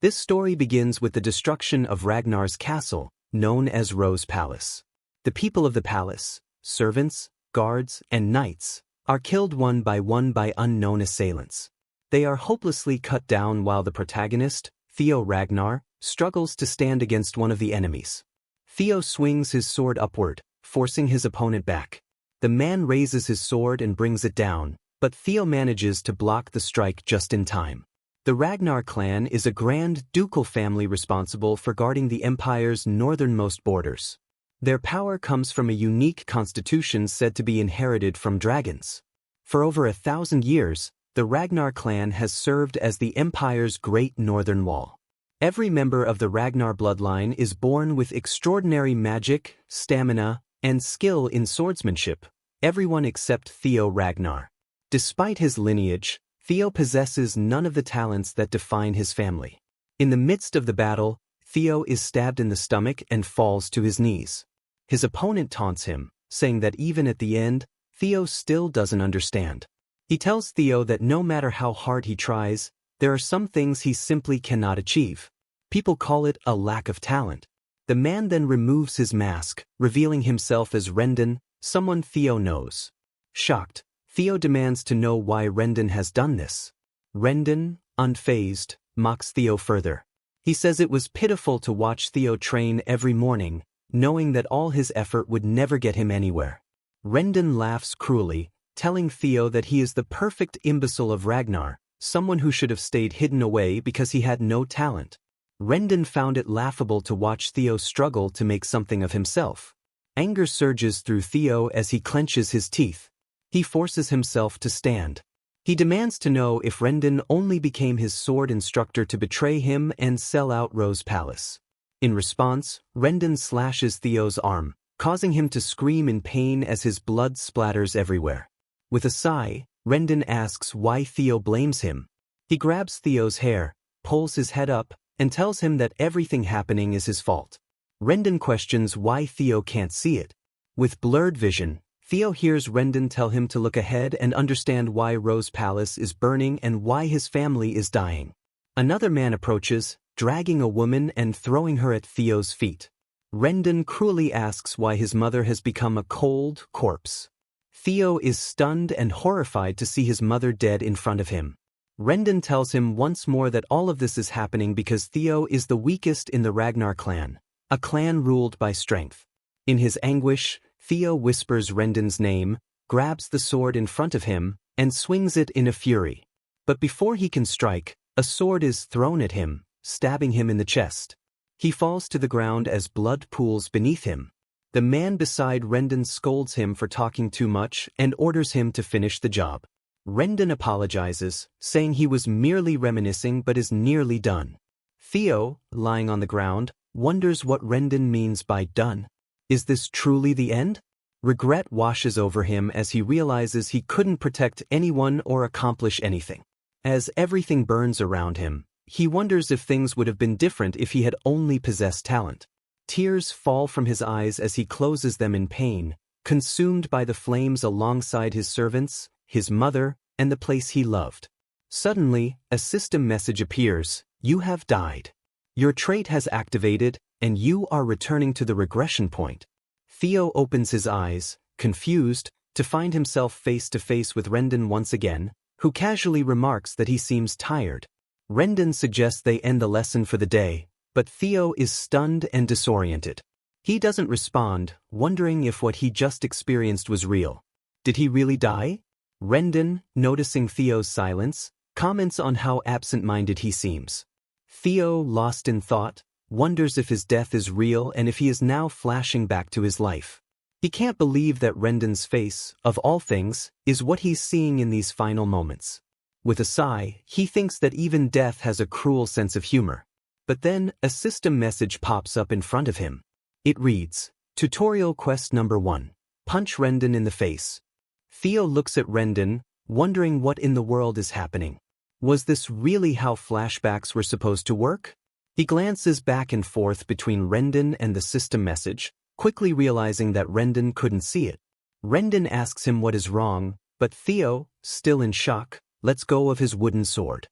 This story begins with the destruction of Ragnar's castle, known as Rose Palace. The people of the palace, servants, guards, and knights, are killed one by unknown assailants. They are hopelessly cut down while the protagonist, Theo Ragnar, struggles to stand against one of the enemies. Theo swings his sword upward, forcing his opponent back. The man raises his sword and brings it down, but Theo manages to block the strike just in time. The Ragnar clan is a Grand Ducal family responsible for guarding the empire's northernmost borders. Their power comes from a unique constitution said to be inherited from dragons. For over 1,000 years, the Ragnar clan has served as the empire's great northern wall. Every member of the Ragnar bloodline is born with extraordinary magic, stamina, and skill in swordsmanship, everyone except Theo Ragnar. Despite his lineage, Theo possesses none of the talents that define his family. In the midst of the battle, Theo is stabbed in the stomach and falls to his knees. His opponent taunts him, saying that even at the end, Theo still doesn't understand. He tells Theo that no matter how hard he tries, there are some things he simply cannot achieve. People call it a lack of talent. The man then removes his mask, revealing himself as Rendon, someone Theo knows. Shocked, Theo demands to know why Rendon has done this. Rendon, unfazed, mocks Theo further. He says it was pitiful to watch Theo train every morning, knowing that all his effort would never get him anywhere. Rendon laughs cruelly, telling Theo that he is the perfect imbecile of Ragnar, someone who should have stayed hidden away because he had no talent. Rendon found it laughable to watch Theo struggle to make something of himself. Anger surges through Theo as he clenches his teeth. He forces himself to stand. He demands to know if Rendon only became his sword instructor to betray him and sell out Rose Palace. In response, Rendon slashes Theo's arm, causing him to scream in pain as his blood splatters everywhere. With a sigh, Rendon asks why Theo blames him. He grabs Theo's hair, pulls his head up, and tells him that everything happening is his fault. Rendon questions why Theo can't see it. With blurred vision, Theo hears Rendon tell him to look ahead and understand why Rose Palace is burning and why his family is dying. Another man approaches, dragging a woman and throwing her at Theo's feet. Rendon cruelly asks why his mother has become a cold corpse. Theo is stunned and horrified to see his mother dead in front of him. Rendon tells him once more that all of this is happening because Theo is the weakest in the Ragnar clan, a clan ruled by strength. In his anguish, Theo whispers Rendon's name, grabs the sword in front of him, and swings it in a fury. But before he can strike, a sword is thrown at him, stabbing him in the chest. He falls to the ground as blood pools beneath him. The man beside Rendon scolds him for talking too much and orders him to finish the job. Rendon apologizes, saying he was merely reminiscing but is nearly done. Theo, lying on the ground, wonders what Rendon means by done. Is this truly the end? Regret washes over him as he realizes he couldn't protect anyone or accomplish anything. As everything burns around him, he wonders if things would have been different if he had only possessed talent. Tears fall from his eyes as he closes them in pain, consumed by the flames alongside his servants, his mother, and the place he loved. Suddenly, a system message appears: "You have died. Your trait has activated, and you are returning to the regression point." Theo opens his eyes, confused, to find himself face to face with Rendon once again, who casually remarks that he seems tired. Rendon suggests they end the lesson for the day, but Theo is stunned and disoriented. He doesn't respond, wondering if what he just experienced was real. Did he really die? Rendon, noticing Theo's silence, comments on how absent-minded he seems. Theo, lost in thought, wonders if his death is real and if he is now flashing back to his life. He can't believe that Rendon's face, of all things, is what he's seeing in these final moments. With a sigh, he thinks that even death has a cruel sense of humor. But then, a system message pops up in front of him. It reads, "Tutorial Quest Number 1. Punch Rendon in the face." Theo looks at Rendon, wondering what in the world is happening. Was this really how flashbacks were supposed to work? He glances back and forth between Rendon and the system message, quickly realizing that Rendon couldn't see it. Rendon asks him what is wrong, but Theo, still in shock, lets go of his wooden sword.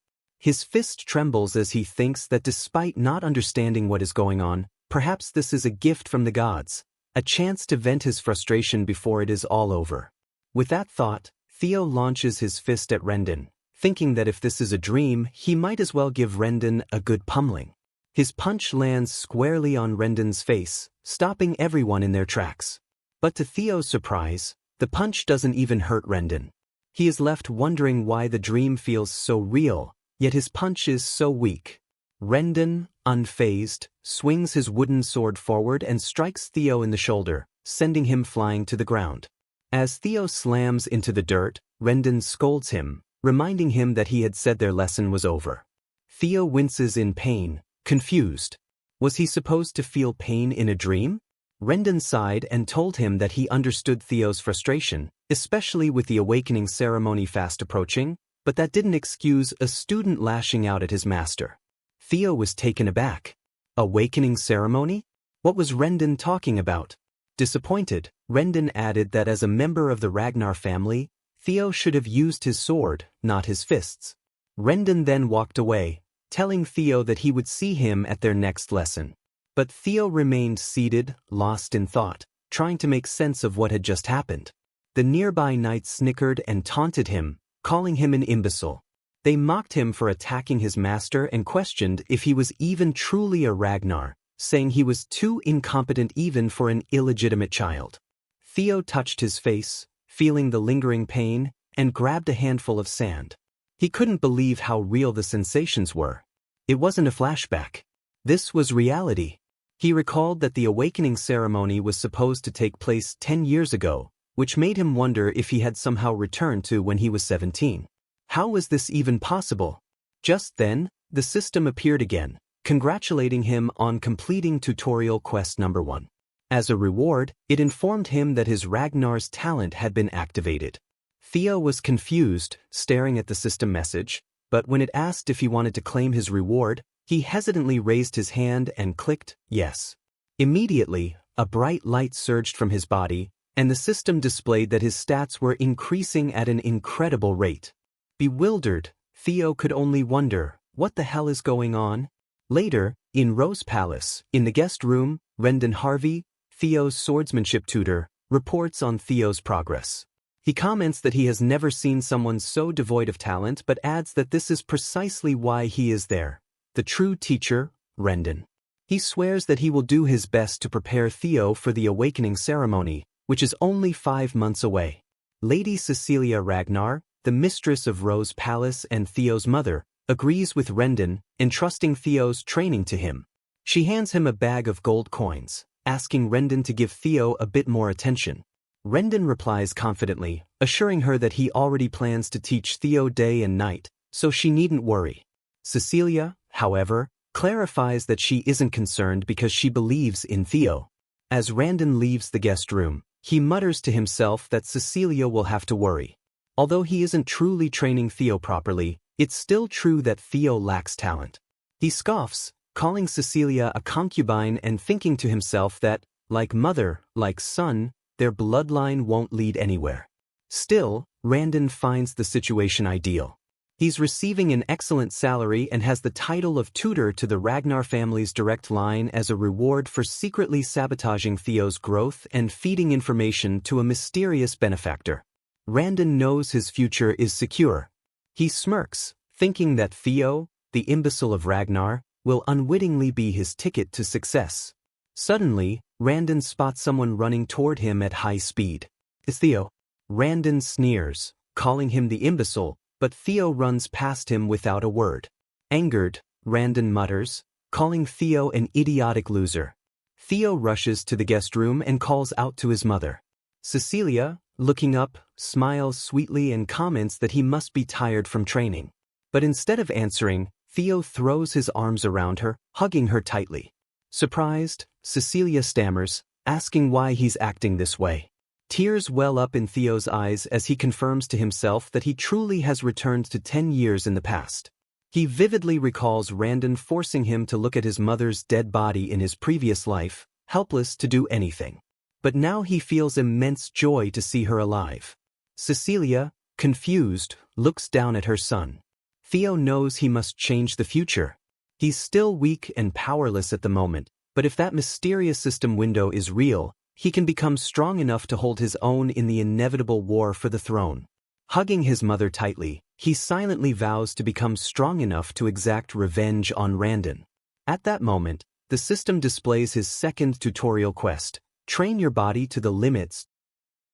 His fist trembles as he thinks that despite not understanding what is going on, perhaps this is a gift from the gods, a chance to vent his frustration before it is all over. With that thought, Theo launches his fist at Rendon, thinking that if this is a dream, he might as well give Rendon a good pummeling. His punch lands squarely on Rendon's face, stopping everyone in their tracks. But to Theo's surprise, the punch doesn't even hurt Rendon. He is left wondering why the dream feels so real, yet his punch is so weak. Rendon, unfazed, swings his wooden sword forward and strikes Theo in the shoulder, sending him flying to the ground. As Theo slams into the dirt, Rendon scolds him, reminding him that he had said their lesson was over. Theo winces in pain, confused. Was he supposed to feel pain in a dream? Rendon sighed and told him that he understood Theo's frustration, especially with the awakening ceremony fast approaching, but that didn't excuse a student lashing out at his master. Theo was taken aback. Awakening ceremony? What was Rendon talking about? Disappointed, Rendon added that as a member of the Ragnar family, Theo should have used his sword, not his fists. Rendon then walked away, telling Theo that he would see him at their next lesson. But Theo remained seated, lost in thought, trying to make sense of what had just happened. The nearby knights snickered and taunted him, calling him an imbecile. They mocked him for attacking his master and questioned if he was even truly a Ragnar, saying he was too incompetent even for an illegitimate child. Theo touched his face, feeling the lingering pain, and grabbed a handful of sand. He couldn't believe how real the sensations were. It wasn't a flashback. This was reality. He recalled that the awakening ceremony was supposed to take place 10 years ago, which made him wonder if he had somehow returned to when he was 17. How was this even possible? Just then, the system appeared again, congratulating him on completing tutorial quest number 1. As a reward, it informed him that his Ragnar's talent had been activated. Theo was confused, staring at the system message, but when it asked if he wanted to claim his reward, he hesitantly raised his hand and clicked yes. Immediately, a bright light surged from his body, and the system displayed that his stats were increasing at an incredible rate. Bewildered, Theo could only wonder, what the hell is going on? Later, in Rose Palace, in the guest room, Rendon Harvey, Theo's swordsmanship tutor, reports on Theo's progress. He comments that he has never seen someone so devoid of talent but adds that this is precisely why he is there. The true teacher, Rendon. He swears that he will do his best to prepare Theo for the awakening ceremony, which is only 5 months away. Lady Cecilia Ragnar, the mistress of Rose Palace and Theo's mother, agrees with Rendon, entrusting Theo's training to him. She hands him a bag of gold coins, asking Rendon to give Theo a bit more attention. Rendon replies confidently, assuring her that he already plans to teach Theo day and night, so she needn't worry. Cecilia, however, clarifies that she isn't concerned because she believes in Theo. As Rendon leaves the guest room, he mutters to himself that Cecilia will have to worry. Although he isn't truly training Theo properly, it's still true that Theo lacks talent. He scoffs, calling Cecilia a concubine and thinking to himself that, like mother, like son, their bloodline won't lead anywhere. Still, Rendon finds the situation ideal. He's receiving an excellent salary and has the title of tutor to the Ragnar family's direct line as a reward for secretly sabotaging Theo's growth and feeding information to a mysterious benefactor. Rendon knows his future is secure. He smirks, thinking that Theo, the imbecile of Ragnar, will unwittingly be his ticket to success. Suddenly, Rendon spots someone running toward him at high speed. It's Theo. Rendon sneers, calling him the imbecile, but Theo runs past him without a word. Angered, Rendon mutters, calling Theo an idiotic loser. Theo rushes to the guest room and calls out to his mother. Cecilia, looking up, smiles sweetly and comments that he must be tired from training. But instead of answering, Theo throws his arms around her, hugging her tightly. Surprised, Cecilia stammers, asking why he's acting this way. Tears well up in Theo's eyes as he confirms to himself that he truly has returned to 10 years in the past. He vividly recalls Rendon forcing him to look at his mother's dead body in his previous life, helpless to do anything. But now he feels immense joy to see her alive. Cecilia, confused, looks down at her son. Theo knows he must change the future. He's still weak and powerless at the moment, but if that mysterious system window is real, he can become strong enough to hold his own in the inevitable war for the throne. Hugging his mother tightly, he silently vows to become strong enough to exact revenge on Randon. At that moment, the system displays his second tutorial quest, Train Your Body to the Limits.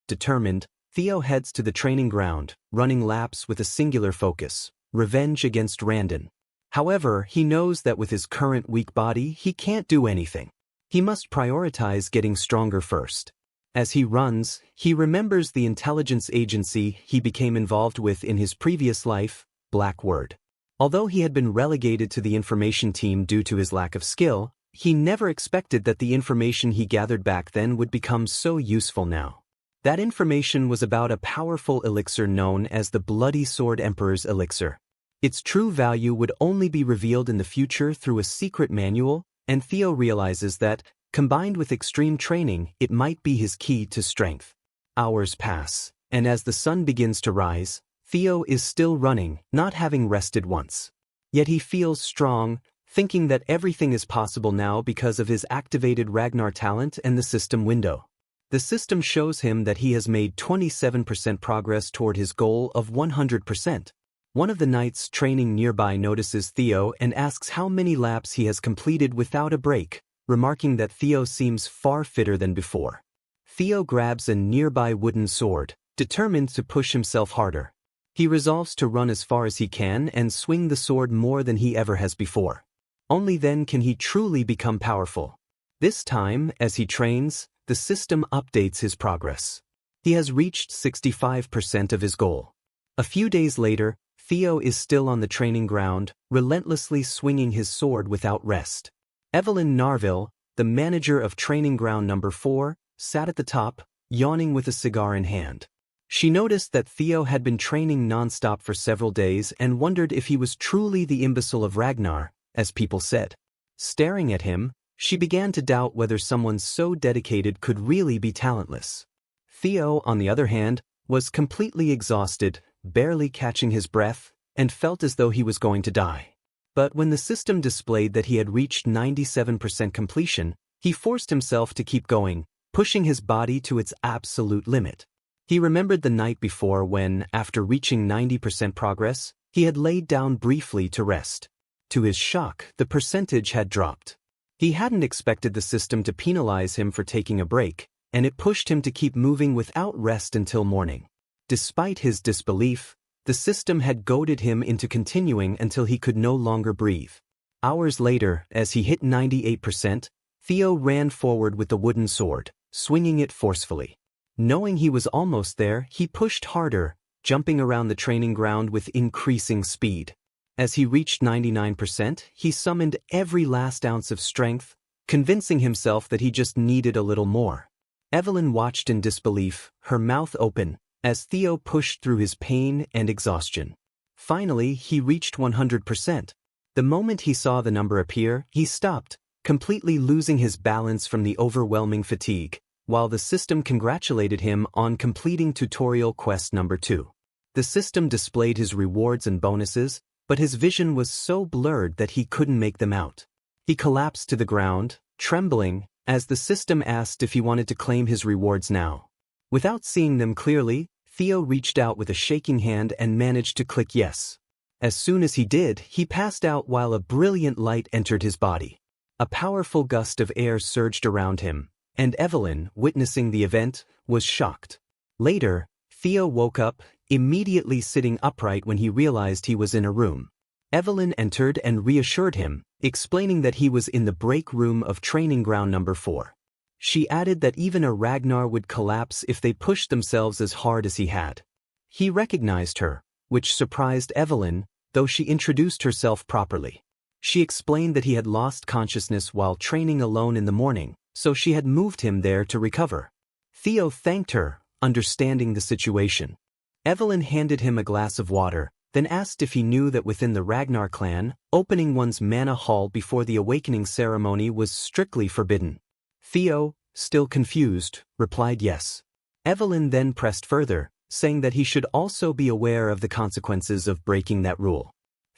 Determined, Theo heads to the training ground, running laps with a singular focus, revenge against Randon. However, he knows that with his current weak body, he can't do anything. He must prioritize getting stronger first. As he runs, he remembers the intelligence agency he became involved with in his previous life, Blackwood. Although he had been relegated to the information team due to his lack of skill, he never expected that the information he gathered back then would become so useful now. That information was about a powerful elixir known as the Bloody Sword Emperor's Elixir. Its true value would only be revealed in the future through a secret manual, and Theo realizes that, combined with extreme training, it might be his key to strength. Hours pass, and as the sun begins to rise, Theo is still running, not having rested once. Yet he feels strong, thinking that everything is possible now because of his activated Ragnar talent and the system window. The system shows him that he has made 27% progress toward his goal of 100%. One of the knights training nearby notices Theo and asks how many laps he has completed without a break, remarking that Theo seems far fitter than before. Theo grabs a nearby wooden sword, determined to push himself harder. He resolves to run as far as he can and swing the sword more than he ever has before. Only then can he truly become powerful. This time, as he trains, the system updates his progress. He has reached 65% of his goal. A few days later, Theo is still on the training ground, relentlessly swinging his sword without rest. Evelyn Narville, the manager of Training Ground Number 4, sat at the top, yawning with a cigar in hand. She noticed that Theo had been training non-stop for several days and wondered if he was truly the imbecile of Ragnar, as people said. Staring at him, she began to doubt whether someone so dedicated could really be talentless. Theo, on the other hand, was completely exhausted, barely catching his breath, and felt as though he was going to die. But when the system displayed that he had reached 97% completion, he forced himself to keep going, pushing his body to its absolute limit. He remembered the night before when, after reaching 90% progress, he had laid down briefly to rest. To his shock, the percentage had dropped. He hadn't expected the system to penalize him for taking a break, and it pushed him to keep moving without rest until morning. Despite his disbelief, the system had goaded him into continuing until he could no longer breathe. Hours later, as he hit 98%, Theo ran forward with the wooden sword, swinging it forcefully. Knowing he was almost there, he pushed harder, jumping around the training ground with increasing speed. As he reached 99%, he summoned every last ounce of strength, convincing himself that he just needed a little more. Evelyn watched in disbelief, her mouth open, as Theo pushed through his pain and exhaustion. Finally, he reached 100%. The moment he saw the number appear, he stopped, completely losing his balance from the overwhelming fatigue, while the system congratulated him on completing tutorial quest number 2. The system displayed his rewards and bonuses, but his vision was so blurred that he couldn't make them out. He collapsed to the ground, trembling, as the system asked if he wanted to claim his rewards now. Without seeing them clearly, Theo reached out with a shaking hand and managed to click yes. As soon as he did, he passed out while a brilliant light entered his body. A powerful gust of air surged around him, and Evelyn, witnessing the event, was shocked. Later, Theo woke up, immediately sitting upright when he realized he was in a room. Evelyn entered and reassured him, explaining that he was in the break room of Training Ground Number 4. She added that even a Ragnar would collapse if they pushed themselves as hard as he had. He recognized her, which surprised Evelyn, though she introduced herself properly. She explained that he had lost consciousness while training alone in the morning, so she had moved him there to recover. Theo thanked her, understanding the situation. Evelyn handed him a glass of water, then asked if he knew that within the Ragnar clan, opening one's mana hall before the awakening ceremony was strictly forbidden. Theo, still confused, replied yes. Evelyn then pressed further, saying that he should also be aware of the consequences of breaking that rule.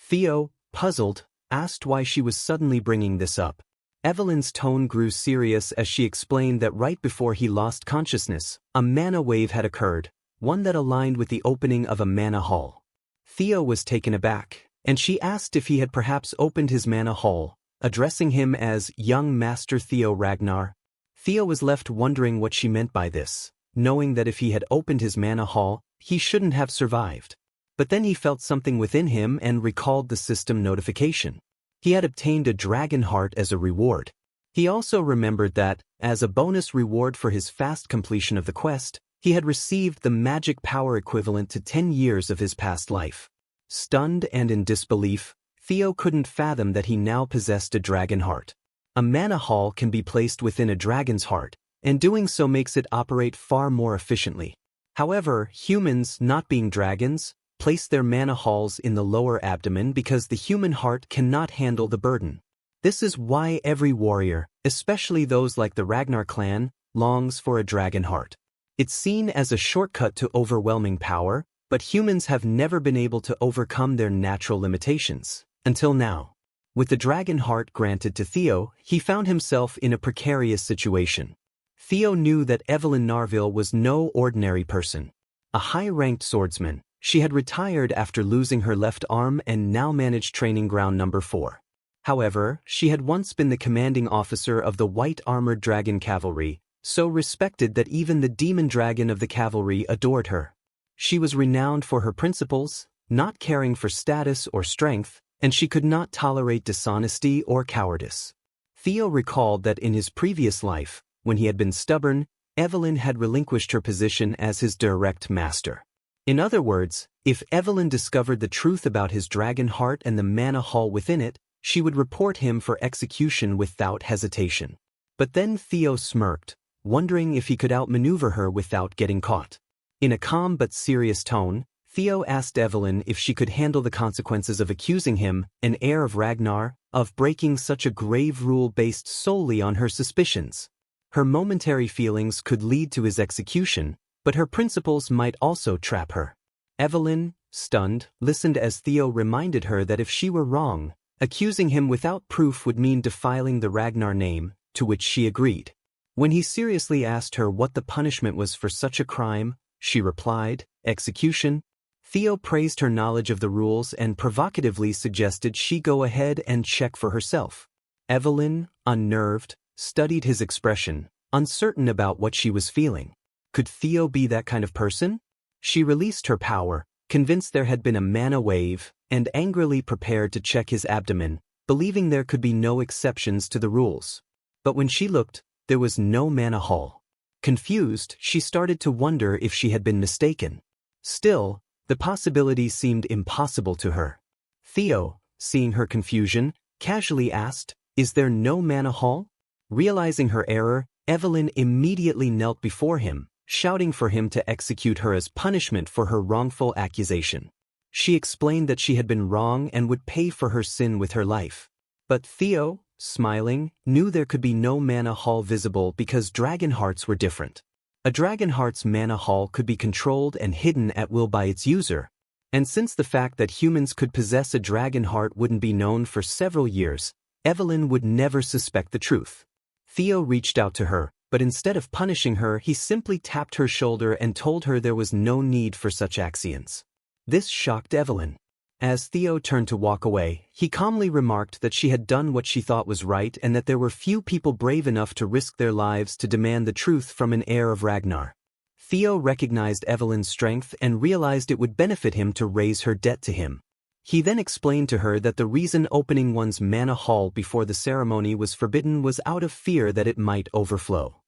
Theo, puzzled, asked why she was suddenly bringing this up. Evelyn's tone grew serious as she explained that right before he lost consciousness, a mana wave had occurred, one that aligned with the opening of a mana hall. Theo was taken aback, and she asked if he had perhaps opened his mana hall, addressing him as young Master Theo Ragnar. Theo was left wondering what she meant by this, knowing that if he had opened his mana hall, he shouldn't have survived. But then he felt something within him and recalled the system notification. He had obtained a dragon heart as a reward. He also remembered that, as a bonus reward for his fast completion of the quest, he had received the magic power equivalent to 10 years of his past life. Stunned and in disbelief, Theo couldn't fathom that he now possessed a dragon heart. A mana hall can be placed within a dragon's heart, and doing so makes it operate far more efficiently. However, humans, not being dragons, place their mana halls in the lower abdomen because the human heart cannot handle the burden. This is why every warrior, especially those like the Ragnar clan, longs for a dragon heart. It's seen as a shortcut to overwhelming power, but humans have never been able to overcome their natural limitations, until now. With the dragon heart granted to Theo, he found himself in a precarious situation. Theo knew that Evelyn Narville was no ordinary person. A high-ranked swordsman, she had retired after losing her left arm and now managed training ground number 4. However, she had once been the commanding officer of the white-armored dragon cavalry, so respected that even the demon dragon of the cavalry adored her. She was renowned for her principles, not caring for status or strength, and she could not tolerate dishonesty or cowardice. Theo recalled that in his previous life, when he had been stubborn, Evelyn had relinquished her position as his direct master. In other words, if Evelyn discovered the truth about his dragon heart and the mana hall within it, she would report him for execution without hesitation. But then Theo smirked, wondering if he could outmaneuver her without getting caught. In a calm but serious tone, Theo asked Evelyn if she could handle the consequences of accusing him, an heir of Ragnar, of breaking such a grave rule based solely on her suspicions. Her momentary feelings could lead to his execution, but her principles might also trap her. Evelyn, stunned, listened as Theo reminded her that if she were wrong, accusing him without proof would mean defiling the Ragnar name, to which she agreed. When he seriously asked her what the punishment was for such a crime, she replied, execution. Theo praised her knowledge of the rules and provocatively suggested she go ahead and check for herself. Evelyn, unnerved, studied his expression, uncertain about what she was feeling. Could Theo be that kind of person? She released her power, convinced there had been a mana wave, and angrily prepared to check his abdomen, believing there could be no exceptions to the rules. But when she looked, there was no mana hall. Confused, she started to wonder if she had been mistaken. Still, the possibility seemed impossible to her. Theo, seeing her confusion, casually asked, "Is there no mana hall?" Realizing her error, Evelyn immediately knelt before him, shouting for him to execute her as punishment for her wrongful accusation. She explained that she had been wrong and would pay for her sin with her life. But Theo, smiling, knew there could be no mana hall visible because dragon hearts were different. A dragon heart's mana hall could be controlled and hidden at will by its user, and since the fact that humans could possess a dragon heart wouldn't be known for several years, Evelyn would never suspect the truth. Theo reached out to her, but instead of punishing her, he simply tapped her shoulder and told her there was no need for such actions. This shocked Evelyn. As Theo turned to walk away, he calmly remarked that she had done what she thought was right and that there were few people brave enough to risk their lives to demand the truth from an heir of Ragnar. Theo recognized Evelyn's strength and realized it would benefit him to raise her debt to him. He then explained to her that the reason opening one's mana hall before the ceremony was forbidden was out of fear that it might overflow.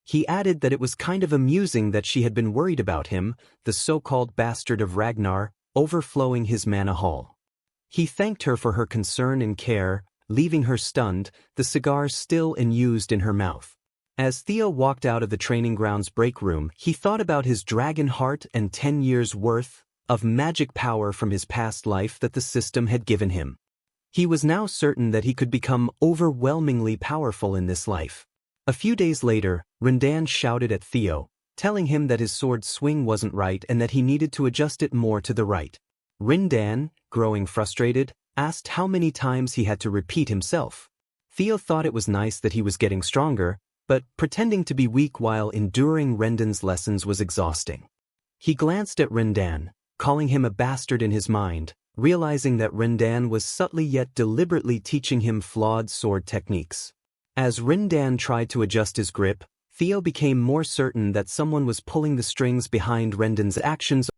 He added that it was kind of amusing that she had been worried about him, the so-called bastard of Ragnar, overflowing his mana hall. He thanked her for her concern and care, leaving her stunned, the cigar still unused in her mouth. As Theo walked out of the training grounds break room, he thought about his dragon heart and 10 years' worth of magic power from his past life that the system had given him. He was now certain that he could become overwhelmingly powerful in this life. A few days later, Rindan shouted at Theo, telling him that his sword swing wasn't right and that he needed to adjust it more to the right. Rindan, growing frustrated, asked how many times he had to repeat himself. Theo thought it was nice that he was getting stronger, but pretending to be weak while enduring Rendan's lessons was exhausting. He glanced at Rendan, calling him a bastard in his mind, realizing that Rendan was subtly yet deliberately teaching him flawed sword techniques. As Rendan tried to adjust his grip, Theo became more certain that someone was pulling the strings behind Rendan's actions.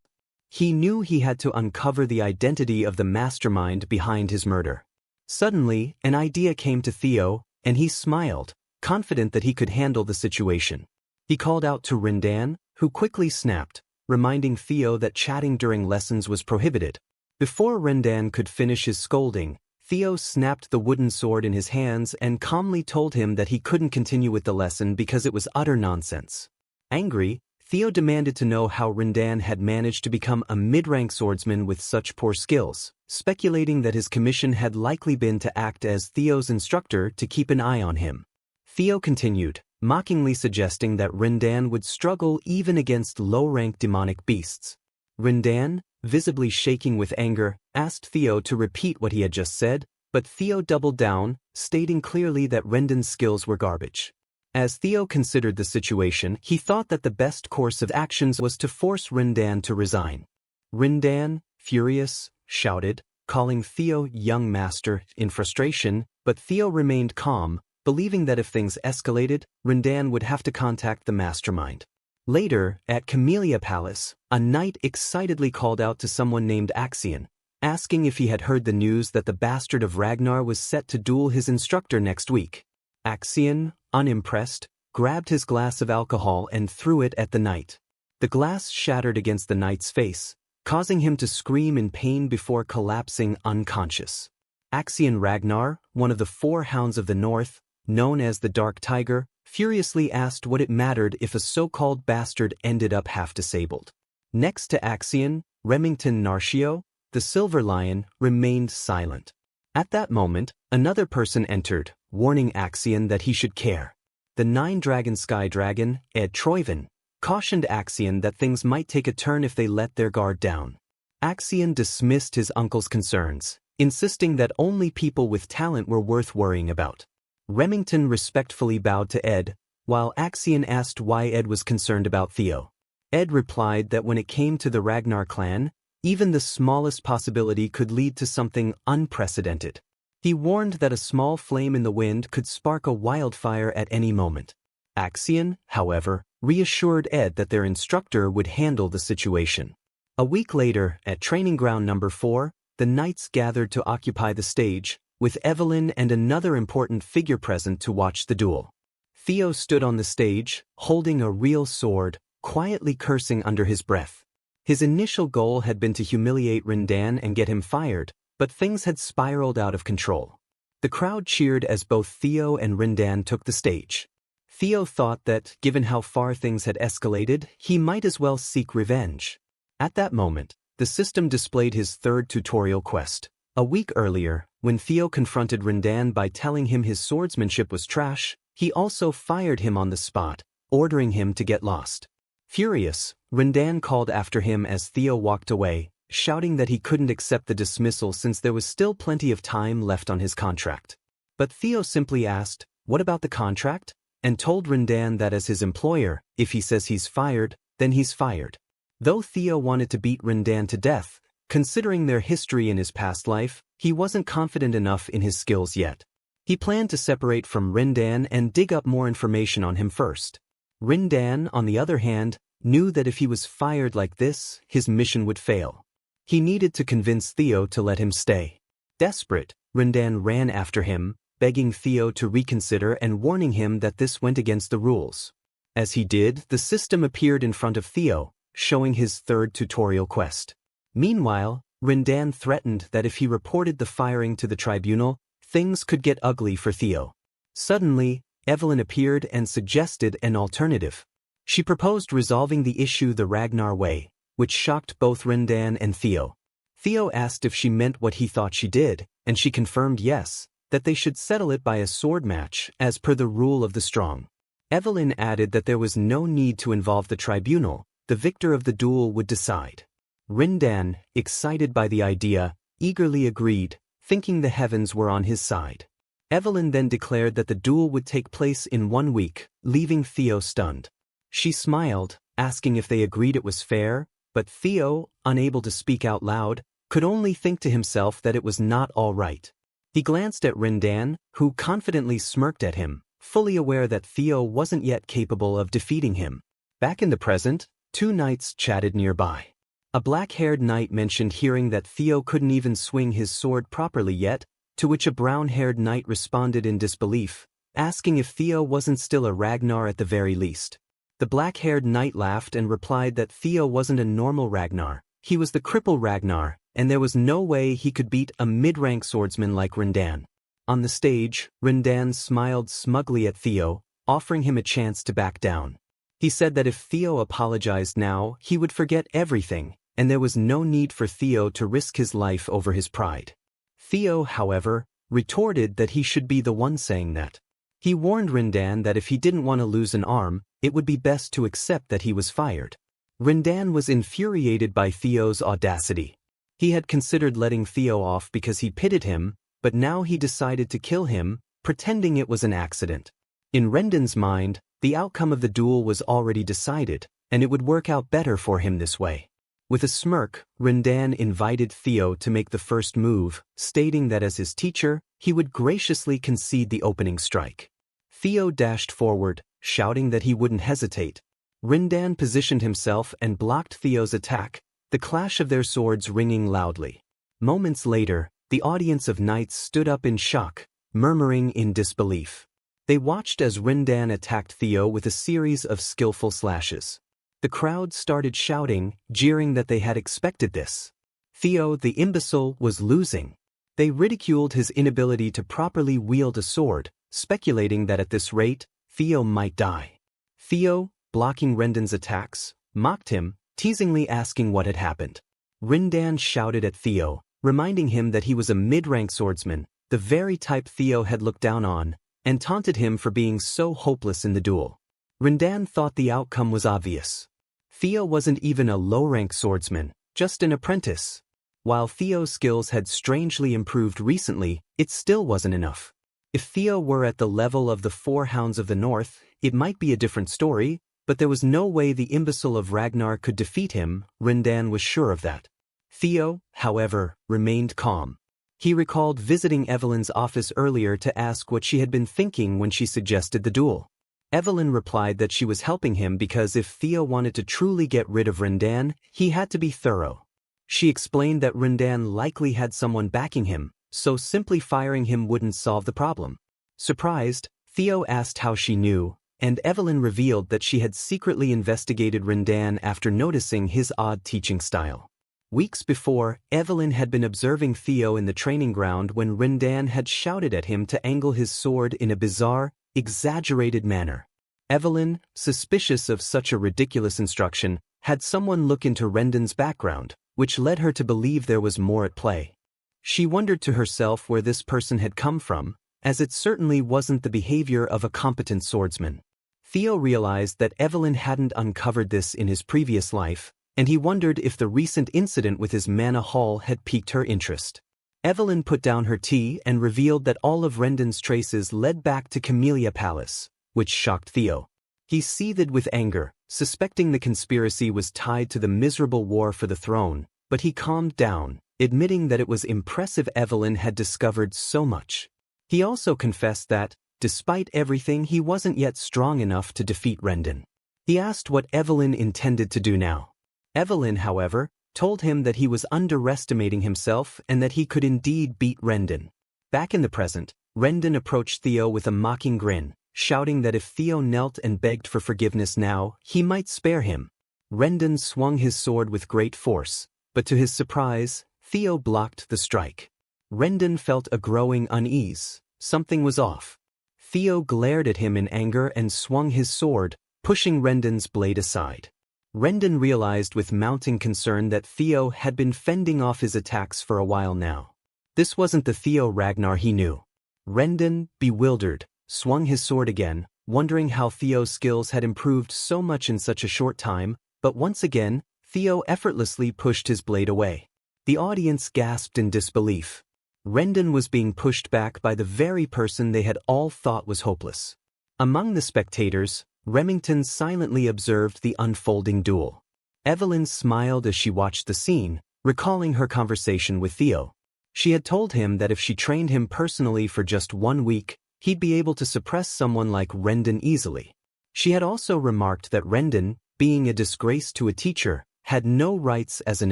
He knew he had to uncover the identity of the mastermind behind his murder. Suddenly, an idea came to Theo, and he smiled, confident that he could handle the situation. He called out to Rendan, who quickly snapped, reminding Theo that chatting during lessons was prohibited. Before Rendan could finish his scolding, Theo snapped the wooden sword in his hands and calmly told him that he couldn't continue with the lesson because it was utter nonsense. Angry, Theo demanded to know how Rendan had managed to become a mid-rank swordsman with such poor skills, speculating that his commission had likely been to act as Theo's instructor to keep an eye on him. Theo continued, mockingly suggesting that Rendan would struggle even against low-rank demonic beasts. Rendan, visibly shaking with anger, asked Theo to repeat what he had just said, but Theo doubled down, stating clearly that Rendan's skills were garbage. As Theo considered the situation, he thought that the best course of actions was to force Rendan to resign. Rendan, furious, shouted, calling Theo young master in frustration, but Theo remained calm, believing that if things escalated, Rendan would have to contact the mastermind. Later, at Camellia Palace, a knight excitedly called out to someone named Axion, asking if he had heard the news that the bastard of Ragnar was set to duel his instructor next week. Axion, unimpressed, grabbed his glass of alcohol and threw it at the knight. The glass shattered against the knight's face, causing him to scream in pain before collapsing unconscious. Axion Ragnar, one of the 4 hounds of the north, known as the Dark Tiger, furiously asked what it mattered if a so-called bastard ended up half-disabled. Next to Axion, Remington Narcio, the Silver Lion, remained silent. At that moment, another person entered, warning Axion that he should care. The 9-dragon Sky Dragon, Ed Troyven, cautioned Axion that things might take a turn if they let their guard down. Axion dismissed his uncle's concerns, insisting that only people with talent were worth worrying about. Remington respectfully bowed to Ed, while Axion asked why Ed was concerned about Theo. Ed replied that when it came to the Ragnar clan, even the smallest possibility could lead to something unprecedented. He warned that a small flame in the wind could spark a wildfire at any moment. Axion, however, reassured Ed that their instructor would handle the situation. A week later, at Training Ground Number 4, the knights gathered to occupy the stage, with Evelyn and another important figure present to watch the duel. Theo stood on the stage, holding a real sword, quietly cursing under his breath. His initial goal had been to humiliate Rendan and get him fired, but things had spiraled out of control. The crowd cheered as both Theo and Rendan took the stage. Theo thought that, given how far things had escalated, he might as well seek revenge. At that moment, the system displayed his 3rd tutorial quest. A week earlier, when Theo confronted Rendan by telling him his swordsmanship was trash, he also fired him on the spot, ordering him to get lost. Furious, Rendan called after him as Theo walked away, shouting that he couldn't accept the dismissal since there was still plenty of time left on his contract. But Theo simply asked, "What about the contract?" and told Rendan that as his employer, if he says he's fired, then he's fired. Though Theo wanted to beat Rendan to death, considering their history in his past life, he wasn't confident enough in his skills yet. He planned to separate from Rendan and dig up more information on him first. Rendan, on the other hand, knew that if he was fired like this, his mission would fail. He needed to convince Theo to let him stay. Desperate, Rendan ran after him, begging Theo to reconsider and warning him that this went against the rules. As he did, the system appeared in front of Theo, showing his 3rd tutorial quest. Meanwhile, Rendan threatened that if he reported the firing to the tribunal, things could get ugly for Theo. Suddenly, Evelyn appeared and suggested an alternative. She proposed resolving the issue the Ragnar way, which shocked both Rendan and Theo. Theo asked if she meant what he thought she did, and she confirmed yes, that they should settle it by a sword match as per the rule of the strong. Evelyn added that there was no need to involve the tribunal, the victor of the duel would decide. Rendan, excited by the idea, eagerly agreed, thinking the heavens were on his side. Evelyn then declared that the duel would take place in 1 week, leaving Theo stunned. She smiled, asking if they agreed it was fair, but Theo, unable to speak out loud, could only think to himself that it was not all right. He glanced at Rindan, who confidently smirked at him, fully aware that Theo wasn't yet capable of defeating him. Back in the present, 2 knights chatted nearby. A black-haired knight mentioned hearing that Theo couldn't even swing his sword properly yet, to which a brown-haired knight responded in disbelief, asking if Theo wasn't still a Ragnar at the very least. The black-haired knight laughed and replied that Theo wasn't a normal Ragnar, he was the cripple Ragnar, and there was no way he could beat a mid-rank swordsman like Rindan. On the stage, Rindan smiled smugly at Theo, offering him a chance to back down. He said that if Theo apologized now, he would forget everything, and there was no need for Theo to risk his life over his pride. Theo, however, retorted that he should be the one saying that. He warned Rindan that if he didn't want to lose an arm, it would be best to accept that he was fired. Rindan was infuriated by Theo's audacity. He had considered letting Theo off because he pitied him, but now he decided to kill him, pretending it was an accident. In Rendan's mind, the outcome of the duel was already decided, and it would work out better for him this way. With a smirk, Rindan invited Theo to make the first move, stating that as his teacher, he would graciously concede the opening strike. Theo dashed forward, shouting that he wouldn't hesitate. Rindan positioned himself and blocked Theo's attack, the clash of their swords ringing loudly. Moments later, the audience of knights stood up in shock, murmuring in disbelief. They watched as Rindan attacked Theo with a series of skillful slashes. The crowd started shouting, jeering that they had expected this. Theo, the imbecile, was losing. They ridiculed his inability to properly wield a sword, speculating that at this rate, Theo might die. Theo, blocking Rendan's attacks, mocked him, teasingly asking what had happened. Rindan shouted at Theo, reminding him that he was a mid-rank swordsman, the very type Theo had looked down on, and taunted him for being so hopeless in the duel. Rindan thought the outcome was obvious. Theo wasn't even a low-rank swordsman, just an apprentice. While Theo's skills had strangely improved recently, it still wasn't enough. If Theo were at the level of the 4 Hounds of the North, it might be a different story, but there was no way the imbecile of Ragnar could defeat him, Rindan was sure of that. Theo, however, remained calm. He recalled visiting Evelyn's office earlier to ask what she had been thinking when she suggested the duel. Evelyn replied that she was helping him because if Theo wanted to truly get rid of Rindan, he had to be thorough. She explained that Rindan likely had someone backing him, so simply firing him wouldn't solve the problem. Surprised, Theo asked how she knew, and Evelyn revealed that she had secretly investigated Rindan after noticing his odd teaching style. Weeks before, Evelyn had been observing Theo in the training ground when Rindan had shouted at him to angle his sword in a bizarre, exaggerated manner. Evelyn, suspicious of such a ridiculous instruction, had someone look into Rendan's background, which led her to believe there was more at play. She wondered to herself where this person had come from, as it certainly wasn't the behavior of a competent swordsman. Theo realized that Evelyn hadn't uncovered this in his previous life, and he wondered if the recent incident with his mana haul had piqued her interest. Evelyn put down her tea and revealed that all of Rendan's traces led back to Camellia Palace, which shocked Theo. He seethed with anger, suspecting the conspiracy was tied to the miserable war for the throne, but he calmed down, admitting that it was impressive Evelyn had discovered so much. He also confessed that, despite everything, he wasn't yet strong enough to defeat Rendan. He asked what Evelyn intended to do now. Evelyn, however, told him that he was underestimating himself and that he could indeed beat Rendan. Back in the present, Rendan approached Theo with a mocking grin, shouting that if Theo knelt and begged for forgiveness now, he might spare him. Rendan swung his sword with great force, but to his surprise, Theo blocked the strike. Rendan felt a growing unease. Something was off. Theo glared at him in anger and swung his sword, pushing Rendan's blade aside. Rendan realized with mounting concern that Theo had been fending off his attacks for a while now. This wasn't the Theo Ragnar he knew. Rendan, bewildered, swung his sword again, wondering how Theo's skills had improved so much in such a short time, but once again, Theo effortlessly pushed his blade away. The audience gasped in disbelief. Rendon was being pushed back by the very person they had all thought was hopeless. Among the spectators, Remington silently observed the unfolding duel. Evelyn smiled as she watched the scene, recalling her conversation with Theo. She had told him that if she trained him personally for just 1 week, he'd be able to suppress someone like Rendon easily. She had also remarked that Rendon, being a disgrace to a teacher, had no rights as an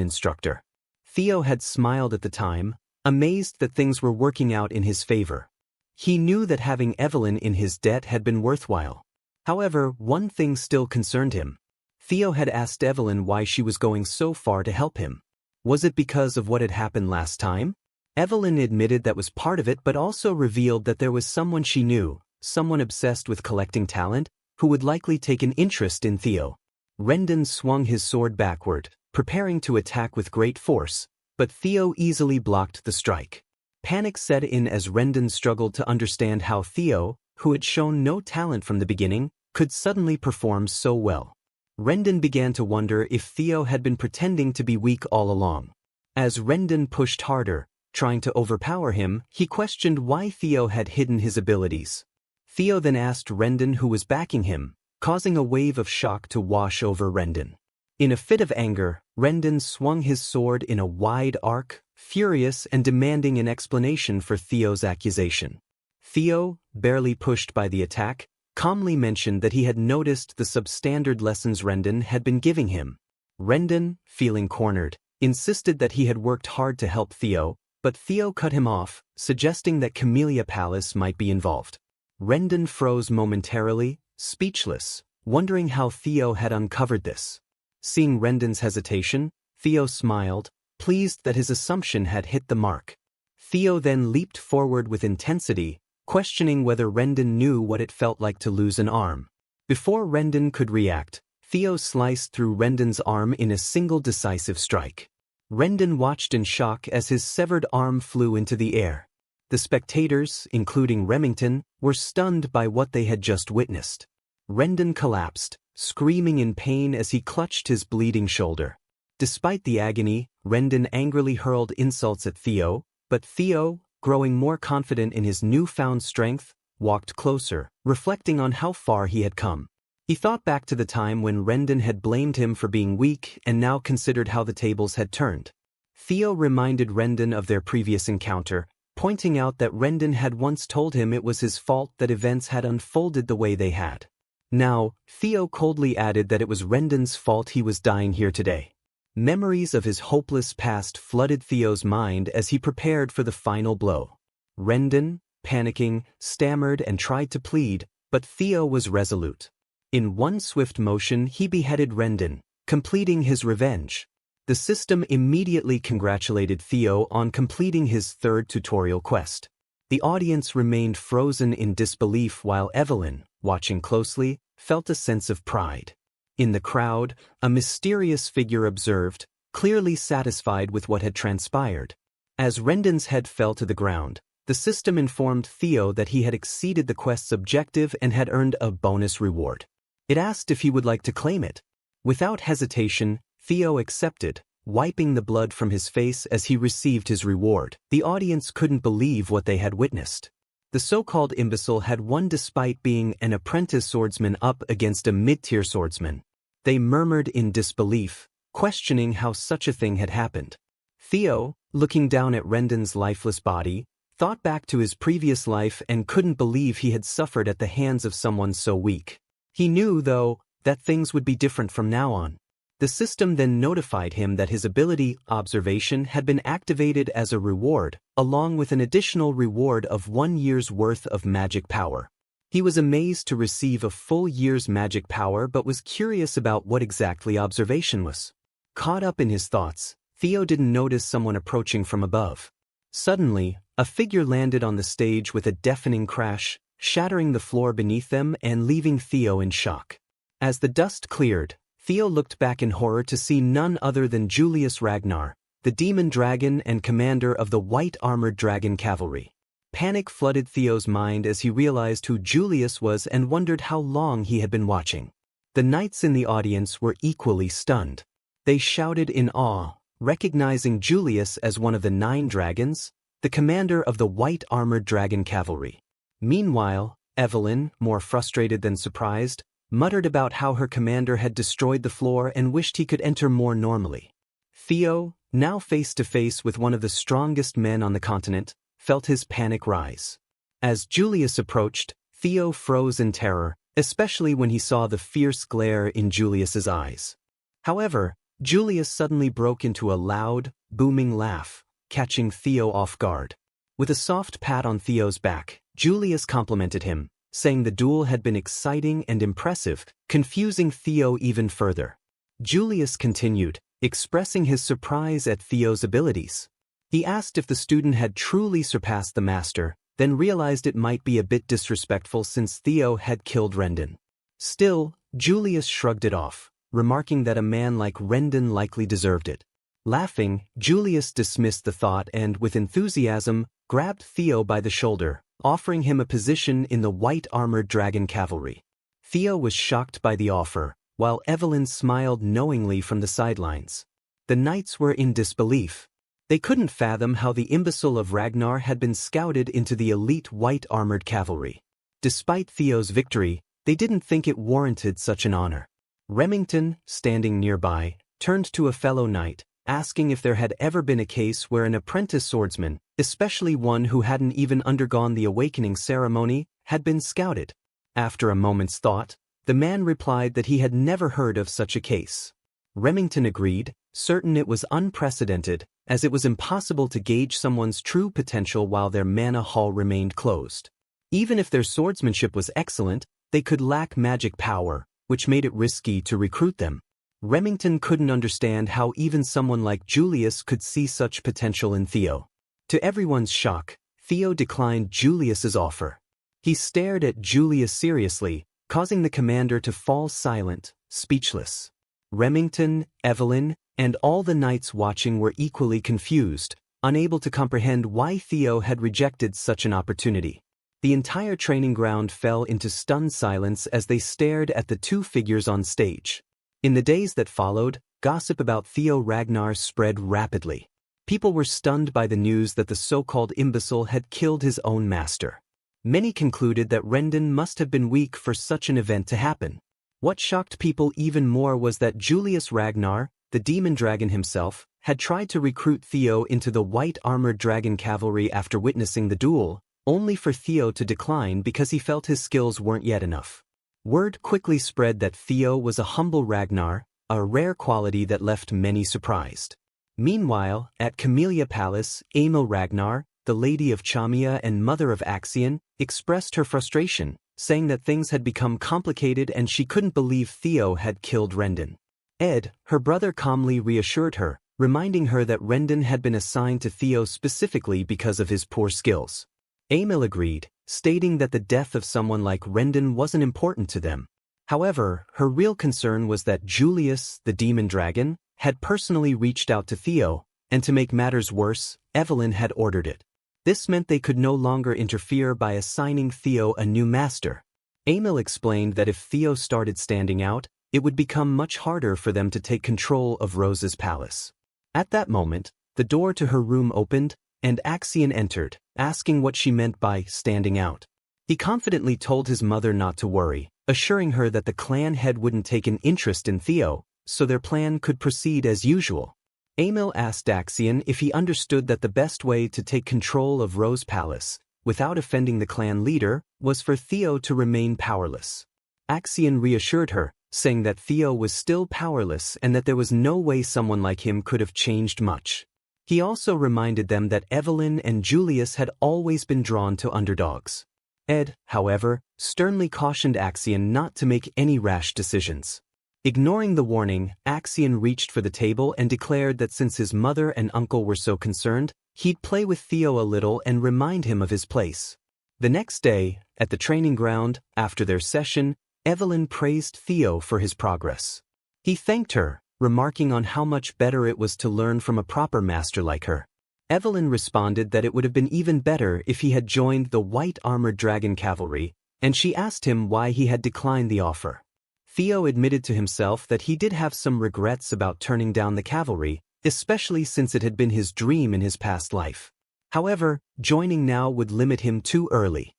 instructor. Theo had smiled at the time, amazed that things were working out in his favor. He knew that having Evelyn in his debt had been worthwhile. However, one thing still concerned him. Theo had asked Evelyn why she was going so far to help him. Was it because of what had happened last time? Evelyn admitted that was part of it, but also revealed that there was someone she knew, someone obsessed with collecting talent, who would likely take an interest in Theo. Rendon swung his sword backward, preparing to attack with great force, but Theo easily blocked the strike. Panic set in as Rendon struggled to understand how Theo, who had shown no talent from the beginning, could suddenly perform so well. Rendon began to wonder if Theo had been pretending to be weak all along. As Rendon pushed harder, trying to overpower him, he questioned why Theo had hidden his abilities. Theo then asked Rendon who was backing him, causing a wave of shock to wash over Rendon. In a fit of anger, Rendon swung his sword in a wide arc, furious and demanding an explanation for Theo's accusation. Theo, barely pushed by the attack, calmly mentioned that he had noticed the substandard lessons Rendon had been giving him. Rendon, feeling cornered, insisted that he had worked hard to help Theo, but Theo cut him off, suggesting that Camellia Palace might be involved. Rendon froze momentarily, speechless, wondering how Theo had uncovered this. Seeing Rendon's hesitation, Theo smiled, pleased that his assumption had hit the mark. Theo then leaped forward with intensity, questioning whether Rendon knew what it felt like to lose an arm. Before Rendon could react, Theo sliced through Rendon's arm in a single decisive strike. Rendon watched in shock as his severed arm flew into the air. The spectators, including Remington, were stunned by what they had just witnessed. Rendon collapsed, screaming in pain as he clutched his bleeding shoulder. Despite the agony, Rendon angrily hurled insults at Theo, but Theo, growing more confident in his newfound strength, walked closer, reflecting on how far he had come. He thought back to the time when Rendon had blamed him for being weak and now considered how the tables had turned. Theo reminded Rendon of their previous encounter, pointing out that Rendon had once told him it was his fault that events had unfolded the way they had. Now, Theo coldly added that it was Rendon's fault he was dying here today. Memories of his hopeless past flooded Theo's mind as he prepared for the final blow. Rendon, panicking, stammered and tried to plead, but Theo was resolute. In one swift motion he beheaded Rendon, completing his revenge. The system immediately congratulated Theo on completing his third tutorial quest. The audience remained frozen in disbelief while Evelyn, watching closely, felt a sense of pride. In the crowd, a mysterious figure observed, clearly satisfied with what had transpired. As Rendon's head fell to the ground, the system informed Theo that he had exceeded the quest's objective and had earned a bonus reward. It asked if he would like to claim it. Without hesitation, Theo accepted, wiping the blood from his face as he received his reward. The audience couldn't believe what they had witnessed. The so-called imbecile had won despite being an apprentice swordsman up against a mid-tier swordsman. They murmured in disbelief, questioning how such a thing had happened. Theo, looking down at Rendon's lifeless body, thought back to his previous life and couldn't believe he had suffered at the hands of someone so weak. He knew, though, that things would be different from now on. The system then notified him that his ability, Observation, had been activated as a reward, along with an additional reward of 1 year's worth of magic power. He was amazed to receive a full year's magic power but was curious about what exactly Observation was. Caught up in his thoughts, Theo didn't notice someone approaching from above. Suddenly, a figure landed on the stage with a deafening crash, shattering the floor beneath them and leaving Theo in shock. As the dust cleared, Theo looked back in horror to see none other than Julius Ragnar, the demon dragon and commander of the white-armored dragon cavalry. Panic flooded Theo's mind as he realized who Julius was and wondered how long he had been watching. The knights in the audience were equally stunned. They shouted in awe, recognizing Julius as one of the 9 dragons, the commander of the White Armored Dragon Cavalry. Meanwhile, Evelyn, more frustrated than surprised, muttered about how her commander had destroyed the floor and wished he could enter more normally. Theo, now face to face with one of the strongest men on the continent, felt his panic rise. As Julius approached, Theo froze in terror, especially when he saw the fierce glare in Julius's eyes. However, Julius suddenly broke into a loud, booming laugh, catching Theo off guard. With a soft pat on Theo's back, Julius complimented him, saying the duel had been exciting and impressive, confusing Theo even further. Julius continued, expressing his surprise at Theo's abilities. He asked if the student had truly surpassed the master, then realized it might be a bit disrespectful since Theo had killed Rendon. Still, Julius shrugged it off, remarking that a man like Rendon likely deserved it. Laughing, Julius dismissed the thought and, with enthusiasm, grabbed Theo by the shoulder, offering him a position in the White Armored Dragon Cavalry. Theo was shocked by the offer, while Evelyn smiled knowingly from the sidelines. The knights were in disbelief. They couldn't fathom how the imbecile of Ragnar had been scouted into the elite White Armored Cavalry. Despite Theo's victory, they didn't think it warranted such an honor. Remington, standing nearby, turned to a fellow knight, asking if there had ever been a case where an apprentice swordsman, especially one who hadn't even undergone the awakening ceremony, had been scouted. After a moment's thought, the man replied that he had never heard of such a case. Remington agreed, certain it was unprecedented, as it was impossible to gauge someone's true potential while their mana hall remained closed. Even if their swordsmanship was excellent, they could lack magic power, which made it risky to recruit them. Remington couldn't understand how even someone like Julius could see such potential in Theo. To everyone's shock, Theo declined Julius's offer. He stared at Julius seriously, causing the commander to fall silent, speechless. Remington, Evelyn, and all the knights watching were equally confused, unable to comprehend why Theo had rejected such an opportunity. The entire training ground fell into stunned silence as they stared at the two figures on stage. In the days that followed, gossip about Theo Ragnar spread rapidly. People were stunned by the news that the so-called imbecile had killed his own master. Many concluded that Rendon must have been weak for such an event to happen. What shocked people even more was that Julius Ragnar, the demon dragon himself, had tried to recruit Theo into the White Armored Dragon Cavalry after witnessing the duel, only for Theo to decline because he felt his skills weren't yet enough. Word quickly spread that Theo was a humble Ragnar, a rare quality that left many surprised. Meanwhile, at Camellia Palace, Emil Ragnar, the Lady of Chamia and mother of Axion, expressed her frustration, saying that things had become complicated and she couldn't believe Theo had killed Rendon. Ed, her brother, calmly reassured her, reminding her that Rendon had been assigned to Theo specifically because of his poor skills. Emil agreed, stating that the death of someone like Rendon wasn't important to them. However, her real concern was that Julius, the demon dragon, had personally reached out to Theo, and to make matters worse, Evelyn had ordered it. This meant they could no longer interfere by assigning Theo a new master. Emil explained that if Theo started standing out, it would become much harder for them to take control of Rose's palace. At that moment, the door to her room opened, and Axion entered, asking what she meant by standing out. He confidently told his mother not to worry, assuring her that the clan head wouldn't take an interest in Theo, so their plan could proceed as usual. Emil asked Axion if he understood that the best way to take control of Rose Palace, without offending the clan leader, was for Theo to remain powerless. Axion reassured her, saying that Theo was still powerless and that there was no way someone like him could have changed much. He also reminded them that Evelyn and Julius had always been drawn to underdogs. Ed, however, sternly cautioned Axion not to make any rash decisions. Ignoring the warning, Axion reached for the table and declared that since his mother and uncle were so concerned, he'd play with Theo a little and remind him of his place. The next day, at the training ground, after their session, Evelyn praised Theo for his progress. He thanked her, remarking on how much better it was to learn from a proper master like her. Evelyn responded that it would have been even better if he had joined the White Armored Dragon Cavalry, and she asked him why he had declined the offer. Theo admitted to himself that he did have some regrets about turning down the cavalry, especially since it had been his dream in his past life. However, joining now would limit him too early.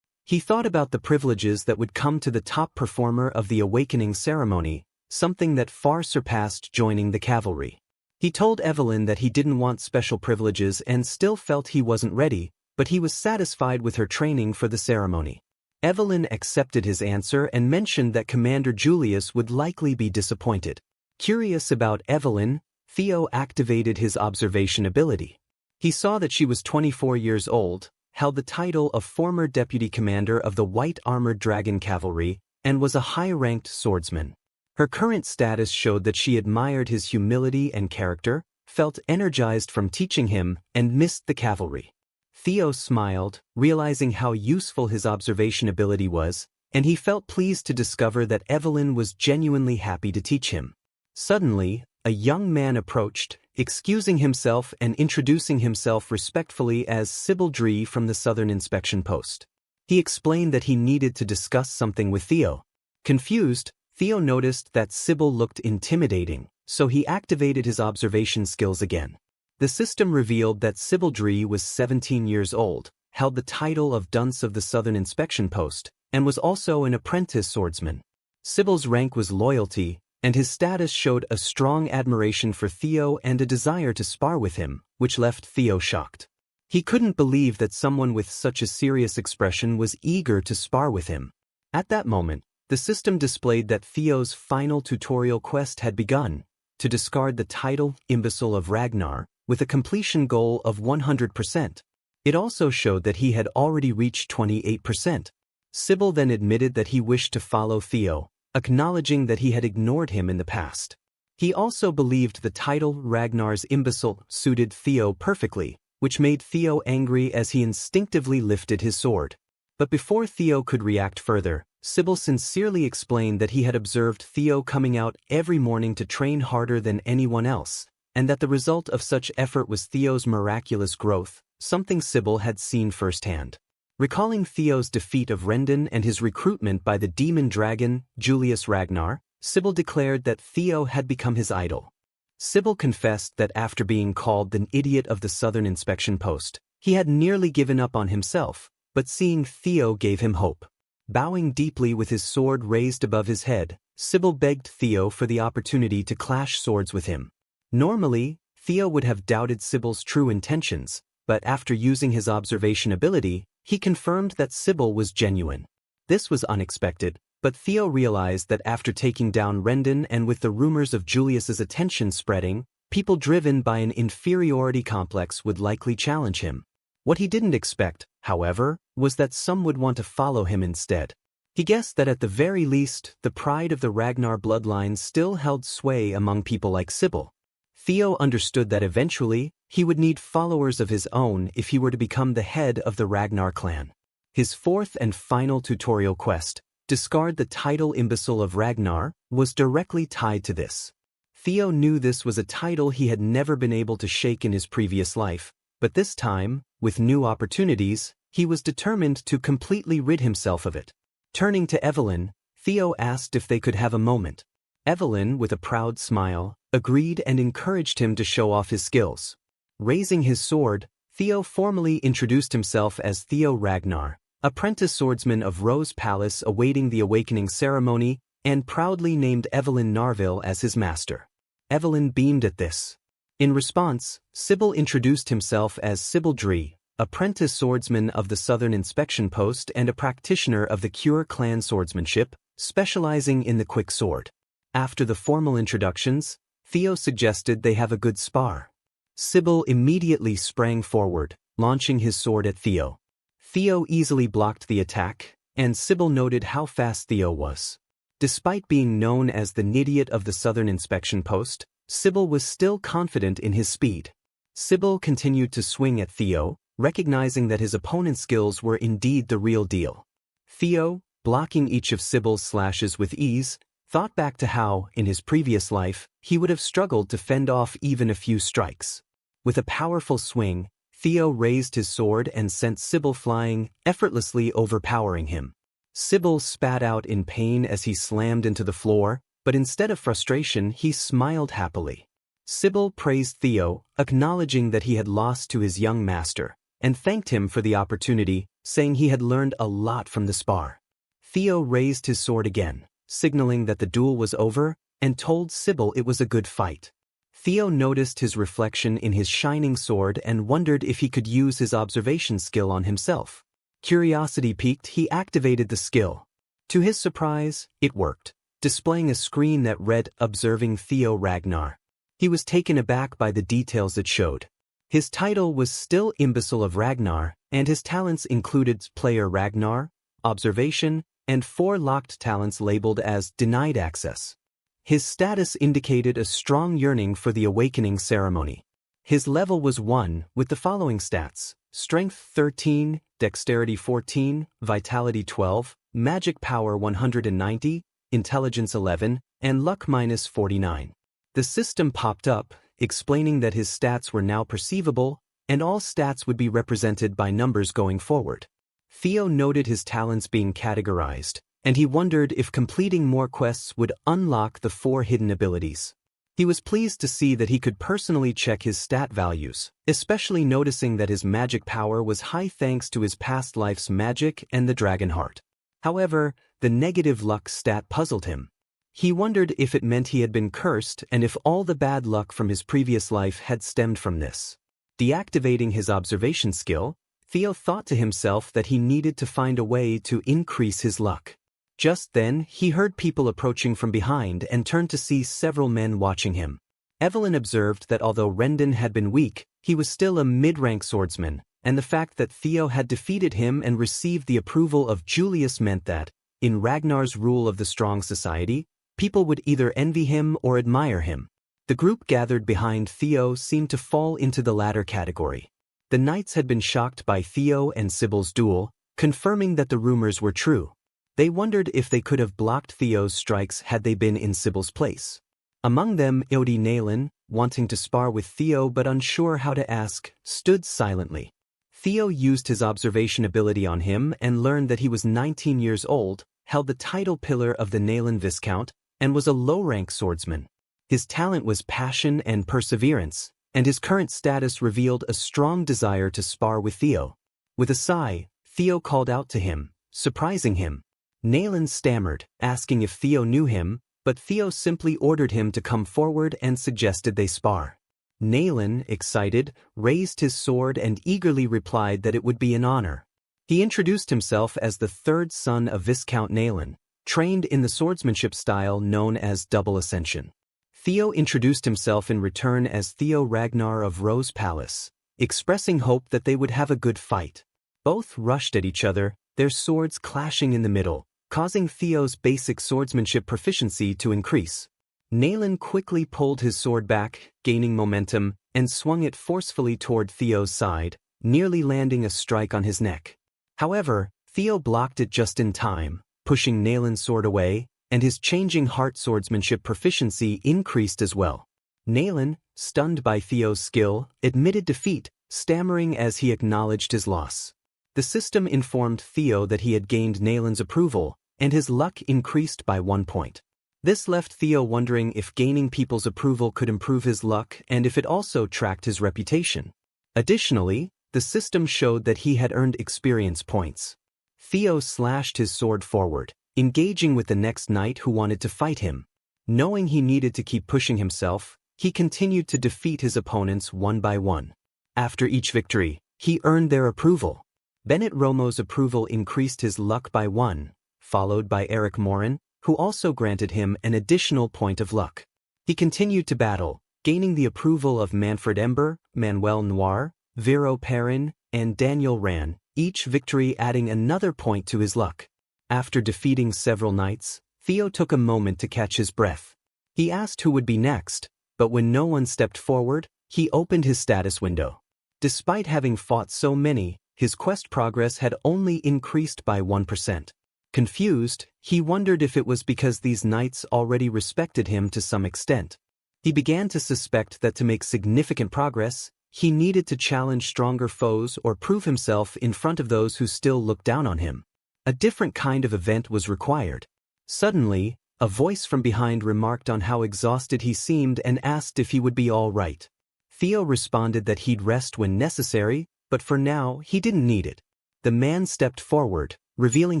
He thought about the privileges that would come to the top performer of the awakening ceremony, something that far surpassed joining the cavalry. He told Evelyn that he didn't want special privileges and still felt he wasn't ready, but he was satisfied with her training for the ceremony. Evelyn accepted his answer and mentioned that Commander Julius would likely be disappointed. Curious about Evelyn, Theo activated his observation ability. He saw that she was 24 years old, held the title of former deputy commander of the White Armored Dragon Cavalry, and was a high-ranked swordsman. Her current status showed that she admired his humility and character, felt energized from teaching him, and missed the cavalry. Theo smiled, realizing how useful his observation ability was, and he felt pleased to discover that Evelyn was genuinely happy to teach him. Suddenly, a young man approached, excusing himself and introducing himself respectfully as Sibaldry from the Southern Inspection Post. He explained that he needed to discuss something with Theo. Confused, Theo noticed that Sybil looked intimidating, so he activated his observation skills again. The system revealed that Sibaldry was 17 years old, held the title of Dunce of the Southern Inspection Post, and was also an apprentice swordsman. Sybil's rank was loyalty, and his status showed a strong admiration for Theo and a desire to spar with him, which left Theo shocked. He couldn't believe that someone with such a serious expression was eager to spar with him. At that moment, the system displayed that Theo's final tutorial quest had begun, to discard the title Imbecile of Ragnar, with a completion goal of 100%. It also showed that he had already reached 28%. Sybil then admitted that he wished to follow Theo, acknowledging that he had ignored him in the past. He also believed the title Ragnar's Imbecile suited Theo perfectly, which made Theo angry as he instinctively lifted his sword. But before Theo could react further, Sybil sincerely explained that he had observed Theo coming out every morning to train harder than anyone else, and that the result of such effort was Theo's miraculous growth, something Sybil had seen firsthand. Recalling Theo's defeat of Rendon and his recruitment by the demon dragon, Julius Ragnar, Sybil declared that Theo had become his idol. Sybil confessed that after being called the idiot of the Southern Inspection Post, he had nearly given up on himself, but seeing Theo gave him hope. Bowing deeply with his sword raised above his head, Sybil begged Theo for the opportunity to clash swords with him. Normally, Theo would have doubted Sybil's true intentions, but after using his observation ability, he confirmed that Sybil was genuine. This was unexpected, but Theo realized that after taking down Rendon and with the rumors of Julius's attention spreading, people driven by an inferiority complex would likely challenge him. What he didn't expect, however, was that some would want to follow him instead. He guessed that at the very least, the pride of the Ragnar bloodline still held sway among people like Sybil. Theo understood that eventually, he would need followers of his own if he were to become the head of the Ragnar clan. His fourth and final tutorial quest, discard the title Imbecile of Ragnar, was directly tied to this. Theo knew this was a title he had never been able to shake in his previous life, but this time, with new opportunities, he was determined to completely rid himself of it. Turning to Evelyn, Theo asked if they could have a moment. Evelyn, with a proud smile, agreed and encouraged him to show off his skills. Raising his sword, Theo formally introduced himself as Theo Ragnar, apprentice swordsman of Rose Palace awaiting the awakening ceremony, and proudly named Evelyn Narville as his master. Evelyn beamed at this. In response, Sybil introduced himself as Sibaldry, apprentice swordsman of the Southern Inspection Post and a practitioner of the Cure clan swordsmanship, specializing in the quick sword. After the formal introductions, Theo suggested they have a good spar. Sybil immediately sprang forward, launching his sword at Theo. Theo easily blocked the attack, and Sybil noted how fast Theo was. Despite being known as the idiot of the Southern Inspection Post, Sybil was still confident in his speed. Sybil continued to swing at Theo, recognizing that his opponent's skills were indeed the real deal. Theo, blocking each of Sybil's slashes with ease, thought back to how, in his previous life, he would have struggled to fend off even a few strikes. With a powerful swing, Theo raised his sword and sent Sybil flying, effortlessly overpowering him. Sybil spat out in pain as he slammed into the floor, but instead of frustration, he smiled happily. Sybil praised Theo, acknowledging that he had lost to his young master, and thanked him for the opportunity, saying he had learned a lot from the spar. Theo raised his sword again, signaling that the duel was over, and told Sybil it was a good fight. Theo noticed his reflection in his shining sword and wondered if he could use his observation skill on himself. Curiosity piqued, he activated the skill. To his surprise, it worked, displaying a screen that read "Observing Theo Ragnar." He was taken aback by the details it showed. His title was still Imbecile of Ragnar, and his talents included Player Ragnar, Observation, and 4 locked talents labeled as Denied Access. His status indicated a strong yearning for the awakening ceremony. His level was 1, with the following stats: Strength 13, Dexterity 14, Vitality 12, Magic Power 190, Intelligence 11, and Luck -49. The system popped up, explaining that his stats were now perceivable, and all stats would be represented by numbers going forward. Theo noted his talents being categorized, and he wondered if completing more quests would unlock the 4 hidden abilities. He was pleased to see that he could personally check his stat values, especially noticing that his magic power was high thanks to his past life's magic and the dragon heart. However, the negative luck stat puzzled him. He wondered if it meant he had been cursed and if all the bad luck from his previous life had stemmed from this. Deactivating his observation skill, Theo thought to himself that he needed to find a way to increase his luck. Just then, he heard people approaching from behind and turned to see several men watching him. Evelyn observed that although Rendon had been weak, he was still a mid-rank swordsman, and the fact that Theo had defeated him and received the approval of Julius meant that, in Ragnar's rule of the strong society, people would either envy him or admire him. The group gathered behind Theo seemed to fall into the latter category. The knights had been shocked by Theo and Sybil's duel, confirming that the rumors were true. They wondered if they could have blocked Theo's strikes had they been in Sybil's place. Among them, Eodi Nalen, wanting to spar with Theo but unsure how to ask, stood silently. Theo used his observation ability on him and learned that he was 19 years old, held the title pillar of the Nalen Viscount, and was a low-rank swordsman. His talent was passion and perseverance, and his current status revealed a strong desire to spar with Theo. With a sigh, Theo called out to him, surprising him. Nalen stammered, asking if Theo knew him, but Theo simply ordered him to come forward and suggested they spar. Nalen, excited, raised his sword and eagerly replied that it would be an honor. He introduced himself as the 3rd son of Viscount Nalen, trained in the swordsmanship style known as Double Ascension. Theo introduced himself in return as Theo Ragnar of Rose Palace, expressing hope that they would have a good fight. Both rushed at each other, their swords clashing in the middle, causing Theo's basic swordsmanship proficiency to increase. Nalen quickly pulled his sword back, gaining momentum, and swung it forcefully toward Theo's side, nearly landing a strike on his neck. However, Theo blocked it just in time, pushing Nalen's sword away, and his changing heart swordsmanship proficiency increased as well. Nalen, stunned by Theo's skill, admitted defeat, stammering as he acknowledged his loss. The system informed Theo that he had gained Nalen's approval, and his luck increased by 1 point. This left Theo wondering if gaining people's approval could improve his luck and if it also tracked his reputation. Additionally, the system showed that he had earned experience points. Theo slashed his sword forward, engaging with the next knight who wanted to fight him. Knowing he needed to keep pushing himself, he continued to defeat his opponents one by one. After each victory, he earned their approval. Bennett Romo's approval increased his luck by 1, followed by Eric Morin, who also granted him an additional point of luck. He continued to battle, gaining the approval of Manfred Ember, Manuel Noir, Vero Perrin, and Daniel Ran, each victory adding another point to his luck. After defeating several knights, Theo took a moment to catch his breath. He asked who would be next, but when no one stepped forward, he opened his status window. Despite having fought so many, his quest progress had only increased by 1%. Confused, he wondered if it was because these knights already respected him to some extent. He began to suspect that to make significant progress, he needed to challenge stronger foes or prove himself in front of those who still looked down on him. A different kind of event was required. Suddenly, a voice from behind remarked on how exhausted he seemed and asked if he would be all right. Theo responded that he'd rest when necessary, but for now he didn't need it. The man stepped forward, revealing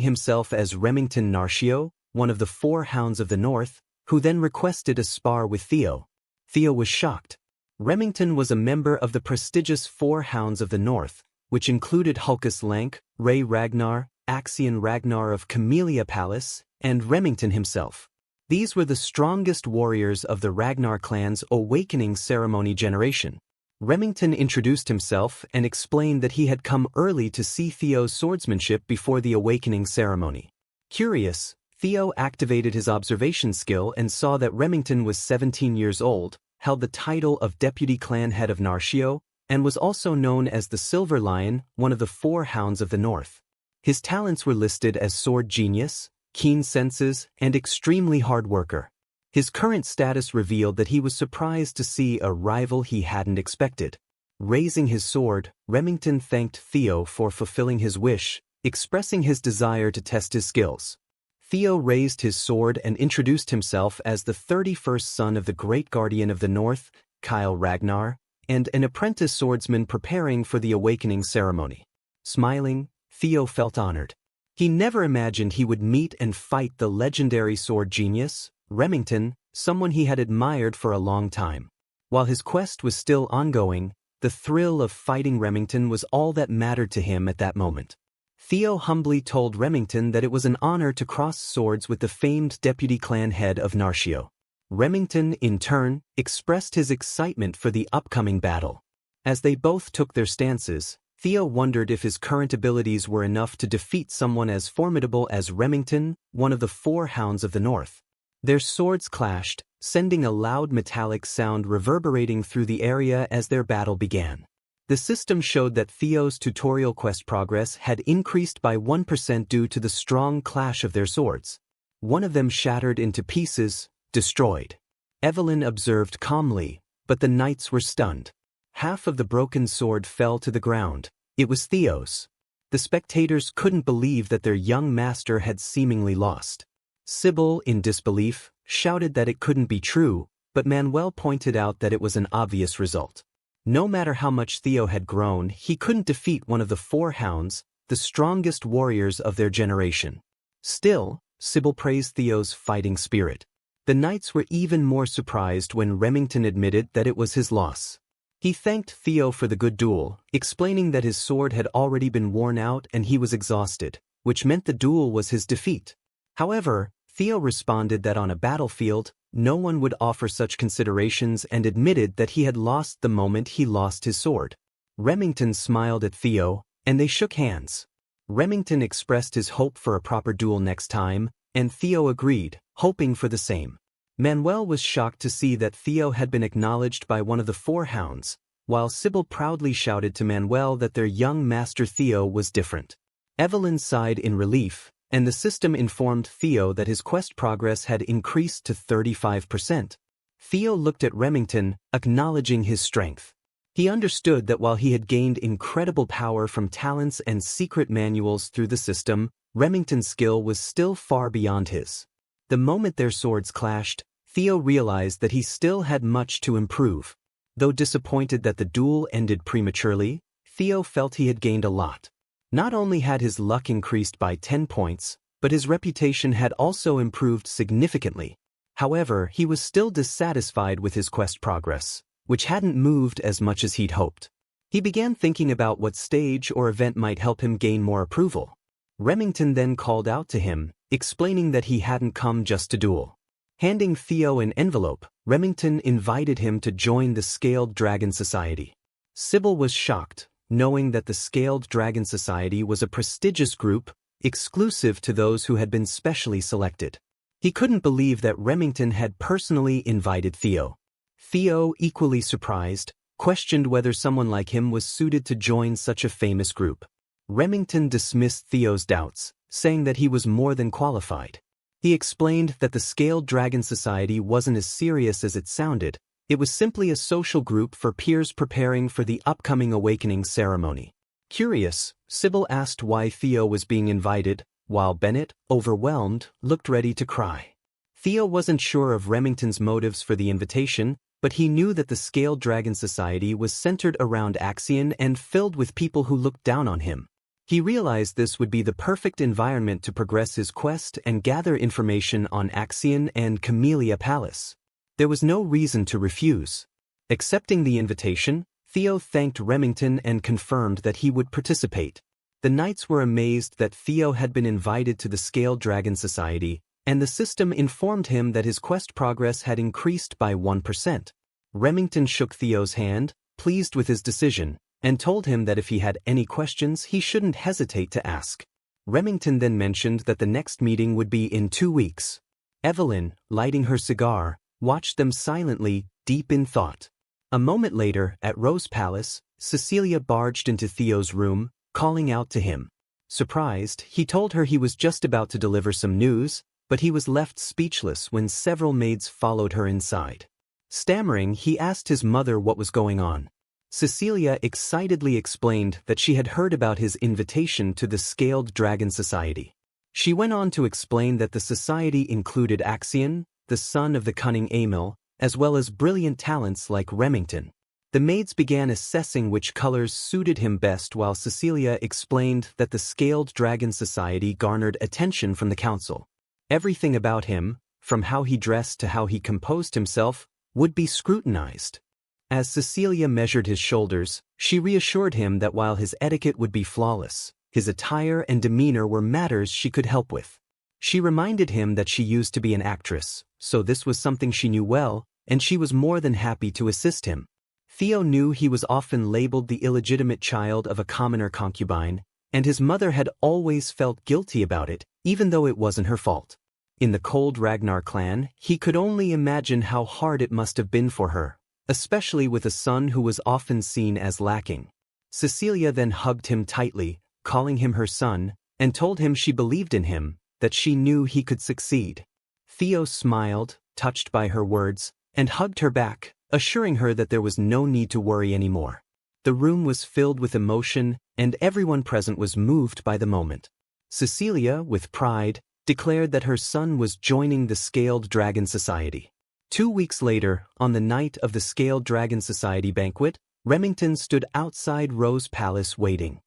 himself as Remington Narcio, one of the 4 Hounds of the North, who then requested a spar with Theo. Theo was shocked. Remington was a member of the prestigious 4 Hounds of the North, which included Hulkus Lank, Ray Ragnar, Axion Ragnar of Camellia Palace, and Remington himself. These were the strongest warriors of the Ragnar clan's awakening ceremony generation. Remington introduced himself and explained that he had come early to see Theo's swordsmanship before the awakening ceremony. Curious, Theo activated his observation skill and saw that Remington was 17 years old, held the title of Deputy Clan Head of Narcio, and was also known as the Silver Lion, one of the 4 Hounds of the North. His talents were listed as sword genius, keen senses, and extremely hard worker. His current status revealed that he was surprised to see a rival he hadn't expected. Raising his sword, Remington thanked Theo for fulfilling his wish, expressing his desire to test his skills. Theo raised his sword and introduced himself as the 31st son of the Great Guardian of the North, Theo Ragnar, and an apprentice swordsman preparing for the awakening ceremony. Smiling, Theo felt honored. He never imagined he would meet and fight the legendary sword genius, Remington, someone he had admired for a long time. While his quest was still ongoing, the thrill of fighting Remington was all that mattered to him at that moment. Theo humbly told Remington that it was an honor to cross swords with the famed deputy clan head of Narcio. Remington, in turn, expressed his excitement for the upcoming battle. As they both took their stances, Theo wondered if his current abilities were enough to defeat someone as formidable as Remington, one of the 4 Hounds of the North. Their swords clashed, sending a loud metallic sound reverberating through the area as their battle began. The system showed that Theo's tutorial quest progress had increased by 1% due to the strong clash of their swords. One of them shattered into pieces, destroyed. Evelyn observed calmly, but the knights were stunned. Half of the broken sword fell to the ground. It was Theo's. The spectators couldn't believe that their young master had seemingly lost. Sybil, in disbelief, shouted that it couldn't be true, but Manuel pointed out that it was an obvious result. No matter how much Theo had grown, he couldn't defeat one of the 4 Hounds, the strongest warriors of their generation. Still, Sybil praised Theo's fighting spirit. The knights were even more surprised when Remington admitted that it was his loss. He thanked Theo for the good duel, explaining that his sword had already been worn out and he was exhausted, which meant the duel was his defeat. However, Theo responded that on a battlefield, no one would offer such considerations and admitted that he had lost the moment he lost his sword. Remington smiled at Theo, and they shook hands. Remington expressed his hope for a proper duel next time, and Theo agreed, hoping for the same. Manuel was shocked to see that Theo had been acknowledged by one of the 4 Hounds, while Sybil proudly shouted to Manuel that their young master Theo was different. Evelyn sighed in relief, and the system informed Theo that his quest progress had increased to 35%. Theo looked at Remington, acknowledging his strength. He understood that while he had gained incredible power from talents and secret manuals through the system, Remington's skill was still far beyond his. The moment their swords clashed, Theo realized that he still had much to improve. Though disappointed that the duel ended prematurely, Theo felt he had gained a lot. Not only had his luck increased by 10 points, but his reputation had also improved significantly. However, he was still dissatisfied with his quest progress, which hadn't moved as much as he'd hoped. He began thinking about what stage or event might help him gain more approval. Remington then called out to him, explaining that he hadn't come just to duel. Handing Theo an envelope, Remington invited him to join the Scaled Dragon Society. Sybil was shocked, knowing that the Scaled Dragon Society was a prestigious group, exclusive to those who had been specially selected. He couldn't believe that Remington had personally invited Theo. Theo, equally surprised, questioned whether someone like him was suited to join such a famous group. Remington dismissed Theo's doubts, saying that he was more than qualified. He explained that the Scaled Dragon Society wasn't as serious as it sounded. It was simply a social group for peers preparing for the upcoming awakening ceremony. Curious, Sybil asked why Theo was being invited, while Bennett, overwhelmed, looked ready to cry. Theo wasn't sure of Remington's motives for the invitation, but he knew that the Scaled Dragon Society was centered around Axion and filled with people who looked down on him. He realized this would be the perfect environment to progress his quest and gather information on Axion and Camellia Palace. There was no reason to refuse. Accepting the invitation, Theo thanked Remington and confirmed that he would participate. The knights were amazed that Theo had been invited to the Scaled Dragon Society, and the system informed him that his quest progress had increased by 1%. Remington shook Theo's hand, pleased with his decision, and told him that if he had any questions he shouldn't hesitate to ask. Remington then mentioned that the next meeting would be in 2 weeks. Evelyn, lighting her cigar, watched them silently, deep in thought. A moment later, at Rose Palace, Cecilia barged into Theo's room, calling out to him. Surprised, he told her he was just about to deliver some news, but he was left speechless when several maids followed her inside. Stammering, he asked his mother what was going on. Cecilia excitedly explained that she had heard about his invitation to the Scaled Dragon Society. She went on to explain that the society included Axion, the son of the cunning Emil, as well as brilliant talents like Remington. The maids began assessing which colors suited him best while Cecilia explained that the Scaled Dragon Society garnered attention from the council. Everything about him, from how he dressed to how he composed himself, would be scrutinized. As Cecilia measured his shoulders, she reassured him that while his etiquette would be flawless, his attire and demeanor were matters she could help with. She reminded him that she used to be an actress, so this was something she knew well, and she was more than happy to assist him. Theo knew he was often labeled the illegitimate child of a commoner concubine, and his mother had always felt guilty about it, even though it wasn't her fault. In the cold Ragnar clan, he could only imagine how hard it must have been for her, especially with a son who was often seen as lacking. Cecilia then hugged him tightly, calling him her son, and told him she believed in him, that she knew he could succeed. Theo smiled, touched by her words, and hugged her back, assuring her that there was no need to worry anymore. The room was filled with emotion, and everyone present was moved by the moment. Cecilia, with pride, declared that her son was joining the Scaled Dragon Society. 2 weeks later, on the night of the Scaled Dragon Society banquet, Remington stood outside Rose Palace waiting.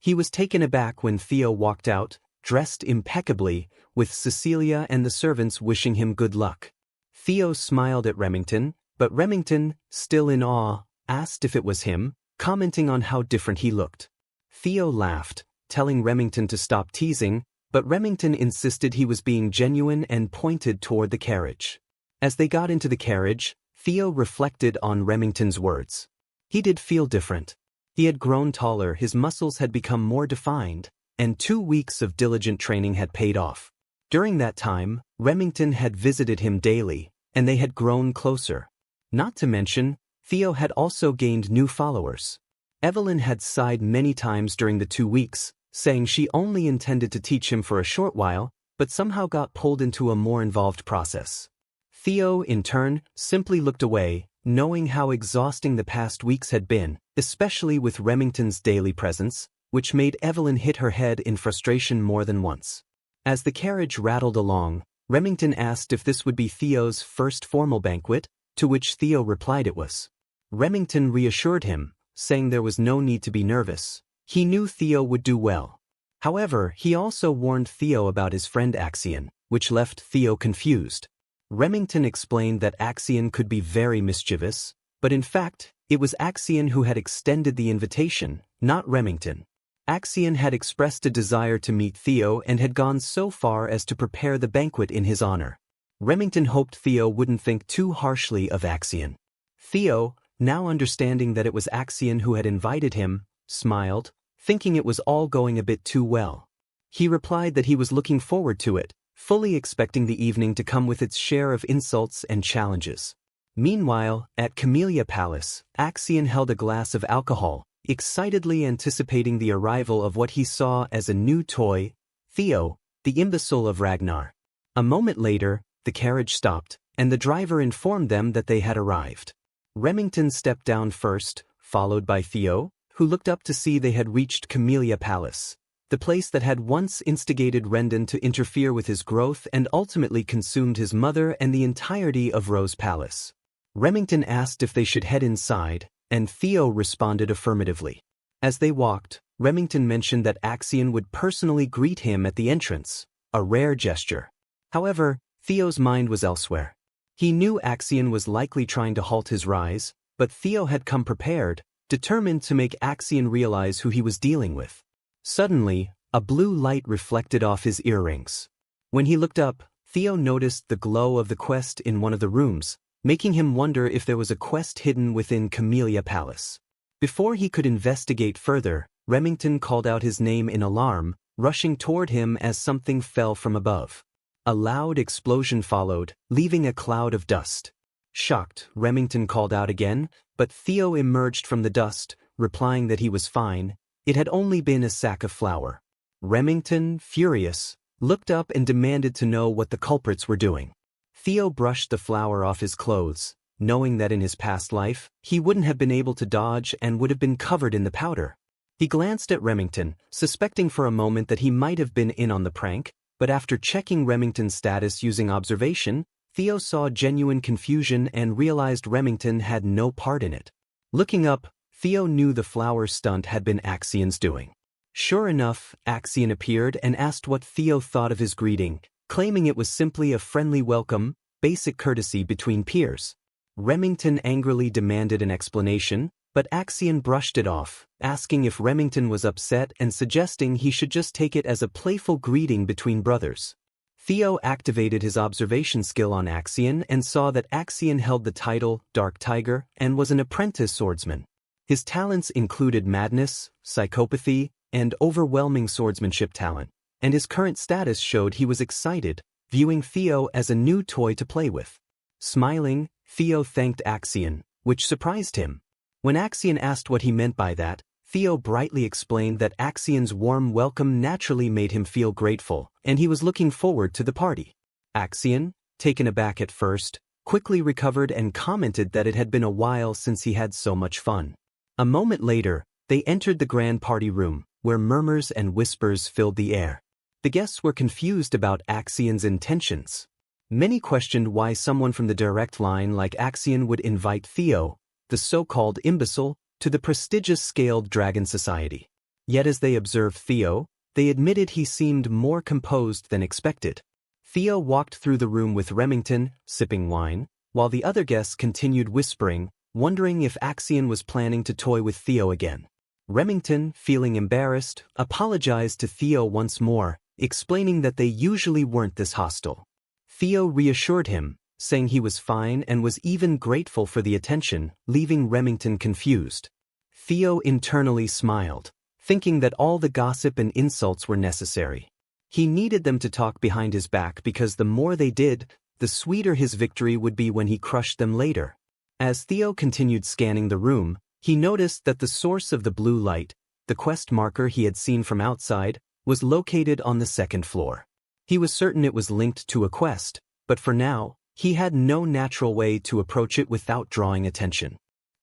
He was taken aback when Theo walked out, dressed impeccably, with Cecilia and the servants wishing him good luck. Theo smiled at Remington, but Remington, still in awe, asked if it was him, commenting on how different he looked. Theo laughed, telling Remington to stop teasing, but Remington insisted he was being genuine and pointed toward the carriage. As they got into the carriage, Theo reflected on Remington's words. He did feel different. He had grown taller, his muscles had become more defined, and 2 weeks of diligent training had paid off. During that time, Remington had visited him daily, and they had grown closer. Not to mention, Theo had also gained new followers. Evelyn had sighed many times during the 2 weeks, saying she only intended to teach him for a short while, but somehow got pulled into a more involved process. Theo, in turn, simply looked away, knowing how exhausting the past weeks had been, especially with Remington's daily presence, which made Evelyn hit her head in frustration more than once. As the carriage rattled along, Remington asked if this would be Theo's first formal banquet, to which Theo replied it was. Remington reassured him, saying there was no need to be nervous. He knew Theo would do well. However, he also warned Theo about his friend Axion, which left Theo confused. Remington explained that Axion could be very mischievous, but in fact, it was Axion who had extended the invitation, not Remington. Axion had expressed a desire to meet Theo and had gone so far as to prepare the banquet in his honor. Remington hoped Theo wouldn't think too harshly of Axion. Theo, now understanding that it was Axion who had invited him, smiled, thinking it was all going a bit too well. He replied that he was looking forward to it, fully expecting the evening to come with its share of insults and challenges. Meanwhile, at Camellia Palace, Axion held a glass of alcohol, excitedly anticipating the arrival of what he saw as a new toy, Theo, the imbecile of Ragnar. A moment later, the carriage stopped, and the driver informed them that they had arrived. Remington stepped down first, followed by Theo, who looked up to see they had reached Camellia Palace, the place that had once instigated Rendon to interfere with his growth and ultimately consumed his mother and the entirety of Rose Palace. Remington asked if they should head inside, and Theo responded affirmatively. As they walked, Remington mentioned that Axion would personally greet him at the entrance, a rare gesture. However, Theo's mind was elsewhere. He knew Axion was likely trying to halt his rise, but Theo had come prepared, determined to make Axion realize who he was dealing with. Suddenly, a blue light reflected off his earrings. When he looked up, Theo noticed the glow of the quest in one of the rooms, making him wonder if there was a quest hidden within Camellia Palace. Before he could investigate further, Remington called out his name in alarm, rushing toward him as something fell from above. A loud explosion followed, leaving a cloud of dust. Shocked, Remington called out again, but Theo emerged from the dust, replying that he was fine. It had only been a sack of flour. Remington, furious, looked up and demanded to know what the culprits were doing. Theo brushed the flour off his clothes, knowing that in his past life, he wouldn't have been able to dodge and would have been covered in the powder. He glanced at Remington, suspecting for a moment that he might have been in on the prank, but after checking Remington's status using observation, Theo saw genuine confusion and realized Remington had no part in it. Looking up, Theo knew the flour stunt had been Axion's doing. Sure enough, Axion appeared and asked what Theo thought of his greeting, claiming it was simply a friendly welcome, basic courtesy between peers. Remington angrily demanded an explanation, but Axion brushed it off, asking if Remington was upset and suggesting he should just take it as a playful greeting between brothers. Theo activated his observation skill on Axion and saw that Axion held the title Dark Tiger and was an apprentice swordsman. His talents included madness, psychopathy, and overwhelming swordsmanship talent, and his current status showed he was excited, viewing Theo as a new toy to play with. Smiling, Theo thanked Axion, which surprised him. When Axion asked what he meant by that, Theo brightly explained that Axion's warm welcome naturally made him feel grateful, and he was looking forward to the party. Axion, taken aback at first, quickly recovered and commented that it had been a while since he had so much fun. A moment later, they entered the grand party room, where murmurs and whispers filled the air. The guests were confused about Axion's intentions. Many questioned why someone from the direct line like Axion would invite Theo, the so-called imbecile, to the prestigious Scaled Dragon Society. Yet as they observed Theo, they admitted he seemed more composed than expected. Theo walked through the room with Remington, sipping wine, while the other guests continued whispering, wondering if Axion was planning to toy with Theo again. Remington, feeling embarrassed, apologized to Theo once more, explaining that they usually weren't this hostile. Theo reassured him, saying he was fine and was even grateful for the attention, leaving Remington confused. Theo internally smiled, thinking that all the gossip and insults were necessary. He needed them to talk behind his back because the more they did, the sweeter his victory would be when he crushed them later. As Theo continued scanning the room, he noticed that the source of the blue light, the quest marker he had seen from outside, was located on the second floor. He was certain it was linked to a quest, but for now, he had no natural way to approach it without drawing attention.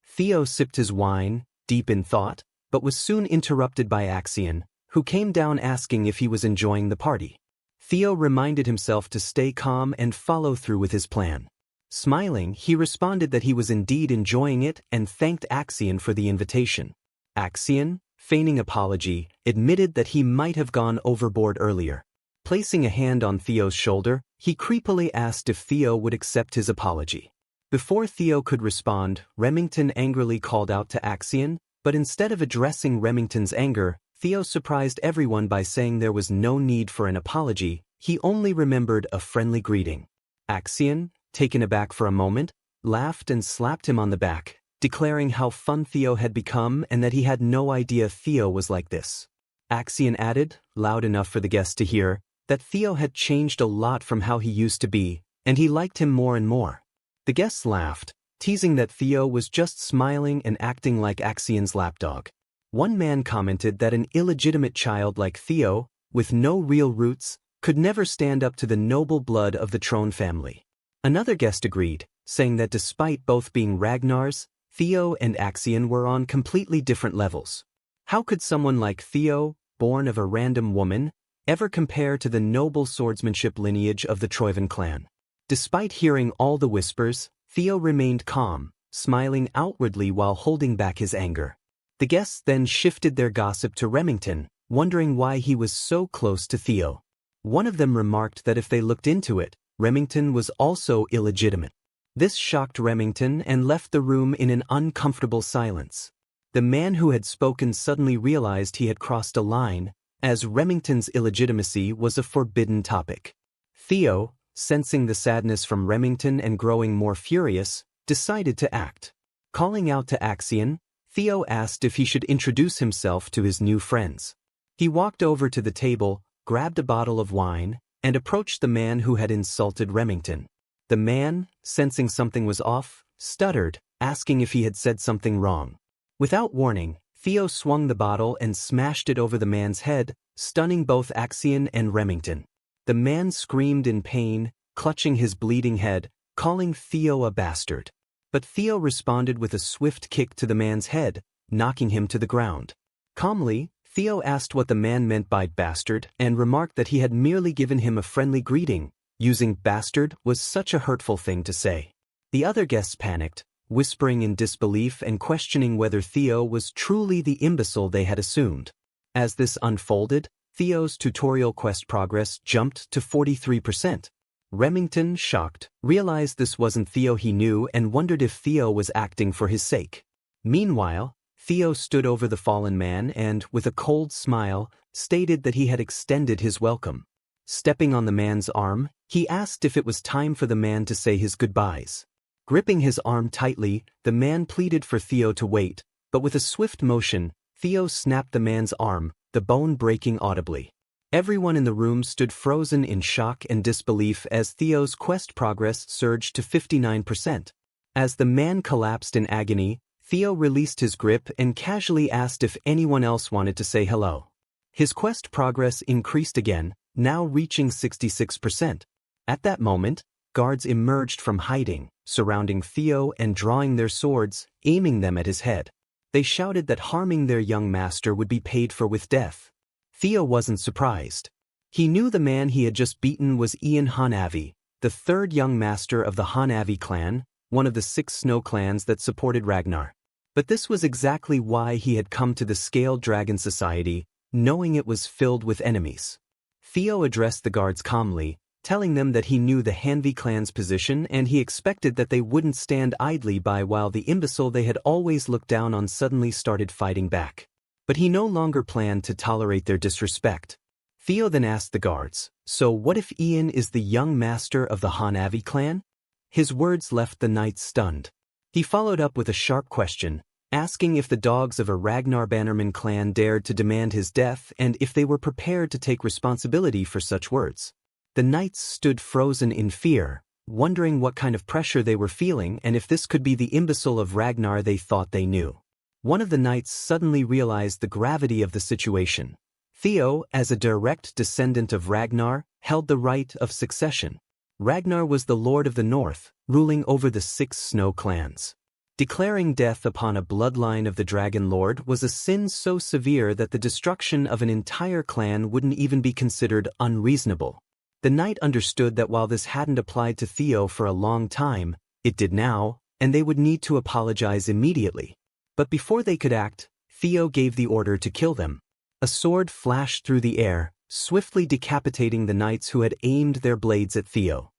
Theo sipped his wine, deep in thought, but was soon interrupted by Axion, who came down asking if he was enjoying the party. Theo reminded himself to stay calm and follow through with his plan. Smiling, he responded that he was indeed enjoying it and thanked Axion for the invitation. Axion, feigning apology, admitted that he might have gone overboard earlier. Placing a hand on Theo's shoulder, he creepily asked if Theo would accept his apology. Before Theo could respond, Remington angrily called out to Axion, but instead of addressing Remington's anger, Theo surprised everyone by saying there was no need for an apology, he only remembered a friendly greeting. Axion, taken aback for a moment, laughed and slapped him on the back, declaring how fun Theo had become and that he had no idea Theo was like this. Axion added, loud enough for the guests to hear, that Theo had changed a lot from how he used to be, and he liked him more and more. The guests laughed, teasing that Theo was just smiling and acting like Axion's lapdog. One man commented that an illegitimate child like Theo, with no real roots, could never stand up to the noble blood of the Trone family. Another guest agreed, saying that despite both being Ragnars, Theo and Axion were on completely different levels. How could someone like Theo, born of a random woman, ever compare to the noble swordsmanship lineage of the Troivan clan? Despite hearing all the whispers, Theo remained calm, smiling outwardly while holding back his anger. The guests then shifted their gossip to Remington, wondering why he was so close to Theo. One of them remarked that if they looked into it, Remington was also illegitimate. This shocked Remington and left the room in an uncomfortable silence. The man who had spoken suddenly realized he had crossed a line, as Remington's illegitimacy was a forbidden topic. Theo, sensing the sadness from Remington and growing more furious, decided to act. Calling out to Axion, Theo asked if he should introduce himself to his new friends. He walked over to the table, grabbed a bottle of wine, and approached the man who had insulted Remington. The man, sensing something was off, stuttered, asking if he had said something wrong. Without warning, Theo swung the bottle and smashed it over the man's head, stunning both Axion and Remington. The man screamed in pain, clutching his bleeding head, calling Theo a bastard. But Theo responded with a swift kick to the man's head, knocking him to the ground. Calmly, Theo asked what the man meant by bastard and remarked that he had merely given him a friendly greeting. Using bastard was such a hurtful thing to say. The other guests panicked, whispering in disbelief and questioning whether Theo was truly the imbecile they had assumed. As this unfolded, Theo's tutorial quest progress jumped to 43%. Remington, shocked, realized this wasn't Theo he knew and wondered if Theo was acting for his sake. Meanwhile, Theo stood over the fallen man and, with a cold smile, stated that he had extended his welcome. Stepping on the man's arm, he asked if it was time for the man to say his goodbyes. Gripping his arm tightly, the man pleaded for Theo to wait, but with a swift motion, Theo snapped the man's arm, the bone breaking audibly. Everyone in the room stood frozen in shock and disbelief as Theo's quest progress surged to 59%. As the man collapsed in agony, Theo released his grip and casually asked if anyone else wanted to say hello. His quest progress increased again, now reaching 66%. At that moment, guards emerged from hiding, surrounding Theo and drawing their swords, aiming them at his head. They shouted that harming their young master would be paid for with death. Theo wasn't surprised. He knew the man he had just beaten was Ian Hanavi, the third young master of the Hanavi clan, one of the 6 snow clans that supported Ragnar. But this was exactly why he had come to the Scaled Dragon Society, knowing it was filled with enemies. Theo addressed the guards calmly, telling them that he knew the Hanvi clan's position and he expected that they wouldn't stand idly by while the imbecile they had always looked down on suddenly started fighting back. But he no longer planned to tolerate their disrespect. Theo then asked the guards, "So what if Ian is the young master of the Hanavi clan?" His words left the knights stunned. He followed up with a sharp question, asking if the dogs of a Ragnar Bannerman clan dared to demand his death and if they were prepared to take responsibility for such words. The knights stood frozen in fear, wondering what kind of pressure they were feeling and if this could be the imbecile of Ragnar they thought they knew. One of the knights suddenly realized the gravity of the situation. Theo, as a direct descendant of Ragnar, held the right of succession. Ragnar was the Lord of the North, ruling over the 6 snow clans. Declaring death upon a bloodline of the Dragon Lord was a sin so severe that the destruction of an entire clan wouldn't even be considered unreasonable. The knight understood that while this hadn't applied to Theo for a long time, it did now, and they would need to apologize immediately. But before they could act, Theo gave the order to kill them. A sword flashed through the air, swiftly decapitating the knights who had aimed their blades at Theo.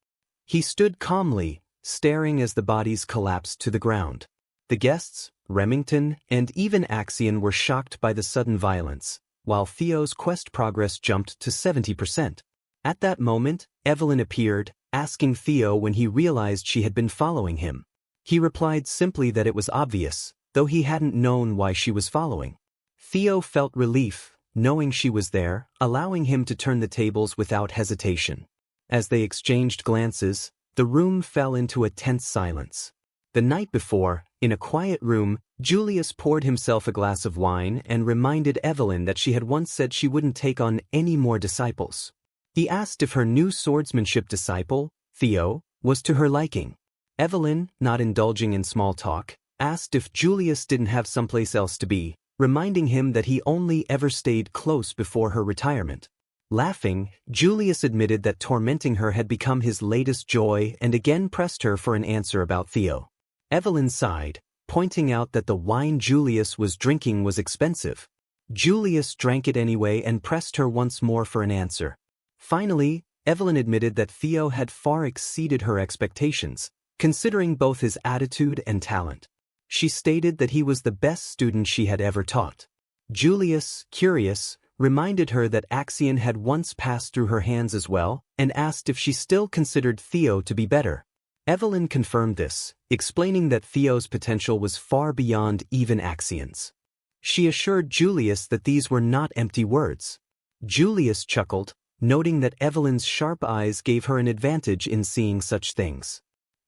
He stood calmly, staring as the bodies collapsed to the ground. The guests, Remington, and even Axion were shocked by the sudden violence, while Theo's quest progress jumped to 70%. At that moment, Evelyn appeared, asking Theo when he realized she had been following him. He replied simply that it was obvious, though he hadn't known why she was following. Theo felt relief, knowing she was there, allowing him to turn the tables without hesitation. As they exchanged glances, the room fell into a tense silence. The night before, in a quiet room, Julius poured himself a glass of wine and reminded Evelyn that she had once said she wouldn't take on any more disciples. He asked if her new swordsmanship disciple, Theo, was to her liking. Evelyn, not indulging in small talk, asked if Julius didn't have someplace else to be, reminding him that he only ever stayed close before her retirement. Laughing, Julius admitted that tormenting her had become his latest joy and again pressed her for an answer about Theo. Evelyn sighed, pointing out that the wine Julius was drinking was expensive. Julius drank it anyway and pressed her once more for an answer. Finally, Evelyn admitted that Theo had far exceeded her expectations, considering both his attitude and talent. She stated that he was the best student she had ever taught. Julius, curious, reminded her that Axion had once passed through her hands as well, and asked if she still considered Theo to be better. Evelyn confirmed this, explaining that Theo's potential was far beyond even Axion's. She assured Julius that these were not empty words. Julius chuckled, noting that Evelyn's sharp eyes gave her an advantage in seeing such things.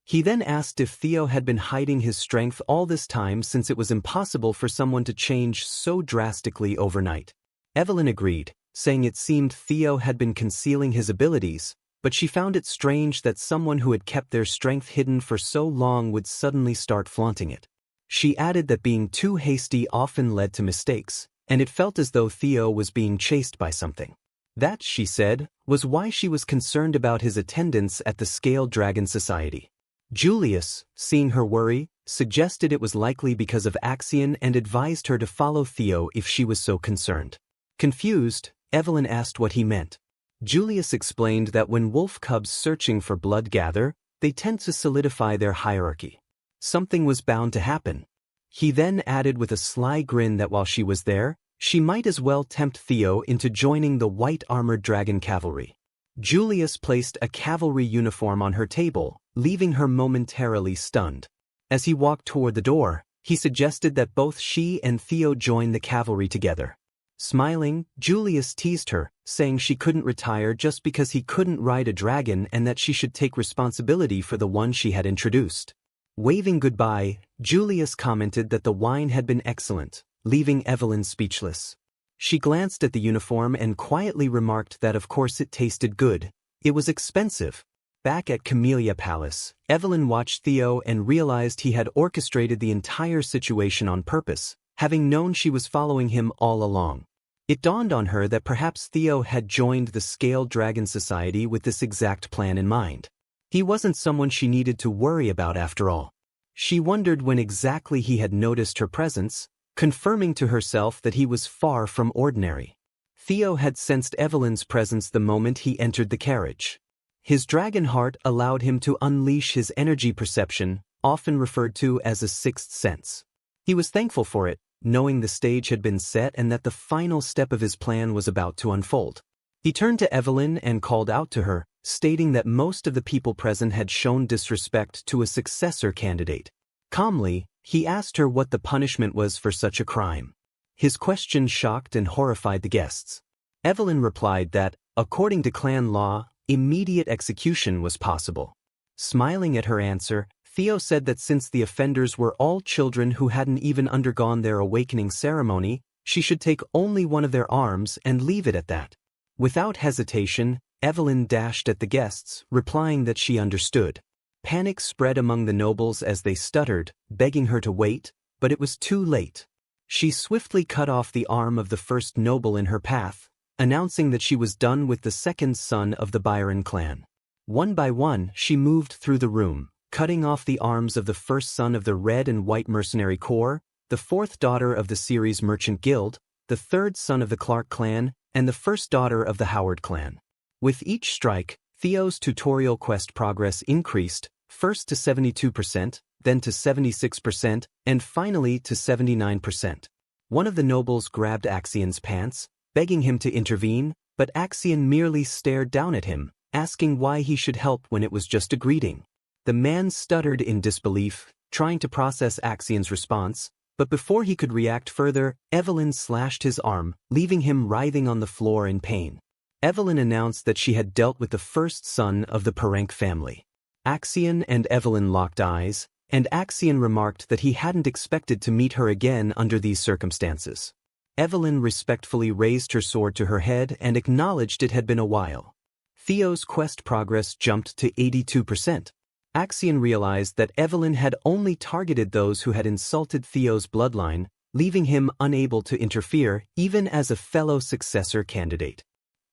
He then asked if Theo had been hiding his strength all this time since it was impossible for someone to change so drastically overnight. Evelyn agreed, saying it seemed Theo had been concealing his abilities, but she found it strange that someone who had kept their strength hidden for so long would suddenly start flaunting it. She added that being too hasty often led to mistakes, and it felt as though Theo was being chased by something. That, she said, was why she was concerned about his attendance at the Scaled Dragon Society. Julius, seeing her worry, suggested it was likely because of Axion and advised her to follow Theo if she was so concerned. Confused, Evelyn asked what he meant. Julius explained that when wolf cubs searching for blood gather, they tend to solidify their hierarchy. Something was bound to happen. He then added with a sly grin that while she was there, she might as well tempt Theo into joining the white-armored dragon cavalry. Julius placed a cavalry uniform on her table, leaving her momentarily stunned. As he walked toward the door, he suggested that both she and Theo join the cavalry together. Smiling, Julius teased her, saying she couldn't retire just because he couldn't ride a dragon and that she should take responsibility for the one she had introduced. Waving goodbye, Julius commented that the wine had been excellent, leaving Evelyn speechless. She glanced at the uniform and quietly remarked that of course it tasted good. It was expensive. Back at Camellia Palace, Evelyn watched Theo and realized he had orchestrated the entire situation on purpose, having known she was following him all along. It dawned on her that perhaps Theo had joined the Scaled Dragon Society with this exact plan in mind. He wasn't someone she needed to worry about after all. She wondered when exactly he had noticed her presence, confirming to herself that he was far from ordinary. Theo had sensed Evelyn's presence the moment he entered the carriage. His dragon heart allowed him to unleash his energy perception, often referred to as a sixth sense. He was thankful for it, knowing the stage had been set and that the final step of his plan was about to unfold. He turned to Evelyn and called out to her, stating that most of the people present had shown disrespect to a successor candidate. Calmly, he asked her what the punishment was for such a crime. His question shocked and horrified the guests. Evelyn replied that, according to clan law, immediate execution was possible. Smiling at her answer, Theo said that since the offenders were all children who hadn't even undergone their awakening ceremony, she should take only one of their arms and leave it at that. Without hesitation, Evelyn dashed at the guests, replying that she understood. Panic spread among the nobles as they stuttered, begging her to wait, but it was too late. She swiftly cut off the arm of the first noble in her path, announcing that she was done with the second son of the Byron clan. One by one, she moved through the room, cutting off the arms of the first son of the Red and White Mercenary Corps, the fourth daughter of the Ceres Merchant Guild, the third son of the Clark clan, and the first daughter of the Howard clan. With each strike, Theo's tutorial quest progress increased, first to 72%, then to 76%, and finally to 79%. One of the nobles grabbed Axion's pants, begging him to intervene, but Axion merely stared down at him, asking why he should help when it was just a greeting. The man stuttered in disbelief, trying to process Axion's response, but before he could react further, Evelyn slashed his arm, leaving him writhing on the floor in pain. Evelyn announced that she had dealt with the first son of the Perenk family. Axion and Evelyn locked eyes, and Axion remarked that he hadn't expected to meet her again under these circumstances. Evelyn respectfully raised her sword to her head and acknowledged it had been a while. Theo's quest progress jumped to 82%. Axion realized that Evelyn had only targeted those who had insulted Theo's bloodline, leaving him unable to interfere even as a fellow successor candidate.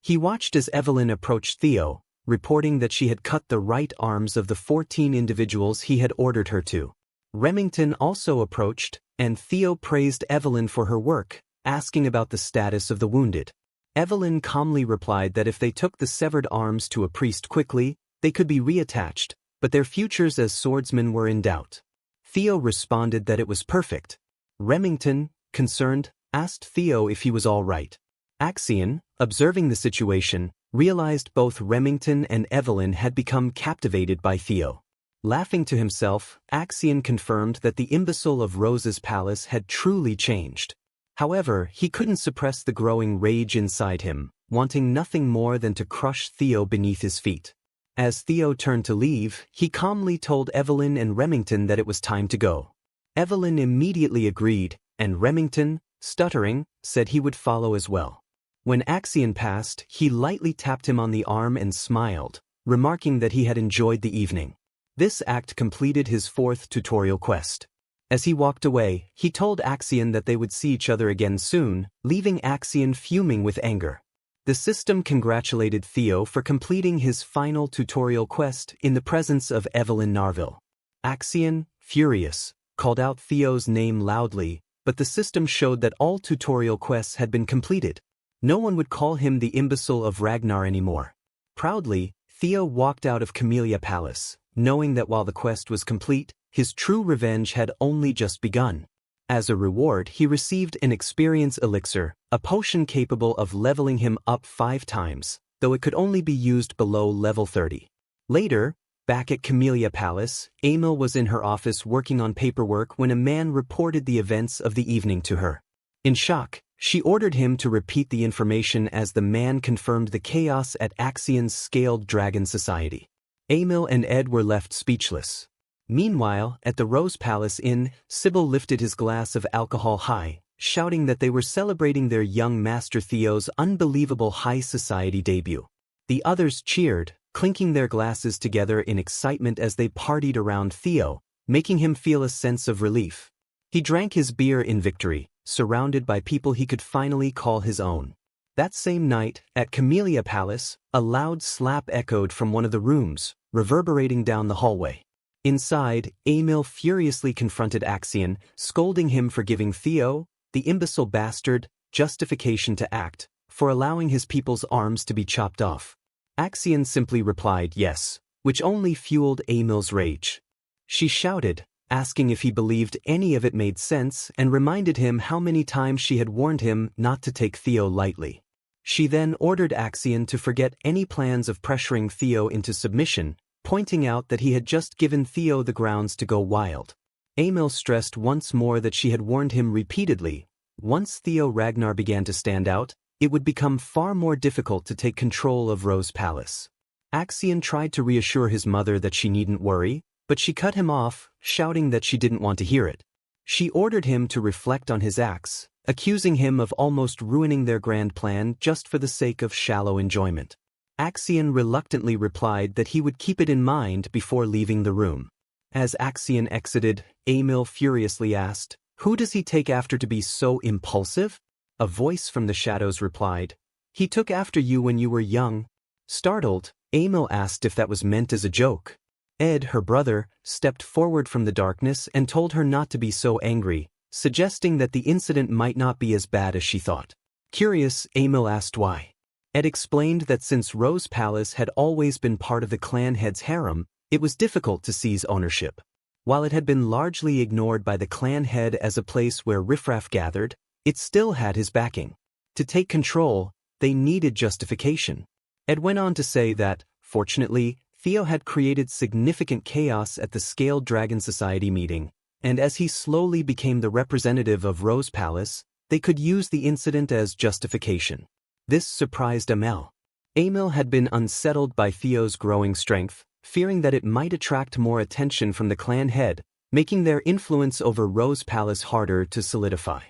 He watched as Evelyn approached Theo, reporting that she had cut the right arms of the 14 individuals he had ordered her to. Remington also approached, and Theo praised Evelyn for her work, asking about the status of the wounded. Evelyn calmly replied that if they took the severed arms to a priest quickly, they could be reattached, but their futures as swordsmen were in doubt. Theo responded that it was perfect. Remington, concerned, asked Theo if he was all right. Axion, observing the situation, realized both Remington and Evelyn had become captivated by Theo. Laughing to himself, Axion confirmed that the imbecile of Rose's palace had truly changed. However, he couldn't suppress the growing rage inside him, wanting nothing more than to crush Theo beneath his feet. As Theo turned to leave, he calmly told Evelyn and Remington that it was time to go. Evelyn immediately agreed, and Remington, stuttering, said he would follow as well. When Axion passed, he lightly tapped him on the arm and smiled, remarking that he had enjoyed the evening. This act completed his 4th tutorial quest. As he walked away, he told Axion that they would see each other again soon, leaving Axion fuming with anger. The system congratulated Theo for completing his final tutorial quest in the presence of Evelyn Narville. Axion, furious, called out Theo's name loudly, but the system showed that all tutorial quests had been completed. No one would call him the imbecile of Ragnar anymore. Proudly, Theo walked out of Camellia Palace, knowing that while the quest was complete, his true revenge had only just begun. As a reward, he received an experience elixir, a potion capable of leveling him up 5 times, though it could only be used below level 30. Later, back at Camellia Palace, Emil was in her office working on paperwork when a man reported the events of the evening to her. In shock, she ordered him to repeat the information as the man confirmed the chaos at Axion's Scaled Dragon Society. Emil and Ed were left speechless. Meanwhile, at the Rose Palace Inn, Sybil lifted his glass of alcohol high, shouting that they were celebrating their young master Theo's unbelievable high society debut. The others cheered, clinking their glasses together in excitement as they partied around Theo, making him feel a sense of relief. He drank his beer in victory, surrounded by people he could finally call his own. That same night, at Camellia Palace, a loud slap echoed from one of the rooms, reverberating down the hallway. Inside, Emil furiously confronted Axion, scolding him for giving Theo, the imbecile bastard, justification to act, for allowing his people's arms to be chopped off. Axion simply replied yes, which only fueled Emil's rage. She shouted, asking if he believed any of it made sense, and reminded him how many times she had warned him not to take Theo lightly. She then ordered Axion to forget any plans of pressuring Theo into submission, pointing out that he had just given Theo the grounds to go wild. Emil stressed once more that she had warned him repeatedly. Once Theo Ragnar began to stand out, it would become far more difficult to take control of Rose Palace. Axion tried to reassure his mother that she needn't worry, but she cut him off, shouting that she didn't want to hear it. She ordered him to reflect on his acts, accusing him of almost ruining their grand plan just for the sake of shallow enjoyment. Axion reluctantly replied that he would keep it in mind before leaving the room. As Axion exited, Emil furiously asked, "Who does he take after to be so impulsive?" A voice from the shadows replied, "He took after you when you were young." Startled, Emil asked if that was meant as a joke. Ed, her brother, stepped forward from the darkness and told her not to be so angry, suggesting that the incident might not be as bad as she thought. Curious, Emil asked why. Ed explained that since Rose Palace had always been part of the clan head's harem, it was difficult to seize ownership. While it had been largely ignored by the clan head as a place where riffraff gathered, it still had his backing. To take control, they needed justification. Ed went on to say that, fortunately, Theo had created significant chaos at the Scaled Dragon Society meeting, and as he slowly became the representative of Rose Palace, they could use the incident as justification. This surprised Emil. Emil had been unsettled by Theo's growing strength, fearing that it might attract more attention from the clan head, making their influence over Rose Palace harder to solidify.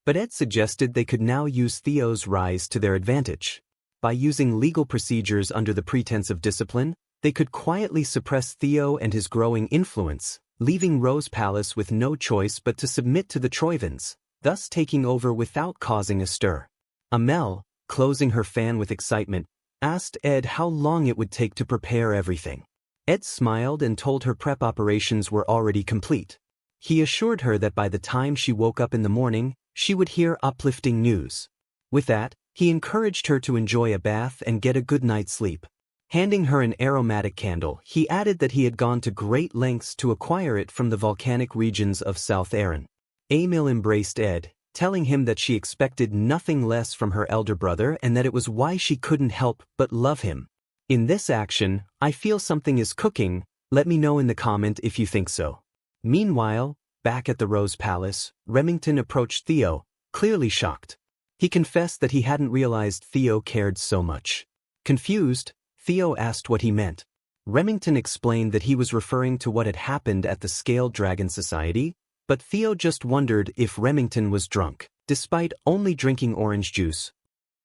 But Ed suggested they could now use Theo's rise to their advantage. By using legal procedures under the pretense of discipline, they could quietly suppress Theo and his growing influence, leaving Rose Palace with no choice but to submit to the Troivans, thus taking over without causing a stir. Emil, closing her fan with excitement, asked Ed how long it would take to prepare everything. Ed smiled and told her prep operations were already complete. He assured her that by the time she woke up in the morning, she would hear uplifting news. With that, he encouraged her to enjoy a bath and get a good night's sleep. Handing her an aromatic candle, he added that he had gone to great lengths to acquire it from the volcanic regions of South Erin. Emil embraced Ed, telling him that she expected nothing less from her elder brother and that it was why she couldn't help but love him. In this action, I feel something is cooking, let me know in the comment if you think so. Meanwhile, back at the Rose Palace, Remington approached Theo, clearly shocked. He confessed that he hadn't realized Theo cared so much. Confused, Theo asked what he meant. Remington explained that he was referring to what had happened at the Scaled Dragon Society, but Theo just wondered if Remington was drunk, despite only drinking orange juice.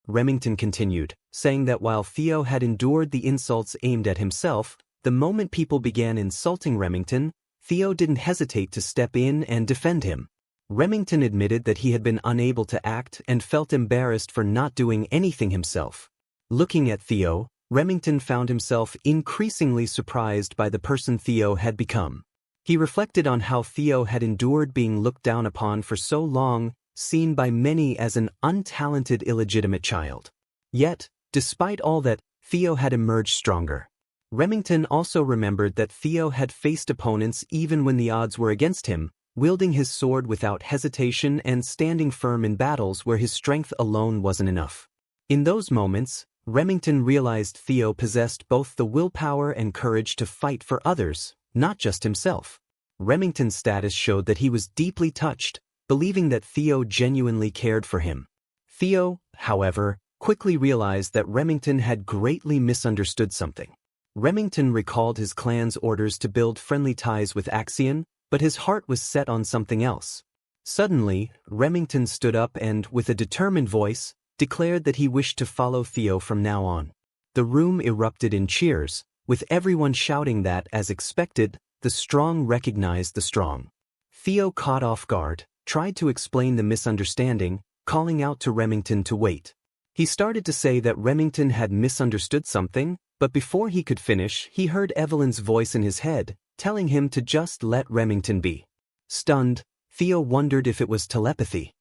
Remington continued, saying that while Theo had endured the insults aimed at himself, the moment people began insulting Remington, Theo didn't hesitate to step in and defend him. Remington admitted that he had been unable to act and felt embarrassed for not doing anything himself. Looking at Theo, Remington found himself increasingly surprised by the person Theo had become. He reflected on how Theo had endured being looked down upon for so long, seen by many as an untalented illegitimate child. Yet, despite all that, Theo had emerged stronger. Remington also remembered that Theo had faced opponents even when the odds were against him, wielding his sword without hesitation and standing firm in battles where his strength alone wasn't enough. In those moments, Remington realized Theo possessed both the willpower and courage to fight for others, not just himself. Remington's status showed that he was deeply touched, believing that Theo genuinely cared for him. Theo, however, quickly realized that Remington had greatly misunderstood something. Remington recalled his clan's orders to build friendly ties with Axion, but his heart was set on something else. Suddenly, Remington stood up and, with a determined voice, declared that he wished to follow Theo from now on. The room erupted in cheers, with everyone shouting that, as expected, the strong recognized the strong. Theo, caught off guard, tried to explain the misunderstanding, calling out to Remington to wait. He started to say that Remington had misunderstood something, but before he could finish, he heard Evelyn's voice in his head, telling him to just let Remington be. Stunned, Theo wondered if it was telepathy.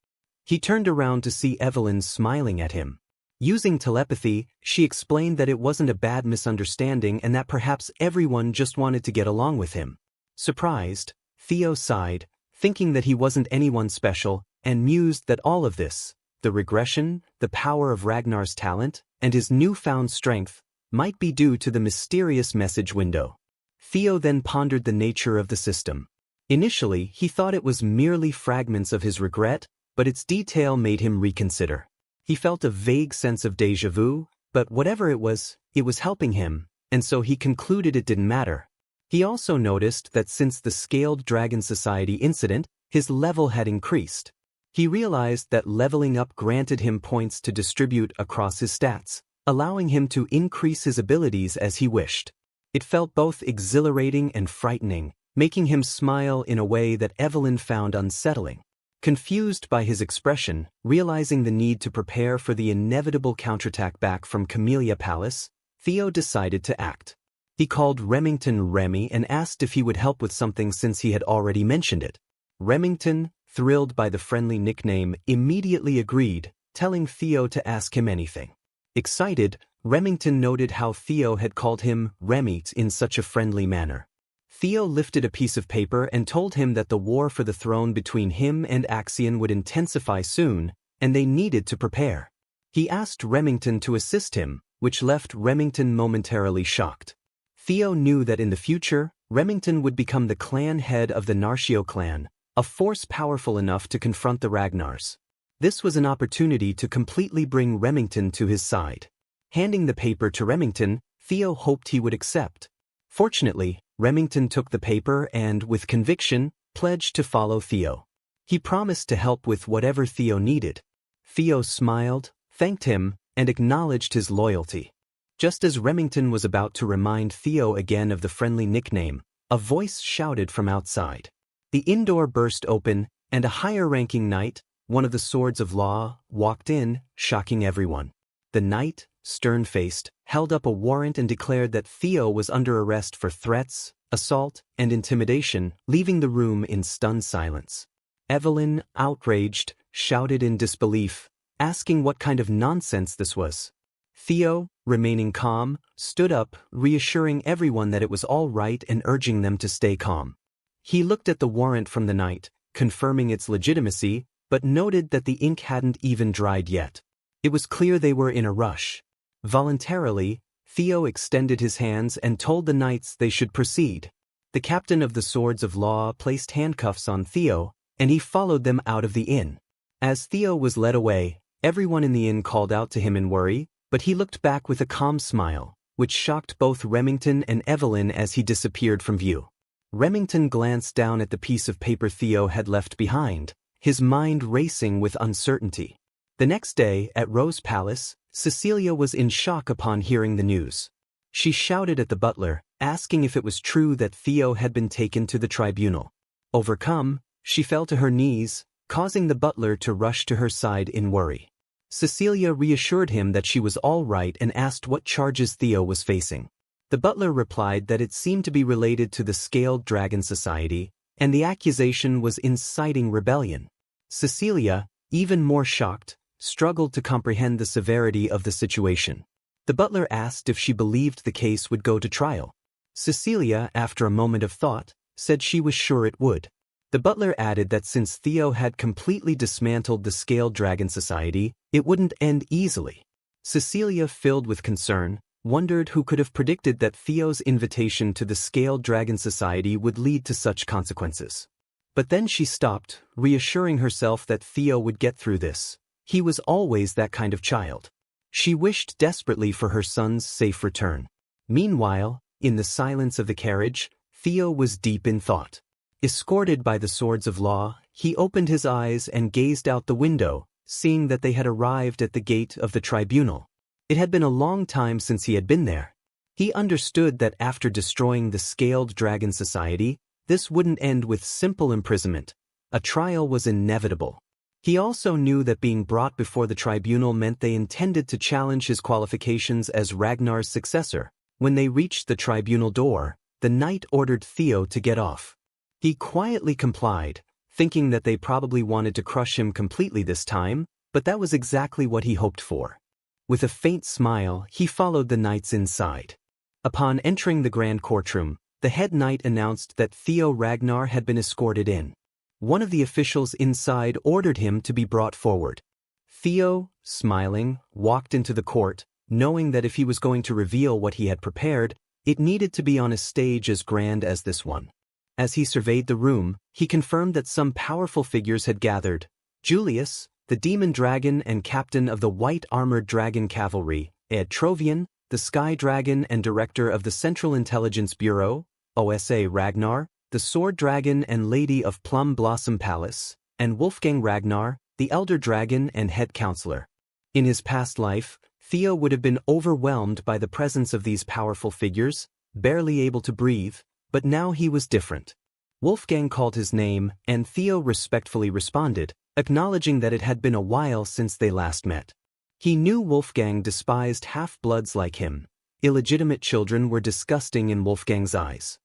He turned around to see Evelyn smiling at him. Using telepathy, she explained that it wasn't a bad misunderstanding and that perhaps everyone just wanted to get along with him. Surprised, Theo sighed, thinking that he wasn't anyone special, and mused that all of this, the regression, the power of Ragnar's talent, and his newfound strength, might be due to the mysterious message window. Theo then pondered the nature of the system. Initially, he thought it was merely fragments of his regret, but its detail made him reconsider. He felt a vague sense of déjà vu, but whatever it was helping him, and so he concluded it didn't matter. He also noticed that since the Scaled Dragon Society incident, his level had increased. He realized that leveling up granted him points to distribute across his stats, allowing him to increase his abilities as he wished. It felt both exhilarating and frightening, making him smile in a way that Evelyn found unsettling. Confused by his expression, realizing the need to prepare for the inevitable counterattack back from Camellia Palace, Theo decided to act. He called Remington Remy and asked if he would help with something since he had already mentioned it. Remington, thrilled by the friendly nickname, immediately agreed, telling Theo to ask him anything. Excited, Remington noted how Theo had called him Remy in such a friendly manner. Theo lifted a piece of paper and told him that the war for the throne between him and Axion would intensify soon, and they needed to prepare. He asked Remington to assist him, which left Remington momentarily shocked. Theo knew that in the future, Remington would become the clan head of the Narcio clan, a force powerful enough to confront the Ragnars. This was an opportunity to completely bring Remington to his side. Handing the paper to Remington, Theo hoped he would accept. Fortunately, Remington took the paper and, with conviction, pledged to follow Theo. He promised to help with whatever Theo needed. Theo smiled, thanked him, and acknowledged his loyalty. Just as Remington was about to remind Theo again of the friendly nickname, a voice shouted from outside. The indoor burst open, and a higher-ranking knight, one of the Swords of Law, walked in, shocking everyone. The knight, stern-faced, held up a warrant and declared that Theo was under arrest for threats, assault, and intimidation, leaving the room in stunned silence. Evelyn, outraged, shouted in disbelief, asking what kind of nonsense this was. Theo, remaining calm, stood up, reassuring everyone that it was all right and urging them to stay calm. He looked at the warrant from the knight, confirming its legitimacy, but noted that the ink hadn't even dried yet. It was clear they were in a rush. Voluntarily, Theo extended his hands and told the knights they should proceed. The captain of the Swords of Law placed handcuffs on Theo, and he followed them out of the inn. As Theo was led away, everyone in the inn called out to him in worry, but he looked back with a calm smile, which shocked both Remington and Evelyn as he disappeared from view. Remington glanced down at the piece of paper Theo had left behind, his mind racing with uncertainty. The next day, at Rose Palace, Cecilia was in shock upon hearing the news. She shouted at the butler, asking if it was true that Theo had been taken to the tribunal. Overcome, she fell to her knees, causing the butler to rush to her side in worry. Cecilia reassured him that she was all right and asked what charges Theo was facing. The butler replied that it seemed to be related to the Scaled Dragon Society, and the accusation was inciting rebellion. Cecilia, even more shocked, struggled to comprehend the severity of the situation. The butler asked if she believed the case would go to trial. Cecilia, after a moment of thought, said she was sure it would. The butler added that since Theo had completely dismantled the Scaled Dragon Society, it wouldn't end easily. Cecilia, filled with concern, wondered who could have predicted that Theo's invitation to the Scaled Dragon Society would lead to such consequences. But then she stopped, reassuring herself that Theo would get through this. He was always that kind of child. She wished desperately for her son's safe return. Meanwhile, in the silence of the carriage, Theo was deep in thought. Escorted by the Swords of Law, he opened his eyes and gazed out the window, seeing that they had arrived at the gate of the tribunal. It had been a long time since he had been there. He understood that after destroying the Scaled Dragon Society, this wouldn't end with simple imprisonment. A trial was inevitable. He also knew that being brought before the tribunal meant they intended to challenge his qualifications as Ragnar's successor. When they reached the tribunal door, the knight ordered Theo to get off. He quietly complied, thinking that they probably wanted to crush him completely this time, but that was exactly what he hoped for. With a faint smile, he followed the knights inside. Upon entering the grand courtroom, the head knight announced that Theo Ragnar had been escorted in. One of the officials inside ordered him to be brought forward. Theo, smiling, walked into the court, knowing that if he was going to reveal what he had prepared, it needed to be on a stage as grand as this one. As he surveyed the room, he confirmed that some powerful figures had gathered. Julius, the demon dragon and captain of the white-armored dragon cavalry, Ed Trovian, the sky dragon and director of the Central Intelligence Bureau, OSA Ragnar, the sword dragon and lady of Plum Blossom Palace, and Wolfgang Ragnar, the elder dragon and head counselor. In his past life, Theo would have been overwhelmed by the presence of these powerful figures, barely able to breathe, but now he was different. Wolfgang called his name, and Theo respectfully responded, acknowledging that it had been a while since they last met. He knew Wolfgang despised half-bloods like him. Illegitimate children were disgusting in Wolfgang's eyes.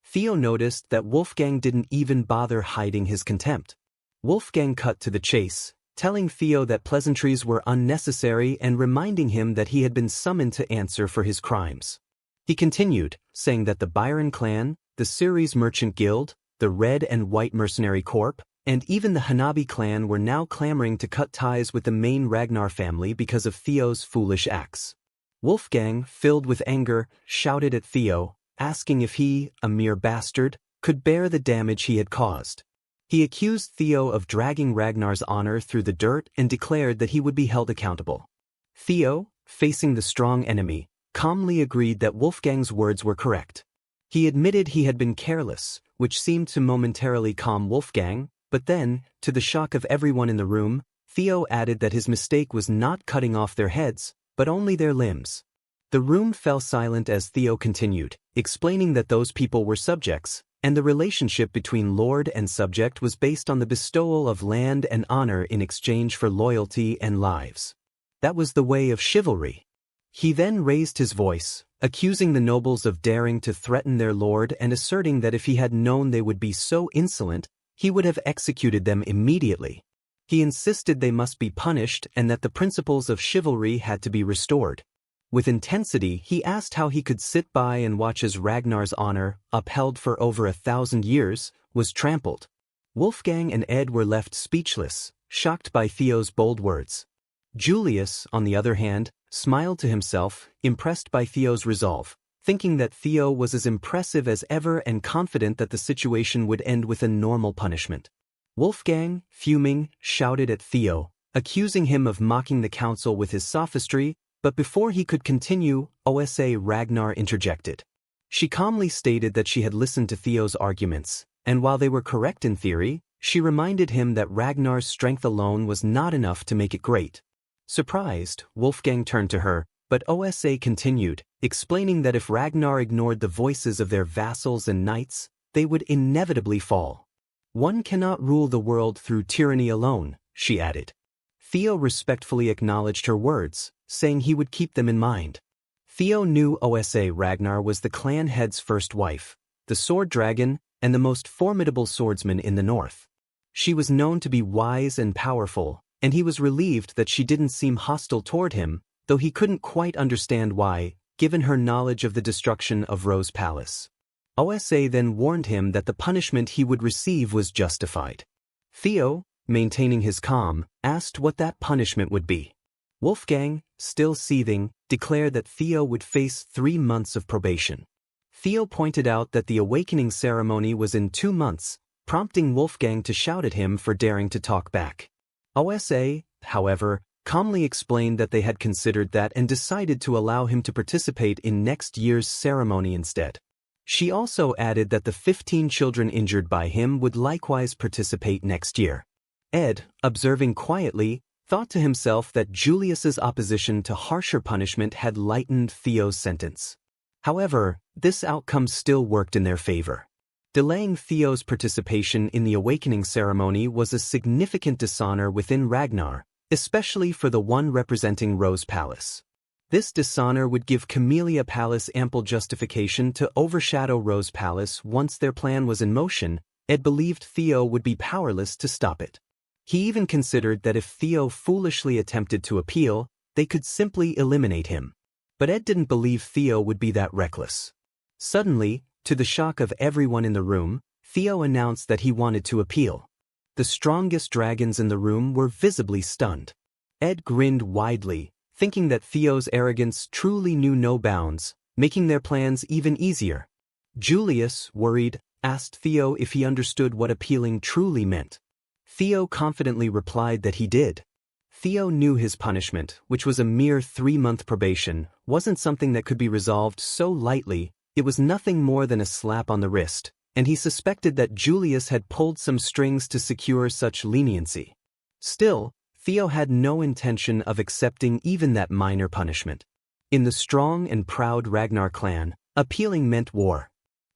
Theo noticed that Wolfgang didn't even bother hiding his contempt. Wolfgang cut to the chase, telling Theo that pleasantries were unnecessary and reminding him that he had been summoned to answer for his crimes. He continued, saying that the Byron clan, the Ceres Merchant Guild, the Red and White Mercenary Corps, and even the Hanabi clan were now clamoring to cut ties with the main Ragnar family because of Theo's foolish acts. Wolfgang, filled with anger, shouted at Theo, asking if he, a mere bastard, could bear the damage he had caused. He accused Theo of dragging Ragnar's honor through the dirt and declared that he would be held accountable. Theo, facing the strong enemy, calmly agreed that Wolfgang's words were correct. He admitted he had been careless, which seemed to momentarily calm Wolfgang, but then, to the shock of everyone in the room, Theo added that his mistake was not cutting off their heads, but only their limbs. The room fell silent as Theo continued, explaining that those people were subjects, and the relationship between lord and subject was based on the bestowal of land and honor in exchange for loyalty and lives. That was the way of chivalry. He then raised his voice, accusing the nobles of daring to threaten their lord and asserting that if he had known they would be so insolent, he would have executed them immediately. He insisted they must be punished and that the principles of chivalry had to be restored. With intensity, he asked how he could sit by and watch as Ragnar's honor, upheld for over 1,000 years, was trampled. Wolfgang and Ed were left speechless, shocked by Theo's bold words. Julius, on the other hand, smiled to himself, impressed by Theo's resolve, thinking that Theo was as impressive as ever and confident that the situation would end with a normal punishment. Wolfgang, fuming, shouted at Theo, accusing him of mocking the council with his sophistry, but before he could continue, Osa Ragnar interjected. She calmly stated that she had listened to Theo's arguments, and while they were correct in theory, she reminded him that Ragnar's strength alone was not enough to make it great. Surprised, Wolfgang turned to her, but Osa continued, explaining that if Ragnar ignored the voices of their vassals and knights, they would inevitably fall. One cannot rule the world through tyranny alone, she added. Theo respectfully acknowledged her words, saying he would keep them in mind. Theo knew Osa Ragnar was the clan head's first wife, the sword dragon, and the most formidable swordsman in the north. She was known to be wise and powerful, and he was relieved that she didn't seem hostile toward him, though he couldn't quite understand why, given her knowledge of the destruction of Rose Palace. Osa then warned him that the punishment he would receive was justified. Theo, maintaining his calm, asked what that punishment would be. Wolfgang, still seething, declared that Theo would face 3 months of probation. Theo pointed out that the awakening ceremony was in 2 months, prompting Wolfgang to shout at him for daring to talk back. Osa, however, calmly explained that they had considered that and decided to allow him to participate in next year's ceremony instead. She also added that the 15 children injured by him would likewise participate next year. Ed, observing quietly, thought to himself that Julius's opposition to harsher punishment had lightened Theo's sentence. However, this outcome still worked in their favor. Delaying Theo's participation in the awakening ceremony was a significant dishonor within Ragnar, especially for the one representing Rose Palace. This dishonor would give Camellia Palace ample justification to overshadow Rose Palace once their plan was in motion. Ed believed Theo would be powerless to stop it. He even considered that if Theo foolishly attempted to appeal, they could simply eliminate him. But Ed didn't believe Theo would be that reckless. Suddenly, to the shock of everyone in the room, Theo announced that he wanted to appeal. The strongest dragons in the room were visibly stunned. Ed grinned widely, thinking that Theo's arrogance truly knew no bounds, making their plans even easier. Julius, worried, asked Theo if he understood what appealing truly meant. Theo confidently replied that he did. Theo knew his punishment, which was a mere 3-month probation, wasn't something that could be resolved so lightly. It was nothing more than a slap on the wrist, and he suspected that Julius had pulled some strings to secure such leniency. Still, Theo had no intention of accepting even that minor punishment. In the strong and proud Ragnar clan, appealing meant war.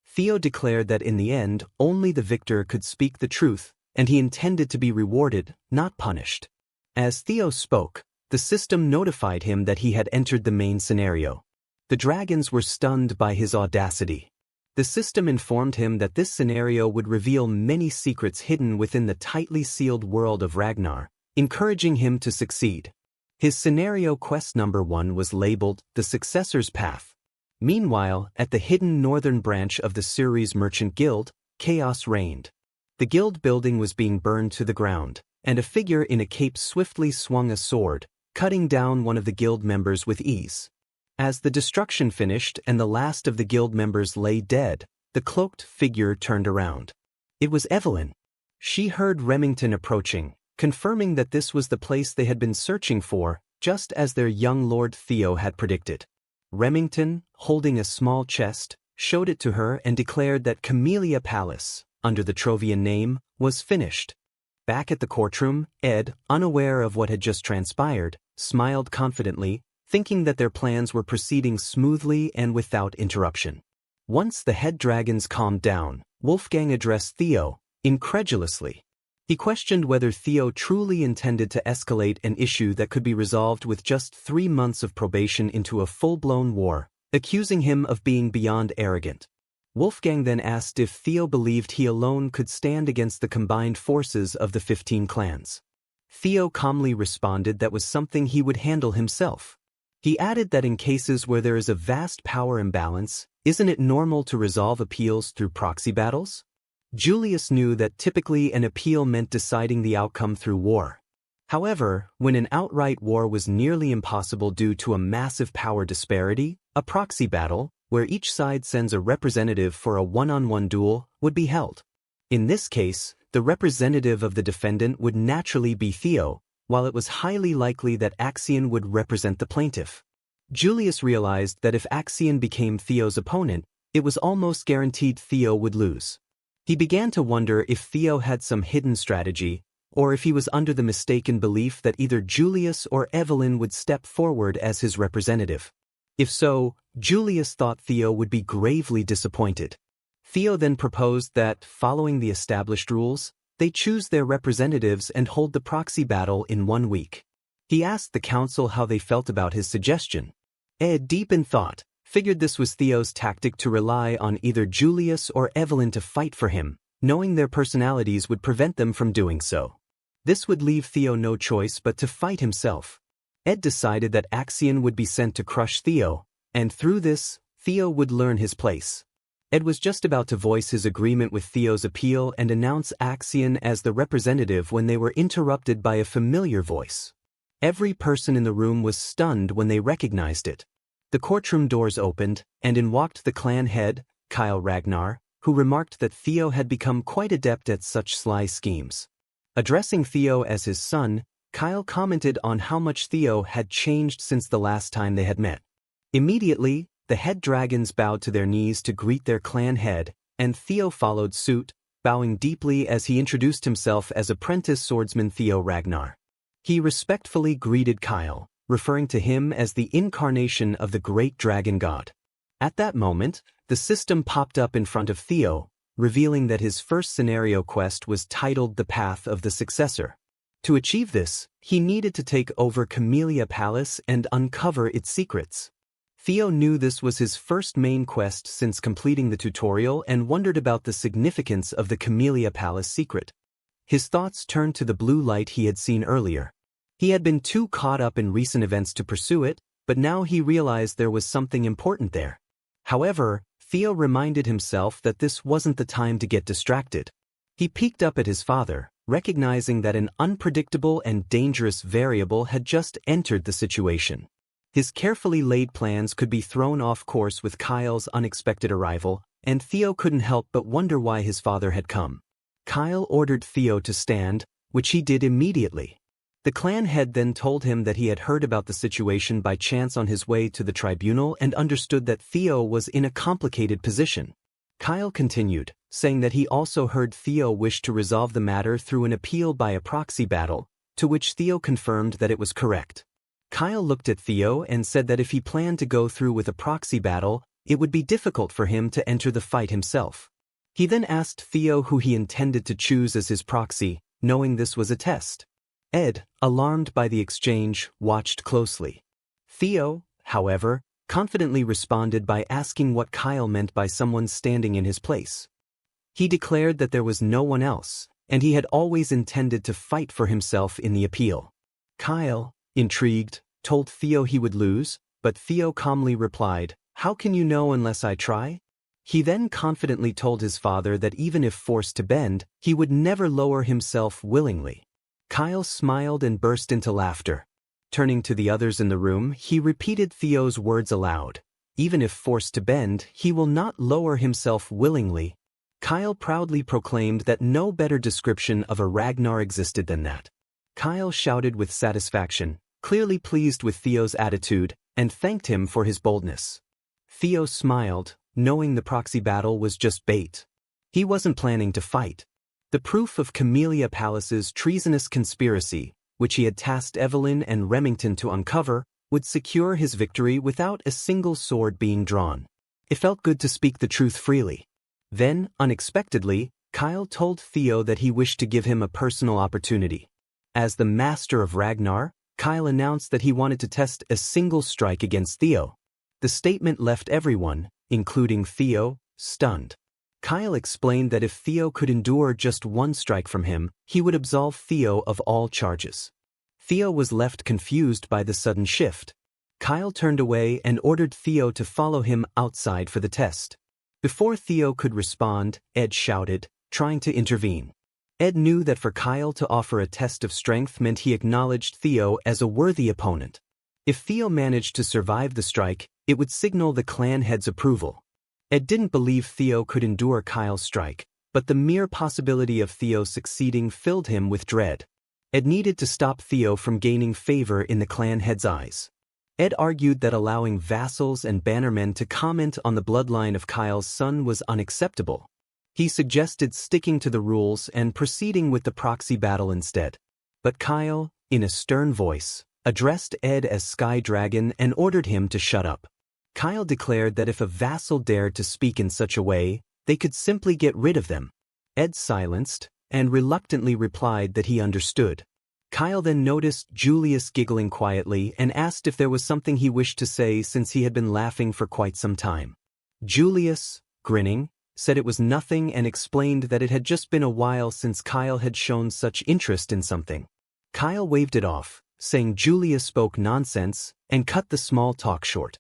Theo declared that in the end, only the victor could speak the truth, and he intended to be rewarded, not punished. As Theo spoke, the system notified him that he had entered the main scenario. The dragons were stunned by his audacity. The system informed him that this scenario would reveal many secrets hidden within the tightly sealed world of Ragnar, encouraging him to succeed. His scenario quest number 1 was labeled The Successor's Path. Meanwhile, at the hidden northern branch of the Ceres Merchant Guild, chaos reigned. The guild building was being burned to the ground, and a figure in a cape swiftly swung a sword, cutting down one of the guild members with ease. As the destruction finished and the last of the guild members lay dead, the cloaked figure turned around. It was Evelyn. She heard Remington approaching, confirming that this was the place they had been searching for, just as their young lord Theo had predicted. Remington, holding a small chest, showed it to her and declared that Camellia Palace, under the Trovian name, was finished. Back at the courtroom, Ed, unaware of what had just transpired, smiled confidently, thinking that their plans were proceeding smoothly and without interruption. Once the head dragons calmed down, Wolfgang addressed Theo, incredulously. He questioned whether Theo truly intended to escalate an issue that could be resolved with just 3 months of probation into a full-blown war, accusing him of being beyond arrogant. Wolfgang then asked if Theo believed he alone could stand against the combined forces of the 15 clans. Theo calmly responded that was something he would handle himself. He added that in cases where there is a vast power imbalance, isn't it normal to resolve appeals through proxy battles? Julius knew that typically an appeal meant deciding the outcome through war. However, when an outright war was nearly impossible due to a massive power disparity, a proxy battle, where each side sends a representative for a one-on-one duel, would be held. In this case, the representative of the defendant would naturally be Theo, while it was highly likely that Axion would represent the plaintiff. Julius realized that if Axion became Theo's opponent, it was almost guaranteed Theo would lose. He began to wonder if Theo had some hidden strategy, or if he was under the mistaken belief that either Julius or Evelyn would step forward as his representative. If so, Julius thought Theo would be gravely disappointed. Theo then proposed that, following the established rules, they choose their representatives and hold the proxy battle in 1 week. He asked the council how they felt about his suggestion. Ed, deep in thought, figured this was Theo's tactic to rely on either Julius or Evelyn to fight for him, knowing their personalities would prevent them from doing so. This would leave Theo no choice but to fight himself. Ed decided that Axion would be sent to crush Theo, and through this, Theo would learn his place. Ed was just about to voice his agreement with Theo's appeal and announce Axion as the representative when they were interrupted by a familiar voice. Every person in the room was stunned when they recognized it. The courtroom doors opened, and in walked the clan head, Theo Ragnar, who remarked that Theo had become quite adept at such sly schemes. Addressing Theo as his son, Kyle commented on how much Theo had changed since the last time they had met. Immediately, the head dragons bowed to their knees to greet their clan head, and Theo followed suit, bowing deeply as he introduced himself as apprentice swordsman Theo Ragnar. He respectfully greeted Kyle, referring to him as the incarnation of the great dragon god. At that moment, the system popped up in front of Theo, revealing that his first scenario quest was titled The Path of the Successor. To achieve this, he needed to take over Camellia Palace and uncover its secrets. Theo knew this was his first main quest since completing the tutorial and wondered about the significance of the Camellia Palace secret. His thoughts turned to the blue light he had seen earlier. He had been too caught up in recent events to pursue it, but now he realized there was something important there. However, Theo reminded himself that this wasn't the time to get distracted. He peeked up at his father, recognizing that an unpredictable and dangerous variable had just entered the situation. His carefully laid plans could be thrown off course with Kyle's unexpected arrival, and Theo couldn't help but wonder why his father had come. Kyle ordered Theo to stand, which he did immediately. The clan head then told him that he had heard about the situation by chance on his way to the tribunal and understood that Theo was in a complicated position. Kyle continued, saying that he also heard Theo wish to resolve the matter through an appeal by a proxy battle, to which Theo confirmed that it was correct. Kyle looked at Theo and said that if he planned to go through with a proxy battle, it would be difficult for him to enter the fight himself. He then asked Theo who he intended to choose as his proxy, knowing this was a test. Ed, alarmed by the exchange, watched closely. Theo, however, confidently responded by asking what Kyle meant by someone standing in his place. He declared that there was no one else, and he had always intended to fight for himself in the appeal. Kyle, intrigued, told Theo he would lose, but Theo calmly replied, "How can you know unless I try?" He then confidently told his father that even if forced to bend, he would never lower himself willingly. Kyle smiled and burst into laughter. Turning to the others in the room, he repeated Theo's words aloud. Even if forced to bend, he will not lower himself willingly. Kyle proudly proclaimed that no better description of a Ragnar existed than that. Kyle shouted with satisfaction, clearly pleased with Theo's attitude, and thanked him for his boldness. Theo smiled, knowing the proxy battle was just bait. He wasn't planning to fight. The proof of Camellia Palace's treasonous conspiracy, which he had tasked Evelyn and Remington to uncover, would secure his victory without a single sword being drawn. It felt good to speak the truth freely. Then, unexpectedly, Kyle told Theo that he wished to give him a personal opportunity. As the master of Ragnar, Kyle announced that he wanted to test a single strike against Theo. The statement left everyone, including Theo, stunned. Kyle explained that if Theo could endure just one strike from him, he would absolve Theo of all charges. Theo was left confused by the sudden shift. Kyle turned away and ordered Theo to follow him outside for the test. Before Theo could respond, Ed shouted, trying to intervene. Ed knew that for Kyle to offer a test of strength meant he acknowledged Theo as a worthy opponent. If Theo managed to survive the strike, it would signal the clan head's approval. Ed didn't believe Theo could endure Kyle's strike, but the mere possibility of Theo succeeding filled him with dread. Ed needed to stop Theo from gaining favor in the clan head's eyes. Ed argued that allowing vassals and bannermen to comment on the bloodline of Kyle's son was unacceptable. He suggested sticking to the rules and proceeding with the proxy battle instead. But Kyle, in a stern voice, addressed Ed as Sky Dragon and ordered him to shut up. Kyle declared that if a vassal dared to speak in such a way, they could simply get rid of them. Ed silenced, and reluctantly replied that he understood. Kyle then noticed Julius giggling quietly and asked if there was something he wished to say since he had been laughing for quite some time. Julius, grinning, said it was nothing and explained that it had just been a while since Kyle had shown such interest in something. Kyle waved it off, saying Julius spoke nonsense, and cut the small talk short.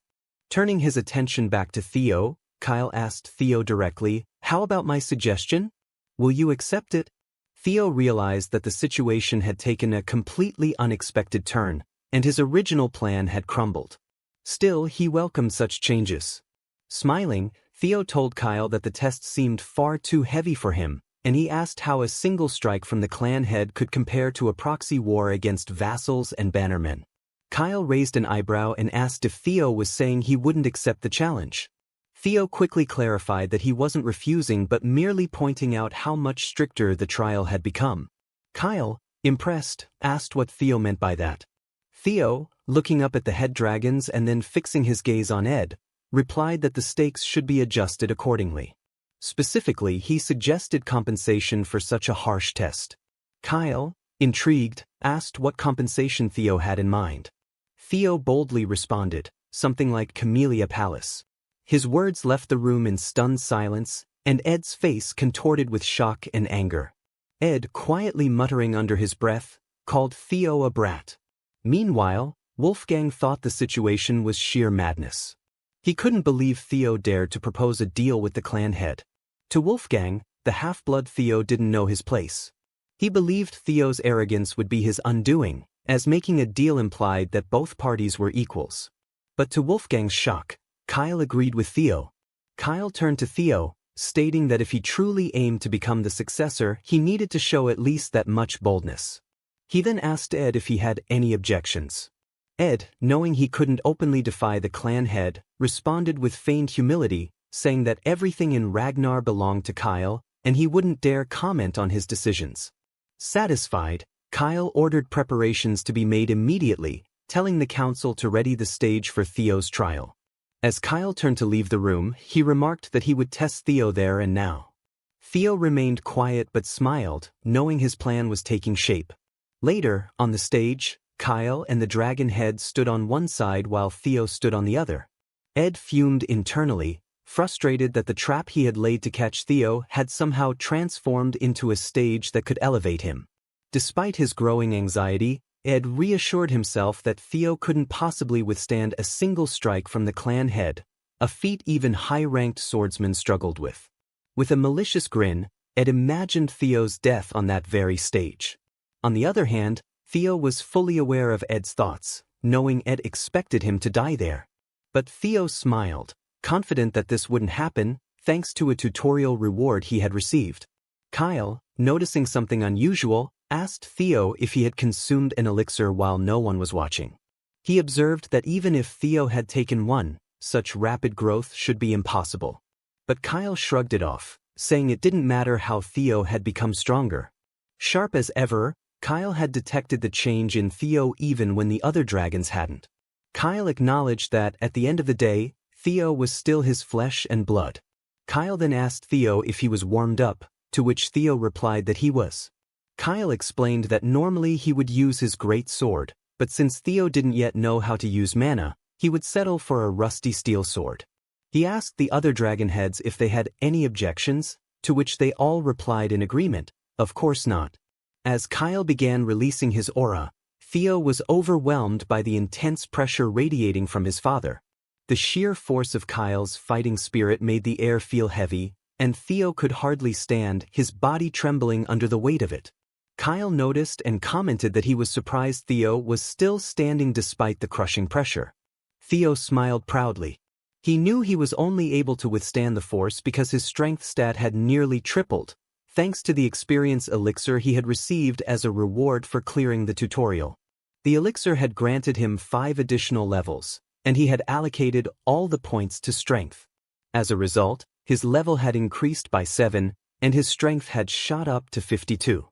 Turning his attention back to Theo, Kyle asked Theo directly, "How about my suggestion? Will you accept it?" Theo realized that the situation had taken a completely unexpected turn, and his original plan had crumbled. Still, he welcomed such changes. Smiling, Theo told Kyle that the test seemed far too heavy for him, and he asked how a single strike from the clan head could compare to a proxy war against vassals and bannermen. Kyle raised an eyebrow and asked if Theo was saying he wouldn't accept the challenge. Theo quickly clarified that he wasn't refusing but merely pointing out how much stricter the trial had become. Kyle, impressed, asked what Theo meant by that. Theo, looking up at the head dragons and then fixing his gaze on Ed, replied that the stakes should be adjusted accordingly. Specifically, he suggested compensation for such a harsh test. Kyle, intrigued, asked what compensation Theo had in mind. Theo boldly responded, something like Camellia Palace. His words left the room in stunned silence, and Ed's face contorted with shock and anger. Ed, quietly muttering under his breath, called Theo a brat. Meanwhile, Wolfgang thought the situation was sheer madness. He couldn't believe Theo dared to propose a deal with the clan head. To Wolfgang, the half-blood Theo didn't know his place. He believed Theo's arrogance would be his undoing, as making a deal implied that both parties were equals. But to Wolfgang's shock, Kyle agreed with Theo. Kyle turned to Theo, stating that if he truly aimed to become the successor, he needed to show at least that much boldness. He then asked Ed if he had any objections. Ed, knowing he couldn't openly defy the clan head, responded with feigned humility, saying that everything in Ragnar belonged to Kyle, and he wouldn't dare comment on his decisions. Satisfied, Kyle ordered preparations to be made immediately, telling the council to ready the stage for Theo's trial. As Kyle turned to leave the room, he remarked that he would test Theo there and now. Theo remained quiet but smiled, knowing his plan was taking shape. Later, on the stage, Kyle and the dragon head stood on one side while Theo stood on the other. Ed fumed internally, frustrated that the trap he had laid to catch Theo had somehow transformed into a stage that could elevate him. Despite his growing anxiety, Ed reassured himself that Theo couldn't possibly withstand a single strike from the clan head, a feat even high-ranked swordsmen struggled with. With a malicious grin, Ed imagined Theo's death on that very stage. On the other hand, Theo was fully aware of Ed's thoughts, knowing Ed expected him to die there. But Theo smiled, confident that this wouldn't happen, thanks to a tutorial reward he had received. Kyle, noticing something unusual, asked Theo if he had consumed an elixir while no one was watching. He observed that even if Theo had taken one, such rapid growth should be impossible. But Kyle shrugged it off, saying it didn't matter how Theo had become stronger. Sharp as ever, Kyle had detected the change in Theo even when the other dragons hadn't. Kyle acknowledged that, at the end of the day, Theo was still his flesh and blood. Kyle then asked Theo if he was warmed up, to which Theo replied that he was. Kyle explained that normally he would use his great sword, but since Theo didn't yet know how to use mana, he would settle for a rusty steel sword. He asked the other dragon heads if they had any objections, to which they all replied in agreement, of course not. As Kyle began releasing his aura, Theo was overwhelmed by the intense pressure radiating from his father. The sheer force of Kyle's fighting spirit made the air feel heavy, and Theo could hardly stand, his body trembling under the weight of it. Kyle noticed and commented that he was surprised Theo was still standing despite the crushing pressure. Theo smiled proudly. He knew he was only able to withstand the force because his strength stat had nearly tripled, thanks to the experience elixir he had received as a reward for clearing the tutorial. The elixir had granted him 5 additional levels, and he had allocated all the points to strength. As a result, his level had increased by 7, and his strength had shot up to 52.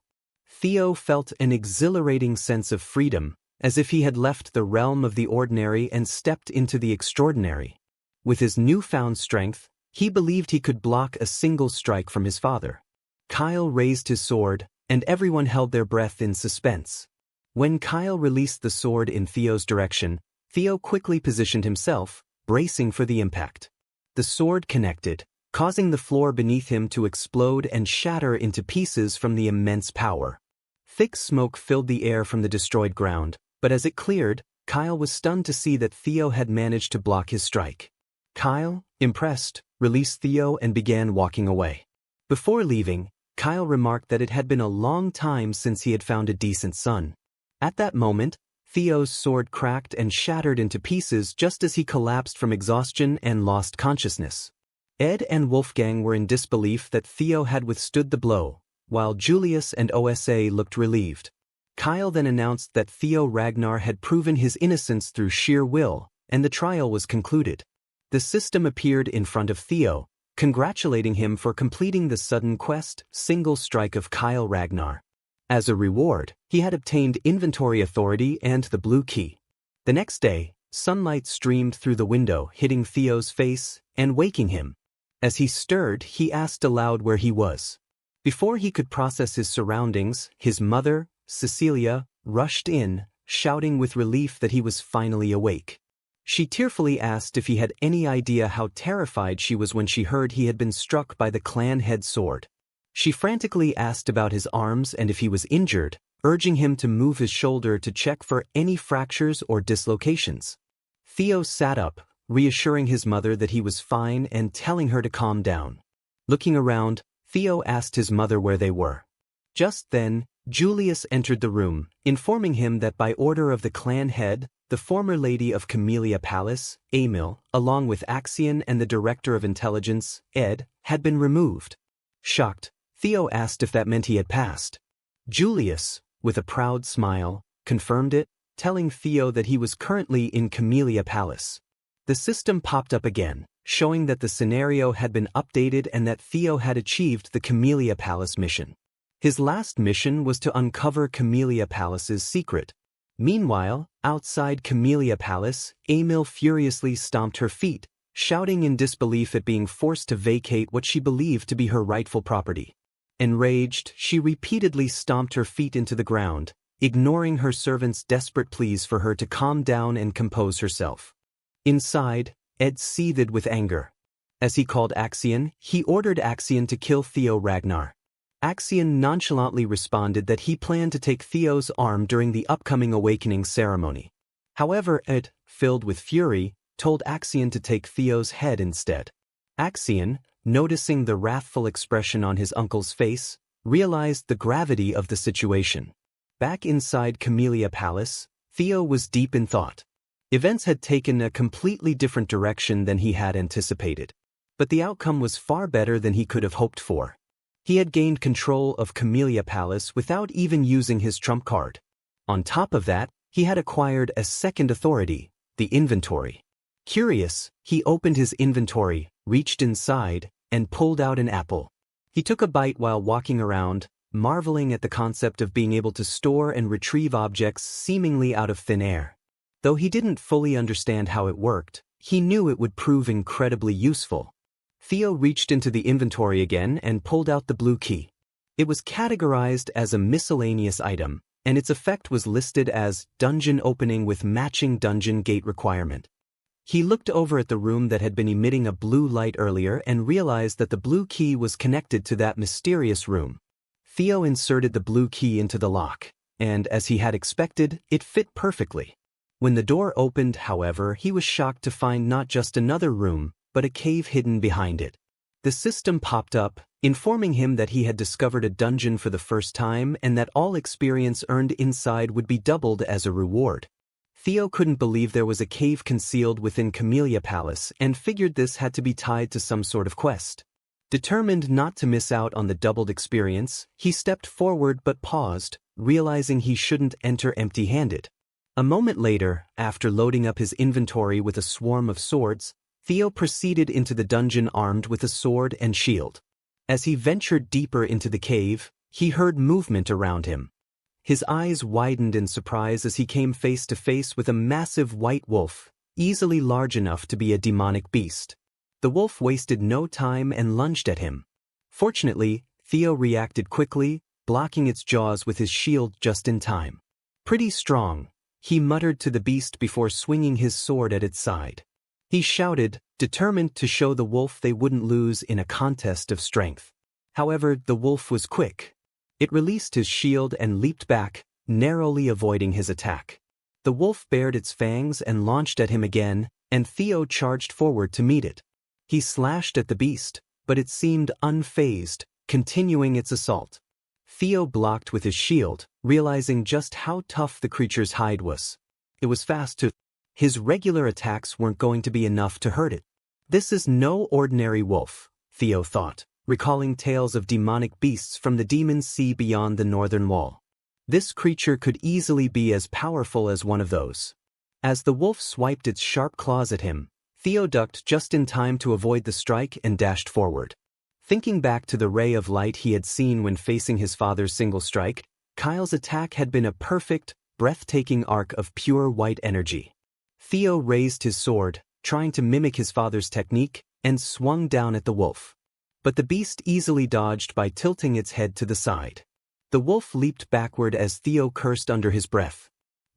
Theo felt an exhilarating sense of freedom, as if he had left the realm of the ordinary and stepped into the extraordinary. With his newfound strength, he believed he could block a single strike from his father. Kyle raised his sword, and everyone held their breath in suspense. When Kyle released the sword in Theo's direction, Theo quickly positioned himself, bracing for the impact. The sword connected, causing the floor beneath him to explode and shatter into pieces from the immense power. Thick smoke filled the air from the destroyed ground, but as it cleared, Kyle was stunned to see that Theo had managed to block his strike. Kyle, impressed, released Theo and began walking away. Before leaving, Kyle remarked that it had been a long time since he had found a decent son. At that moment, Theo's sword cracked and shattered into pieces just as he collapsed from exhaustion and lost consciousness. Ed and Wolfgang were in disbelief that Theo had withstood the blow, while Julius and OSA looked relieved. Kyle then announced that Theo Ragnar had proven his innocence through sheer will, and the trial was concluded. The system appeared in front of Theo, congratulating him for completing the sudden quest, single strike of Kyle Ragnar. As a reward, he had obtained inventory authority and the blue key. The next day, sunlight streamed through the window, hitting Theo's face and waking him. As he stirred, he asked aloud where he was. Before he could process his surroundings, his mother, Cecilia, rushed in, shouting with relief that he was finally awake. She tearfully asked if he had any idea how terrified she was when she heard he had been struck by the clan head sword. She frantically asked about his arms and if he was injured, urging him to move his shoulder to check for any fractures or dislocations. Theo sat up, reassuring his mother that he was fine and telling her to calm down. Looking around, Theo asked his mother where they were. Just then, Julius entered the room, informing him that by order of the clan head, the former lady of Camellia Palace, Emil, along with Axion and the director of intelligence, Ed, had been removed. Shocked, Theo asked if that meant he had passed. Julius, with a proud smile, confirmed it, telling Theo that he was currently in Camellia Palace. The system popped up again, showing that the scenario had been updated and that Theo had achieved the Camellia Palace mission. His last mission was to uncover Camellia Palace's secret. Meanwhile, outside Camellia Palace, Emil furiously stomped her feet, shouting in disbelief at being forced to vacate what she believed to be her rightful property. Enraged, she repeatedly stomped her feet into the ground, ignoring her servants' desperate pleas for her to calm down and compose herself. Inside, Ed seethed with anger. As he called Axion, he ordered Axion to kill Theo Ragnar. Axion nonchalantly responded that he planned to take Theo's arm during the upcoming awakening ceremony. However, Ed, filled with fury, told Axion to take Theo's head instead. Axion, noticing the wrathful expression on his uncle's face, realized the gravity of the situation. Back inside Camellia Palace, Theo was deep in thought. Events had taken a completely different direction than he had anticipated. But the outcome was far better than he could have hoped for. He had gained control of Camellia Palace without even using his trump card. On top of that, he had acquired a second authority, the inventory. Curious, he opened his inventory, reached inside, and pulled out an apple. He took a bite while walking around, marveling at the concept of being able to store and retrieve objects seemingly out of thin air. Though he didn't fully understand how it worked, he knew it would prove incredibly useful. Theo reached into the inventory again and pulled out the blue key. It was categorized as a miscellaneous item, and its effect was listed as dungeon opening with matching dungeon gate requirement. He looked over at the room that had been emitting a blue light earlier and realized that the blue key was connected to that mysterious room. Theo inserted the blue key into the lock, and as he had expected, it fit perfectly. When the door opened, however, he was shocked to find not just another room, but a cave hidden behind it. The system popped up, informing him that he had discovered a dungeon for the first time and that all experience earned inside would be doubled as a reward. Theo couldn't believe there was a cave concealed within Camellia Palace and figured this had to be tied to some sort of quest. Determined not to miss out on the doubled experience, he stepped forward but paused, realizing he shouldn't enter empty-handed. A moment later, after loading up his inventory with a swarm of swords, Theo proceeded into the dungeon armed with a sword and shield. As he ventured deeper into the cave, he heard movement around him. His eyes widened in surprise as he came face to face with a massive white wolf, easily large enough to be a demonic beast. The wolf wasted no time and lunged at him. Fortunately, Theo reacted quickly, blocking its jaws with his shield just in time. "Pretty strong," he muttered to the beast before swinging his sword at its side. He shouted, determined to show the wolf they wouldn't lose in a contest of strength. However, the wolf was quick. It released his shield and leaped back, narrowly avoiding his attack. The wolf bared its fangs and launched at him again, and Theo charged forward to meet it. He slashed at the beast, but it seemed unfazed, continuing its assault. Theo blocked with his shield, realizing just how tough the creature's hide was. It was fast too. His regular attacks weren't going to be enough to hurt it. This is no ordinary wolf, Theo thought, recalling tales of demonic beasts from the demon sea beyond the northern wall. This creature could easily be as powerful as one of those. As the wolf swiped its sharp claws at him, Theo ducked just in time to avoid the strike and dashed forward. Thinking back to the ray of light he had seen when facing his father's single strike, Kyle's attack had been a perfect, breathtaking arc of pure white energy. Theo raised his sword, trying to mimic his father's technique, and swung down at the wolf. But the beast easily dodged by tilting its head to the side. The wolf leaped backward as Theo cursed under his breath.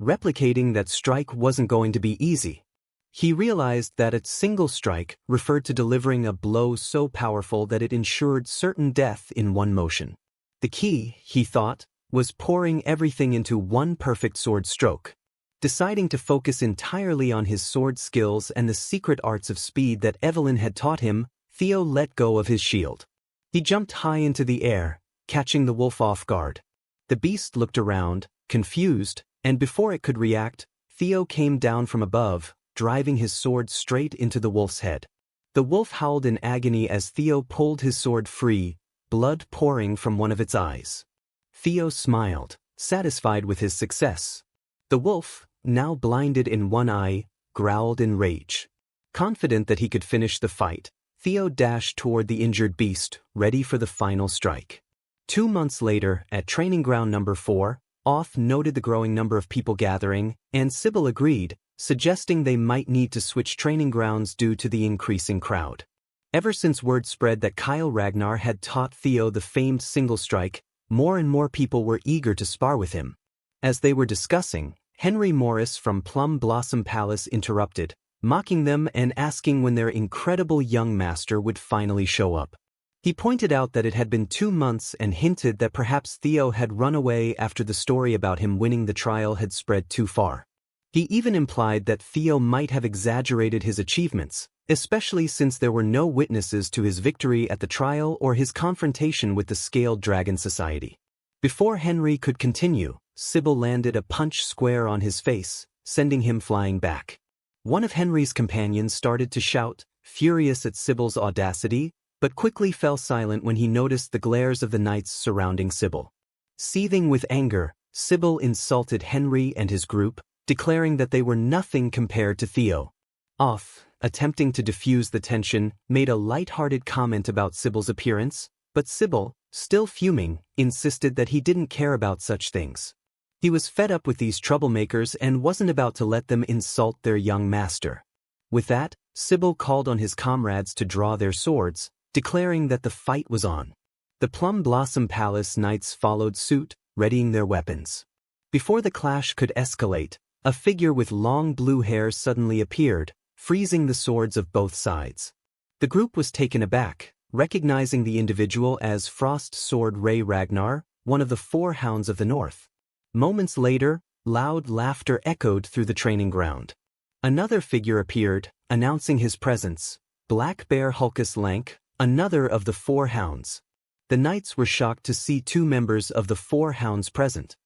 Replicating that strike wasn't going to be easy. He realized that a single strike referred to delivering a blow so powerful that it ensured certain death in one motion. The key, he thought, was pouring everything into one perfect sword stroke. Deciding to focus entirely on his sword skills and the secret arts of speed that Evelyn had taught him, Theo let go of his shield. He jumped high into the air, catching the wolf off guard. The beast looked around, confused, and before it could react, Theo came down from above, driving his sword straight into the wolf's head. The wolf howled in agony as Theo pulled his sword free, blood pouring from one of its eyes. Theo smiled, satisfied with his success. The wolf, now blinded in one eye, growled in rage. Confident that he could finish the fight, Theo dashed toward the injured beast, ready for the final strike. 2 months later, at training ground number 4, Oth noted the growing number of people gathering, and Sybil agreed, suggesting they might need to switch training grounds due to the increasing crowd. Ever since word spread that Kyle Ragnar had taught Theo the famed single strike, more and more people were eager to spar with him. As they were discussing, Henry Morris from Plum Blossom Palace interrupted, mocking them and asking when their incredible young master would finally show up. He pointed out that it had been 2 months and hinted that perhaps Theo had run away after the story about him winning the trial had spread too far. He even implied that Theo might have exaggerated his achievements, especially since there were no witnesses to his victory at the trial or his confrontation with the Scaled Dragon Society. Before Henry could continue, Sybil landed a punch square on his face, sending him flying back. One of Henry's companions started to shout, furious at Sybil's audacity, but quickly fell silent when he noticed the glares of the knights surrounding Sybil. Seething with anger, Sybil insulted Henry and his group, declaring that they were nothing compared to Theo. Oth, attempting to diffuse the tension, made a light-hearted comment about Sybil's appearance, but Sybil, still fuming, insisted that he didn't care about such things. He was fed up with these troublemakers and wasn't about to let them insult their young master. With that, Sybil called on his comrades to draw their swords, declaring that the fight was on. The Plum Blossom Palace knights followed suit, readying their weapons. Before the clash could escalate, a figure with long blue hair suddenly appeared, freezing the swords of both sides. The group was taken aback, recognizing the individual as Frost Sword Ragnar, one of the four hounds of the north. Moments later, loud laughter echoed through the training ground. Another figure appeared, announcing his presence, Black Bear Hulkus Lank, another of the four hounds. The knights were shocked to see two members of the four hounds present.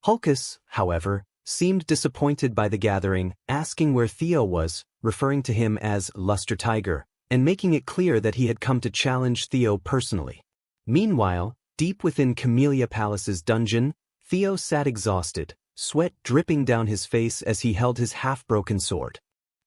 Hulkus, however, seemed disappointed by the gathering, asking where Theo was, referring to him as Luster Tiger, and making it clear that he had come to challenge Theo personally. Meanwhile, deep within Camellia Palace's dungeon, Theo sat exhausted, sweat dripping down his face as he held his half-broken sword.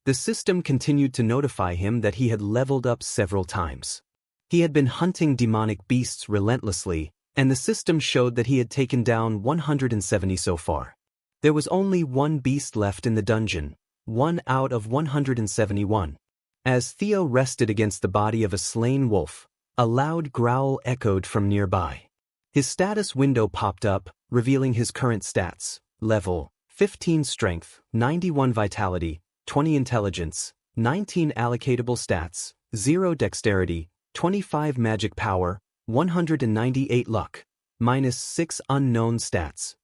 The system continued to notify him that he had leveled up several times. He had been hunting demonic beasts relentlessly, and the system showed that he had taken down 170 so far. There was only one beast left in the dungeon, 1 out of 171. As Theo rested against the body of a slain wolf, a loud growl echoed from nearby. His status window popped up, revealing his current stats: level 15 strength, 91 vitality, 20 intelligence, 19 allocatable stats, 0 dexterity, 25 magic power, 198 luck, -6 unknown stats.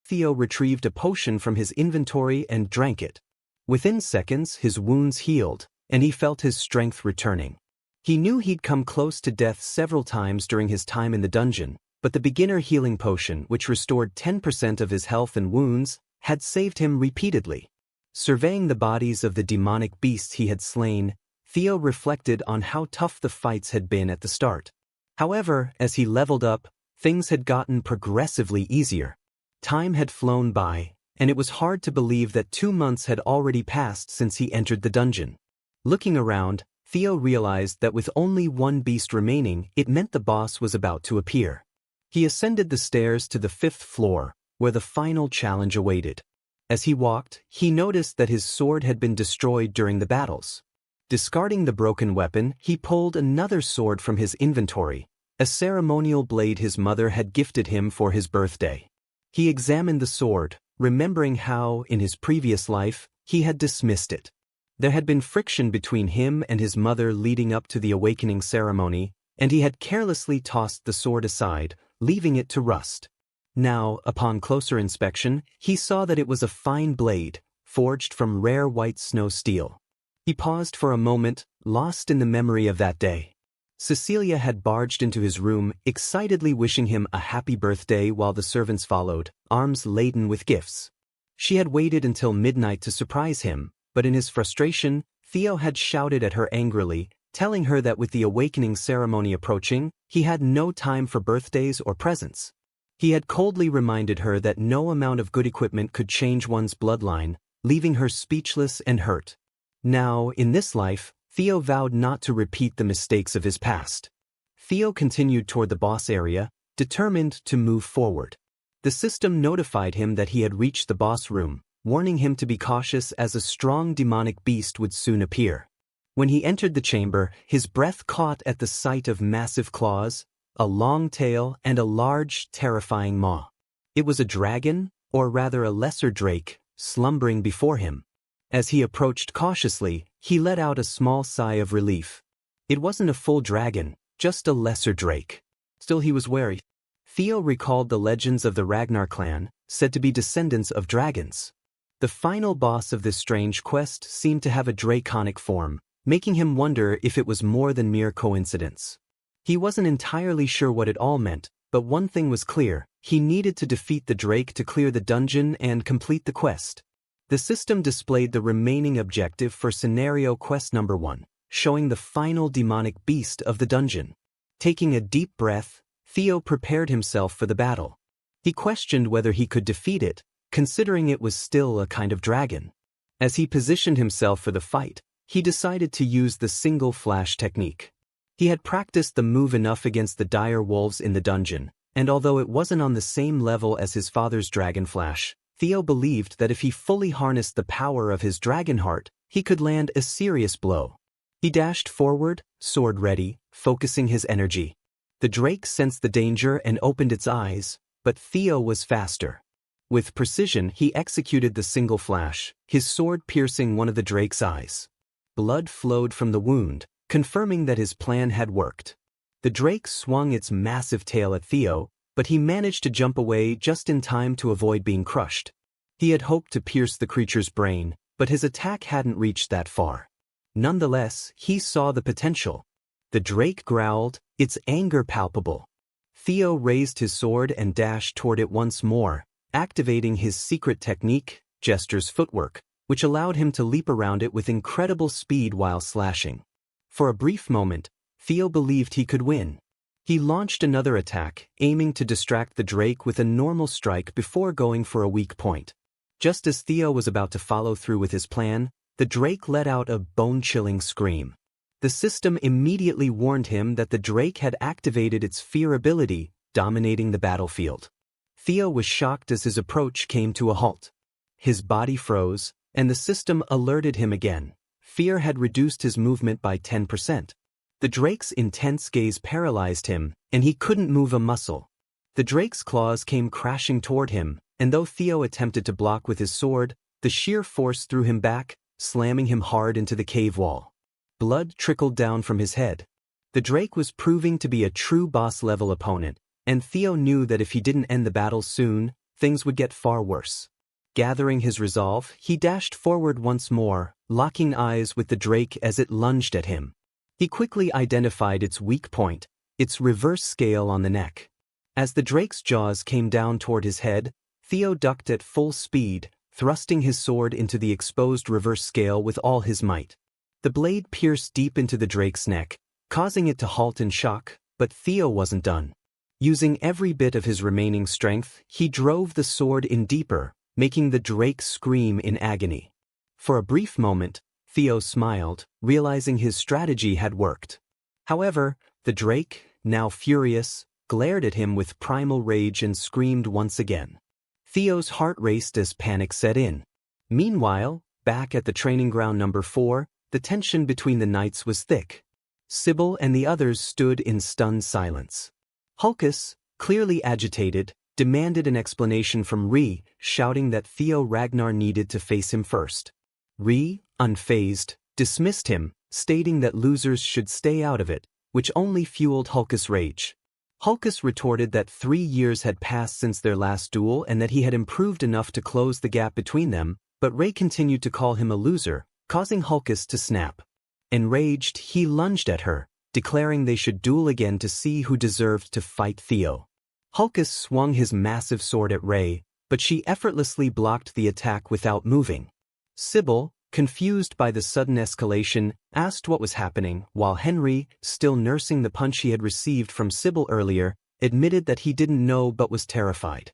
Theo retrieved a potion from his inventory and drank it. Within seconds, his wounds healed, and he felt his strength returning. He knew he'd come close to death several times during his time in the dungeon, but the beginner healing potion, which restored 10% of his health and wounds, had saved him repeatedly. Surveying the bodies of the demonic beasts he had slain, Theo reflected on how tough the fights had been at the start. However, as he leveled up, things had gotten progressively easier. Time had flown by, and it was hard to believe that 2 months had already passed since he entered the dungeon. Looking around, Theo realized that with only one beast remaining, it meant the boss was about to appear. He ascended the stairs to the 5th floor, where the final challenge awaited. As he walked, he noticed that his sword had been destroyed during the battles. Discarding the broken weapon, he pulled another sword from his inventory, a ceremonial blade his mother had gifted him for his birthday. He examined the sword, remembering how, in his previous life, he had dismissed it. There had been friction between him and his mother leading up to the awakening ceremony, and he had carelessly tossed the sword aside, leaving it to rust. Now, upon closer inspection, he saw that it was a fine blade, forged from rare white snow steel. He paused for a moment, lost in the memory of that day. Cecilia had barged into his room, excitedly wishing him a happy birthday while the servants followed, arms laden with gifts. She had waited until midnight to surprise him, but in his frustration, Theo had shouted at her angrily, telling her that with the awakening ceremony approaching, he had no time for birthdays or presents. He had coldly reminded her that no amount of good equipment could change one's bloodline, leaving her speechless and hurt. Now, in this life, Theo vowed not to repeat the mistakes of his past. Theo continued toward the boss area, determined to move forward. The system notified him that he had reached the boss room, warning him to be cautious as a strong demonic beast would soon appear. When he entered the chamber, his breath caught at the sight of massive claws, a long tail, and a large, terrifying maw. It was a dragon, or rather a lesser drake, slumbering before him. As he approached cautiously, he let out a small sigh of relief. It wasn't a full dragon, just a lesser drake. Still, he was wary. Theo recalled the legends of the Ragnar clan, said to be descendants of dragons. The final boss of this strange quest seemed to have a draconic form, making him wonder if it was more than mere coincidence. He wasn't entirely sure what it all meant, but one thing was clear: he needed to defeat the drake to clear the dungeon and complete the quest. The system displayed the remaining objective for scenario quest number 1, showing the final demonic beast of the dungeon. Taking a deep breath, Theo prepared himself for the battle. He questioned whether he could defeat it, considering it was still a kind of dragon. As he positioned himself for the fight, he decided to use the single flash technique. He had practiced the move enough against the dire wolves in the dungeon, and although it wasn't on the same level as his father's dragon flash, Theo believed that if he fully harnessed the power of his dragon heart, he could land a serious blow. He dashed forward, sword ready, focusing his energy. The drake sensed the danger and opened its eyes, but Theo was faster. With precision, he executed the single flash, his sword piercing one of the drake's eyes. Blood flowed from the wound, confirming that his plan had worked. The drake swung its massive tail at Theo, but he managed to jump away just in time to avoid being crushed. He had hoped to pierce the creature's brain, but his attack hadn't reached that far. Nonetheless, he saw the potential. The drake growled, its anger palpable. Theo raised his sword and dashed toward it once more, activating his secret technique, Jester's footwork, which allowed him to leap around it with incredible speed while slashing. For a brief moment, Theo believed he could win. He launched another attack, aiming to distract the drake with a normal strike before going for a weak point. Just as Theo was about to follow through with his plan, the drake let out a bone-chilling scream. The system immediately warned him that the drake had activated its fear ability, dominating the battlefield. Theo was shocked as his approach came to a halt. His body froze, and the system alerted him again. Fear had reduced his movement by 10%. The drake's intense gaze paralyzed him, and he couldn't move a muscle. The drake's claws came crashing toward him, and though Theo attempted to block with his sword, the sheer force threw him back, slamming him hard into the cave wall. Blood trickled down from his head. The drake was proving to be a true boss-level opponent, and Theo knew that if he didn't end the battle soon, things would get far worse. Gathering his resolve, he dashed forward once more, locking eyes with the drake as it lunged at him. He quickly identified its weak point, its reverse scale on the neck. As the drake's jaws came down toward his head, Theo ducked at full speed, thrusting his sword into the exposed reverse scale with all his might. The blade pierced deep into the drake's neck, causing it to halt in shock, but Theo wasn't done. Using every bit of his remaining strength, he drove the sword in deeper, making the drake scream in agony. For a brief moment, Theo smiled, realizing his strategy had worked. However, the drake, now furious, glared at him with primal rage and screamed once again. Theo's heart raced as panic set in. Meanwhile, back at the training ground number 4, the tension between the knights was thick. Sybil and the others stood in stunned silence. Hulkus, clearly agitated, demanded an explanation from Ree, shouting that Theo Ragnar needed to face him first. Ree, unfazed, dismissed him, stating that losers should stay out of it, which only fueled Hulkus' rage. Hulkus retorted that 3 years had passed since their last duel and that he had improved enough to close the gap between them, but Ray continued to call him a loser, causing Hulkus to snap. Enraged, he lunged at her, declaring they should duel again to see who deserved to fight Theo. Hulkus swung his massive sword at Ray, but she effortlessly blocked the attack without moving. Sybil, confused by the sudden escalation, asked what was happening, while Henry, still nursing the punch he had received from Sybil earlier, admitted that he didn't know but was terrified.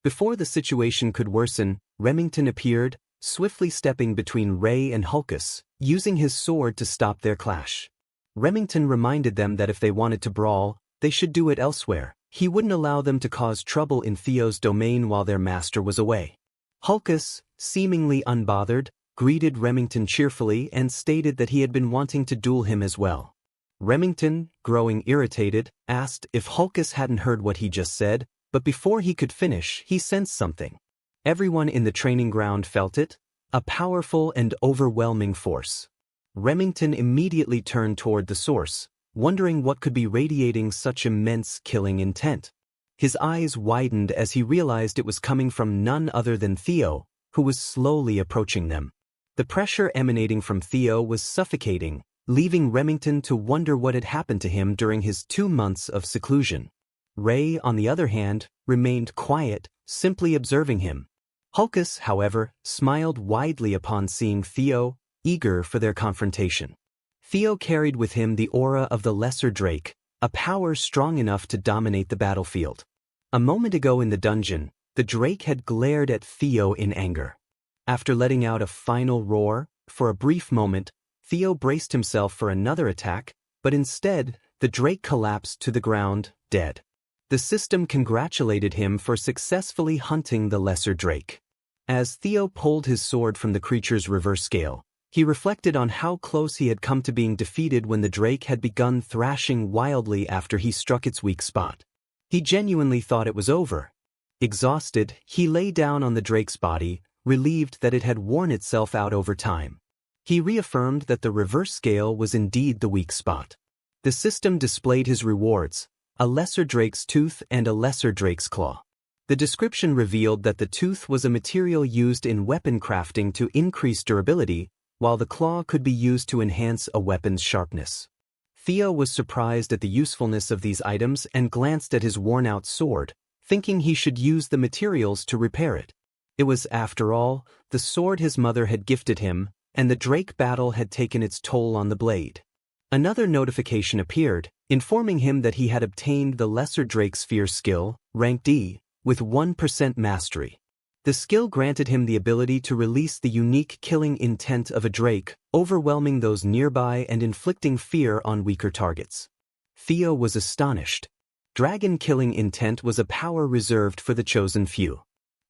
Before the situation could worsen, Remington appeared, swiftly stepping between Ray and Hulkus, using his sword to stop their clash. Remington reminded them that if they wanted to brawl, they should do it elsewhere. He wouldn't allow them to cause trouble in Theo's domain while their master was away. Hulkus, seemingly unbothered, greeted Remington cheerfully and stated that he had been wanting to duel him as well. Remington, growing irritated, asked if Hulkus hadn't heard what he just said, but before he could finish, he sensed something. Everyone in the training ground felt it, a powerful and overwhelming force. Remington immediately turned toward the source, wondering what could be radiating such immense killing intent. His eyes widened as he realized it was coming from none other than Theo, who was slowly approaching them. The pressure emanating from Theo was suffocating, leaving Remington to wonder what had happened to him during his 2 months of seclusion. Ray, on the other hand, remained quiet, simply observing him. Hulkus, however, smiled widely upon seeing Theo, eager for their confrontation. Theo carried with him the aura of the Lesser Drake, a power strong enough to dominate the battlefield. A moment ago in the dungeon, the Drake had glared at Theo in anger. After letting out a final roar, for a brief moment, Theo braced himself for another attack, but instead, the Drake collapsed to the ground, dead. The system congratulated him for successfully hunting the Lesser Drake. As Theo pulled his sword from the creature's reverse scale, He reflected on how close he had come to being defeated when the drake had begun thrashing wildly after he struck its weak spot. He genuinely thought it was over. Exhausted, he lay down on the drake's body, relieved that it had worn itself out over time. He reaffirmed that the reverse scale was indeed the weak spot. The system displayed his rewards: a lesser drake's tooth and a lesser drake's claw. The description revealed that the tooth was a material used in weapon crafting to increase durability, while the claw could be used to enhance a weapon's sharpness. Theo was surprised at the usefulness of these items and glanced at his worn-out sword, thinking he should use the materials to repair it. It was, after all, the sword his mother had gifted him, and the drake battle had taken its toll on the blade. Another notification appeared, informing him that he had obtained the Lesser Drake Sphere skill, rank D, with 1% mastery. The skill granted him the ability to release the unique killing intent of a drake, overwhelming those nearby and inflicting fear on weaker targets. Theo was astonished. Dragon killing intent was a power reserved for the chosen few.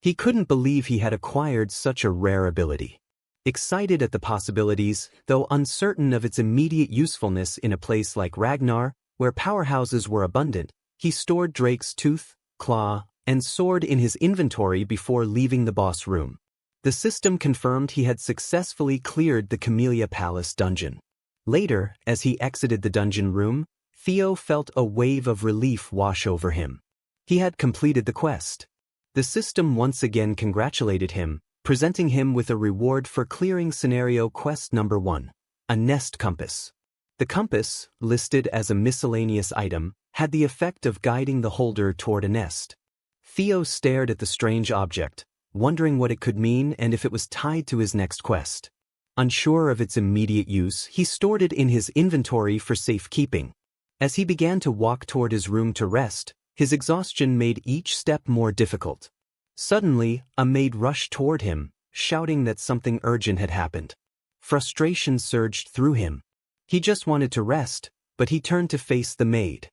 He couldn't believe he had acquired such a rare ability. Excited at the possibilities, though uncertain of its immediate usefulness in a place like Ragnar, where powerhouses were abundant, he stored Drake's tooth, claw, and sword in his inventory before leaving the boss room. The system confirmed he had successfully cleared the Camellia Palace dungeon. Later, as he exited the dungeon room, Theo felt a wave of relief wash over him. He had completed the quest. The system once again congratulated him, presenting him with a reward for clearing scenario quest number 1, a nest compass. The compass, listed as a miscellaneous item, had the effect of guiding the holder toward a nest. Theo stared at the strange object, wondering what it could mean and if it was tied to his next quest. Unsure of its immediate use, he stored it in his inventory for safekeeping. As he began to walk toward his room to rest, his exhaustion made each step more difficult. Suddenly, a maid rushed toward him, shouting that something urgent had happened. Frustration surged through him. He just wanted to rest, but he turned to face the maid.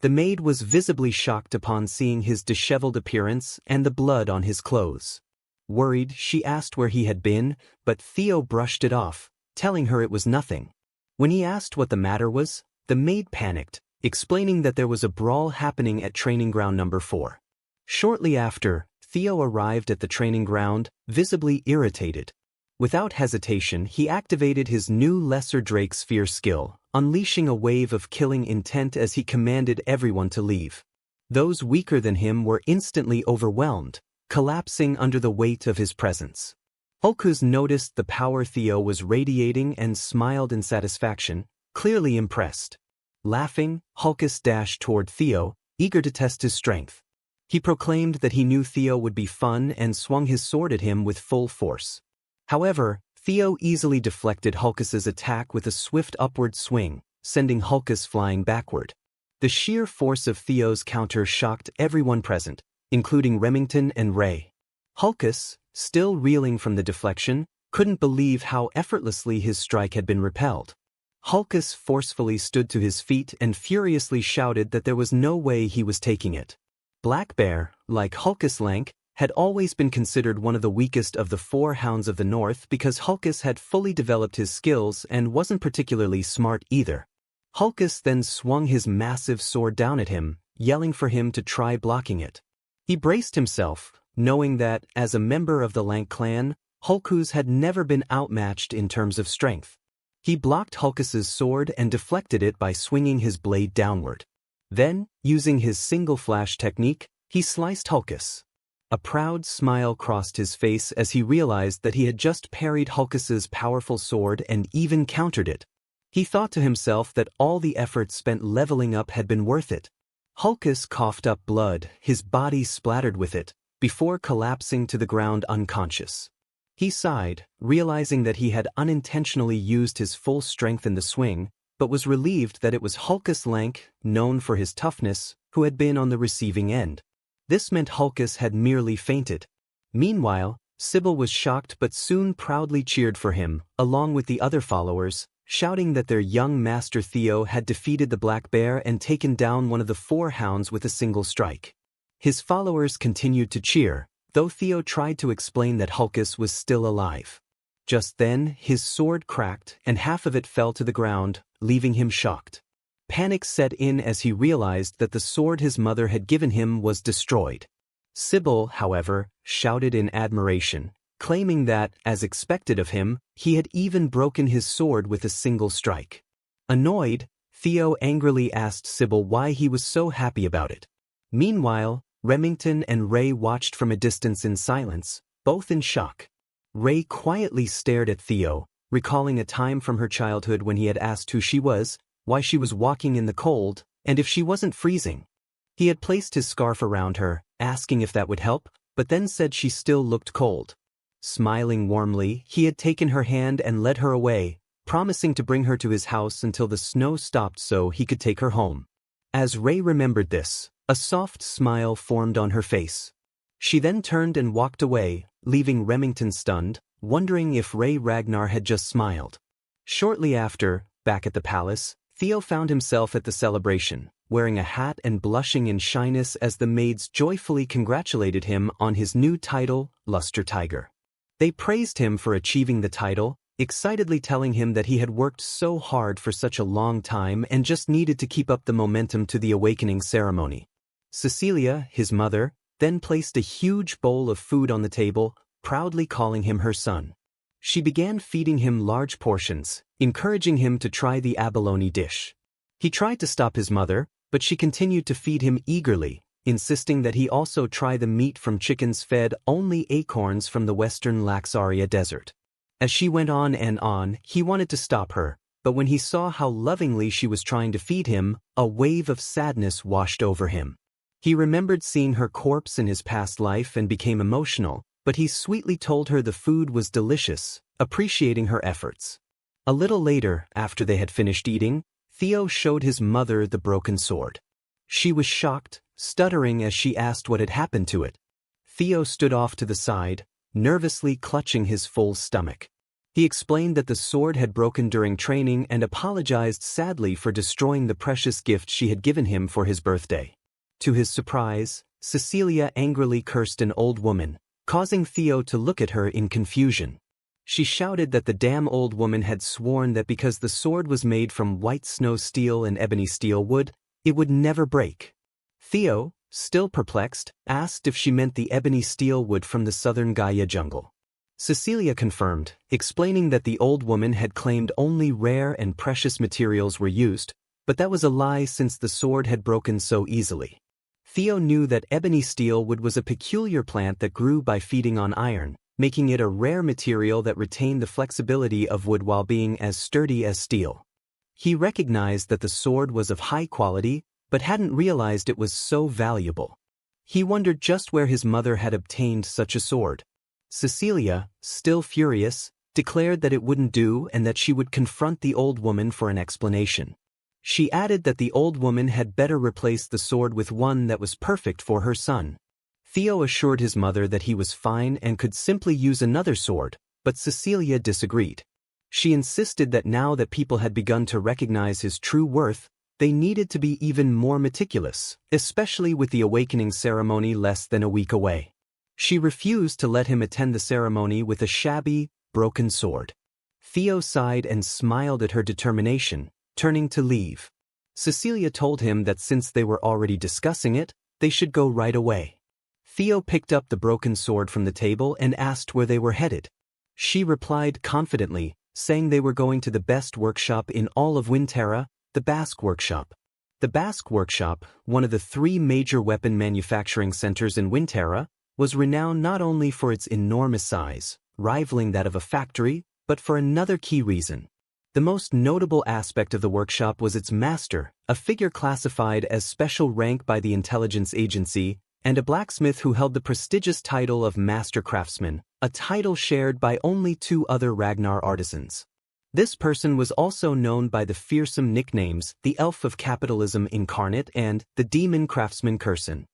The maid was visibly shocked upon seeing his disheveled appearance and the blood on his clothes. Worried, she asked where he had been, but Theo brushed it off, telling her it was nothing. When he asked what the matter was, the maid panicked, explaining that there was a brawl happening at training ground number 4. Shortly after, Theo arrived at the training ground, visibly irritated. Without hesitation, he activated his new Lesser Drake Sphere skill, unleashing a wave of killing intent as he commanded everyone to leave. Those weaker than him were instantly overwhelmed, collapsing under the weight of his presence. Hulkus noticed the power Theo was radiating and smiled in satisfaction, clearly impressed. Laughing, Hulkus dashed toward Theo, eager to test his strength. He proclaimed that he knew Theo would be fun and swung his sword at him with full force. However, Theo easily deflected Hulkus's attack with a swift upward swing, sending Hulkus flying backward. The sheer force of Theo's counter shocked everyone present, including Remington and Ray. Hulkus, still reeling from the deflection, couldn't believe how effortlessly his strike had been repelled. Hulkus forcefully stood to his feet and furiously shouted that there was no way he was taking it. Black Bear, like Hulkus Lank, had always been considered one of the weakest of the 4 Hounds of the North because Hulkus had fully developed his skills and wasn't particularly smart either. Hulkus then swung his massive sword down at him, yelling for him to try blocking it. He braced himself, knowing that, as a member of the Lank clan, Hulkus had never been outmatched in terms of strength. He blocked Hulkus's sword and deflected it by swinging his blade downward. Then, using his single flash technique, he sliced Hulkus. A proud smile crossed his face as he realized that he had just parried Hulkus's powerful sword and even countered it. He thought to himself that all the effort spent leveling up had been worth it. Hulkus coughed up blood, his body splattered with it, before collapsing to the ground unconscious. He sighed, realizing that he had unintentionally used his full strength in the swing, but was relieved that it was Hulkus Lank, known for his toughness, who had been on the receiving end. This meant Hulkus had merely fainted. Meanwhile, Sybil was shocked but soon proudly cheered for him, along with the other followers, shouting that their young master Theo had defeated the Black Bear and taken down one of the 4 Hounds with a single strike. His followers continued to cheer, though Theo tried to explain that Hulkus was still alive. Just then, his sword cracked and half of it fell to the ground, leaving him shocked. Panic set in as he realized that the sword his mother had given him was destroyed. Sybil, however, shouted in admiration, claiming that, as expected of him, he had even broken his sword with a single strike. Annoyed, Theo angrily asked Sybil why he was so happy about it. Meanwhile, Remington and Ray watched from a distance in silence, both in shock. Ray quietly stared at Theo, recalling a time from her childhood when he had asked who she was, why she was walking in the cold, and if she wasn't freezing. He had placed his scarf around her, asking if that would help, but then said she still looked cold. Smiling warmly, he had taken her hand and led her away, promising to bring her to his house until the snow stopped so he could take her home. As Ray remembered this, a soft smile formed on her face. She then turned and walked away, leaving Remington stunned, wondering if Ray Ragnar had just smiled. Shortly after, back at the palace, Theo found himself at the celebration, wearing a hat and blushing in shyness as the maids joyfully congratulated him on his new title, Luster Tiger. They praised him for achieving the title, excitedly telling him that he had worked so hard for such a long time and just needed to keep up the momentum to the awakening ceremony. Cecilia, his mother, then placed a huge bowl of food on the table, proudly calling him her son. She began feeding him large portions, encouraging him to try the abalone dish. He tried to stop his mother, but she continued to feed him eagerly, insisting that he also try the meat from chickens fed only acorns from the western Laxaria desert. As she went on, he wanted to stop her, but when he saw how lovingly she was trying to feed him, a wave of sadness washed over him. He remembered seeing her corpse in his past life and became emotional, but he sweetly told her the food was delicious, appreciating her efforts. A little later, after they had finished eating, Theo showed his mother the broken sword. She was shocked, stuttering as she asked what had happened to it. Theo stood off to the side, nervously clutching his full stomach. He explained that the sword had broken during training and apologized sadly for destroying the precious gift she had given him for his birthday. To his surprise, Cecilia angrily cursed an old woman, causing Theo to look at her in confusion. She shouted that the damn old woman had sworn that because the sword was made from white snow steel and ebony steel wood, it would never break. Theo, still perplexed, asked if she meant the ebony steel wood from the southern Gaia jungle. Cecilia confirmed, explaining that the old woman had claimed only rare and precious materials were used, but that was a lie since the sword had broken so easily. Theo knew that ebony steel wood was a peculiar plant that grew by feeding on iron, making it a rare material that retained the flexibility of wood while being as sturdy as steel. He recognized that the sword was of high quality, but hadn't realized it was so valuable. He wondered just where his mother had obtained such a sword. Cecilia, still furious, declared that it wouldn't do and that she would confront the old woman for an explanation. She added that the old woman had better replace the sword with one that was perfect for her son. Theo assured his mother that he was fine and could simply use another sword, but Cecilia disagreed. She insisted that now that people had begun to recognize his true worth, they needed to be even more meticulous, especially with the awakening ceremony less than a week away. She refused to let him attend the ceremony with a shabby, broken sword. Theo sighed and smiled at her determination, turning to leave. Cecilia told him that since they were already discussing it, they should go right away. Theo picked up the broken sword from the table and asked where they were headed. She replied confidently, saying they were going to the best workshop in all of Winterra, the Basque Workshop. The Basque Workshop, one of the 3 major weapon manufacturing centers in Winterra, was renowned not only for its enormous size, rivaling that of a factory, but for another key reason. The most notable aspect of the workshop was its master, a figure classified as special rank by the intelligence agency, and a blacksmith who held the prestigious title of Master Craftsman, a title shared by only 2 other Ragnar artisans. This person was also known by the fearsome nicknames the Elf of Capitalism Incarnate and the Demon Craftsman Curson.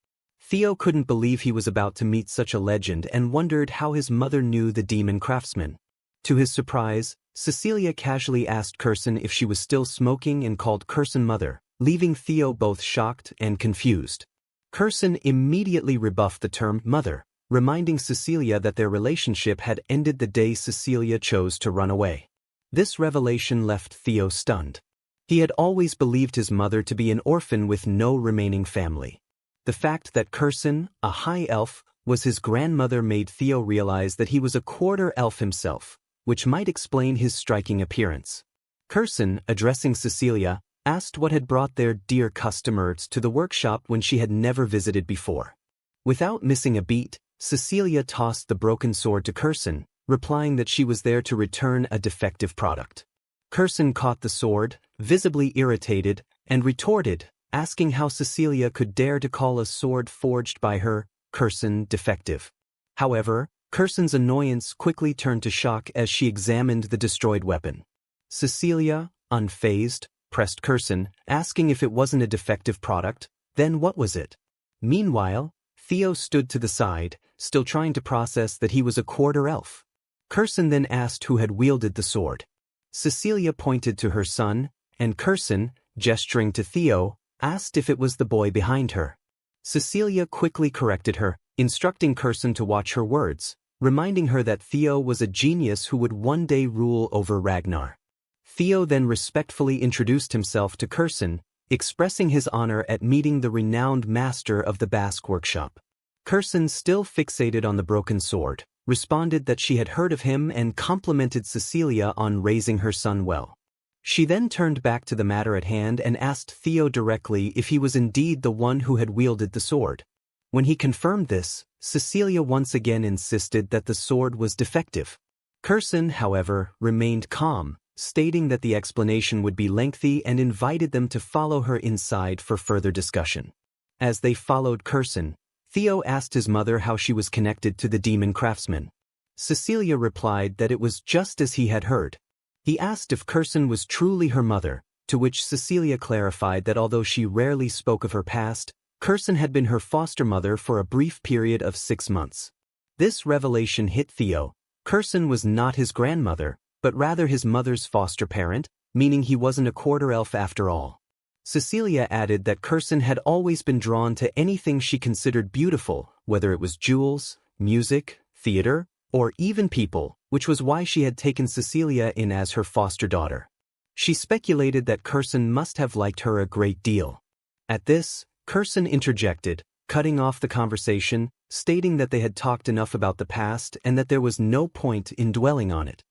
Theo couldn't believe he was about to meet such a legend and wondered how his mother knew the Demon Craftsman. To his surprise, Cecilia casually asked Curson if she was still smoking and called Curson mother, leaving Theo both shocked and confused. Curson immediately rebuffed the term mother, reminding Cecilia that their relationship had ended the day Cecilia chose to run away. This revelation left Theo stunned. He had always believed his mother to be an orphan with no remaining family. The fact that Curson, a high elf, was his grandmother made Theo realize that he was a quarter elf himself, which might explain his striking appearance. Curson, addressing Cecilia, asked what had brought their dear customers to the workshop when she had never visited before. Without missing a beat, Cecilia tossed the broken sword to Curson, replying that she was there to return a defective product. Curson caught the sword, visibly irritated, and retorted, asking how Cecilia could dare to call a sword forged by her, Curson, defective. However, Curson's annoyance quickly turned to shock as she examined the destroyed weapon. Cecilia, unfazed, pressed Curson, asking if it wasn't a defective product, then what was it? Meanwhile, Theo stood to the side, still trying to process that he was a quarter elf. Curson then asked who had wielded the sword. Cecilia pointed to her son, and Curson, gesturing to Theo, asked if it was the boy behind her. Cecilia quickly corrected her, instructing Curson to watch her words, reminding her that Theo was a genius who would one day rule over Ragnar. Theo then respectfully introduced himself to Curson, expressing his honor at meeting the renowned master of the Basque workshop. Curson, still fixated on the broken sword, responded that she had heard of him and complimented Cecilia on raising her son well. She then turned back to the matter at hand and asked Theo directly if he was indeed the one who had wielded the sword. When he confirmed this, Cecilia once again insisted that the sword was defective. Curson, however, remained calm, stating that the explanation would be lengthy and invited them to follow her inside for further discussion. As they followed Curson, Theo asked his mother how she was connected to the demon craftsman. Cecilia replied that it was just as he had heard. He asked if Curson was truly her mother, to which Cecilia clarified that although she rarely spoke of her past, Curson had been her foster mother for a brief period of 6 months. This revelation hit Theo. Curson was not his grandmother, but rather his mother's foster parent, meaning he wasn't a quarter elf after all. Cecilia added that Curson had always been drawn to anything she considered beautiful, whether it was jewels, music, theater, or even people, which was why she had taken Cecilia in as her foster daughter. She speculated that Curson must have liked her a great deal. At this, Curson interjected, cutting off the conversation, stating that they had talked enough about the past and that there was no point in dwelling on it.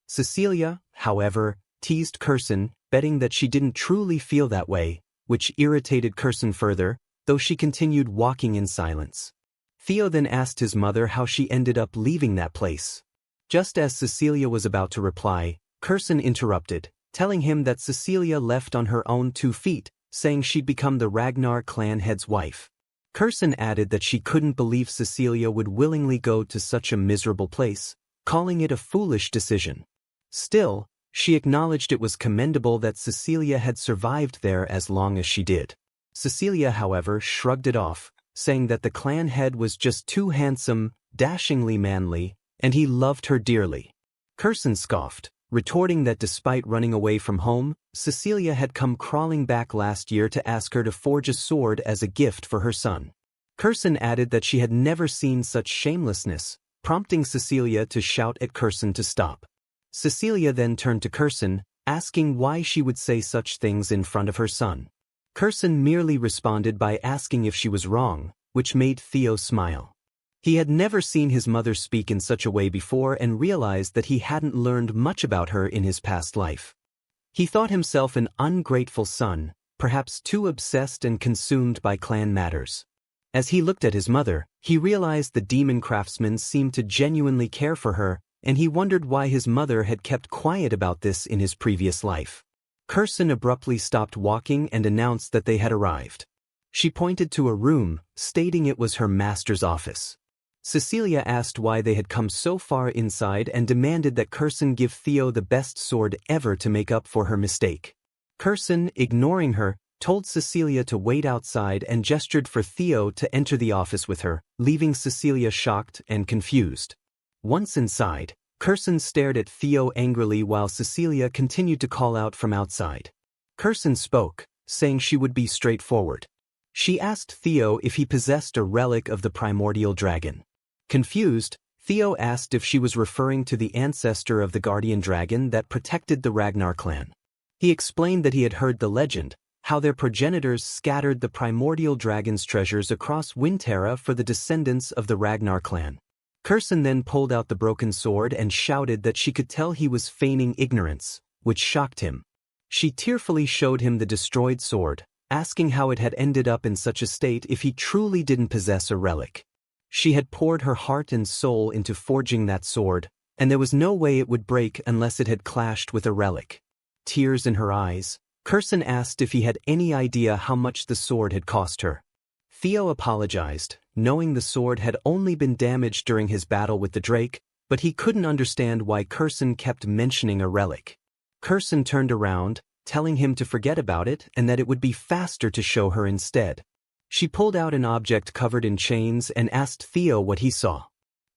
Cecilia, however, teased Curson, betting that she didn't truly feel that way, which irritated Curson further, though she continued walking in silence. Theo then asked his mother how she ended up leaving that place. Just as Cecilia was about to reply, Curson interrupted, telling him that Cecilia left on her own 2 feet, saying she'd become the Ragnar clan head's wife. Curson added that she couldn't believe Cecilia would willingly go to such a miserable place, calling it a foolish decision. Still, she acknowledged it was commendable that Cecilia had survived there as long as she did. Cecilia, however, shrugged it off, saying that the clan head was just too handsome, dashingly manly, and he loved her dearly. Curson scoffed, retorting that despite running away from home, Cecilia had come crawling back last year to ask her to forge a sword as a gift for her son. Curson added that she had never seen such shamelessness, prompting Cecilia to shout at Curson to stop. Cecilia then turned to Curson, asking why she would say such things in front of her son. Curson merely responded by asking if she was wrong, which made Theo smile. He had never seen his mother speak in such a way before and realized that he hadn't learned much about her in his past life. He thought himself an ungrateful son, perhaps too obsessed and consumed by clan matters. As he looked at his mother, he realized the demon craftsman seemed to genuinely care for her, and he wondered why his mother had kept quiet about this in his previous life. Curson abruptly stopped walking and announced that they had arrived. She pointed to a room, stating it was her master's office. Cecilia asked why they had come so far inside and demanded that Curson give Theo the best sword ever to make up for her mistake. Curson, ignoring her, told Cecilia to wait outside and gestured for Theo to enter the office with her, leaving Cecilia shocked and confused. Once inside, Curson stared at Theo angrily while Cecilia continued to call out from outside. Curson spoke, saying she would be straightforward. She asked Theo if he possessed a relic of the Primordial Dragon. Confused, Theo asked if she was referring to the ancestor of the guardian dragon that protected the Ragnar clan. He explained that he had heard the legend, how their progenitors scattered the Primordial Dragon's treasures across Winterra for the descendants of the Ragnar clan. Kirsten then pulled out the broken sword and shouted that she could tell he was feigning ignorance, which shocked him. She tearfully showed him the destroyed sword, asking how it had ended up in such a state if he truly didn't possess a relic. She had poured her heart and soul into forging that sword, and there was no way it would break unless it had clashed with a relic. Tears in her eyes, Kirsten asked if he had any idea how much the sword had cost her. Theo apologized, knowing the sword had only been damaged during his battle with the Drake, but he couldn't understand why Kirsten kept mentioning a relic. Kirsten turned around, telling him to forget about it and that it would be faster to show her instead. She pulled out an object covered in chains and asked Theo what he saw.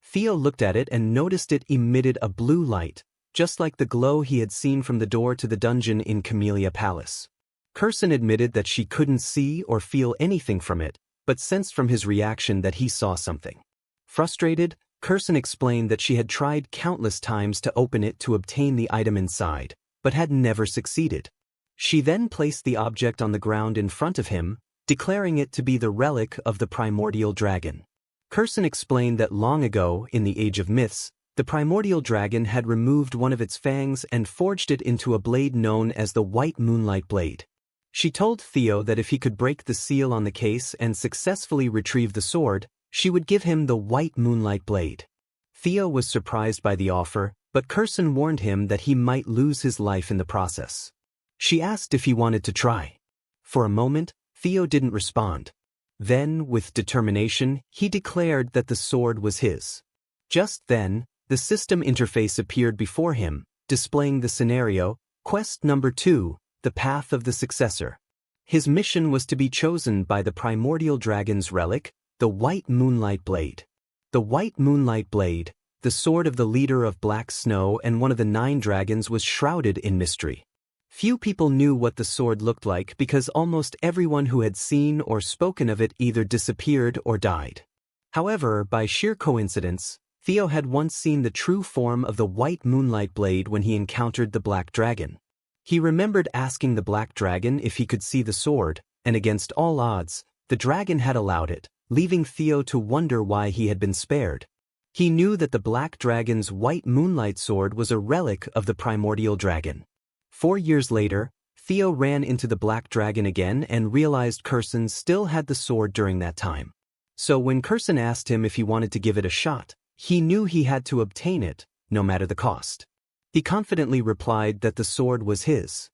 Theo looked at it and noticed it emitted a blue light, just like the glow he had seen from the door to the dungeon in Camellia Palace. Kirsten admitted that she couldn't see or feel anything from it, but sensed from his reaction that he saw something. Frustrated, Kirsten explained that she had tried countless times to open it to obtain the item inside, but had never succeeded. She then placed the object on the ground in front of him, declaring it to be the relic of the Primordial Dragon. Kirsten explained that long ago, in the Age of Myths, the Primordial Dragon had removed one of its fangs and forged it into a blade known as the White Moonlight Blade. She told Theo that if he could break the seal on the case and successfully retrieve the sword, she would give him the White Moonlight Blade. Theo was surprised by the offer, but Kirsten warned him that he might lose his life in the process. She asked if he wanted to try. For a moment, Theo didn't respond. Then, with determination, he declared that the sword was his. Just then, the system interface appeared before him, displaying the scenario, Quest Number 2, The Path of the Successor. His mission was to be chosen by the Primordial Dragon's relic, the White Moonlight Blade. The White Moonlight Blade, the sword of the leader of Black Snow and one of the 9 dragons, was shrouded in mystery. Few people knew what the sword looked like because almost everyone who had seen or spoken of it either disappeared or died. However, by sheer coincidence, Theo had once seen the true form of the White Moonlight Blade when he encountered the Black Dragon. He remembered asking the Black Dragon if he could see the sword, and against all odds, the dragon had allowed it, leaving Theo to wonder why he had been spared. He knew that the Black Dragon's White Moonlight Sword was a relic of the Primordial Dragon. 4 years later, Theo ran into the Black Dragon again and realized Kirsten still had the sword during that time. So when Kirsten asked him if he wanted to give it a shot, he knew he had to obtain it, no matter the cost. He confidently replied that the sword was his.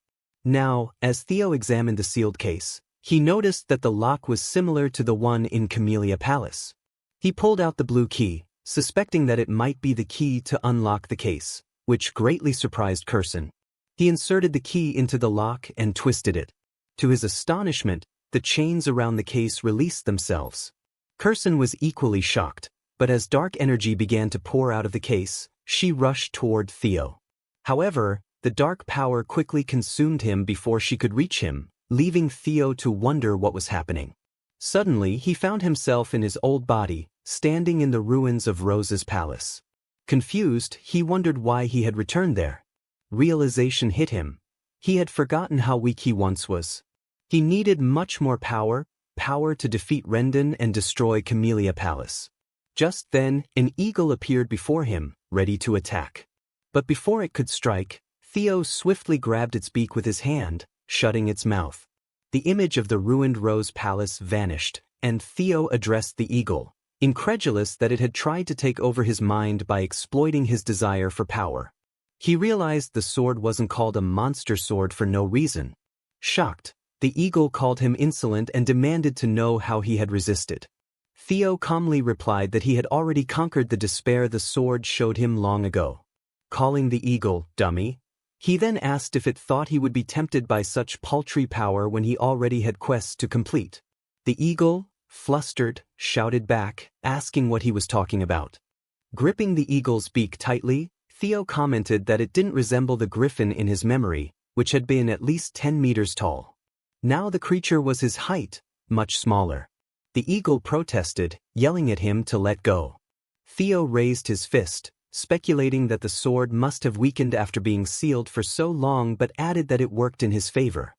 Now, as Theo examined the sealed case, he noticed that the lock was similar to the one in Camellia Palace. He pulled out the blue key, suspecting that it might be the key to unlock the case, which greatly surprised Kirsten. He inserted the key into the lock and twisted it. To his astonishment, the chains around the case released themselves. Kirsten was equally shocked, but as dark energy began to pour out of the case, she rushed toward Theo. However, the dark power quickly consumed him before she could reach him, leaving Theo to wonder what was happening. Suddenly, he found himself in his old body, standing in the ruins of Rose's palace. Confused, he wondered why he had returned there. Realization hit him. He had forgotten how weak he once was. He needed much more power to defeat Rendon and destroy Camellia Palace. Just then, an eagle appeared before him, ready to attack. But before it could strike, Theo swiftly grabbed its beak with his hand, shutting its mouth. The image of the ruined Rose Palace vanished, and Theo addressed the eagle, incredulous that it had tried to take over his mind by exploiting his desire for power. He realized the sword wasn't called a monster sword for no reason. Shocked, the eagle called him insolent and demanded to know how he had resisted. Theo calmly replied that he had already conquered the despair the sword showed him long ago. Calling the eagle dummy, he then asked if it thought he would be tempted by such paltry power when he already had quests to complete. The eagle, flustered, shouted back, asking what he was talking about. Gripping the eagle's beak tightly, Theo commented that it didn't resemble the griffin in his memory, which had been at least 10 meters tall. Now the creature was his height, much smaller. The eagle protested, yelling at him to let go. Theo raised his fist, speculating that the sword must have weakened after being sealed for so long, but added that it worked in his favor.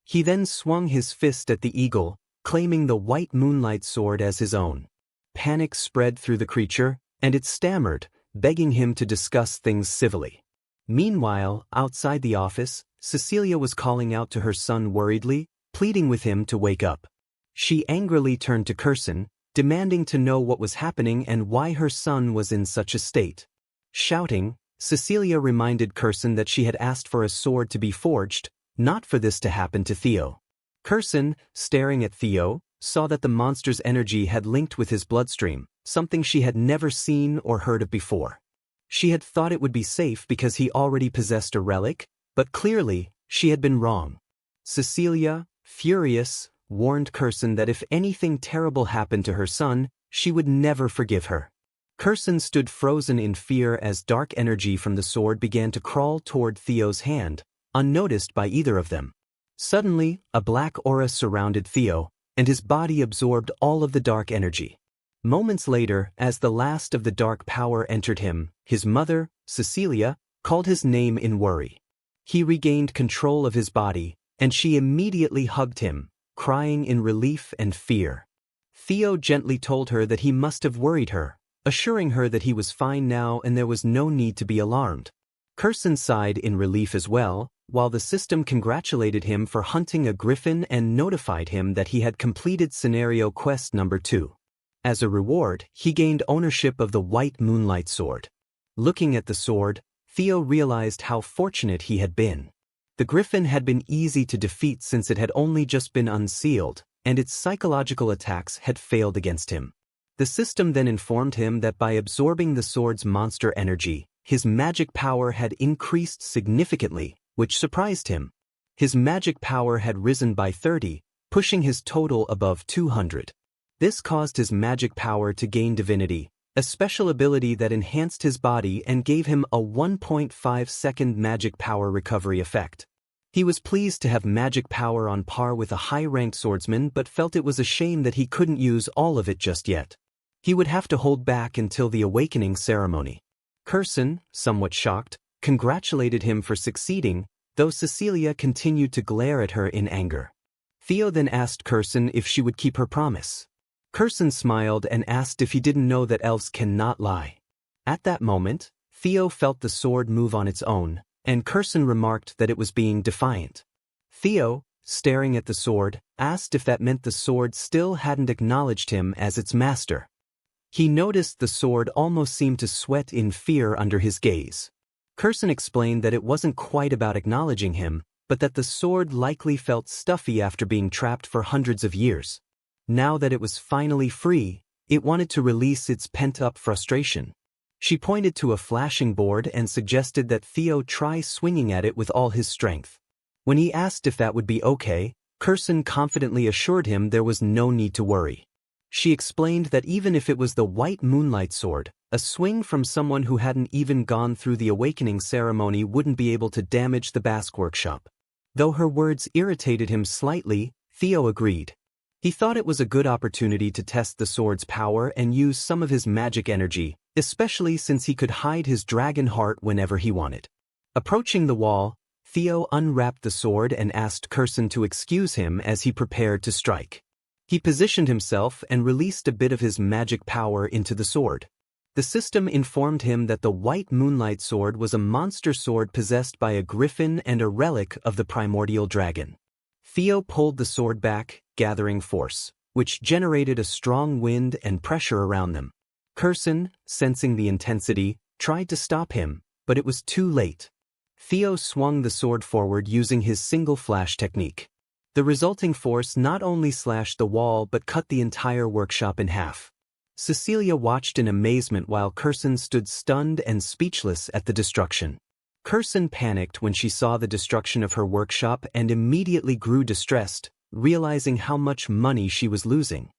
He then swung his fist at the eagle, claiming the white moonlight sword as his own. Panic spread through the creature, and it stammered, begging him to discuss things civilly. Meanwhile, outside the office, Cecilia was calling out to her son worriedly, pleading with him to wake up. She angrily turned to Curson, demanding to know what was happening and why her son was in such a state. Shouting, Cecilia reminded Curson that she had asked for a sword to be forged, not for this to happen to Theo. Curson, staring at Theo, saw that the monster's energy had linked with his bloodstream, something she had never seen or heard of before. She had thought it would be safe because he already possessed a relic, but clearly, she had been wrong. Cecilia, furious, warned Curson that if anything terrible happened to her son, she would never forgive her. Curson stood frozen in fear as dark energy from the sword began to crawl toward Theo's hand, unnoticed by either of them. Suddenly, a black aura surrounded Theo, and his body absorbed all of the dark energy. Moments later, as the last of the dark power entered him, his mother, Cecilia, called his name in worry. He regained control of his body, and she immediately hugged him, crying in relief and fear. Theo gently told her that he must have worried her, assuring her that he was fine now and there was no need to be alarmed. Curson sighed in relief as well, while the system congratulated him for hunting a griffin and notified him that he had completed scenario quest number 2. As a reward, he gained ownership of the white moonlight sword. Looking at the sword, Theo realized how fortunate he had been. The griffin had been easy to defeat since it had only just been unsealed, and its psychological attacks had failed against him. The system then informed him that by absorbing the sword's monster energy, his magic power had increased significantly, which surprised him. His magic power had risen by 30, pushing his total above 200. This caused his magic power to gain divinity, a special ability that enhanced his body and gave him a 1.5-second magic power recovery effect. He was pleased to have magic power on par with a high-ranked swordsman, but felt it was a shame that he couldn't use all of it just yet. He would have to hold back until the awakening ceremony. Curson, somewhat shocked, congratulated him for succeeding, though Cecilia continued to glare at her in anger. Theo then asked Curson if she would keep her promise. Curson smiled and asked if he didn't know that elves cannot lie. At that moment, Theo felt the sword move on its own, and Curson remarked that it was being defiant. Theo, staring at the sword, asked if that meant the sword still hadn't acknowledged him as its master. He noticed the sword almost seemed to sweat in fear under his gaze. Curson explained that it wasn't quite about acknowledging him, but that the sword likely felt stuffy after being trapped for hundreds of years. Now that it was finally free, it wanted to release its pent-up frustration. She pointed to a flashing board and suggested that Theo try swinging at it with all his strength. When he asked if that would be okay, Curson confidently assured him there was no need to worry. She explained that even if it was the white moonlight sword, a swing from someone who hadn't even gone through the awakening ceremony wouldn't be able to damage the Basque workshop. Though her words irritated him slightly, Theo agreed. He thought it was a good opportunity to test the sword's power and use some of his magic energy, especially since he could hide his dragon heart whenever he wanted. Approaching the wall, Theo unwrapped the sword and asked Curson to excuse him as he prepared to strike. He positioned himself and released a bit of his magic power into the sword. The system informed him that the white moonlight sword was a monster sword possessed by a griffin and a relic of the Primordial Dragon. Theo pulled the sword back, gathering force, which generated a strong wind and pressure around them. Curson, sensing the intensity, tried to stop him, but it was too late. Theo swung the sword forward using his single flash technique. The resulting force not only slashed the wall but cut the entire workshop in half. Cecilia watched in amazement while Curson stood stunned and speechless at the destruction. Curson panicked when she saw the destruction of her workshop and immediately grew distressed, realizing how much money she was losing.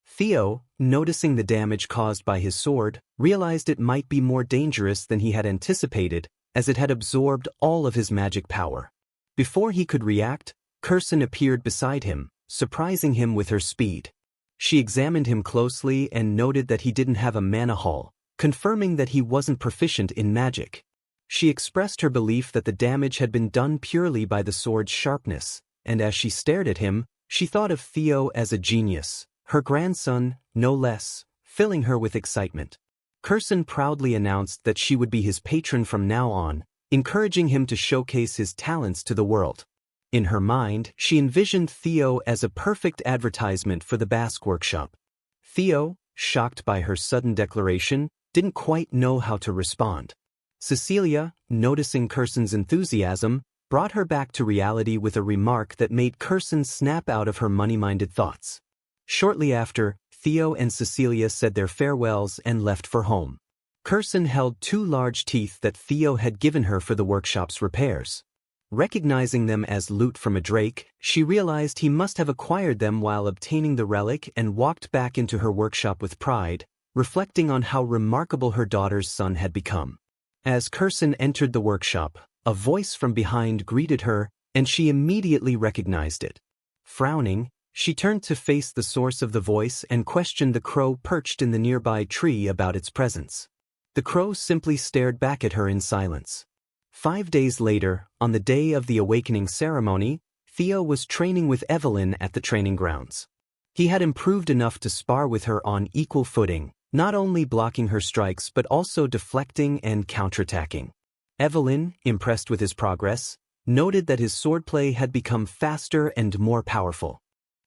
Theo, noticing the damage caused by his sword, realized it might be more dangerous than he had anticipated, as it had absorbed all of his magic power. Before he could react, Curson appeared beside him, surprising him with her speed. She examined him closely and noted that he didn't have a mana hull, confirming that he wasn't proficient in magic. She expressed her belief that the damage had been done purely by the sword's sharpness, and as she stared at him, she thought of Theo as a genius, her grandson, no less, filling her with excitement. Curson proudly announced that she would be his patron from now on, encouraging him to showcase his talents to the world. In her mind, she envisioned Theo as a perfect advertisement for the Basque workshop. Theo, shocked by her sudden declaration, didn't quite know how to respond. Cecilia, noticing Curson's enthusiasm, brought her back to reality with a remark that made Curson snap out of her money-minded thoughts. Shortly after, Theo and Cecilia said their farewells and left for home. Curson held 2 large teeth that Theo had given her for the workshop's repairs. Recognizing them as loot from a drake, she realized he must have acquired them while obtaining the relic and walked back into her workshop with pride, reflecting on how remarkable her daughter's son had become. As Curson entered the workshop, a voice from behind greeted her, and she immediately recognized it. Frowning, she turned to face the source of the voice and questioned the crow perched in the nearby tree about its presence. The crow simply stared back at her in silence. 5 days later, on the day of the awakening ceremony, Theo was training with Evelyn at the training grounds. He had improved enough to spar with her on equal footing, not only blocking her strikes but also deflecting and counterattacking. Evelyn, impressed with his progress, noted that his swordplay had become faster and more powerful.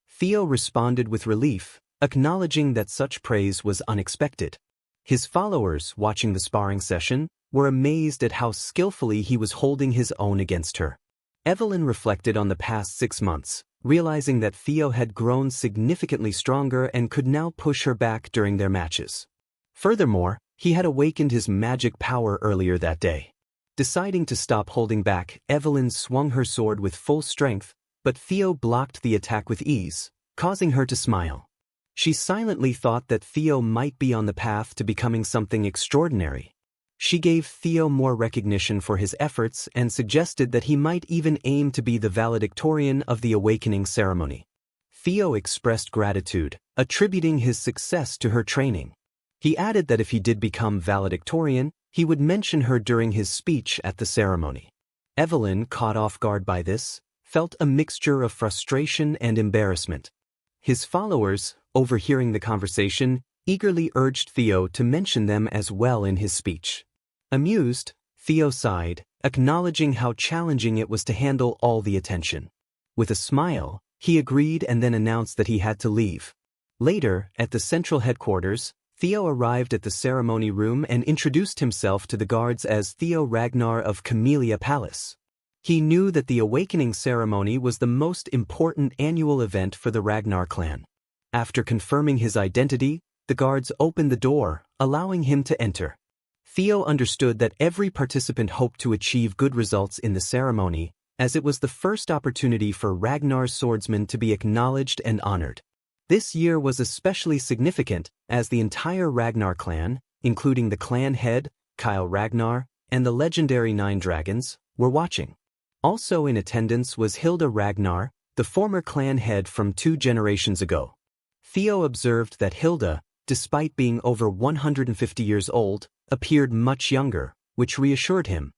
Theo responded with relief, acknowledging that such praise was unexpected. His followers, watching the sparring session, were amazed at how skillfully he was holding his own against her. Evelyn reflected on the past 6 months, realizing that Theo had grown significantly stronger and could now push her back during their matches. Furthermore, he had awakened his magic power earlier that day. Deciding to stop holding back, Evelyn swung her sword with full strength, but Theo blocked the attack with ease, causing her to smile. She silently thought that Theo might be on the path to becoming something extraordinary. She gave Theo more recognition for his efforts and suggested that he might even aim to be the valedictorian of the awakening ceremony. Theo expressed gratitude, attributing his success to her training. He added that if he did become valedictorian, he would mention her during his speech at the ceremony. Evelyn, caught off guard by this, felt a mixture of frustration and embarrassment. His followers, overhearing the conversation, eagerly urged Theo to mention them as well in his speech. Amused, Theo sighed, acknowledging how challenging it was to handle all the attention. With a smile, he agreed and then announced that he had to leave. Later, at the central headquarters, Theo arrived at the ceremony room and introduced himself to the guards as Theo Ragnar of Camellia Palace. He knew that the awakening ceremony was the most important annual event for the Ragnar clan. After confirming his identity, the guards opened the door, allowing him to enter. Theo understood that every participant hoped to achieve good results in the ceremony, as it was the first opportunity for Ragnar's swordsmen to be acknowledged and honored. This year was especially significant, as the entire Ragnar clan, including the clan head, Theo Ragnar, and the legendary 9 dragons, were watching. Also in attendance was Hilda Ragnar, the former clan head from 2 generations ago. Theo observed that Hilda, despite being over 150 years old, appeared much younger, which reassured him.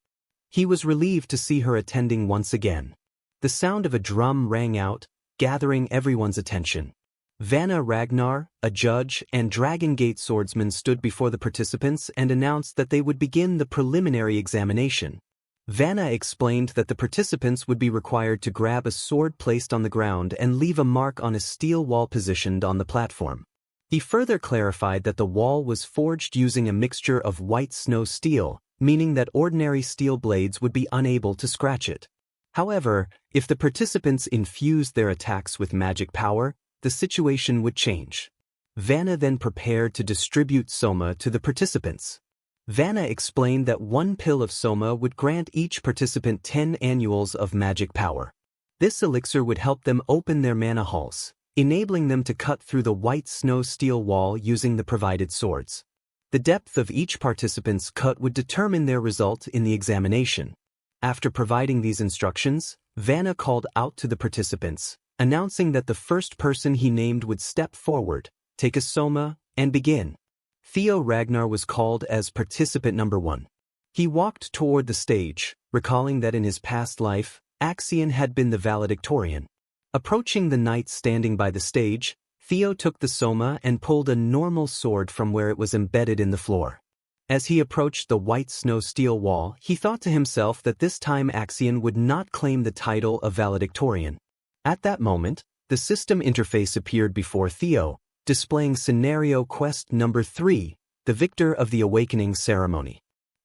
He was relieved to see her attending once again. The sound of a drum rang out, gathering everyone's attention. Vanna Ragnar, a judge and Dragon Gate swordsman, stood before the participants and announced that they would begin the preliminary examination. Vanna explained that the participants would be required to grab a sword placed on the ground and leave a mark on a steel wall positioned on the platform. He further clarified that the wall was forged using a mixture of white snow steel, meaning that ordinary steel blades would be unable to scratch it. However, if the participants infused their attacks with magic power, the situation would change. Vanna then prepared to distribute Soma to the participants. Vanna explained that 1 pill of Soma would grant each participant 10 annuals of magic power. This elixir would help them open their mana halls, enabling them to cut through the white snow steel wall using the provided swords. The depth of each participant's cut would determine their result in the examination. After providing these instructions, Vanna called out to the participants, announcing that the first person he named would step forward, take a Soma, and begin. Theo Ragnar was called as participant number 1. He walked toward the stage, recalling that in his past life, Axion had been the valedictorian. Approaching the knight standing by the stage, Theo took the soma and pulled a normal sword from where it was embedded in the floor. As he approached the white snow steel wall, he thought to himself that this time Axion would not claim the title of valedictorian. At that moment, the system interface appeared before Theo, displaying scenario quest number 3, the victor of the awakening ceremony.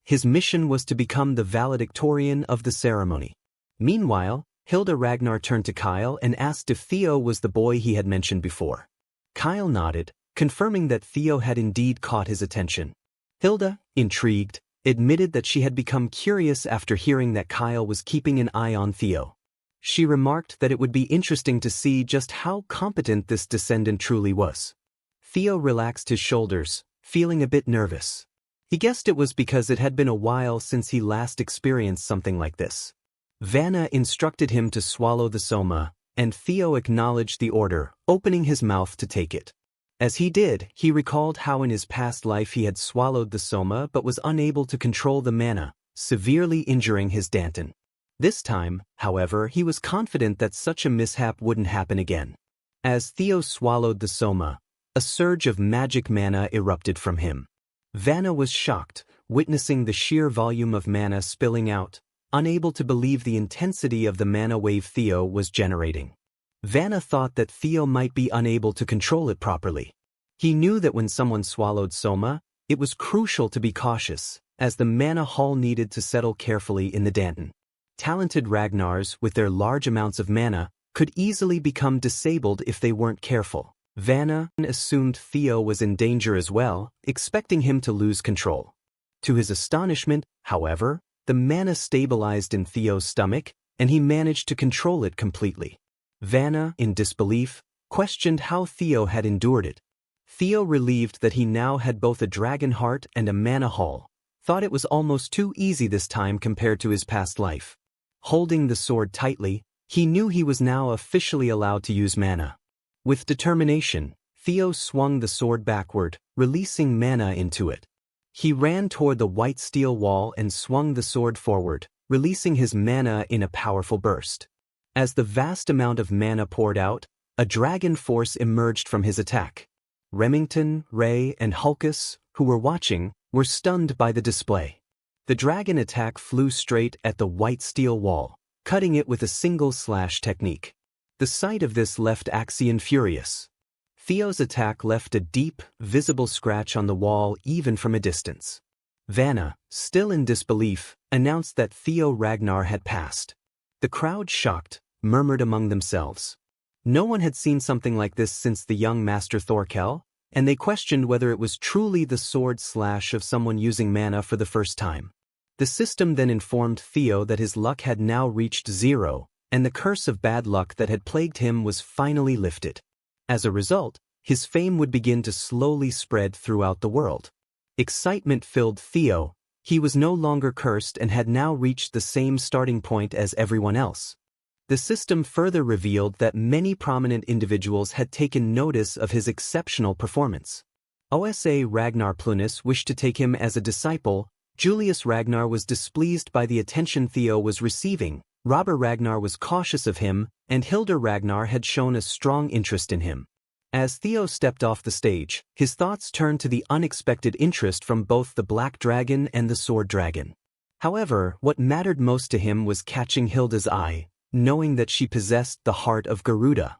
His mission was to become the valedictorian of the ceremony. Meanwhile, Hilda Ragnar turned to Kyle and asked if Theo was the boy he had mentioned before. Kyle nodded, confirming that Theo had indeed caught his attention. Hilda, intrigued, admitted that she had become curious after hearing that Kyle was keeping an eye on Theo. She remarked that it would be interesting to see just how competent this descendant truly was. Theo relaxed his shoulders, feeling a bit nervous. He guessed it was because it had been a while since he last experienced something like this. Vanna instructed him to swallow the soma, and Theo acknowledged the order, opening his mouth to take it. As he did, he recalled how in his past life he had swallowed the soma but was unable to control the mana, severely injuring his Danton. This time, however, he was confident that such a mishap wouldn't happen again. As Theo swallowed the soma, a surge of magic mana erupted from him. Vanna was shocked, witnessing the sheer volume of mana spilling out, unable to believe the intensity of the mana wave Theo was generating. Vanna thought that Theo might be unable to control it properly. He knew that when someone swallowed soma, it was crucial to be cautious, as the mana hull needed to settle carefully in the Danton. Talented Ragnars, with their large amounts of mana, could easily become disabled if they weren't careful. Vanna assumed Theo was in danger as well, expecting him to lose control. To his astonishment, however, the mana stabilized in Theo's stomach, and he managed to control it completely. Vanna, in disbelief, questioned how Theo had endured it. Theo, relieved that he now had both a dragon heart and a mana hull, thought it was almost too easy this time compared to his past life. Holding the sword tightly, he knew he was now officially allowed to use mana. With determination, Theo swung the sword backward, releasing mana into it. He ran toward the white steel wall and swung the sword forward, releasing his mana in a powerful burst. As the vast amount of mana poured out, a dragon force emerged from his attack. Remington, Ray, and Hulkus, who were watching, were stunned by the display. The dragon attack flew straight at the white steel wall, cutting it with a single slash technique. The sight of this left Axion furious. Theo's attack left a deep, visible scratch on the wall even from a distance. Vanna, still in disbelief, announced that Theo Ragnar had passed. The crowd, shocked, murmured among themselves. No one had seen something like this since the young Master Thorkel, and they questioned whether it was truly the sword slash of someone using mana for the first time. The system then informed Theo that his luck had now reached 0, and the curse of bad luck that had plagued him was finally lifted. As a result, his fame would begin to slowly spread throughout the world. Excitement filled Theo. He was no longer cursed and had now reached the same starting point as everyone else. The system further revealed that many prominent individuals had taken notice of his exceptional performance. Osa Ragnar Plunus wished to take him as a disciple, Julius Ragnar was displeased by the attention Theo was receiving, Robert Ragnar was cautious of him, and Hilda Ragnar had shown a strong interest in him. As Theo stepped off the stage, his thoughts turned to the unexpected interest from both the Black Dragon and the Sword Dragon. However, what mattered most to him was catching Hilda's eye, knowing that she possessed the heart of Garuda.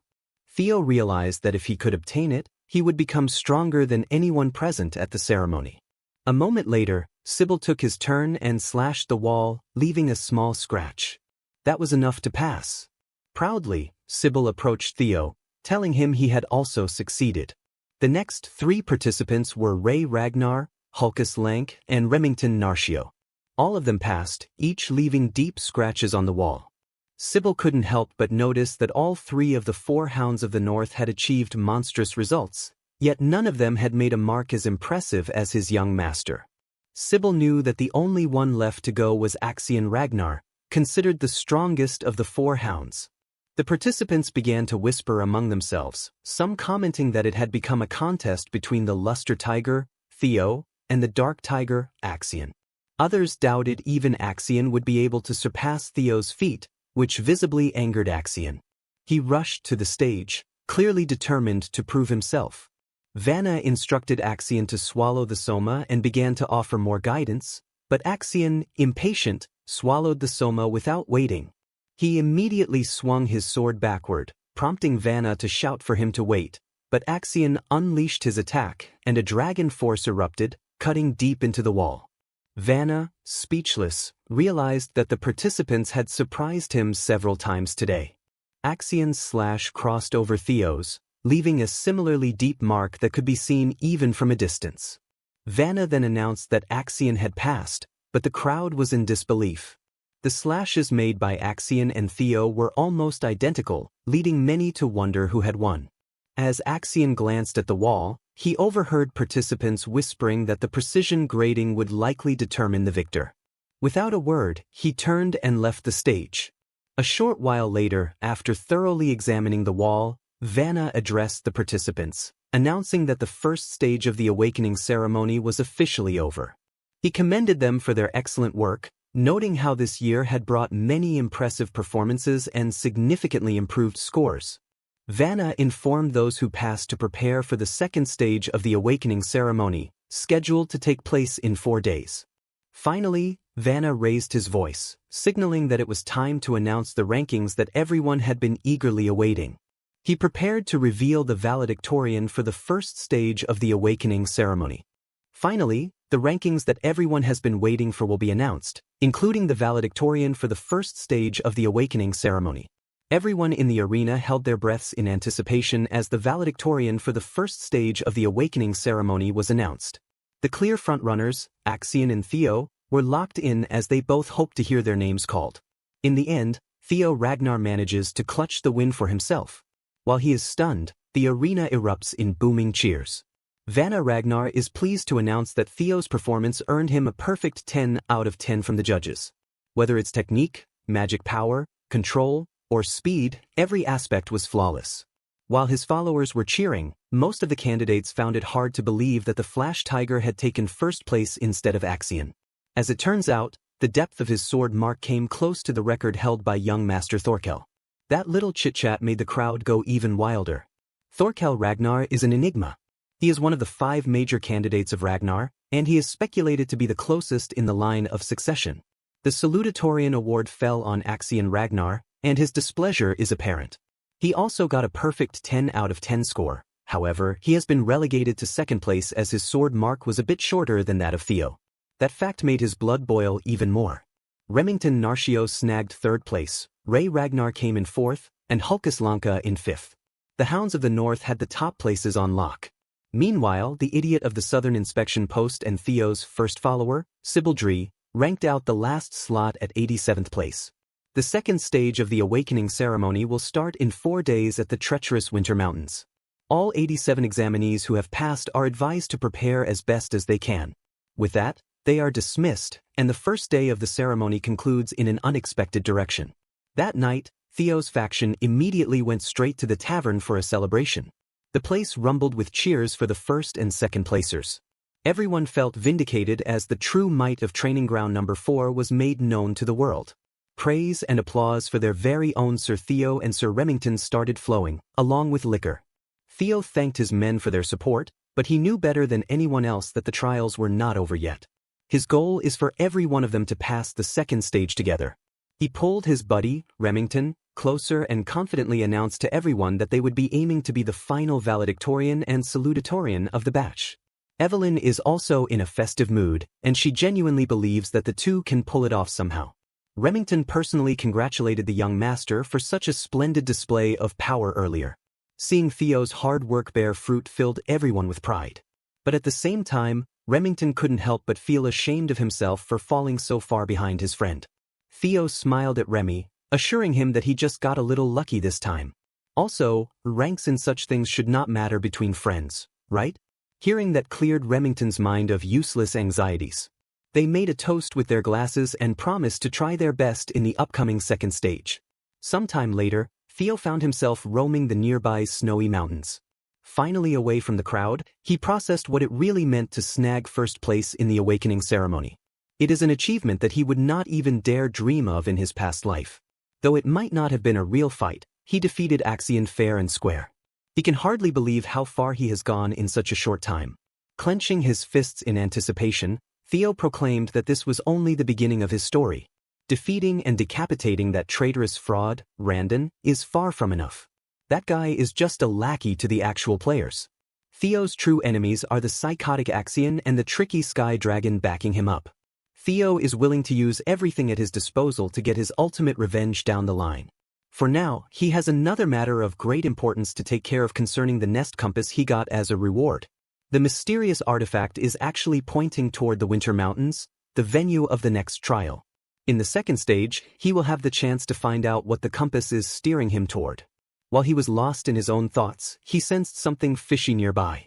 Theo realized that if he could obtain it, he would become stronger than anyone present at the ceremony. A moment later, Sybil took his turn and slashed the wall, leaving a small scratch. That was enough to pass. Proudly, Sybil approached Theo, telling him he had also succeeded. The next 3 participants were Ray Ragnar, Hulkus Lank, and Remington Narcio. All of them passed, each leaving deep scratches on the wall. Sybil couldn't help but notice that all 3 of the 4 Hounds of the North had achieved monstrous results, yet none of them had made a mark as impressive as his young master. Sybil knew that the only one left to go was Axion Ragnar, considered the strongest of the 4 Hounds. The participants began to whisper among themselves, some commenting that it had become a contest between the Luster Tiger, Theo, and the dark tiger, Axion. Others doubted even Axion would be able to surpass Theo's feat, which visibly angered Axion. He rushed to the stage, clearly determined to prove himself. Vanna instructed Axion to swallow the soma and began to offer more guidance, but Axion, impatient, swallowed the soma without waiting. He immediately swung his sword backward, prompting Vanna to shout for him to wait, but Axion unleashed his attack, and a dragon force erupted, cutting deep into the wall. Vanna, speechless, realized that the participants had surprised him several times today. Axion's slash crossed over Theo's, leaving a similarly deep mark that could be seen even from a distance. Vanna then announced that Axion had passed, but the crowd was in disbelief. The slashes made by Axion and Theo were almost identical, leading many to wonder who had won. As Axion glanced at the wall, he overheard participants whispering that the precision grading would likely determine the victor. Without a word, he turned and left the stage. A short while later, after thoroughly examining the wall, Vanna addressed the participants, announcing that the first stage of the awakening ceremony was officially over. He commended them for their excellent work, noting how this year had brought many impressive performances and significantly improved scores. Vanna informed those who passed to prepare for the second stage of the awakening ceremony, scheduled to take place in 4 days. Finally, Vanna raised his voice, signaling that it was time to announce the rankings that everyone had been eagerly awaiting. He prepared to reveal the valedictorian for the first stage of the awakening ceremony. Finally, the rankings that everyone has been waiting for will be announced, including the valedictorian for the first stage of the awakening ceremony. Everyone in the arena held their breaths in anticipation as the valedictorian for the first stage of the awakening ceremony was announced. The clear frontrunners, Axion and Theo, were locked in as they both hoped to hear their names called. In the end, Theo Ragnar manages to clutch the win for himself. While he is stunned, the arena erupts in booming cheers. Vanna Ragnar is pleased to announce that Theo's performance earned him a perfect 10 out of 10 from the judges. Whether it's technique, magic power, control, or speed, every aspect was flawless. While his followers were cheering, most of the candidates found it hard to believe that the Flash Tiger had taken first place instead of Axion. As it turns out, the depth of his sword mark came close to the record held by young Master Thorkel. That little chit-chat made the crowd go even wilder. Thorkel Ragnar is an enigma. He is one of the 5 major candidates of Ragnar, and he is speculated to be the closest in the line of succession. The salutatorian award fell on Axion Ragnar, and his displeasure is apparent. He also got a perfect 10 out of 10 score. However, he has been relegated to second place as his sword mark was a bit shorter than that of Theo. That fact made his blood boil even more. Remington Narcio snagged third place, Ray Ragnar came in fourth, and Hulkus Lanka in fifth. The Hounds of the North had the top places on lock. Meanwhile, the idiot of the Southern Inspection Post and Theo's first follower, Sybil Dree, ranked out the last slot at 87th place. The second stage of the awakening ceremony will start in 4 days at the treacherous Winter Mountains. All 87 examinees who have passed are advised to prepare as best as they can. With that, they are dismissed, and the first day of the ceremony concludes in an unexpected direction. That night, Theo's faction immediately went straight to the tavern for a celebration. The place rumbled with cheers for the first and second placers. Everyone felt vindicated as the true might of Training Ground Number 4 was made known to the world. Praise and applause for their very own Sir Theo and Sir Remington started flowing, along with liquor. Theo thanked his men for their support, but he knew better than anyone else that the trials were not over yet. His goal is for every one of them to pass the second stage together. He pulled his buddy, Remington, closer and confidently announced to everyone that they would be aiming to be the final valedictorian and salutatorian of the batch. Evelyn is also in a festive mood, and she genuinely believes that the two can pull it off somehow. Remington personally congratulated the young master for such a splendid display of power earlier. Seeing Theo's hard work bear fruit filled everyone with pride. But at the same time, Remington couldn't help but feel ashamed of himself for falling so far behind his friend. Theo smiled at Remy, assuring him that he just got a little lucky this time. Also, ranks in such things should not matter between friends, right? Hearing that cleared Remington's mind of useless anxieties. They made a toast with their glasses and promised to try their best in the upcoming second stage. Sometime later, Theo found himself roaming the nearby snowy mountains. Finally away from the crowd, he processed what it really meant to snag first place in the awakening ceremony. It is an achievement that he would not even dare dream of in his past life. Though it might not have been a real fight, he defeated Axion fair and square. He can hardly believe how far he has gone in such a short time. Clenching his fists in anticipation, Theo proclaimed that this was only the beginning of his story. Defeating and decapitating that traitorous fraud, Randon, is far from enough. That guy is just a lackey to the actual players. Theo's true enemies are the psychotic Axion and the tricky Sky Dragon backing him up. Theo is willing to use everything at his disposal to get his ultimate revenge down the line. For now, he has another matter of great importance to take care of concerning the nest compass he got as a reward. The mysterious artifact is actually pointing toward the Winter Mountains, the venue of the next trial. In the second stage, he will have the chance to find out what the compass is steering him toward. While he was lost in his own thoughts, he sensed something fishy nearby.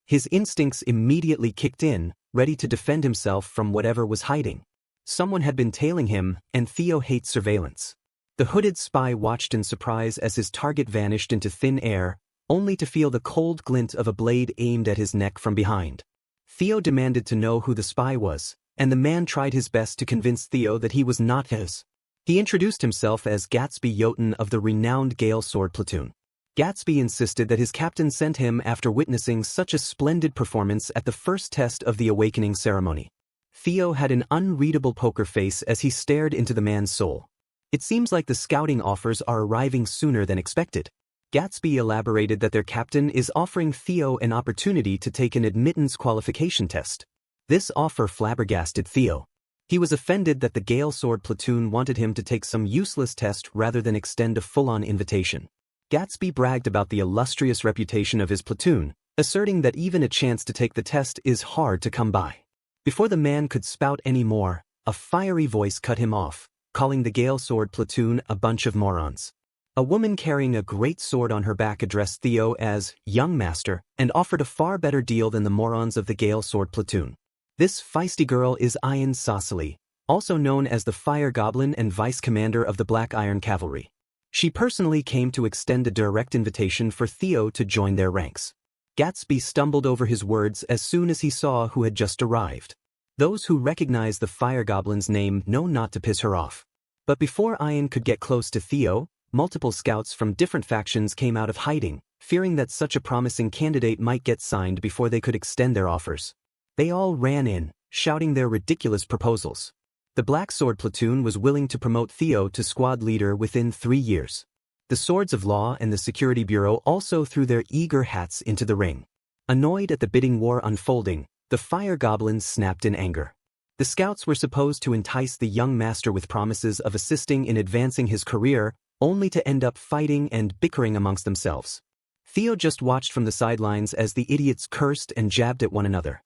His instincts immediately kicked in, ready to defend himself from whatever was hiding. Someone had been tailing him, and Theo hates surveillance. The hooded spy watched in surprise as his target vanished into thin air, only to feel the cold glint of a blade aimed at his neck from behind. Theo demanded to know who the spy was, and the man tried his best to convince Theo that he was not his. He introduced himself as Gatsby Jotun of the renowned Gale Sword Platoon. Gatsby insisted that his captain sent him after witnessing such a splendid performance at the first test of the awakening ceremony. Theo had an unreadable poker face as he stared into the man's soul. It seems like the scouting offers are arriving sooner than expected. Gatsby elaborated that their captain is offering Theo an opportunity to take an admittance qualification test. This offer flabbergasted Theo. He was offended that the Gale Sword Platoon wanted him to take some useless test rather than extend a full-on invitation. Gatsby bragged about the illustrious reputation of his platoon, asserting that even a chance to take the test is hard to come by. Before the man could spout any more, a fiery voice cut him off, calling the Gale Sword Platoon a bunch of morons. A woman carrying a great sword on her back addressed Theo as young master and offered a far better deal than the morons of the Gale Sword Platoon. This feisty girl is Ian Saucely, also known as the Fire Goblin and Vice Commander of the Black Iron Cavalry. She personally came to extend a direct invitation for Theo to join their ranks. Gatsby stumbled over his words as soon as he saw who had just arrived. Those who recognize the Fire Goblin's name know not to piss her off. But before Ian could get close to Theo, multiple scouts from different factions came out of hiding, fearing that such a promising candidate might get signed before they could extend their offers. They all ran in, shouting their ridiculous proposals. The Black Sword Platoon was willing to promote Theo to squad leader within 3 years. The Swords of Law and the Security Bureau also threw their eager hats into the ring. Annoyed at the bidding war unfolding, the Fire Goblins snapped in anger. The scouts were supposed to entice the young master with promises of assisting in advancing his career, only to end up fighting and bickering amongst themselves. Theo just watched from the sidelines as the idiots cursed and jabbed at one another.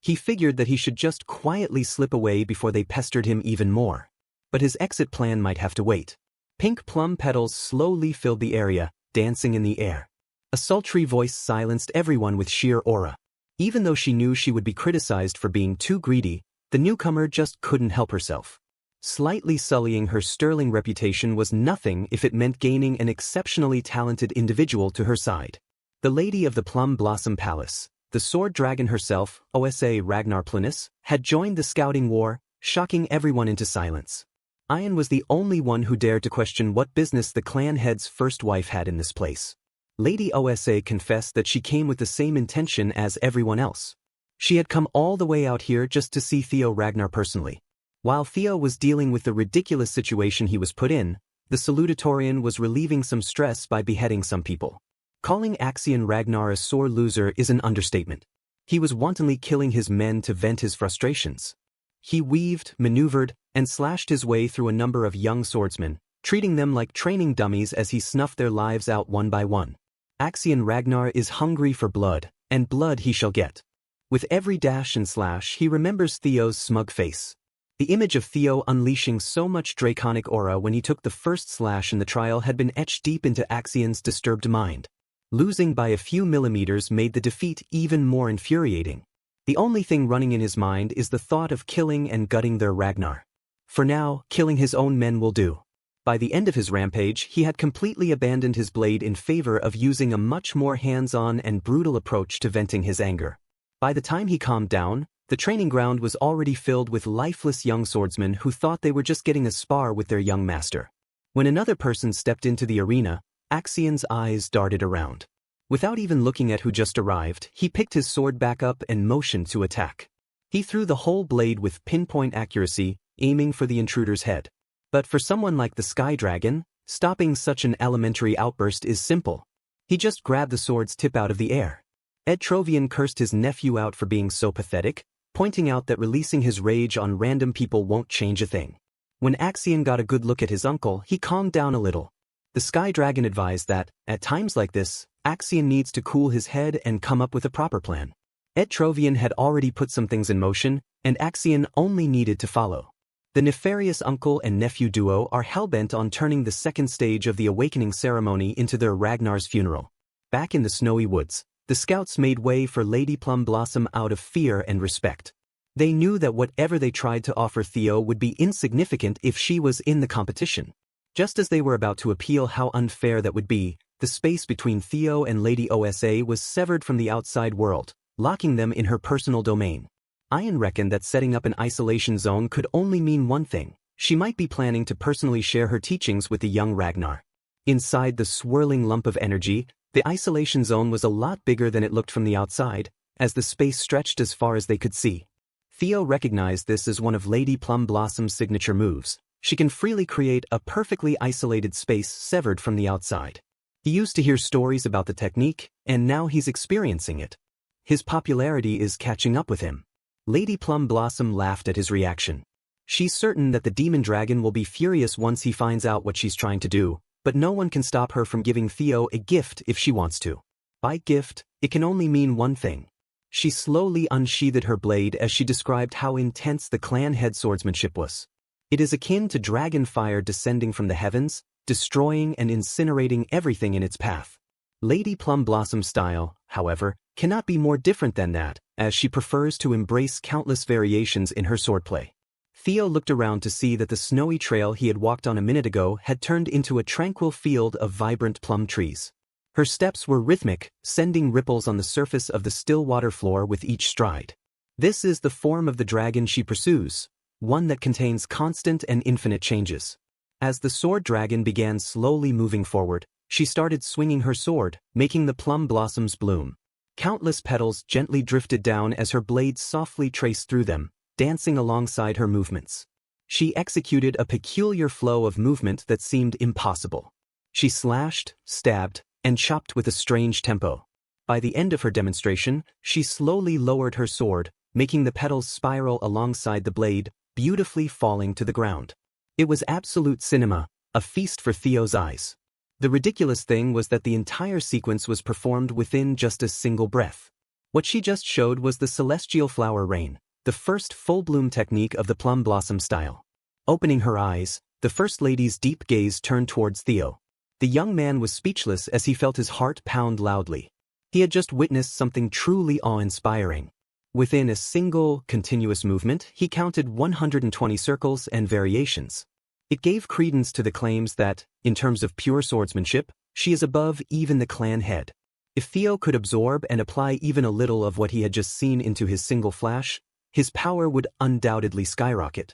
He figured that he should just quietly slip away before they pestered him even more. But his exit plan might have to wait. Pink plum petals slowly filled the area, dancing in the air. A sultry voice silenced everyone with sheer aura. Even though she knew she would be criticized for being too greedy, the newcomer just couldn't help herself. Slightly sullying her sterling reputation was nothing if it meant gaining an exceptionally talented individual to her side. The lady of the Plum Blossom Palace, the sword dragon herself, Osa Ragnar Plinus, had joined the scouting war, shocking everyone into silence. Ian was the only one who dared to question what business the clan head's first wife had in this place. Lady Osa confessed that she came with the same intention as everyone else. She had come all the way out here just to see Theo Ragnar personally. While Theo was dealing with the ridiculous situation he was put in, the salutatorian was relieving some stress by beheading some people. Calling Axion Ragnar a sore loser is an understatement. He was wantonly killing his men to vent his frustrations. He weaved, maneuvered, and slashed his way through a number of young swordsmen, treating them like training dummies as he snuffed their lives out one by one. Axion Ragnar is hungry for blood, and blood he shall get. With every dash and slash he remembers Theo's smug face. The image of Theo unleashing so much draconic aura when he took the first slash in the trial had been etched deep into Axion's disturbed mind. Losing by a few millimeters made the defeat even more infuriating. The only thing running in his mind is the thought of killing and gutting their Ragnar. For now, killing his own men will do. By the end of his rampage, he had completely abandoned his blade in favor of using a much more hands-on and brutal approach to venting his anger. By the time he calmed down, the training ground was already filled with lifeless young swordsmen who thought they were just getting a spar with their young master. When another person stepped into the arena, Axion's eyes darted around. Without even looking at who just arrived, he picked his sword back up and motioned to attack. He threw the whole blade with pinpoint accuracy, aiming for the intruder's head. But for someone like the Sky Dragon, stopping such an elementary outburst is simple. He just grabbed the sword's tip out of the air. Edtrovian cursed his nephew out for being so pathetic, pointing out that releasing his rage on random people won't change a thing. When Axion got a good look at his uncle, he calmed down a little. The Sky Dragon advised that, at times like this, Axion needs to cool his head and come up with a proper plan. Edtrovian had already put some things in motion, and Axion only needed to follow. The nefarious uncle and nephew duo are hellbent on turning the second stage of the awakening ceremony into their Ragnar's funeral. Back in the snowy woods, the scouts made way for Lady Plum Blossom out of fear and respect. They knew that whatever they tried to offer Theo would be insignificant if she was in the competition. Just as they were about to appeal how unfair that would be, the space between Theo and Lady Osa was severed from the outside world, locking them in her personal domain. Ian reckoned that setting up an isolation zone could only mean one thing: she might be planning to personally share her teachings with the young Ragnar. Inside the swirling lump of energy, the isolation zone was a lot bigger than it looked from the outside, as the space stretched as far as they could see. Theo recognized this as one of Lady Plum Blossom's signature moves. She can freely create a perfectly isolated space severed from the outside. He used to hear stories about the technique, and now he's experiencing it. His popularity is catching up with him. Lady Plum Blossom laughed at his reaction. She's certain that the demon dragon will be furious once he finds out what she's trying to do, but no one can stop her from giving Theo a gift if she wants to. By gift, it can only mean one thing. She slowly unsheathed her blade as she described how intense the clan head swordsmanship was. It is akin to dragon fire descending from the heavens, destroying and incinerating everything in its path. Lady Plum Blossom's style, however, cannot be more different than that, as she prefers to embrace countless variations in her swordplay. Theo looked around to see that the snowy trail he had walked on a minute ago had turned into a tranquil field of vibrant plum trees. Her steps were rhythmic, sending ripples on the surface of the still water floor with each stride. This is the form of the dragon she pursues, one that contains constant and infinite changes. As the sword dragon began slowly moving forward, she started swinging her sword, making the plum blossoms bloom. Countless petals gently drifted down as her blade softly traced through them, dancing alongside her movements. She executed a peculiar flow of movement that seemed impossible. She slashed, stabbed, and chopped with a strange tempo. By the end of her demonstration, she slowly lowered her sword, making the petals spiral alongside the blade, beautifully falling to the ground. It was absolute cinema, a feast for Theo's eyes. The ridiculous thing was that the entire sequence was performed within just a single breath. What she just showed was the celestial flower rain, the first full-bloom technique of the plum blossom style. Opening her eyes, the First Lady's deep gaze turned towards Theo. The young man was speechless as he felt his heart pound loudly. He had just witnessed something truly awe-inspiring. Within a single, continuous movement, he counted 120 circles and variations. It gave credence to the claims that, in terms of pure swordsmanship, she is above even the clan head. If Theo could absorb and apply even a little of what he had just seen into his single flash, his power would undoubtedly skyrocket.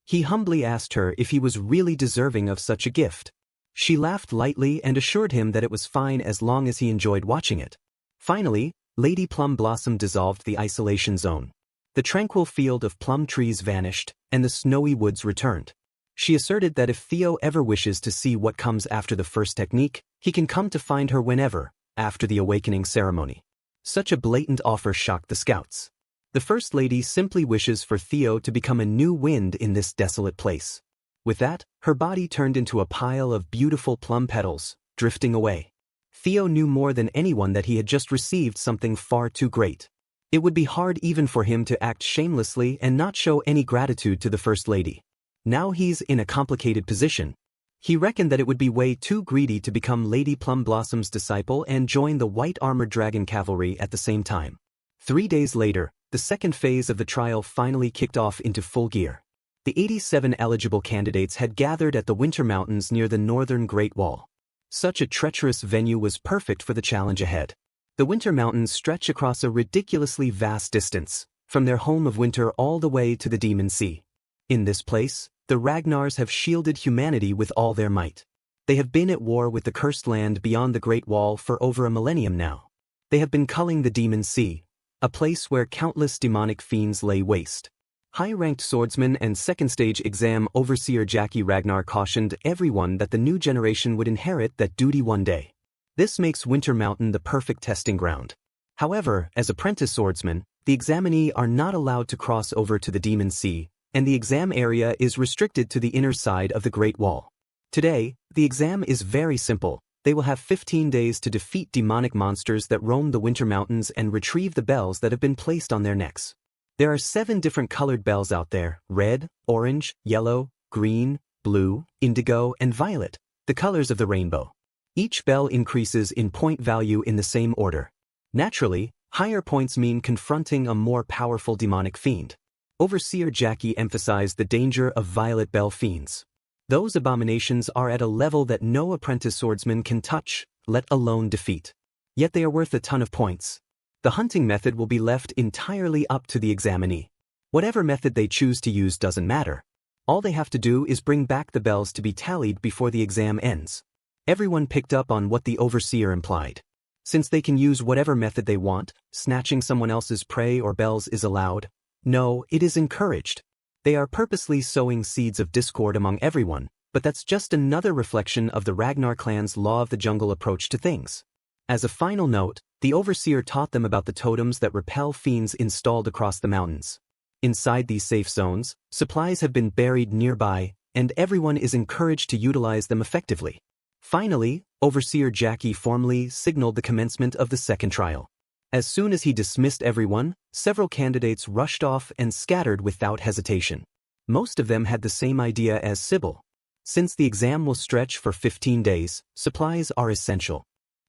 He humbly asked her if he was really deserving of such a gift. She laughed lightly and assured him that it was fine as long as he enjoyed watching it. Finally, Lady Plum Blossom dissolved the isolation zone. The tranquil field of plum trees vanished, and the snowy woods returned. She asserted that if Theo ever wishes to see what comes after the first technique, he can come to find her whenever, after the awakening ceremony. Such a blatant offer shocked the scouts. The First Lady simply wishes for Theo to become a new wind in this desolate place. With that, her body turned into a pile of beautiful plum petals, drifting away. Theo knew more than anyone that he had just received something far too great. It would be hard even for him to act shamelessly and not show any gratitude to the First Lady. Now he's in a complicated position. He reckoned that it would be way too greedy to become Lady Plum Blossom's disciple and join the white armored dragon cavalry at the same time. 3 days later, the second phase of the trial finally kicked off into full gear. The 87 eligible candidates had gathered at the Winter Mountains near the northern Great Wall. Such a treacherous venue was perfect for the challenge ahead. The Winter Mountains stretch across a ridiculously vast distance, from their home of winter all the way to the Demon Sea. In this place, the Ragnars have shielded humanity with all their might. They have been at war with the cursed land beyond the Great Wall for over a millennium now. They have been culling the Demon Sea, a place where countless demonic fiends lay waste. High-ranked swordsman and second-stage exam overseer Theo Ragnar cautioned everyone that the new generation would inherit that duty one day. This makes Winter Mountain the perfect testing ground. However, as apprentice swordsmen, the examinee are not allowed to cross over to the Demon Sea, and the exam area is restricted to the inner side of the Great Wall. Today, the exam is very simple. They will have 15 days to defeat demonic monsters that roam the Winter Mountains and retrieve the bells that have been placed on their necks. There are 7 different colored bells out there: red, orange, yellow, green, blue, indigo, and violet, the colors of the rainbow. Each bell increases in point value in the same order. Naturally, higher points mean confronting a more powerful demonic fiend. Overseer Jackie emphasized the danger of violet bell fiends. Those abominations are at a level that no apprentice swordsman can touch, let alone defeat. Yet they are worth a ton of points. The hunting method will be left entirely up to the examinee. Whatever method they choose to use doesn't matter. All they have to do is bring back the bells to be tallied before the exam ends. Everyone picked up on what the overseer implied. Since they can use whatever method they want, snatching someone else's prey or bells is allowed. No, it is encouraged. They are purposely sowing seeds of discord among everyone, but that's just another reflection of the Ragnar clan's law of the jungle approach to things. As a final note, the overseer taught them about the totems that repel fiends installed across the mountains. Inside these safe zones, supplies have been buried nearby, and everyone is encouraged to utilize them effectively. Finally, Overseer Jackie formally signaled the commencement of the second trial. As soon as he dismissed everyone, several candidates rushed off and scattered without hesitation. Most of them had the same idea as Sybil. Since the exam will stretch for 15 days, supplies are essential.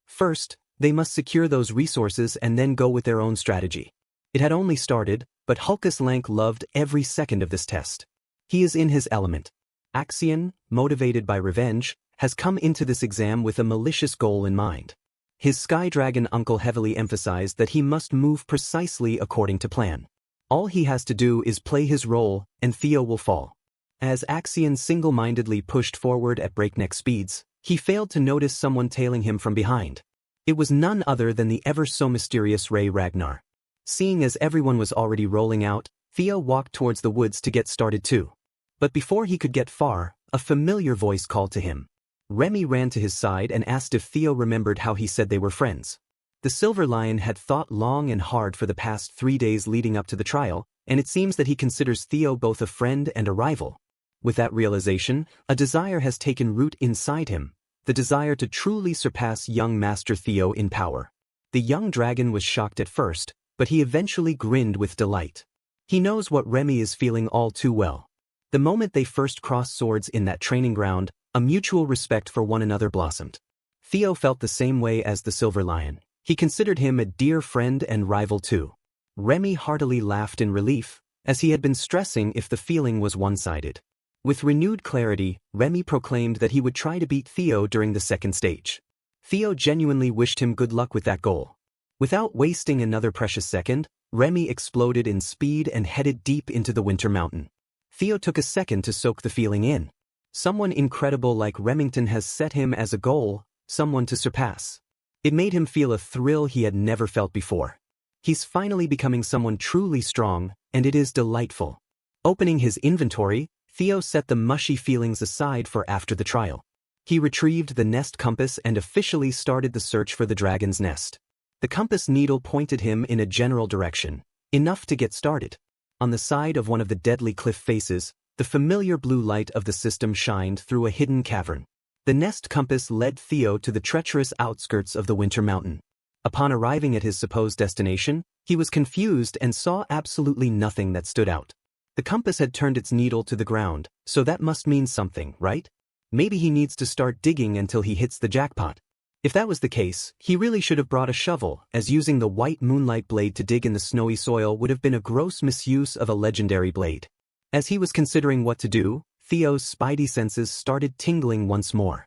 First, they must secure those resources and then go with their own strategy. It had only started, but Hulkus Lank loved every second of this test. He is in his element. Axion, motivated by revenge, has come into this exam with a malicious goal in mind. His Sky Dragon uncle heavily emphasized that he must move precisely according to plan. All he has to do is play his role, and Theo will fall. As Axion single-mindedly pushed forward at breakneck speeds, he failed to notice someone tailing him from behind. It was none other than the ever-so-mysterious Ragnar. Seeing as everyone was already rolling out, Theo walked towards the woods to get started too. But before he could get far, a familiar voice called to him. Remy ran to his side and asked if Theo remembered how he said they were friends. The Silver Lion had thought long and hard for the past 3 days leading up to the trial, and it seems that he considers Theo both a friend and a rival. With that realization, a desire has taken root inside him. The desire to truly surpass young Master Theo in power. The young dragon was shocked at first, but he eventually grinned with delight. He knows what Remy is feeling all too well. The moment they first crossed swords in that training ground, a mutual respect for one another blossomed. Theo felt the same way as the Silver Lion. He considered him a dear friend and rival too. Remy heartily laughed in relief, as he had been stressing if the feeling was one-sided. With renewed clarity, Remy proclaimed that he would try to beat Theo during the second stage. Theo genuinely wished him good luck with that goal. Without wasting another precious second, Remy exploded in speed and headed deep into the Winter Mountain. Theo took a second to soak the feeling in. Someone incredible like Remington has set him as a goal, someone to surpass. It made him feel a thrill he had never felt before. He's finally becoming someone truly strong, and it is delightful. Opening his inventory, Theo set the mushy feelings aside for after the trial. He retrieved the nest compass and officially started the search for the dragon's nest. The compass needle pointed him in a general direction, enough to get started. On the side of one of the deadly cliff faces, the familiar blue light of the system shined through a hidden cavern. The nest compass led Theo to the treacherous outskirts of the Winter Mountain. Upon arriving at his supposed destination, he was confused and saw absolutely nothing that stood out. The compass had turned its needle to the ground, so that must mean something, right? Maybe he needs to start digging until he hits the jackpot. If that was the case, he really should have brought a shovel, as using the white moonlight blade to dig in the snowy soil would have been a gross misuse of a legendary blade. As he was considering what to do, Theo's spidey senses started tingling once more.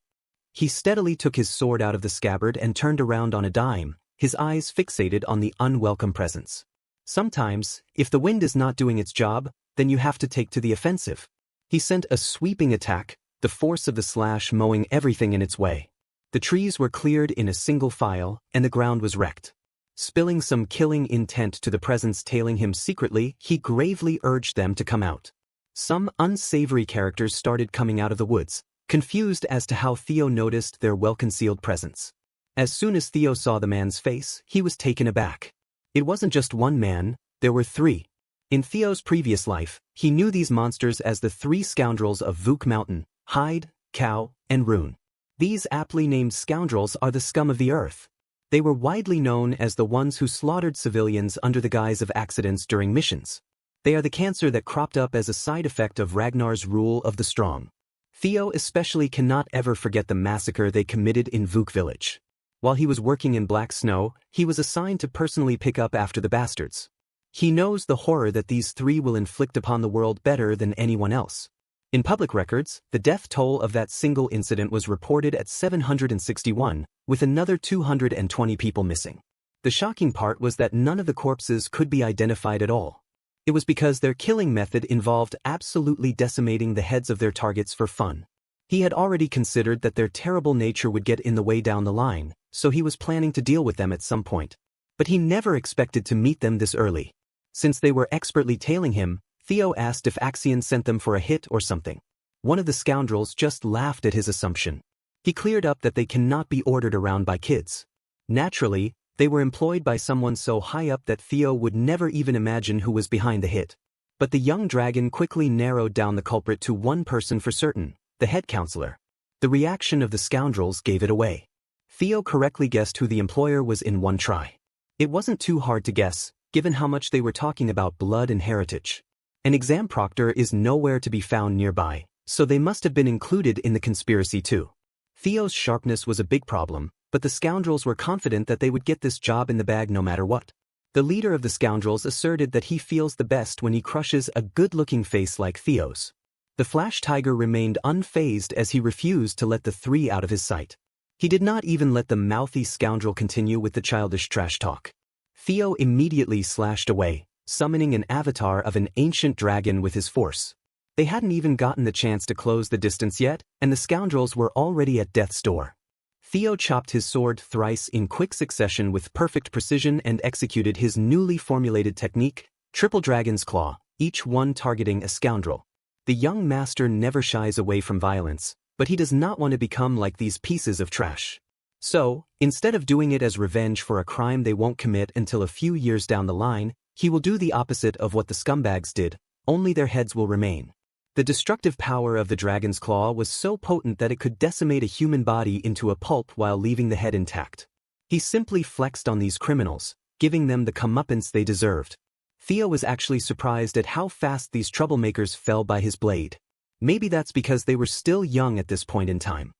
He steadily took his sword out of the scabbard and turned around on a dime, his eyes fixated on the unwelcome presence. Sometimes, if the wind is not doing its job, then you have to take to the offensive. He sent a sweeping attack, the force of the slash mowing everything in its way. The trees were cleared in a single file, and the ground was wrecked. Spilling some killing intent to the presence tailing him secretly, he gravely urged them to come out. Some unsavory characters started coming out of the woods, confused as to how Theo noticed their well-concealed presence. As soon as Theo saw the man's face, he was taken aback. It wasn't just one man, there were three. In Theo's previous life, he knew these monsters as the three scoundrels of Vuk Mountain, Hyde, Cow, and Rune. These aptly named scoundrels are the scum of the earth. They were widely known as the ones who slaughtered civilians under the guise of accidents during missions. They are the cancer that cropped up as a side effect of Ragnar's rule of the strong. Theo especially cannot ever forget the massacre they committed in Vuk village. While he was working in Black Snow, he was assigned to personally pick up after the bastards. He knows the horror that these three will inflict upon the world better than anyone else. In public records, the death toll of that single incident was reported at 761, with another 220 people missing. The shocking part was that none of the corpses could be identified at all. It was because their killing method involved absolutely decimating the heads of their targets for fun. He had already considered that their terrible nature would get in the way down the line, so he was planning to deal with them at some point. But he never expected to meet them this early. Since they were expertly tailing him, Theo asked if Axion sent them for a hit or something. One of the scoundrels just laughed at his assumption. He cleared up that they cannot be ordered around by kids. Naturally, they were employed by someone so high up that Theo would never even imagine who was behind the hit. But the young dragon quickly narrowed down the culprit to one person for certain, the head counselor. The reaction of the scoundrels gave it away. Theo correctly guessed who the employer was in one try. It wasn't too hard to guess, given how much they were talking about blood and heritage. An exam proctor is nowhere to be found nearby, so they must have been included in the conspiracy too. Theo's sharpness was a big problem, but the scoundrels were confident that they would get this job in the bag no matter what. The leader of the scoundrels asserted that he feels the best when he crushes a good-looking face like Theo's. The Flash Tiger remained unfazed as he refused to let the three out of his sight. He did not even let the mouthy scoundrel continue with the childish trash talk. Theo immediately slashed away, summoning an avatar of an ancient dragon with his force. They hadn't even gotten the chance to close the distance yet, and the scoundrels were already at death's door. Theo chopped his sword thrice in quick succession with perfect precision and executed his newly formulated technique, Triple Dragon's Claw, each one targeting a scoundrel. The young master never shies away from violence, but he does not want to become like these pieces of trash. So, instead of doing it as revenge for a crime they won't commit until a few years down the line, he will do the opposite of what the scumbags did, only their heads will remain. The destructive power of the dragon's claw was so potent that it could decimate a human body into a pulp while leaving the head intact. He simply flexed on these criminals, giving them the comeuppance they deserved. Theo was actually surprised at how fast these troublemakers fell by his blade. Maybe that's because they were still young at this point in time.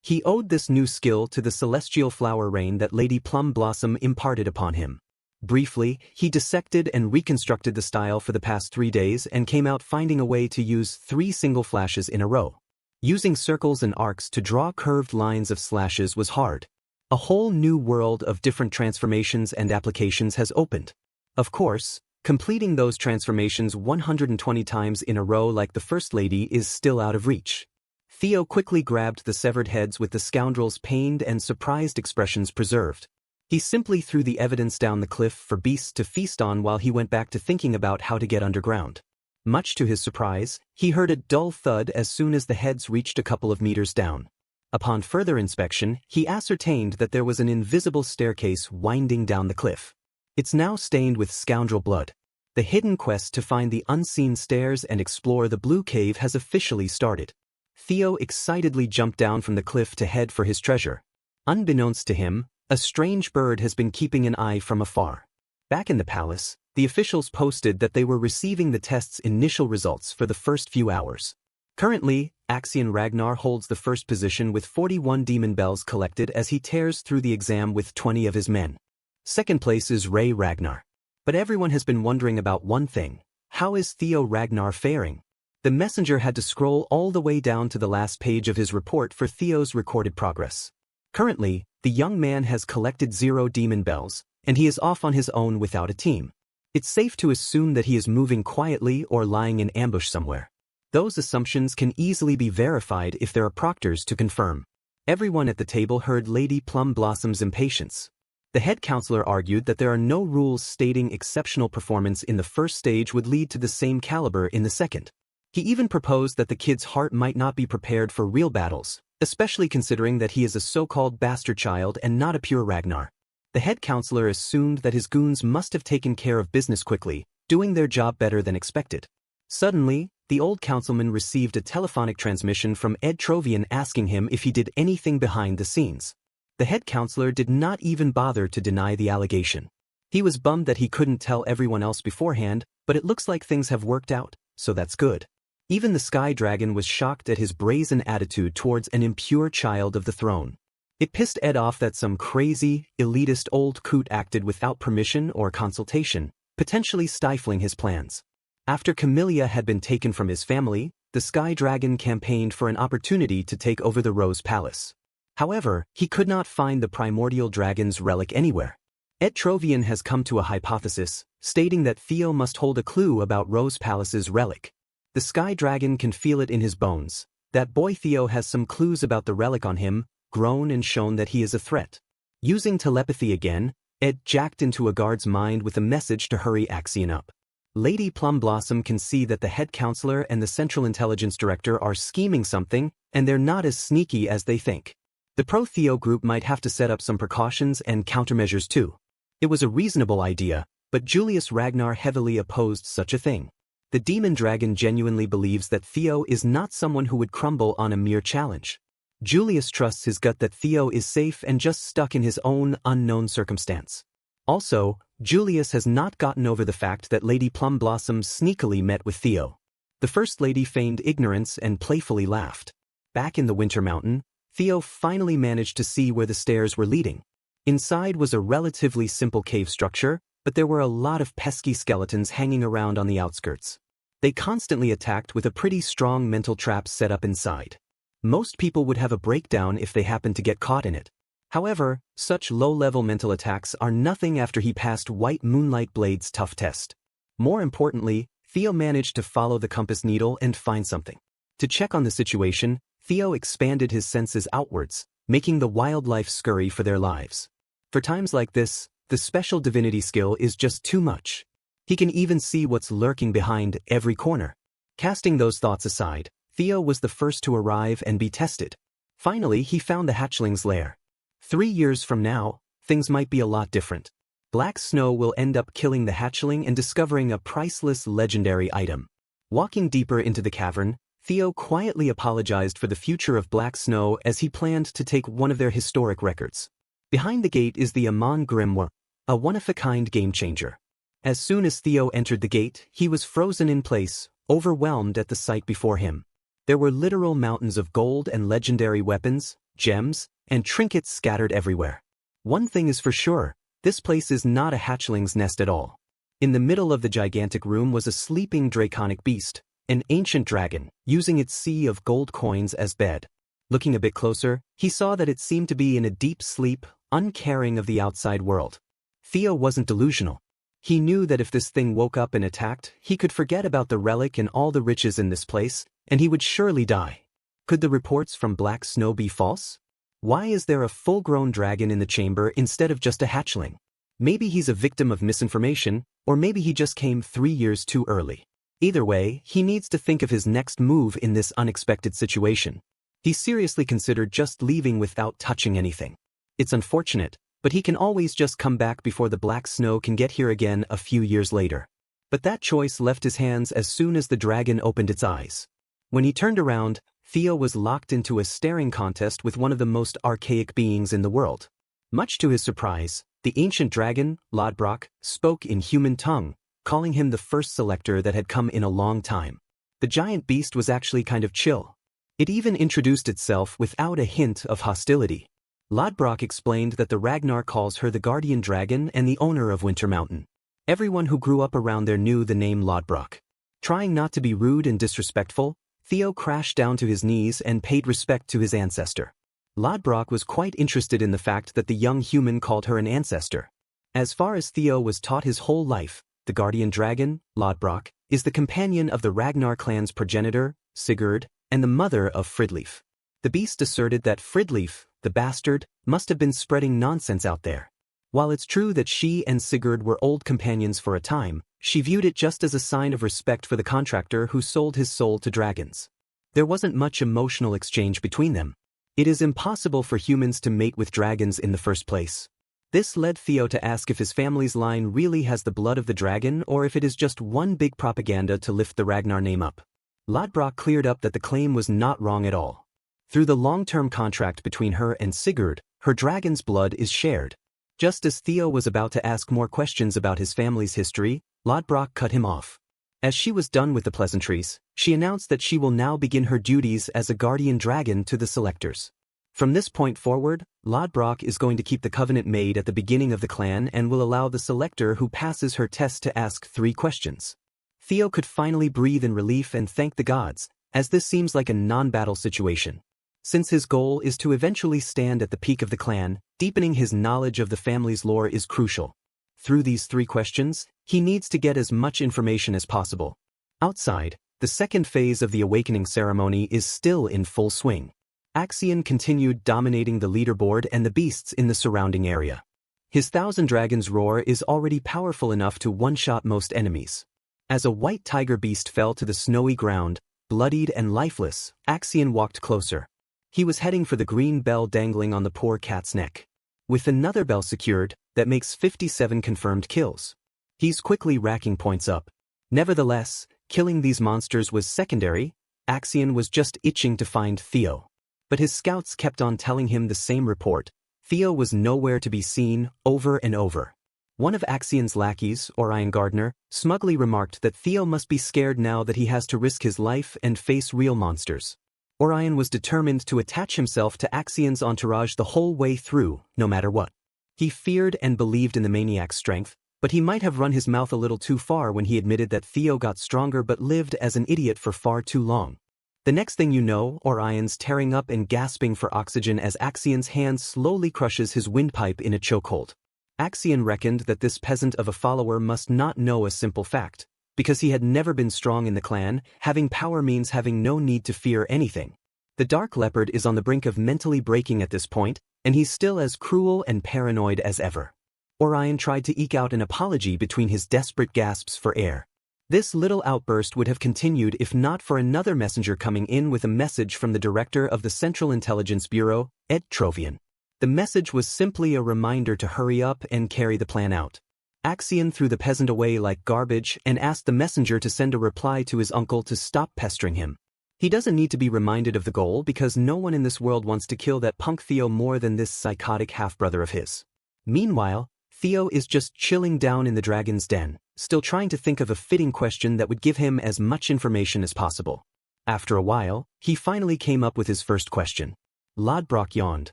He owed this new skill to the celestial flower rain that Lady Plum Blossom imparted upon him. Briefly, he dissected and reconstructed the style for the past 3 days and came out finding a way to use 3 single flashes in a row. Using circles and arcs to draw curved lines of slashes was hard. A whole new world of different transformations and applications has opened. Of course, completing those transformations 120 times in a row like the First Lady is still out of reach. Theo quickly grabbed the severed heads with the scoundrels' pained and surprised expressions preserved. He simply threw the evidence down the cliff for beasts to feast on while he went back to thinking about how to get underground. Much to his surprise, he heard a dull thud as soon as the heads reached a couple of meters down. Upon further inspection, he ascertained that there was an invisible staircase winding down the cliff. It's now stained with scoundrel blood. The hidden quest to find the unseen stairs and explore the blue cave has officially started. Theo excitedly jumped down from the cliff to head for his treasure. Unbeknownst to him, a strange bird has been keeping an eye from afar. Back in the palace, the officials posted that they were receiving the test's initial results for the first few hours. Currently, Axion Ragnar holds the first position with 41 demon bells collected as he tears through the exam with 20 of his men. Second place is Ragnar. But everyone has been wondering about one thing: how is Theo Ragnar faring? The messenger had to scroll all the way down to the last page of his report for Theo's recorded progress. Currently, the young man has collected 0 demon bells, and he is off on his own without a team. It's safe to assume that he is moving quietly or lying in ambush somewhere. Those assumptions can easily be verified if there are proctors to confirm. Everyone at the table heard Lady Plum Blossom's impatience. The head counselor argued that there are no rules stating exceptional performance in the first stage would lead to the same caliber in the second. He even proposed that the kid's heart might not be prepared for real battles, especially considering that he is a so-called bastard child and not a pure Ragnar. The head counselor assumed that his goons must have taken care of business quickly, doing their job better than expected. Suddenly, the old councilman received a telephonic transmission from Ed Trovian asking him if he did anything behind the scenes. The head counselor did not even bother to deny the allegation. He was bummed that he couldn't tell everyone else beforehand, but it looks like things have worked out, so that's good. Even the Sky Dragon was shocked at his brazen attitude towards an impure child of the throne. It pissed Ed off that some crazy, elitist old coot acted without permission or consultation, potentially stifling his plans. After Camellia had been taken from his family, the Sky Dragon campaigned for an opportunity to take over the Rose Palace. However, he could not find the Primordial Dragon's relic anywhere. Ed Trovian has come to a hypothesis, stating that Theo must hold a clue about Rose Palace's relic. The Sky Dragon can feel it in his bones. That boy Theo has some clues about the relic on him, grown and shown that he is a threat. Using telepathy again, Ed jacked into a guard's mind with a message to hurry Axion up. Lady Plum Blossom can see that the head counselor and the Central Intelligence Director are scheming something, and they're not as sneaky as they think. The pro-Theo group might have to set up some precautions and countermeasures too. It was a reasonable idea, but Julius Ragnar heavily opposed such a thing. The demon dragon genuinely believes that Theo is not someone who would crumble on a mere challenge. Julius trusts his gut that Theo is safe and just stuck in his own unknown circumstance. Also, Julius has not gotten over the fact that Lady Plum Blossom sneakily met with Theo. The First Lady feigned ignorance and playfully laughed. Back in the Winter Mountain, Theo finally managed to see where the stairs were leading. Inside was a relatively simple cave structure, but there were a lot of pesky skeletons hanging around on the outskirts. They constantly attacked with a pretty strong mental trap set up inside. Most people would have a breakdown if they happened to get caught in it. However, such low-level mental attacks are nothing after he passed White Moonlight Blade's tough test. More importantly, Theo managed to follow the compass needle and find something. To check on the situation, Theo expanded his senses outwards, making the wildlife scurry for their lives. For times like this, the special divinity skill is just too much. He can even see what's lurking behind every corner. Casting those thoughts aside, Theo was the first to arrive and be tested. Finally, he found the hatchling's lair. 3 years from now, things might be a lot different. Black Snow will end up killing the hatchling and discovering a priceless legendary item. Walking deeper into the cavern, Theo quietly apologized for the future of Black Snow as he planned to take one of their historic records. Behind the gate is the Amon Grimoire, a one-of-a-kind game-changer. As soon as Theo entered the gate, he was frozen in place, overwhelmed at the sight before him. There were literal mountains of gold and legendary weapons, gems, and trinkets scattered everywhere. One thing is for sure, this place is not a hatchling's nest at all. In the middle of the gigantic room was a sleeping draconic beast, an ancient dragon, using its sea of gold coins as bed. Looking a bit closer, he saw that it seemed to be in a deep sleep, uncaring of the outside world. Theo wasn't delusional. He knew that if this thing woke up and attacked, he could forget about the relic and all the riches in this place, and he would surely die. Could the reports from Black Snow be false? Why is there a full-grown dragon in the chamber instead of just a hatchling? Maybe he's a victim of misinformation, or maybe he just came 3 years too early. Either way, he needs to think of his next move in this unexpected situation. He seriously considered just leaving without touching anything. It's unfortunate, but he can always just come back before the Black Snow can get here again a few years later. But that choice left his hands as soon as the dragon opened its eyes. When he turned around, Theo was locked into a staring contest with one of the most archaic beings in the world. Much to his surprise, the ancient dragon, Lodbrok, spoke in human tongue, calling him the first selector that had come in a long time. The giant beast was actually kind of chill. It even introduced itself without a hint of hostility. Lodbrok explained that the Ragnar calls her the guardian dragon and the owner of Winter Mountain. Everyone who grew up around there knew the name Lodbrok. Trying not to be rude and disrespectful, Theo crashed down to his knees and paid respect to his ancestor. Lodbrok was quite interested in the fact that the young human called her an ancestor. As far as Theo was taught his whole life, the guardian dragon, Lodbrok, is the companion of the Ragnar clan's progenitor, Sigurd, and the mother of Fridleif. The beast asserted that Fridleif, the bastard, must have been spreading nonsense out there. While it's true that she and Sigurd were old companions for a time, she viewed it just as a sign of respect for the contractor who sold his soul to dragons. There wasn't much emotional exchange between them. It is impossible for humans to mate with dragons in the first place. This led Theo to ask if his family's line really has the blood of the dragon or if it is just one big propaganda to lift the Ragnar name up. Lodbrok cleared up that the claim was not wrong at all. Through the long-term contract between her and Sigurd, her dragon's blood is shared. Just as Theo was about to ask more questions about his family's history, Lodbrok cut him off. As she was done with the pleasantries, she announced that she will now begin her duties as a guardian dragon to the selectors. From this point forward, Lodbrok is going to keep the covenant made at the beginning of the clan and will allow the selector who passes her test to ask 3 questions. Theo could finally breathe in relief and thank the gods, as this seems like a non-battle situation. Since his goal is to eventually stand at the peak of the clan, deepening his knowledge of the family's lore is crucial. Through these 3 questions, he needs to get as much information as possible. Outside, the second phase of the awakening ceremony is still in full swing. Axion continued dominating the leaderboard and the beasts in the surrounding area. His 1,000 Dragons roar is already powerful enough to one-shot most enemies. As a white tiger beast fell to the snowy ground, bloodied and lifeless, Axion walked closer. He was heading for the green bell dangling on the poor cat's neck. With another bell secured, that makes 57 confirmed kills. He's quickly racking points up. Nevertheless, killing these monsters was secondary. Axion was just itching to find Theo. But his scouts kept on telling him the same report. Theo was nowhere to be seen, over and over. One of Axion's lackeys, Orion Gardner, smugly remarked that Theo must be scared now that he has to risk his life and face real monsters. Orion was determined to attach himself to Axion's entourage the whole way through, no matter what. He feared and believed in the maniac's strength, but he might have run his mouth a little too far when he admitted that Theo got stronger but lived as an idiot for far too long. The next thing you know, Orion's tearing up and gasping for oxygen as Axion's hand slowly crushes his windpipe in a chokehold. Axion reckoned that this peasant of a follower must not know a simple fact. Because he had never been strong in the clan, having power means having no need to fear anything. The Dark Leopard is on the brink of mentally breaking at this point, and he's still as cruel and paranoid as ever. Orion tried to eke out an apology between his desperate gasps for air. This little outburst would have continued if not for another messenger coming in with a message from the director of the Central Intelligence Bureau, Ed Trovian. The message was simply a reminder to hurry up and carry the plan out. Axion threw the peasant away like garbage and asked the messenger to send a reply to his uncle to stop pestering him. He doesn't need to be reminded of the goal because no one in this world wants to kill that punk Theo more than this psychotic half-brother of his. Meanwhile, Theo is just chilling down in the dragon's den, still trying to think of a fitting question that would give him as much information as possible. After a while, he finally came up with his first question. Lodbrok yawned.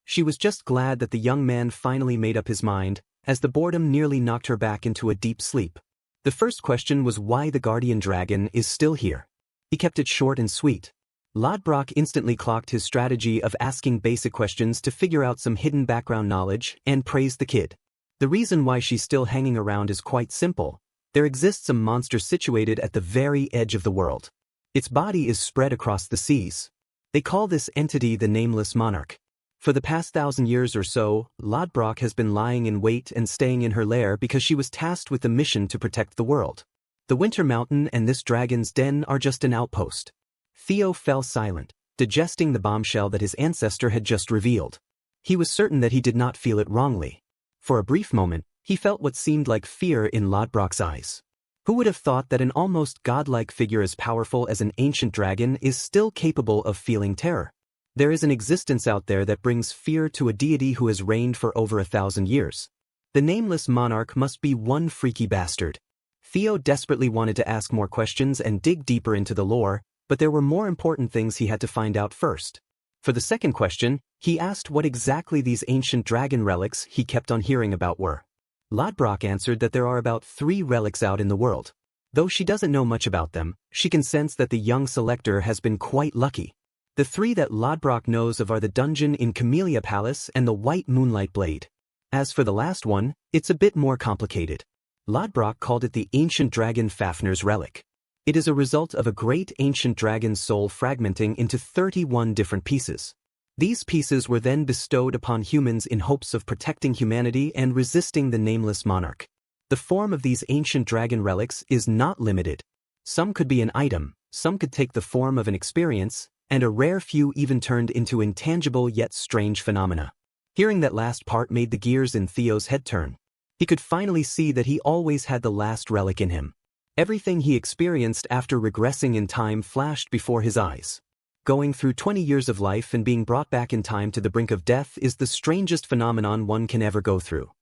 She was just glad that the young man finally made up his mind, as the boredom nearly knocked her back into a deep sleep. The first question was why the guardian dragon is still here. He kept it short and sweet. Lodbrok instantly clocked his strategy of asking basic questions to figure out some hidden background knowledge and praised the kid. The reason why she's still hanging around is quite simple. There exists a monster situated at the very edge of the world. Its body is spread across the seas. They call this entity the Nameless Monarch. For the past 1,000 years or so, Lodbrok has been lying in wait and staying in her lair because she was tasked with the mission to protect the world. The Winter Mountain and this dragon's den are just an outpost. Theo fell silent, digesting the bombshell that his ancestor had just revealed. He was certain that he did not feel it wrongly. For a brief moment, he felt what seemed like fear in Lodbrok's eyes. Who would have thought that an almost godlike figure as powerful as an ancient dragon is still capable of feeling terror? There is an existence out there that brings fear to a deity who has reigned for over 1,000 years. The Nameless Monarch must be one freaky bastard. Theo desperately wanted to ask more questions and dig deeper into the lore, but there were more important things he had to find out first. For the second question, he asked what exactly these ancient dragon relics he kept on hearing about were. Lodbrok answered that there are about 3 relics out in the world. Though she doesn't know much about them, she can sense that the young selector has been quite lucky. The three that Lodbrok knows of are the dungeon in Camellia Palace and the White Moonlight Blade. As for the last one, it's a bit more complicated. Lodbrok called it the ancient dragon Fafnir's relic. It is a result of a great ancient dragon's soul fragmenting into 31 different pieces. These pieces were then bestowed upon humans in hopes of protecting humanity and resisting the nameless monarch. The form of these ancient dragon relics is not limited. Some could be an item, some could take the form of an experience, and a rare few even turned into intangible yet strange phenomena. Hearing that last part made the gears in Theo's head turn. He could finally see that he always had the last relic in him. Everything he experienced after regressing in time flashed before his eyes. Going through 20 years of life and being brought back in time to the brink of death is the strangest phenomenon one can ever go through.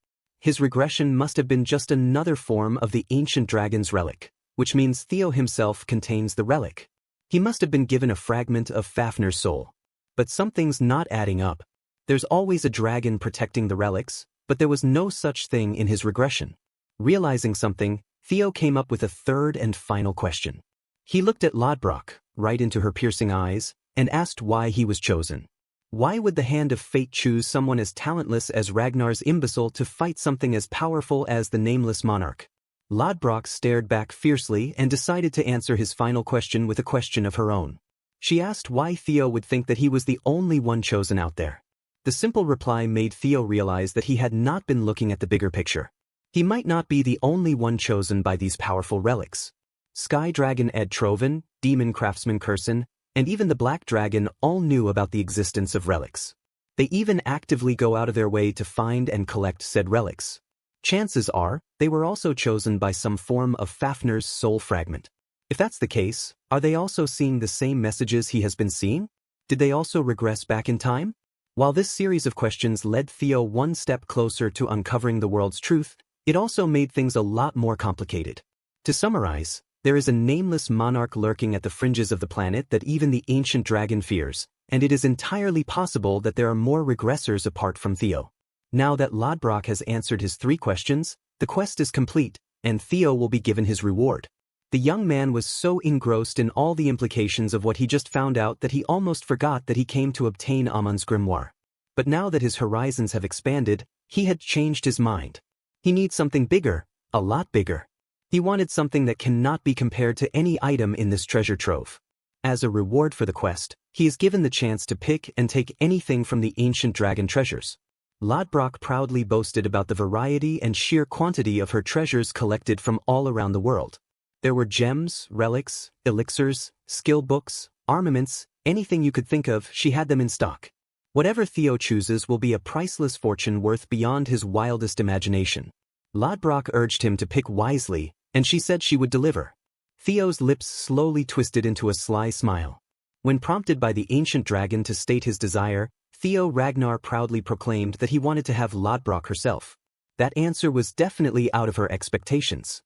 His regression must have been just another form of the ancient dragon's relic, which means Theo himself contains the relic. He must have been given a fragment of Fafnir's soul. But something's not adding up. There's always a dragon protecting the relics, but there was no such thing in his regression. Realizing something, Theo came up with a third and final question. He looked at Lodbrok, right into her piercing eyes, and asked why he was chosen. Why would the hand of fate choose someone as talentless as Ragnar's imbecile to fight something as powerful as the nameless monarch? Lodbrok stared back fiercely and decided to answer his final question with a question of her own. She asked why Theo would think that he was the only one chosen out there. The simple reply made Theo realize that he had not been looking at the bigger picture. He might not be the only one chosen by these powerful relics. Sky Dragon Ed Troven, Demon Craftsman Curson, and even the Black Dragon all knew about the existence of relics. They even actively go out of their way to find and collect said relics. Chances are, they were also chosen by some form of Fafnir's soul fragment. If that's the case, are they also seeing the same messages he has been seeing? Did they also regress back in time? While this series of questions led Theo one step closer to uncovering the world's truth, it also made things a lot more complicated. To summarize, there is a nameless monarch lurking at the fringes of the planet that even the ancient dragon fears, and it is entirely possible that there are more regressors apart from Theo. Now that Lodbrok has answered his 3 questions, the quest is complete, and Theo will be given his reward. The young man was so engrossed in all the implications of what he just found out that he almost forgot that he came to obtain Amon's grimoire. But now that his horizons have expanded, he had changed his mind. He needs something bigger, a lot bigger. He wanted something that cannot be compared to any item in this treasure trove. As a reward for the quest, he is given the chance to pick and take anything from the ancient dragon treasures. Lodbrok proudly boasted about the variety and sheer quantity of her treasures collected from all around the world. There were gems, relics, elixirs, skill books, armaments, anything you could think of, she had them in stock. Whatever Theo chooses will be a priceless fortune worth beyond his wildest imagination. Lodbrok urged him to pick wisely, and she said she would deliver. Theo's lips slowly twisted into a sly smile. When prompted by the ancient dragon to state his desire, Theo Ragnar proudly proclaimed that he wanted to have Lodbrok herself. That answer was definitely out of her expectations.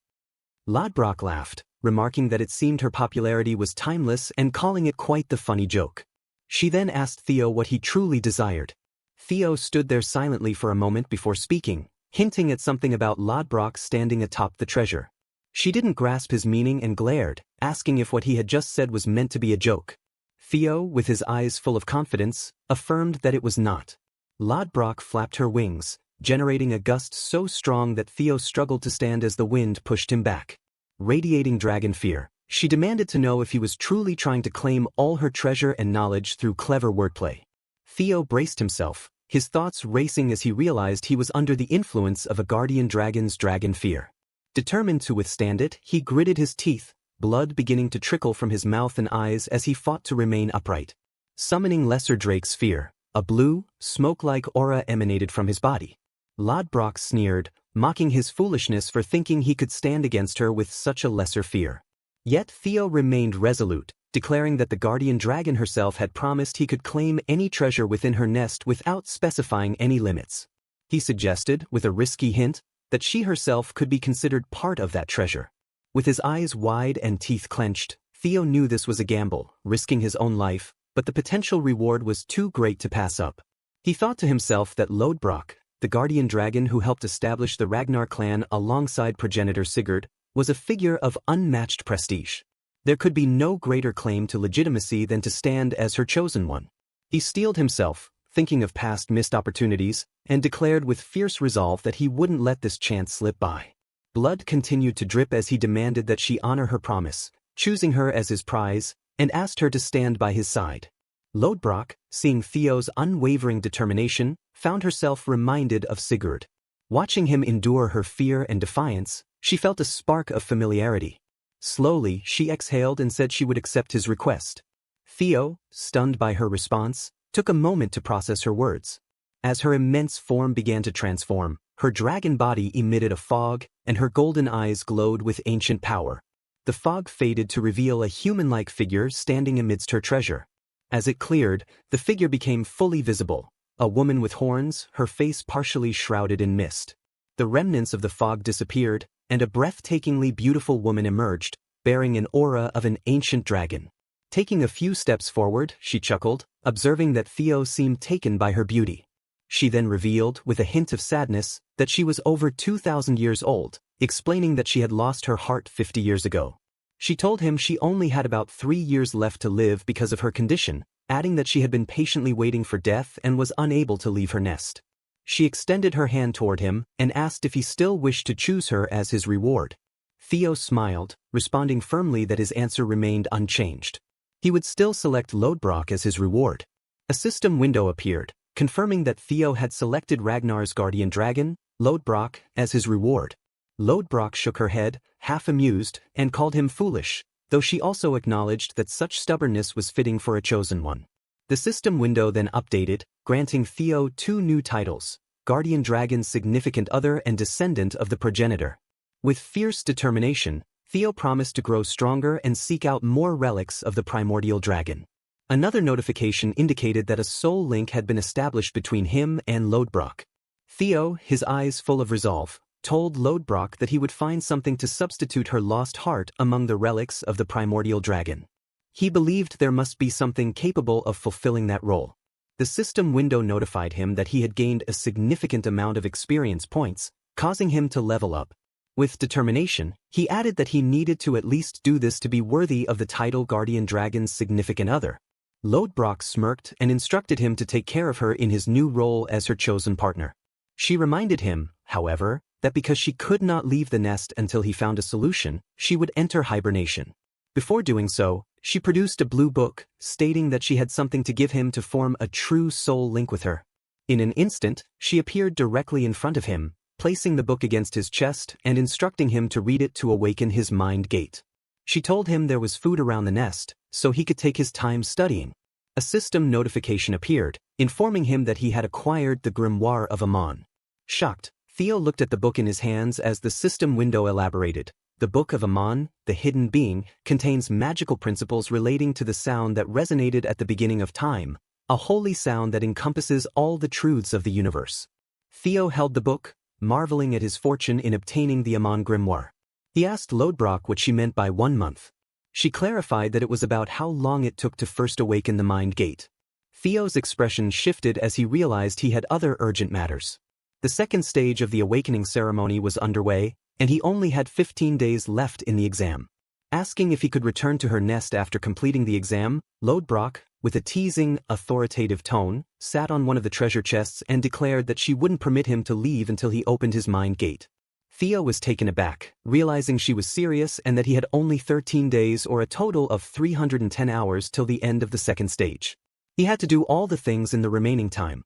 Lodbrok laughed, remarking that it seemed her popularity was timeless and calling it quite the funny joke. She then asked Theo what he truly desired. Theo stood there silently for a moment before speaking, hinting at something about Lodbrok standing atop the treasure. She didn't grasp his meaning and glared, asking if what he had just said was meant to be a joke. Theo, with his eyes full of confidence, affirmed that it was not. Lodbrok flapped her wings, generating a gust so strong that Theo struggled to stand as the wind pushed him back. Radiating dragon fear, she demanded to know if he was truly trying to claim all her treasure and knowledge through clever wordplay. Theo braced himself, his thoughts racing as he realized he was under the influence of a guardian dragon's dragon fear. Determined to withstand it, he gritted his teeth, blood beginning to trickle from his mouth and eyes as he fought to remain upright. Summoning Lesser Drake's fear, a blue, smoke-like aura emanated from his body. Lodbrok sneered, mocking his foolishness for thinking he could stand against her with such a lesser fear. Yet Theo remained resolute, declaring that the guardian dragon herself had promised he could claim any treasure within her nest without specifying any limits. He suggested, with a risky hint, that she herself could be considered part of that treasure. With his eyes wide and teeth clenched, Theo knew this was a gamble, risking his own life, but the potential reward was too great to pass up. He thought to himself that Lodbrok, the guardian dragon who helped establish the Ragnar clan alongside progenitor Sigurd, was a figure of unmatched prestige. There could be no greater claim to legitimacy than to stand as her chosen one. He steeled himself, thinking of past missed opportunities, and declared with fierce resolve that he wouldn't let this chance slip by. Blood continued to drip as he demanded that she honor her promise, choosing her as his prize, and asked her to stand by his side. Lodbrok, seeing Theo's unwavering determination, found herself reminded of Sigurd. Watching him endure her fear and defiance, she felt a spark of familiarity. Slowly, she exhaled and said she would accept his request. Theo, stunned by her response, took a moment to process her words. As her immense form began to transform, her dragon body emitted a fog, and her golden eyes glowed with ancient power. The fog faded to reveal a human-like figure standing amidst her treasure. As it cleared, the figure became fully visible, a woman with horns, her face partially shrouded in mist. The remnants of the fog disappeared, and a breathtakingly beautiful woman emerged, bearing an aura of an ancient dragon. Taking a few steps forward, she chuckled, observing that Theo seemed taken by her beauty. She then revealed, with a hint of sadness, that she was over 2,000 years old, explaining that she had lost her heart 50 years ago. She told him she only had about 3 years left to live because of her condition, adding that she had been patiently waiting for death and was unable to leave her nest. She extended her hand toward him and asked if he still wished to choose her as his reward. Theo smiled, responding firmly that his answer remained unchanged. He would still select Lodbrok as his reward. A system window appeared, confirming that Theo had selected Ragnar's guardian dragon, Lodbrok, as his reward. Lodbrok shook her head, half amused, and called him foolish, though she also acknowledged that such stubbornness was fitting for a chosen one. The system window then updated, granting Theo 2 new titles, Guardian Dragon's Significant Other and Descendant of the Progenitor. With fierce determination, Theo promised to grow stronger and seek out more relics of the Primordial Dragon. Another notification indicated that a soul link had been established between him and Lodbrok. Theo, his eyes full of resolve, told Lodbrok that he would find something to substitute her lost heart among the relics of the Primordial Dragon. He believed there must be something capable of fulfilling that role. The system window notified him that he had gained a significant amount of experience points, causing him to level up. With determination, he added that he needed to at least do this to be worthy of the title Guardian Dragon's Significant Other. Lodbrok smirked and instructed him to take care of her in his new role as her chosen partner. She reminded him, however, that because she could not leave the nest until he found a solution, she would enter hibernation. Before doing so, she produced a blue book, stating that she had something to give him to form a true soul link with her. In an instant, she appeared directly in front of him, placing the book against his chest and instructing him to read it to awaken his mind gate. She told him there was food around the nest, so he could take his time studying. A system notification appeared, informing him that he had acquired the Grimoire of Amon. Shocked, Theo looked at the book in his hands as the system window elaborated. The Book of Amon, the Hidden Being, contains magical principles relating to the sound that resonated at the beginning of time, a holy sound that encompasses all the truths of the universe. Theo held the book, marveling at his fortune in obtaining the Amon Grimoire. He asked Lodbrok what she meant by 1 month. She clarified that it was about how long it took to first awaken the mind gate. Theo's expression shifted as he realized he had other urgent matters. The second stage of the awakening ceremony was underway, and he only had 15 days left in the exam. Asking if he could return to her nest after completing the exam, Lodbrok, with a teasing, authoritative tone, sat on one of the treasure chests and declared that she wouldn't permit him to leave until he opened his mind gate. Theo was taken aback, realizing she was serious and that he had only 13 days or a total of 310 hours till the end of the second stage. He had to do all the things in the remaining time.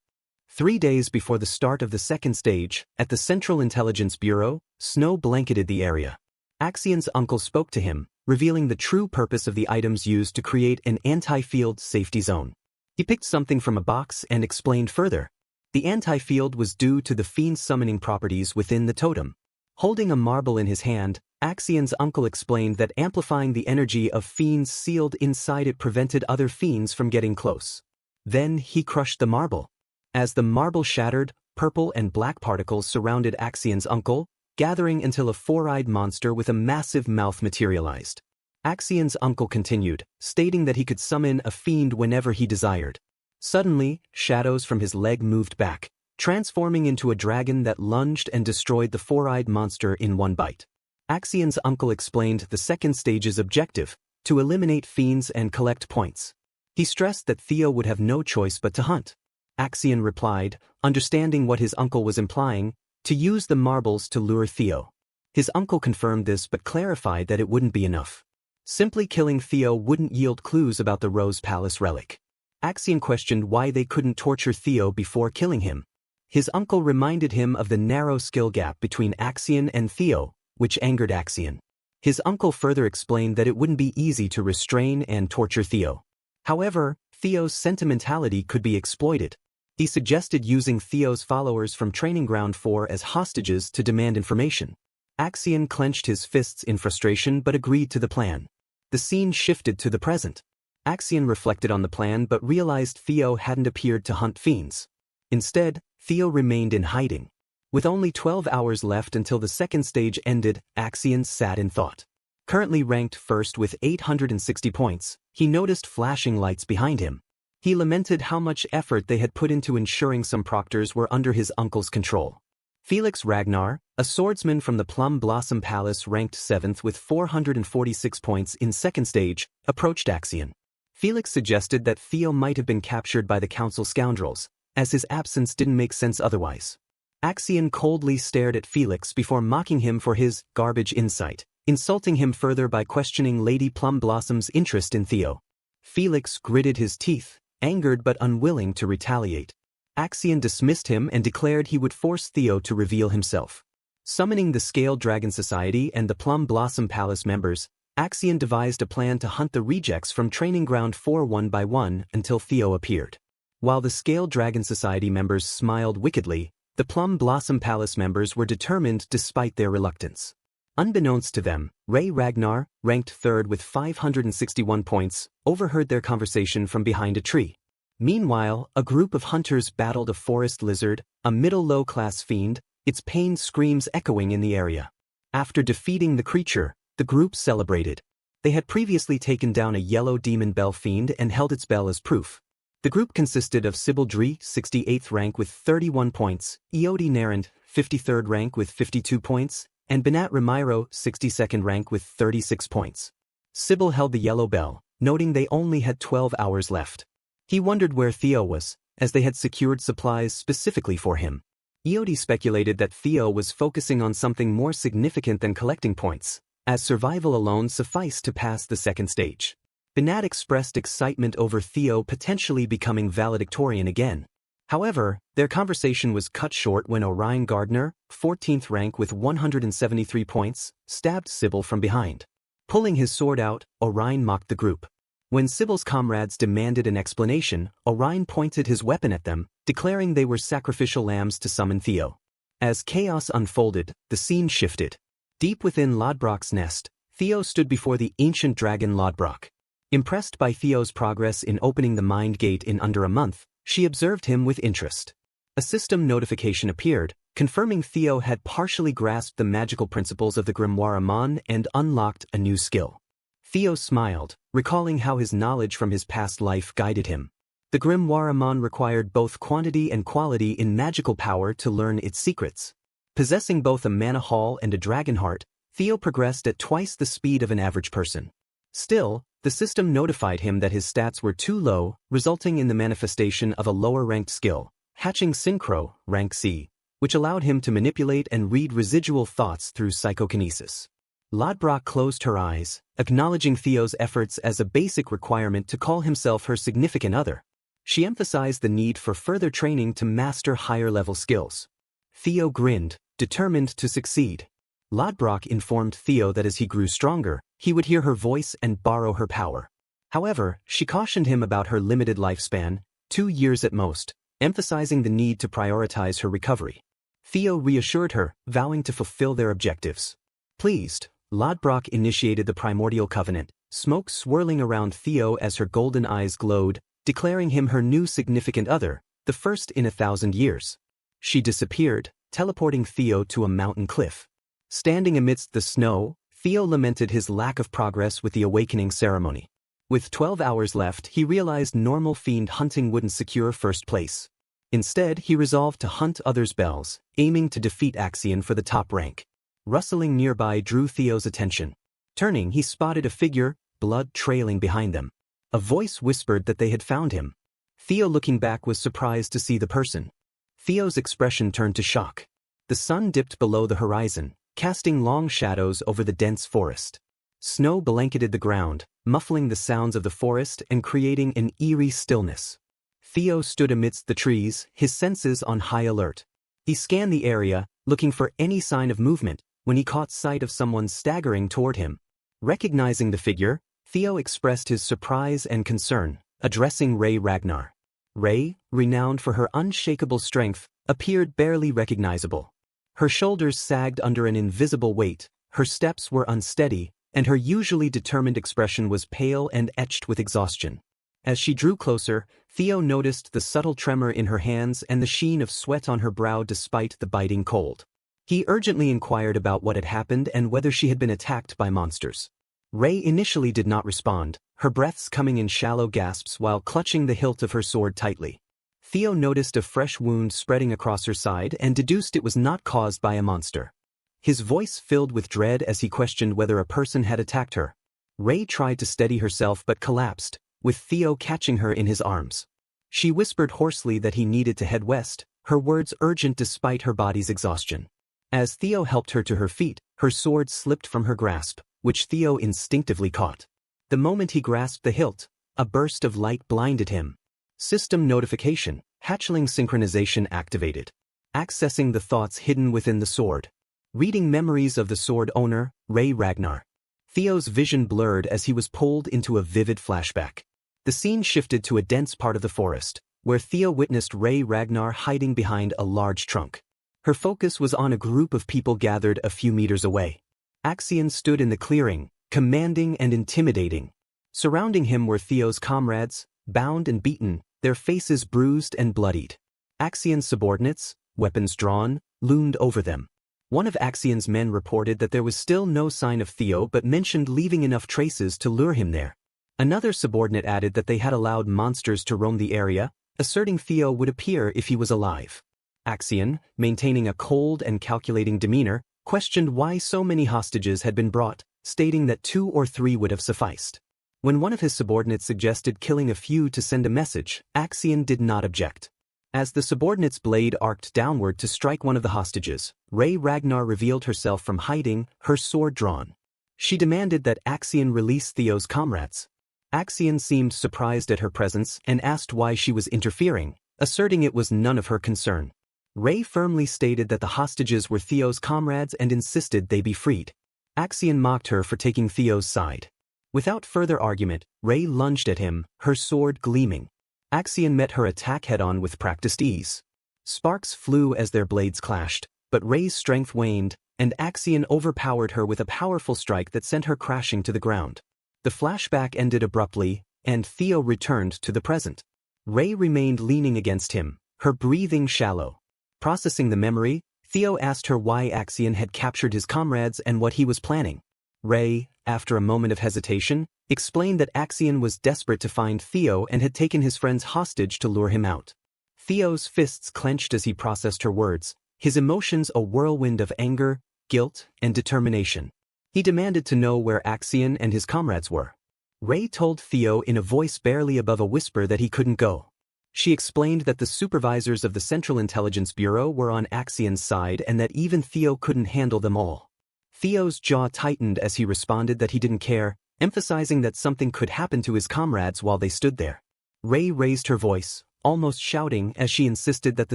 3 days before the start of the second stage, at the Central Intelligence Bureau, snow blanketed the area. Axion's uncle spoke to him, revealing the true purpose of the items used to create an anti-field safety zone. He picked something from a box and explained further. The anti-field was due to the fiend's summoning properties within the totem. Holding a marble in his hand, Axion's uncle explained that amplifying the energy of fiends sealed inside it prevented other fiends from getting close. Then he crushed the marble. As the marble shattered, purple and black particles surrounded Axion's uncle, gathering until a four-eyed monster with a massive mouth materialized. Axion's uncle continued, stating that he could summon a fiend whenever he desired. Suddenly, shadows from his leg moved back, transforming into a dragon that lunged and destroyed the four-eyed monster in one bite. Axion's uncle explained the second stage's objective, to eliminate fiends and collect points. He stressed that Theo would have no choice but to hunt. Axion replied, understanding what his uncle was implying, to use the marbles to lure Theo. His uncle confirmed this but clarified that it wouldn't be enough. Simply killing Theo wouldn't yield clues about the Rose Palace relic. Axion questioned why they couldn't torture Theo before killing him. His uncle reminded him of the narrow skill gap between Axion and Theo, which angered Axion. His uncle further explained that it wouldn't be easy to restrain and torture Theo. However, Theo's sentimentality could be exploited. He suggested using Theo's followers from Training Ground 4 as hostages to demand information. Axion clenched his fists in frustration but agreed to the plan. The scene shifted to the present. Axion reflected on the plan but realized Theo hadn't appeared to hunt fiends. Instead, Theo remained in hiding. With only 12 hours left until the second stage ended, Axion sat in thought. Currently ranked first with 860 points, he noticed flashing lights behind him. He lamented how much effort they had put into ensuring some proctors were under his uncle's control. Theo Ragnar, a swordsman from the Plum Blossom Palace ranked 7th with 446 points in second stage, approached Axion. Felix suggested that Theo might have been captured by the council scoundrels, as his absence didn't make sense otherwise. Axion coldly stared at Felix before mocking him for his garbage insight, insulting him further by questioning Lady Plum Blossom's interest in Theo. Felix gritted his teeth, angered but unwilling to retaliate. Axion dismissed him and declared he would force Theo to reveal himself. Summoning the Scaled Dragon Society and the Plum Blossom Palace members, Axion devised a plan to hunt the rejects from Training Ground 4 one by one until Theo appeared. While the Scaled Dragon Society members smiled wickedly, the Plum Blossom Palace members were determined despite their reluctance. Unbeknownst to them, Ragnar, ranked 3rd with 561 points, overheard their conversation from behind a tree. Meanwhile, a group of hunters battled a forest lizard, a middle-low-class fiend, its pain screams echoing in the area. After defeating the creature, the group celebrated. They had previously taken down a yellow demon bell fiend and held its bell as proof. The group consisted of Sybil Dree, 68th rank with 31 points, Eodi Narand, 53rd rank with 52 points, and Benat Ramiro, 62nd rank with 36 points. Sybil held the yellow bell, noting they only had 12 hours left. He wondered where Theo was, as they had secured supplies specifically for him. Eodi speculated that Theo was focusing on something more significant than collecting points, as survival alone sufficed to pass the second stage. Benat expressed excitement over Theo potentially becoming valedictorian again. However, their conversation was cut short when Orion Gardner, 14th rank with 173 points, stabbed Sybil from behind. Pulling his sword out, Orion mocked the group. When Sybil's comrades demanded an explanation, Orion pointed his weapon at them, declaring they were sacrificial lambs to summon Theo. As chaos unfolded, the scene shifted. Deep within Lodbrok's nest, Theo stood before the ancient dragon Lodbrok. Impressed by Theo's progress in opening the mind gate in under a month, she observed him with interest. A system notification appeared, confirming Theo had partially grasped the magical principles of the Grimoire Amon and unlocked a new skill. Theo smiled, recalling how his knowledge from his past life guided him. The Grimoire Amon required both quantity and quality in magical power to learn its secrets. Possessing both a mana haul and a dragon heart, Theo progressed at twice the speed of an average person. Still, the system notified him that his stats were too low, resulting in the manifestation of a lower-ranked skill, Hatching Synchro, rank C, which allowed him to manipulate and read residual thoughts through psychokinesis. Lodbrok closed her eyes, acknowledging Theo's efforts as a basic requirement to call himself her significant other. She emphasized the need for further training to master higher-level skills. Theo grinned, determined to succeed. Lodbrok informed Theo that as he grew stronger, he would hear her voice and borrow her power. However, she cautioned him about her limited lifespan, 2 years at most, emphasizing the need to prioritize her recovery. Theo reassured her, vowing to fulfill their objectives. Pleased, Lodbrok initiated the Primordial Covenant, smoke swirling around Theo as her golden eyes glowed, declaring him her new significant other, the first in 1,000 years. She disappeared, teleporting Theo to a mountain cliff. Standing amidst the snow, Theo lamented his lack of progress with the awakening ceremony. With 12 hours left, he realized normal fiend hunting wouldn't secure first place. Instead, he resolved to hunt others' bells, aiming to defeat Axion for the top rank. Rustling nearby drew Theo's attention. Turning, he spotted a figure, blood trailing behind them. A voice whispered that they had found him. Theo, looking back, was surprised to see the person. Theo's expression turned to shock. The sun dipped below the horizon, casting long shadows over the dense forest. Snow blanketed the ground, muffling the sounds of the forest and creating an eerie stillness. Theo stood amidst the trees, his senses on high alert. He scanned the area, looking for any sign of movement, when he caught sight of someone staggering toward him. Recognizing the figure, Theo expressed his surprise and concern, addressing Ragnar. Ray, renowned for her unshakable strength, appeared barely recognizable. Her shoulders sagged under an invisible weight, her steps were unsteady, and her usually determined expression was pale and etched with exhaustion. As she drew closer, Theo noticed the subtle tremor in her hands and the sheen of sweat on her brow despite the biting cold. He urgently inquired about what had happened and whether she had been attacked by monsters. Ray initially did not respond, her breaths coming in shallow gasps while clutching the hilt of her sword tightly. Theo noticed a fresh wound spreading across her side and deduced it was not caused by a monster. His voice filled with dread as he questioned whether a person had attacked her. Ray tried to steady herself but collapsed, with Theo catching her in his arms. She whispered hoarsely that he needed to head west, her words urgent despite her body's exhaustion. As Theo helped her to her feet, her sword slipped from her grasp, which Theo instinctively caught. The moment he grasped the hilt, a burst of light blinded him. System notification, hatchling synchronization activated. Accessing the thoughts hidden within the sword. Reading memories of the sword owner, Ragnar. Theo's vision blurred as he was pulled into a vivid flashback. The scene shifted to a dense part of the forest, where Theo witnessed Ragnar hiding behind a large trunk. Her focus was on a group of people gathered a few meters away. Axion stood in the clearing, commanding and intimidating. Surrounding him were Theo's comrades, bound and beaten, their faces bruised and bloodied. Axion's subordinates, weapons drawn, loomed over them. One of Axion's men reported that there was still no sign of Theo but mentioned leaving enough traces to lure him there. Another subordinate added that they had allowed monsters to roam the area, asserting Theo would appear if he was alive. Axion, maintaining a cold and calculating demeanor, questioned why so many hostages had been brought, stating that 2 or 3 would have sufficed. When one of his subordinates suggested killing a few to send a message, Axion did not object. As the subordinate's blade arced downward to strike one of the hostages, Ragnar revealed herself from hiding, her sword drawn. She demanded that Axion release Theo's comrades. Axion seemed surprised at her presence and asked why she was interfering, asserting it was none of her concern. Ray firmly stated that the hostages were Theo's comrades and insisted they be freed. Axion mocked her for taking Theo's side. Without further argument, Ray lunged at him, her sword gleaming. Axion met her attack head-on with practiced ease. Sparks flew as their blades clashed, but Ray's strength waned, and Axion overpowered her with a powerful strike that sent her crashing to the ground. The flashback ended abruptly, and Theo returned to the present. Ray remained leaning against him, her breathing shallow. Processing the memory, Theo asked her why Axion had captured his comrades and what he was planning. Ray, after a moment of hesitation, explained that Axion was desperate to find Theo and had taken his friends hostage to lure him out. Theo's fists clenched as he processed her words, his emotions a whirlwind of anger, guilt, and determination. He demanded to know where Axion and his comrades were. Ray told Theo in a voice barely above a whisper that he couldn't go. She explained that the supervisors of the Central Intelligence Bureau were on Axion's side and that even Theo couldn't handle them all. Theo's jaw tightened as he responded that he didn't care, emphasizing that something could happen to his comrades while they stood there. Ray raised her voice, almost shouting as she insisted that the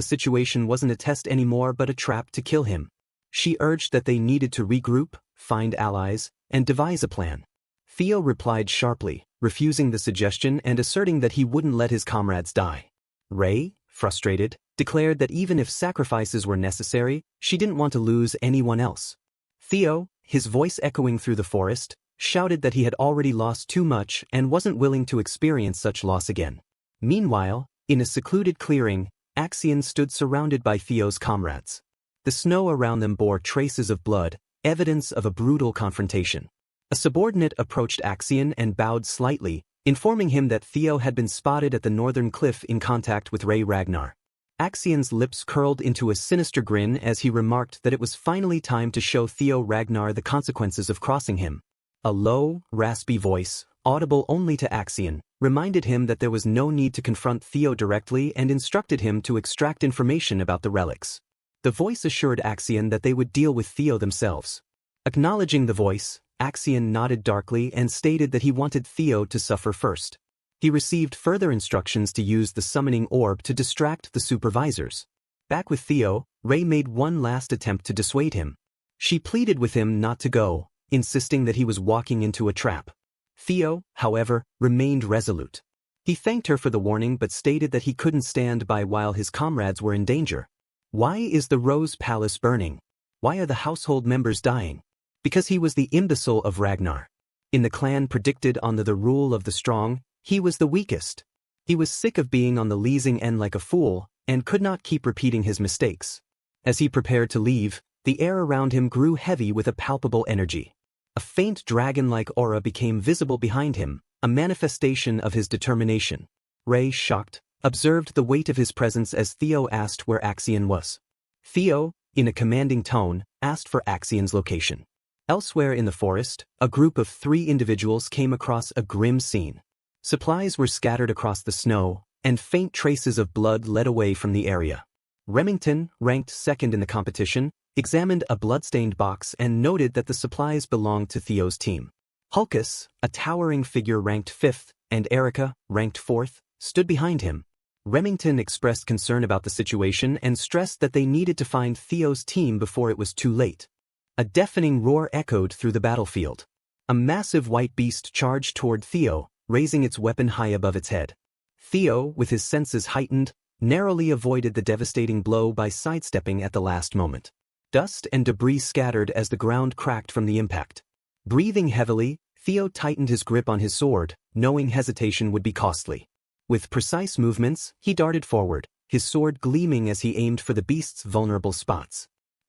situation wasn't a test anymore but a trap to kill him. She urged that they needed to regroup, find allies, and devise a plan. Theo replied sharply, refusing the suggestion and asserting that he wouldn't let his comrades die. Ray, frustrated, declared that even if sacrifices were necessary, she didn't want to lose anyone else. Theo, his voice echoing through the forest, shouted that he had already lost too much and wasn't willing to experience such loss again. Meanwhile, in a secluded clearing, Axion stood surrounded by Theo's comrades. The snow around them bore traces of blood, evidence of a brutal confrontation. A subordinate approached Axion and bowed slightly, informing him that Theo had been spotted at the northern cliff in contact with Ragnar. Axian's lips curled into a sinister grin as he remarked that it was finally time to show Theo Ragnar the consequences of crossing him. A low, raspy voice, audible only to Axian, reminded him that there was no need to confront Theo directly and instructed him to extract information about the relics. The voice assured Axian that they would deal with Theo themselves. Acknowledging the voice, Axian nodded darkly and stated that he wanted Theo to suffer first. He received further instructions to use the summoning orb to distract the supervisors. Back with Theo, Ray made one last attempt to dissuade him. She pleaded with him not to go, insisting that he was walking into a trap. Theo, however, remained resolute. He thanked her for the warning but stated that he couldn't stand by while his comrades were in danger. Why is the Rose Palace burning? Why are the household members dying? Because he was the imbecile of Ragnar. In the clan predicted under the rule of the strong, he was the weakest. He was sick of being on the losing end like a fool, and could not keep repeating his mistakes. As he prepared to leave, the air around him grew heavy with a palpable energy. A faint dragon-like aura became visible behind him, a manifestation of his determination. Ray, shocked, observed the weight of his presence as Theo asked where Axian was. Theo, in a commanding tone, asked for Axian's location. Elsewhere in the forest, a group of 3 individuals came across a grim scene. Supplies were scattered across the snow, and faint traces of blood led away from the area. Remington, ranked second in the competition, examined a blood-stained box and noted that the supplies belonged to Theo's team. Hulkus, a towering figure ranked 5th, and Erica, ranked 4th, stood behind him. Remington expressed concern about the situation and stressed that they needed to find Theo's team before it was too late. A deafening roar echoed through the battlefield. A massive white beast charged toward Theo, raising its weapon high above its head. Theo, with his senses heightened, narrowly avoided the devastating blow by sidestepping at the last moment. Dust and debris scattered as the ground cracked from the impact. Breathing heavily, Theo tightened his grip on his sword, knowing hesitation would be costly. With precise movements, he darted forward, his sword gleaming as he aimed for the beast's vulnerable spots.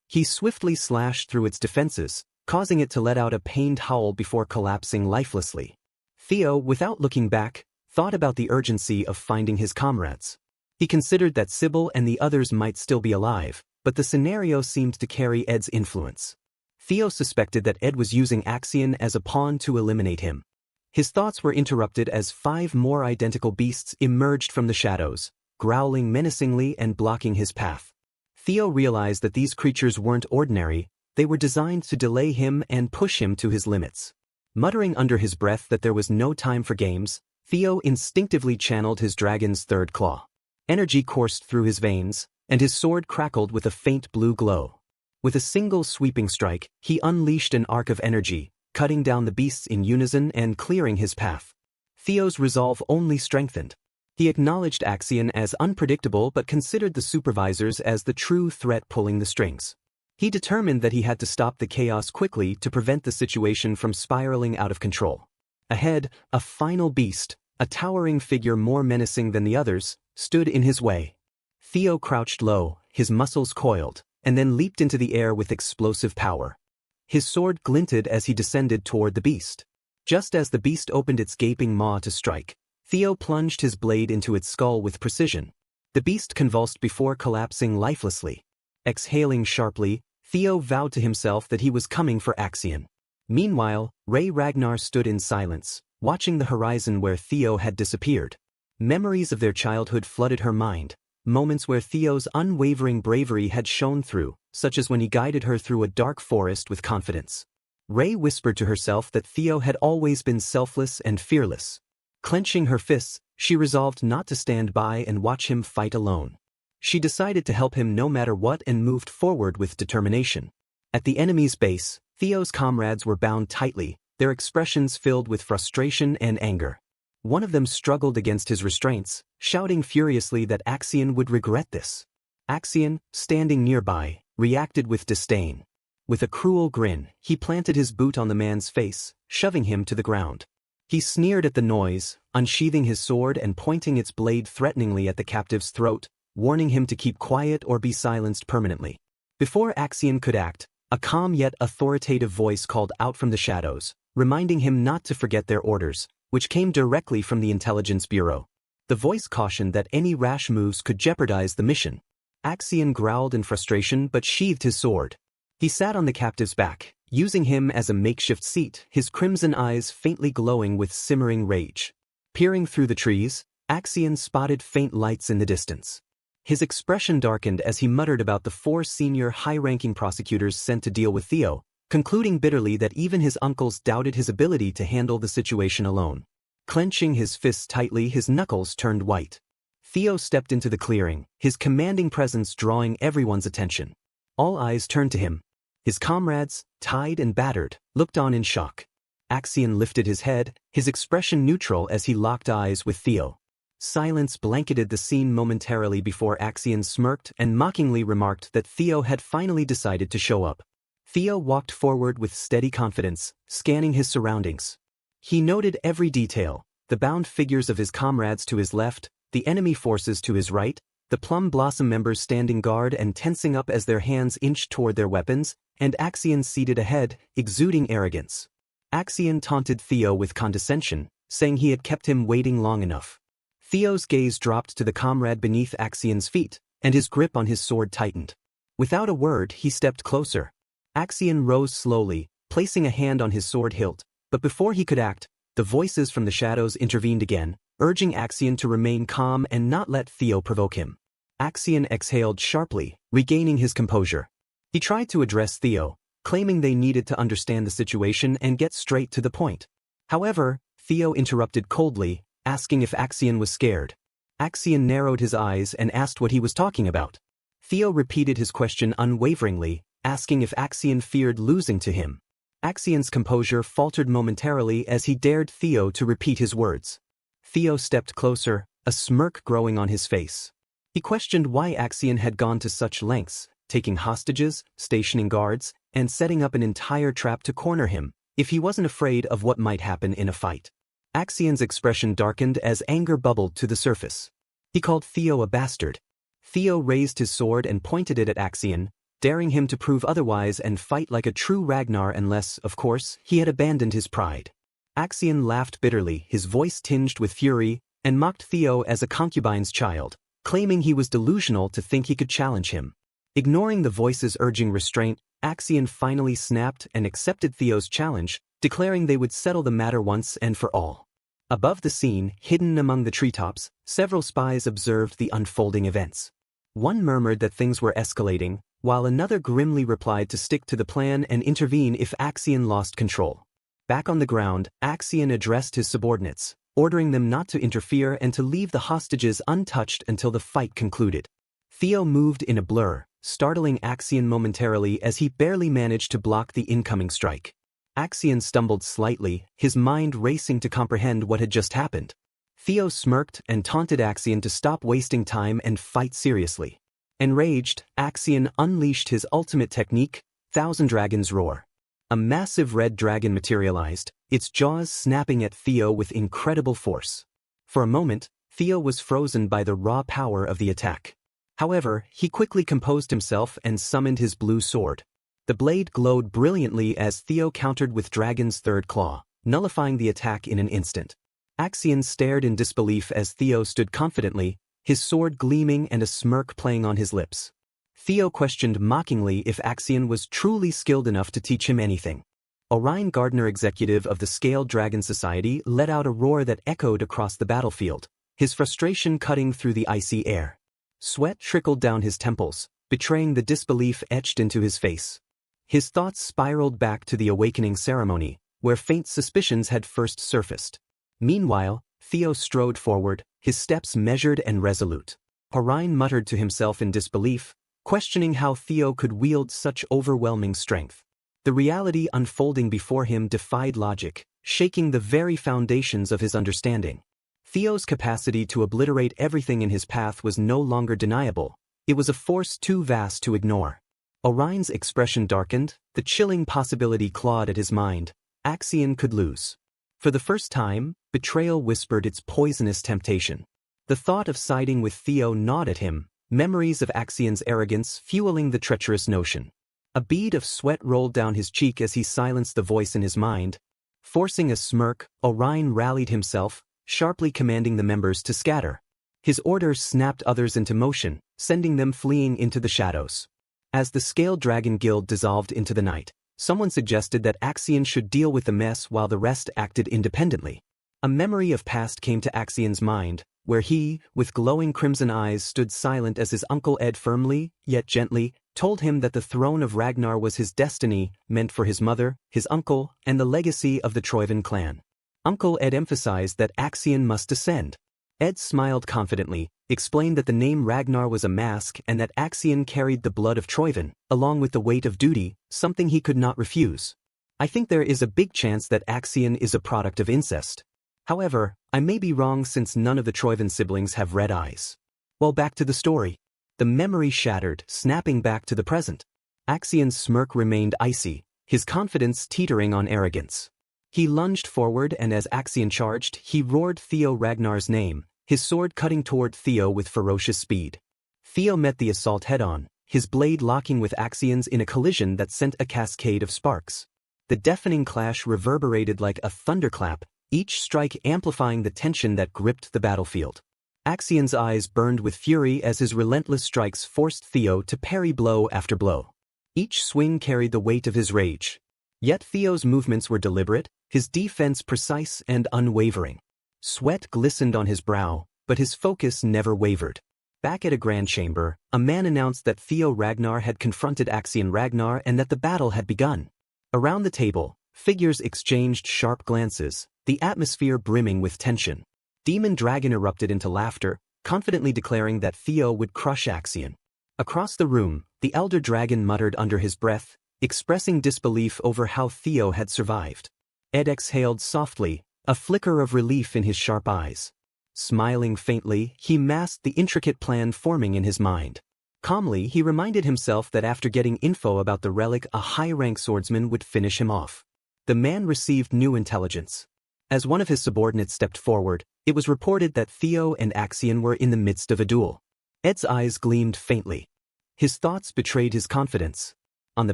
He swiftly slashed through its defenses, causing it to let out a pained howl before collapsing lifelessly. Theo, without looking back, thought about the urgency of finding his comrades. He considered that Sybil and the others might still be alive, but the scenario seemed to carry Ed's influence. Theo suspected that Ed was using Axian as a pawn to eliminate him. His thoughts were interrupted as 5 more identical beasts emerged from the shadows, growling menacingly and blocking his path. Theo realized that these creatures weren't ordinary, they were designed to delay him and push him to his limits. Muttering under his breath that there was no time for games, Theo instinctively channeled his dragon's 3rd claw. Energy coursed through his veins, and his sword crackled with a faint blue glow. With a single sweeping strike, he unleashed an arc of energy, cutting down the beasts in unison and clearing his path. Theo's resolve only strengthened. He acknowledged Axian as unpredictable but considered the supervisors as the true threat pulling the strings. He determined that he had to stop the chaos quickly to prevent the situation from spiraling out of control. Ahead, a final beast, a towering figure more menacing than the others, stood in his way. Theo crouched low, his muscles coiled, and then leaped into the air with explosive power. His sword glinted as he descended toward the beast. Just as the beast opened its gaping maw to strike, Theo plunged his blade into its skull with precision. The beast convulsed before collapsing lifelessly. Exhaling sharply, Theo vowed to himself that he was coming for Axian. Meanwhile, Ragnar stood in silence, watching the horizon where Theo had disappeared. Memories of their childhood flooded her mind, moments where Theo's unwavering bravery had shone through, such as when he guided her through a dark forest with confidence. Ray whispered to herself that Theo had always been selfless and fearless. Clenching her fists, she resolved not to stand by and watch him fight alone. She decided to help him no matter what and moved forward with determination. At the enemy's base, Theo's comrades were bound tightly, their expressions filled with frustration and anger. One of them struggled against his restraints, shouting furiously that Axian would regret this. Axian, standing nearby, reacted with disdain. With a cruel grin, he planted his boot on the man's face, shoving him to the ground. He sneered at the noise, unsheathing his sword and pointing its blade threateningly at the captive's throat, warning him to keep quiet or be silenced permanently. Before Axian could act, a calm yet authoritative voice called out from the shadows, reminding him not to forget their orders, which came directly from the Intelligence Bureau. The voice cautioned that any rash moves could jeopardize the mission. Axion growled in frustration but sheathed his sword. He sat on the captive's back, using him as a makeshift seat, his crimson eyes faintly glowing with simmering rage. Peering through the trees, Axion spotted faint lights in the distance. His expression darkened as he muttered about the 4 senior high-ranking prosecutors sent to deal with Theo, concluding bitterly that even his uncles doubted his ability to handle the situation alone. Clenching his fists tightly, his knuckles turned white. Theo stepped into the clearing, his commanding presence drawing everyone's attention. All eyes turned to him. His comrades, tied and battered, looked on in shock. Axion lifted his head, his expression neutral as he locked eyes with Theo. Silence blanketed the scene momentarily before Axion smirked and mockingly remarked that Theo had finally decided to show up. Theo walked forward with steady confidence, scanning his surroundings. He noted every detail, the bound figures of his comrades to his left, the enemy forces to his right, the Plum Blossom members standing guard and tensing up as their hands inched toward their weapons, and Axion seated ahead, exuding arrogance. Axion taunted Theo with condescension, saying he had kept him waiting long enough. Theo's gaze dropped to the comrade beneath Axion's feet, and his grip on his sword tightened. Without a word, he stepped closer. Axion rose slowly, placing a hand on his sword hilt, but before he could act, the voices from the shadows intervened again, urging Axion to remain calm and not let Theo provoke him. Axion exhaled sharply, regaining his composure. He tried to address Theo, claiming they needed to understand the situation and get straight to the point. However, Theo interrupted coldly, asking if Axion was scared. Axion narrowed his eyes and asked what he was talking about. Theo repeated his question unwaveringly, asking if Axion feared losing to him. Axion's composure faltered momentarily as he dared Theo to repeat his words. Theo stepped closer, a smirk growing on his face. He questioned why Axion had gone to such lengths, taking hostages, stationing guards, and setting up an entire trap to corner him, if he wasn't afraid of what might happen in a fight. Axion's expression darkened as anger bubbled to the surface. He called Theo a bastard. Theo raised his sword and pointed it at Axion, daring him to prove otherwise and fight like a true Ragnar unless, of course, he had abandoned his pride. Axion laughed bitterly, his voice tinged with fury, and mocked Theo as a concubine's child, claiming he was delusional to think he could challenge him. Ignoring the voices urging restraint, Axion finally snapped and accepted Theo's challenge, declaring they would settle the matter once and for all. Above the scene, hidden among the treetops, several spies observed the unfolding events. One murmured that things were escalating, while another grimly replied to stick to the plan and intervene if Axion lost control. Back on the ground, Axion addressed his subordinates, ordering them not to interfere and to leave the hostages untouched until the fight concluded. Theo moved in a blur, startling Axion momentarily as he barely managed to block the incoming strike. Axion stumbled slightly, his mind racing to comprehend what had just happened. Theo smirked and taunted Axion to stop wasting time and fight seriously. Enraged, Axion unleashed his ultimate technique, Thousand Dragons Roar. A massive red dragon materialized, its jaws snapping at Theo with incredible force. For a moment, Theo was frozen by the raw power of the attack. However, he quickly composed himself and summoned his blue sword. The blade glowed brilliantly as Theo countered with Dragon's third claw, nullifying the attack in an instant. Axion stared in disbelief as Theo stood confidently, his sword gleaming and a smirk playing on his lips. Theo questioned mockingly if Axion was truly skilled enough to teach him anything. Orion Gardner, executive of the Scaled Dragon Society, let out a roar that echoed across the battlefield, his frustration cutting through the icy air. Sweat trickled down his temples, betraying the disbelief etched into his face. His thoughts spiraled back to the awakening ceremony, where faint suspicions had first surfaced. Meanwhile, Theo strode forward, his steps measured and resolute. Orion muttered to himself in disbelief, questioning how Theo could wield such overwhelming strength. The reality unfolding before him defied logic, shaking the very foundations of his understanding. Theo's capacity to obliterate everything in his path was no longer deniable. It was a force too vast to ignore. Orion's expression darkened, the chilling possibility clawed at his mind. Axion could lose. For the first time, betrayal whispered its poisonous temptation. The thought of siding with Theo gnawed at him, memories of Axion's arrogance fueling the treacherous notion. A bead of sweat rolled down his cheek as he silenced the voice in his mind. Forcing a smirk, Orion rallied himself, sharply commanding the members to scatter. His orders snapped others into motion, sending them fleeing into the shadows. As the Scaled Dragon Guild dissolved into the night, someone suggested that Axion should deal with the mess while the rest acted independently. A memory of past came to Axion's mind, where he, with glowing crimson eyes, stood silent as his uncle Ed firmly, yet gently, told him that the throne of Ragnar was his destiny, meant for his mother, his uncle, and the legacy of the Troivan clan. Uncle Ed emphasized that Axion must descend. Ed smiled confidently, explained that the name Ragnar was a mask and that Axion carried the blood of Troivan, along with the weight of duty, something he could not refuse. I think there is a big chance that Axion is a product of incest. However, I may be wrong since none of the Troivan siblings have red eyes. Well, back to the story. The memory shattered, snapping back to the present. Axion's smirk remained icy, his confidence teetering on arrogance. He lunged forward and as Axion charged, he roared Theo Ragnar's name, his sword cutting toward Theo with ferocious speed. Theo met the assault head-on, his blade locking with Axion's in a collision that sent a cascade of sparks. The deafening clash reverberated like a thunderclap, each strike amplifying the tension that gripped the battlefield. Axion's eyes burned with fury as his relentless strikes forced Theo to parry blow after blow. Each swing carried the weight of his rage. Yet Theo's movements were deliberate, his defense precise and unwavering. Sweat glistened on his brow, but his focus never wavered. Back at a grand chamber, a man announced that Theo Ragnar had confronted Axion Ragnar and that the battle had begun. Around the table, figures exchanged sharp glances, the atmosphere brimming with tension. Demon Dragon erupted into laughter, confidently declaring that Theo would crush Axion. Across the room, the Elder Dragon muttered under his breath, expressing disbelief over how Theo had survived. Ed exhaled softly, a flicker of relief in his sharp eyes. Smiling faintly, he masked the intricate plan forming in his mind. Calmly, he reminded himself that after getting info about the relic, a high-rank swordsman would finish him off. The man received new intelligence. As one of his subordinates stepped forward, it was reported that Theo and Axion were in the midst of a duel. Ed's eyes gleamed faintly. His thoughts betrayed his confidence. On the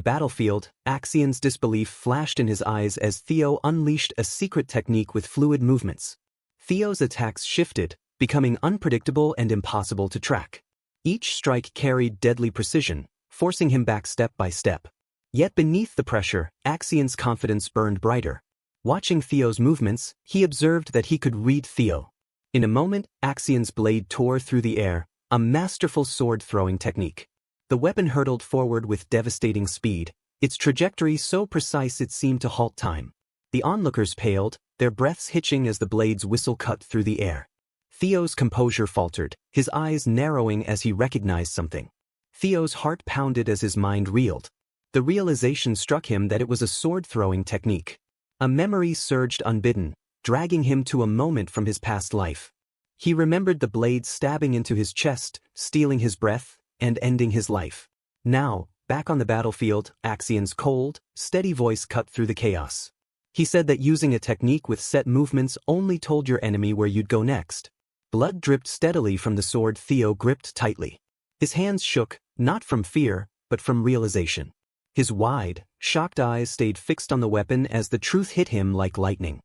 battlefield, Axion's disbelief flashed in his eyes as Theo unleashed a secret technique with fluid movements. Theo's attacks shifted, becoming unpredictable and impossible to track. Each strike carried deadly precision, forcing him back step by step. Yet beneath the pressure, Axion's confidence burned brighter. Watching Theo's movements, he observed that he could read Theo. In a moment, Axion's blade tore through the air, a masterful sword-throwing technique. The weapon hurtled forward with devastating speed, its trajectory so precise it seemed to halt time. The onlookers paled, their breaths hitching as the blade's whistle cut through the air. Theo's composure faltered, his eyes narrowing as he recognized something. Theo's heart pounded as his mind reeled. The realization struck him that it was a sword-throwing technique. A memory surged unbidden, dragging him to a moment from his past life. He remembered the blade stabbing into his chest, stealing his breath, and ending his life. Now, back on the battlefield, Axion's cold, steady voice cut through the chaos. He said that using a technique with set movements only told your enemy where you'd go next. Blood dripped steadily from the sword Theo gripped tightly. His hands shook, not from fear, but from realization. His wide, shocked eyes stayed fixed on the weapon as the truth hit him like lightning.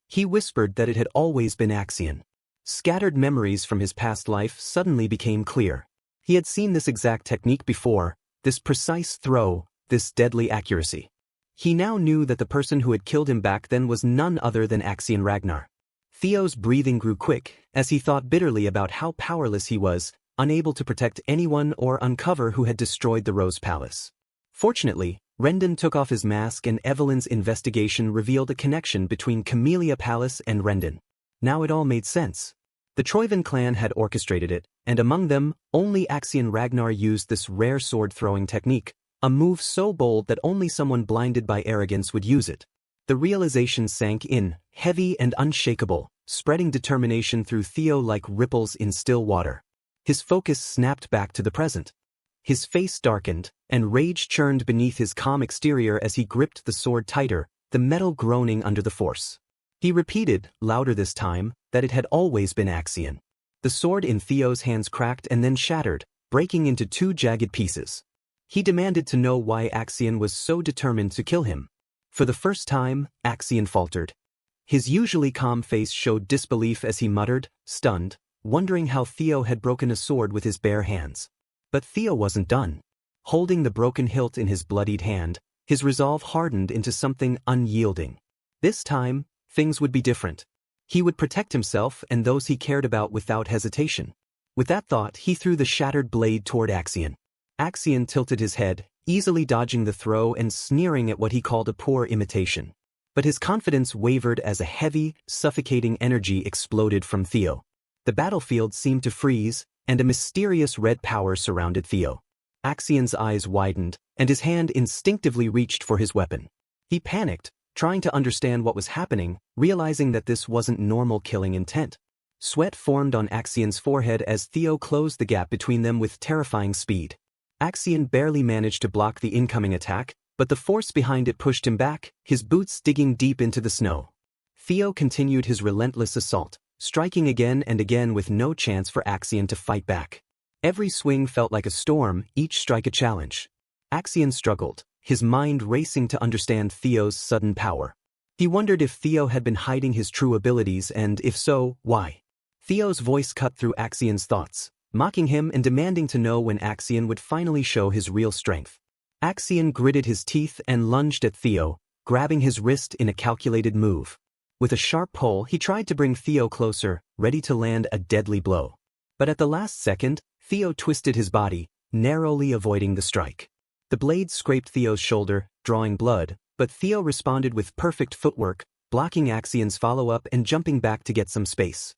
He whispered that it had always been Axion. Scattered memories from his past life suddenly became clear. He had seen this exact technique before, this precise throw, this deadly accuracy. He now knew that the person who had killed him back then was none other than Axion Ragnar. Theo's breathing grew quick as he thought bitterly about how powerless he was, unable to protect anyone or uncover who had destroyed the Rose Palace. Fortunately, Rendon took off his mask and Evelyn's investigation revealed a connection between Camellia Palace and Rendon. Now it all made sense. The Troivan clan had orchestrated it, and among them, only Axion Ragnar used this rare sword-throwing technique, a move so bold that only someone blinded by arrogance would use it. The realization sank in, heavy and unshakable, spreading determination through Theo like ripples in still water. His focus snapped back to the present. His face darkened, and rage churned beneath his calm exterior as he gripped the sword tighter, the metal groaning under the force. He repeated, louder this time, that it had always been Axion. The sword in Theo's hands cracked and then shattered, breaking into two jagged pieces. He demanded to know why Axion was so determined to kill him. For the first time, Axion faltered. His usually calm face showed disbelief as he muttered, stunned, wondering how Theo had broken a sword with his bare hands. But Theo wasn't done. Holding the broken hilt in his bloodied hand, his resolve hardened into something unyielding. This time, things would be different. He would protect himself and those he cared about without hesitation. With that thought, he threw the shattered blade toward Axion. Axion tilted his head, easily dodging the throw and sneering at what he called a poor imitation. But his confidence wavered as a heavy, suffocating energy exploded from Theo. The battlefield seemed to freeze, and a mysterious red power surrounded Theo. Axion's eyes widened, and his hand instinctively reached for his weapon. He panicked, trying to understand what was happening, realizing that this wasn't normal killing intent. Sweat formed on Axion's forehead as Theo closed the gap between them with terrifying speed. Axion barely managed to block the incoming attack, but the force behind it pushed him back, his boots digging deep into the snow. Theo continued his relentless assault, striking again and again with no chance for Axion to fight back. Every swing felt like a storm, each strike a challenge. Axion struggled, his mind racing to understand Theo's sudden power. He wondered if Theo had been hiding his true abilities and, if so, why. Theo's voice cut through Axion's thoughts, mocking him and demanding to know when Axion would finally show his real strength. Axion gritted his teeth and lunged at Theo, grabbing his wrist in a calculated move. With a sharp pull, he tried to bring Theo closer, ready to land a deadly blow. But at the last second, Theo twisted his body, narrowly avoiding the strike. The blade scraped Theo's shoulder, drawing blood, but Theo responded with perfect footwork, blocking Axion's follow-up and jumping back to get some space.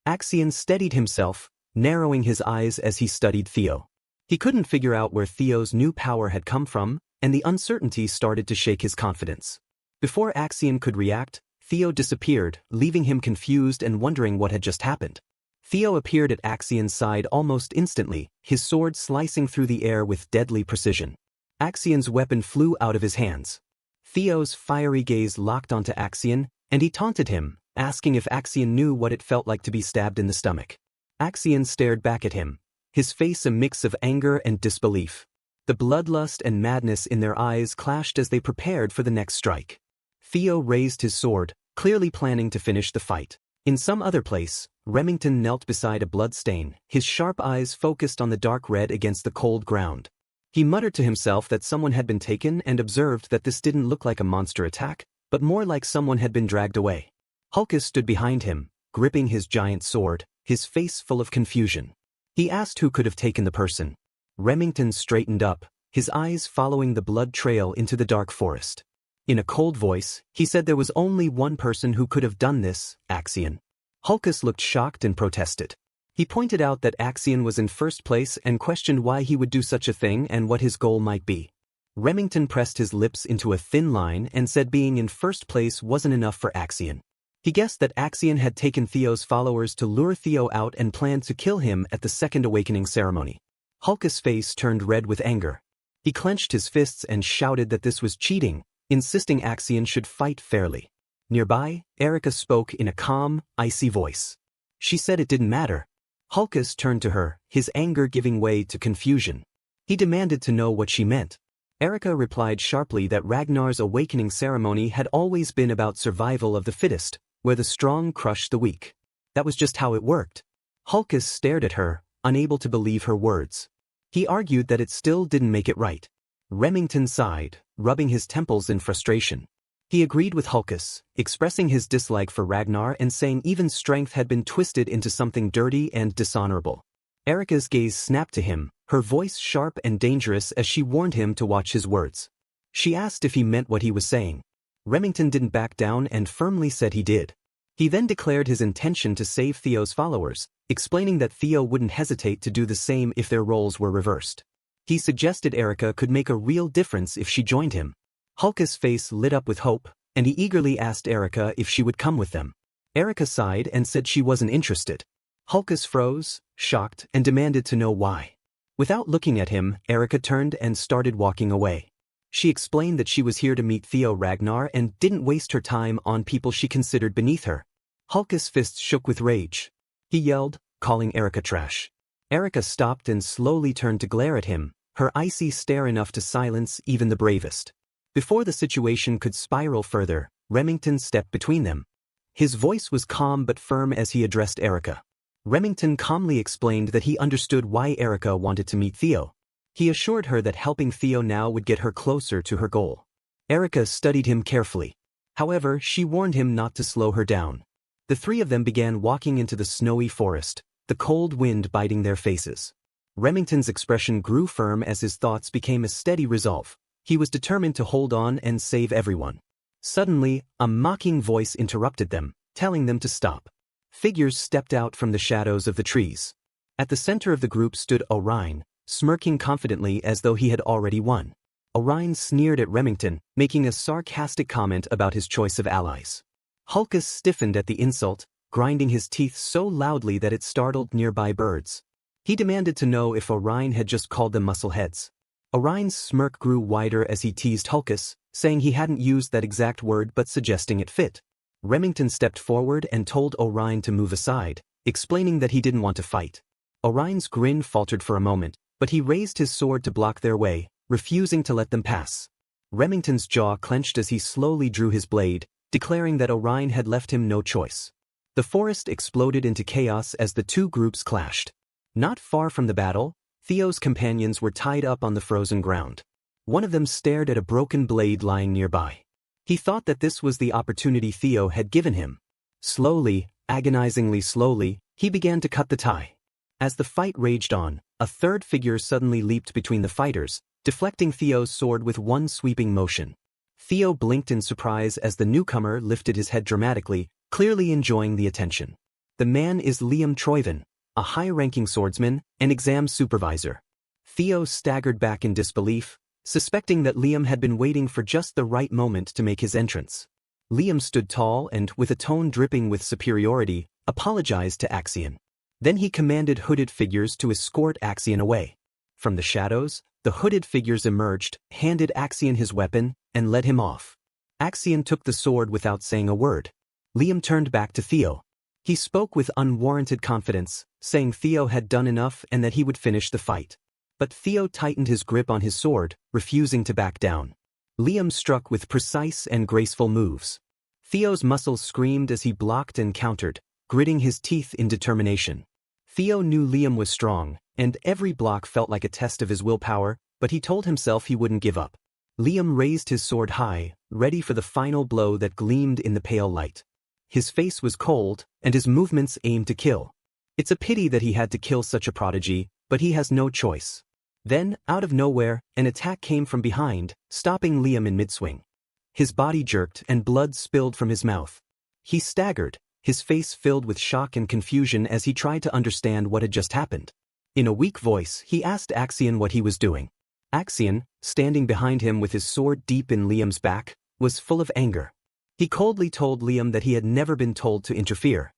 Axion steadied himself, narrowing his eyes as he studied Theo. He couldn't figure out where Theo's new power had come from, and the uncertainty started to shake his confidence. Before Axion could react, Theo disappeared, leaving him confused and wondering what had just happened. Theo appeared at Axion's side almost instantly, his sword slicing through the air with deadly precision. Axion's weapon flew out of his hands. Theo's fiery gaze locked onto Axion, and he taunted him, asking if Axion knew what it felt like to be stabbed in the stomach. Axion stared back at him, his face a mix of anger and disbelief. The bloodlust and madness in their eyes clashed as they prepared for the next strike. Theo raised his sword, clearly planning to finish the fight. In some other place, Remington knelt beside a bloodstain, his sharp eyes focused on the dark red against the cold ground. He muttered to himself that someone had been taken and observed that this didn't look like a monster attack, but more like someone had been dragged away. Hulkus stood behind him, gripping his giant sword, his face full of confusion. He asked who could have taken the person. Remington straightened up, his eyes following the blood trail into the dark forest. In a cold voice, he said there was only one person who could have done this, Axion. Hulkus looked shocked and protested. He pointed out that Axion was in first place and questioned why he would do such a thing and what his goal might be. Remington pressed his lips into a thin line and said being in first place wasn't enough for Axion. He guessed that Axion had taken Theo's followers to lure Theo out and planned to kill him at the Second Awakening ceremony. Hulkus' face turned red with anger. He clenched his fists and shouted that this was cheating, insisting Axion should fight fairly. Nearby, Erica spoke in a calm, icy voice. She said it didn't matter. Hulkus turned to her, his anger giving way to confusion. He demanded to know what she meant. Erica replied sharply that Ragnar's awakening ceremony had always been about survival of the fittest, where the strong crushed the weak. That was just how it worked. Hulkus stared at her, unable to believe her words. He argued that it still didn't make it right. Remington sighed, rubbing his temples in frustration. He agreed with Hulkus, expressing his dislike for Ragnar and saying even strength had been twisted into something dirty and dishonorable. Erica's gaze snapped to him, her voice sharp and dangerous as she warned him to watch his words. She asked if he meant what he was saying. Remington didn't back down and firmly said he did. He then declared his intention to save Theo's followers, explaining that Theo wouldn't hesitate to do the same if their roles were reversed. He suggested Erica could make a real difference if she joined him. Hulkus' face lit up with hope, and he eagerly asked Erica if she would come with them. Erica sighed and said she wasn't interested. Hulkus froze, shocked, and demanded to know why. Without looking at him, Erica turned and started walking away. She explained that she was here to meet Theo Ragnar and didn't waste her time on people she considered beneath her. Hulkus' fists shook with rage. He yelled, calling Erica trash. Erica stopped and slowly turned to glare at him, her icy stare enough to silence even the bravest. Before the situation could spiral further, Remington stepped between them. His voice was calm but firm as he addressed Erica. Remington calmly explained that he understood why Erica wanted to meet Theo. He assured her that helping Theo now would get her closer to her goal. Erica studied him carefully. However, she warned him not to slow her down. The three of them began walking into the snowy forest, the cold wind biting their faces. Remington's expression grew firm as his thoughts became a steady resolve. He was determined to hold on and save everyone. Suddenly, a mocking voice interrupted them, telling them to stop. Figures stepped out from the shadows of the trees. At the center of the group stood Orion, smirking confidently as though he had already won. Orion sneered at Remington, making a sarcastic comment about his choice of allies. Hulkus stiffened at the insult, grinding his teeth so loudly that it startled nearby birds. He demanded to know if Orion had just called them muscleheads. Orion's smirk grew wider as he teased Hulkus, saying he hadn't used that exact word but suggesting it fit. Remington stepped forward and told Orion to move aside, explaining that he didn't want to fight. Orion's grin faltered for a moment, but he raised his sword to block their way, refusing to let them pass. Remington's jaw clenched as he slowly drew his blade, declaring that Orion had left him no choice. The forest exploded into chaos as the two groups clashed. Not far from the battle, Theo's companions were tied up on the frozen ground. One of them stared at a broken blade lying nearby. He thought that this was the opportunity Theo had given him. Slowly, agonizingly slowly, he began to cut the tie. As the fight raged on, a third figure suddenly leaped between the fighters, deflecting Theo's sword with one sweeping motion. Theo blinked in surprise as the newcomer lifted his head dramatically, clearly enjoying the attention. The man is Liam Troyven, a high-ranking swordsman, and exam supervisor. Theo staggered back in disbelief, suspecting that Liam had been waiting for just the right moment to make his entrance. Liam stood tall and, with a tone dripping with superiority, apologized to Axion. Then he commanded hooded figures to escort Axion away. From the shadows, the hooded figures emerged, handed Axion his weapon, and led him off. Axion took the sword without saying a word. Liam turned back to Theo. He spoke with unwarranted confidence, saying Theo had done enough and that he would finish the fight. But Theo tightened his grip on his sword, refusing to back down. Liam struck with precise and graceful moves. Theo's muscles screamed as he blocked and countered, gritting his teeth in determination. Theo knew Liam was strong, and every block felt like a test of his willpower, but he told himself he wouldn't give up. Liam raised his sword high, ready for the final blow that gleamed in the pale light. His face was cold, and his movements aimed to kill. It's a pity that he had to kill such a prodigy, but he has no choice. Then, out of nowhere, an attack came from behind, stopping Liam in mid-swing. His body jerked and blood spilled from his mouth. He staggered, his face filled with shock and confusion as he tried to understand what had just happened. In a weak voice, he asked Axion what he was doing. Axion, standing behind him with his sword deep in Liam's back, was full of anger. He coldly told Liam that he had never been told to interfere.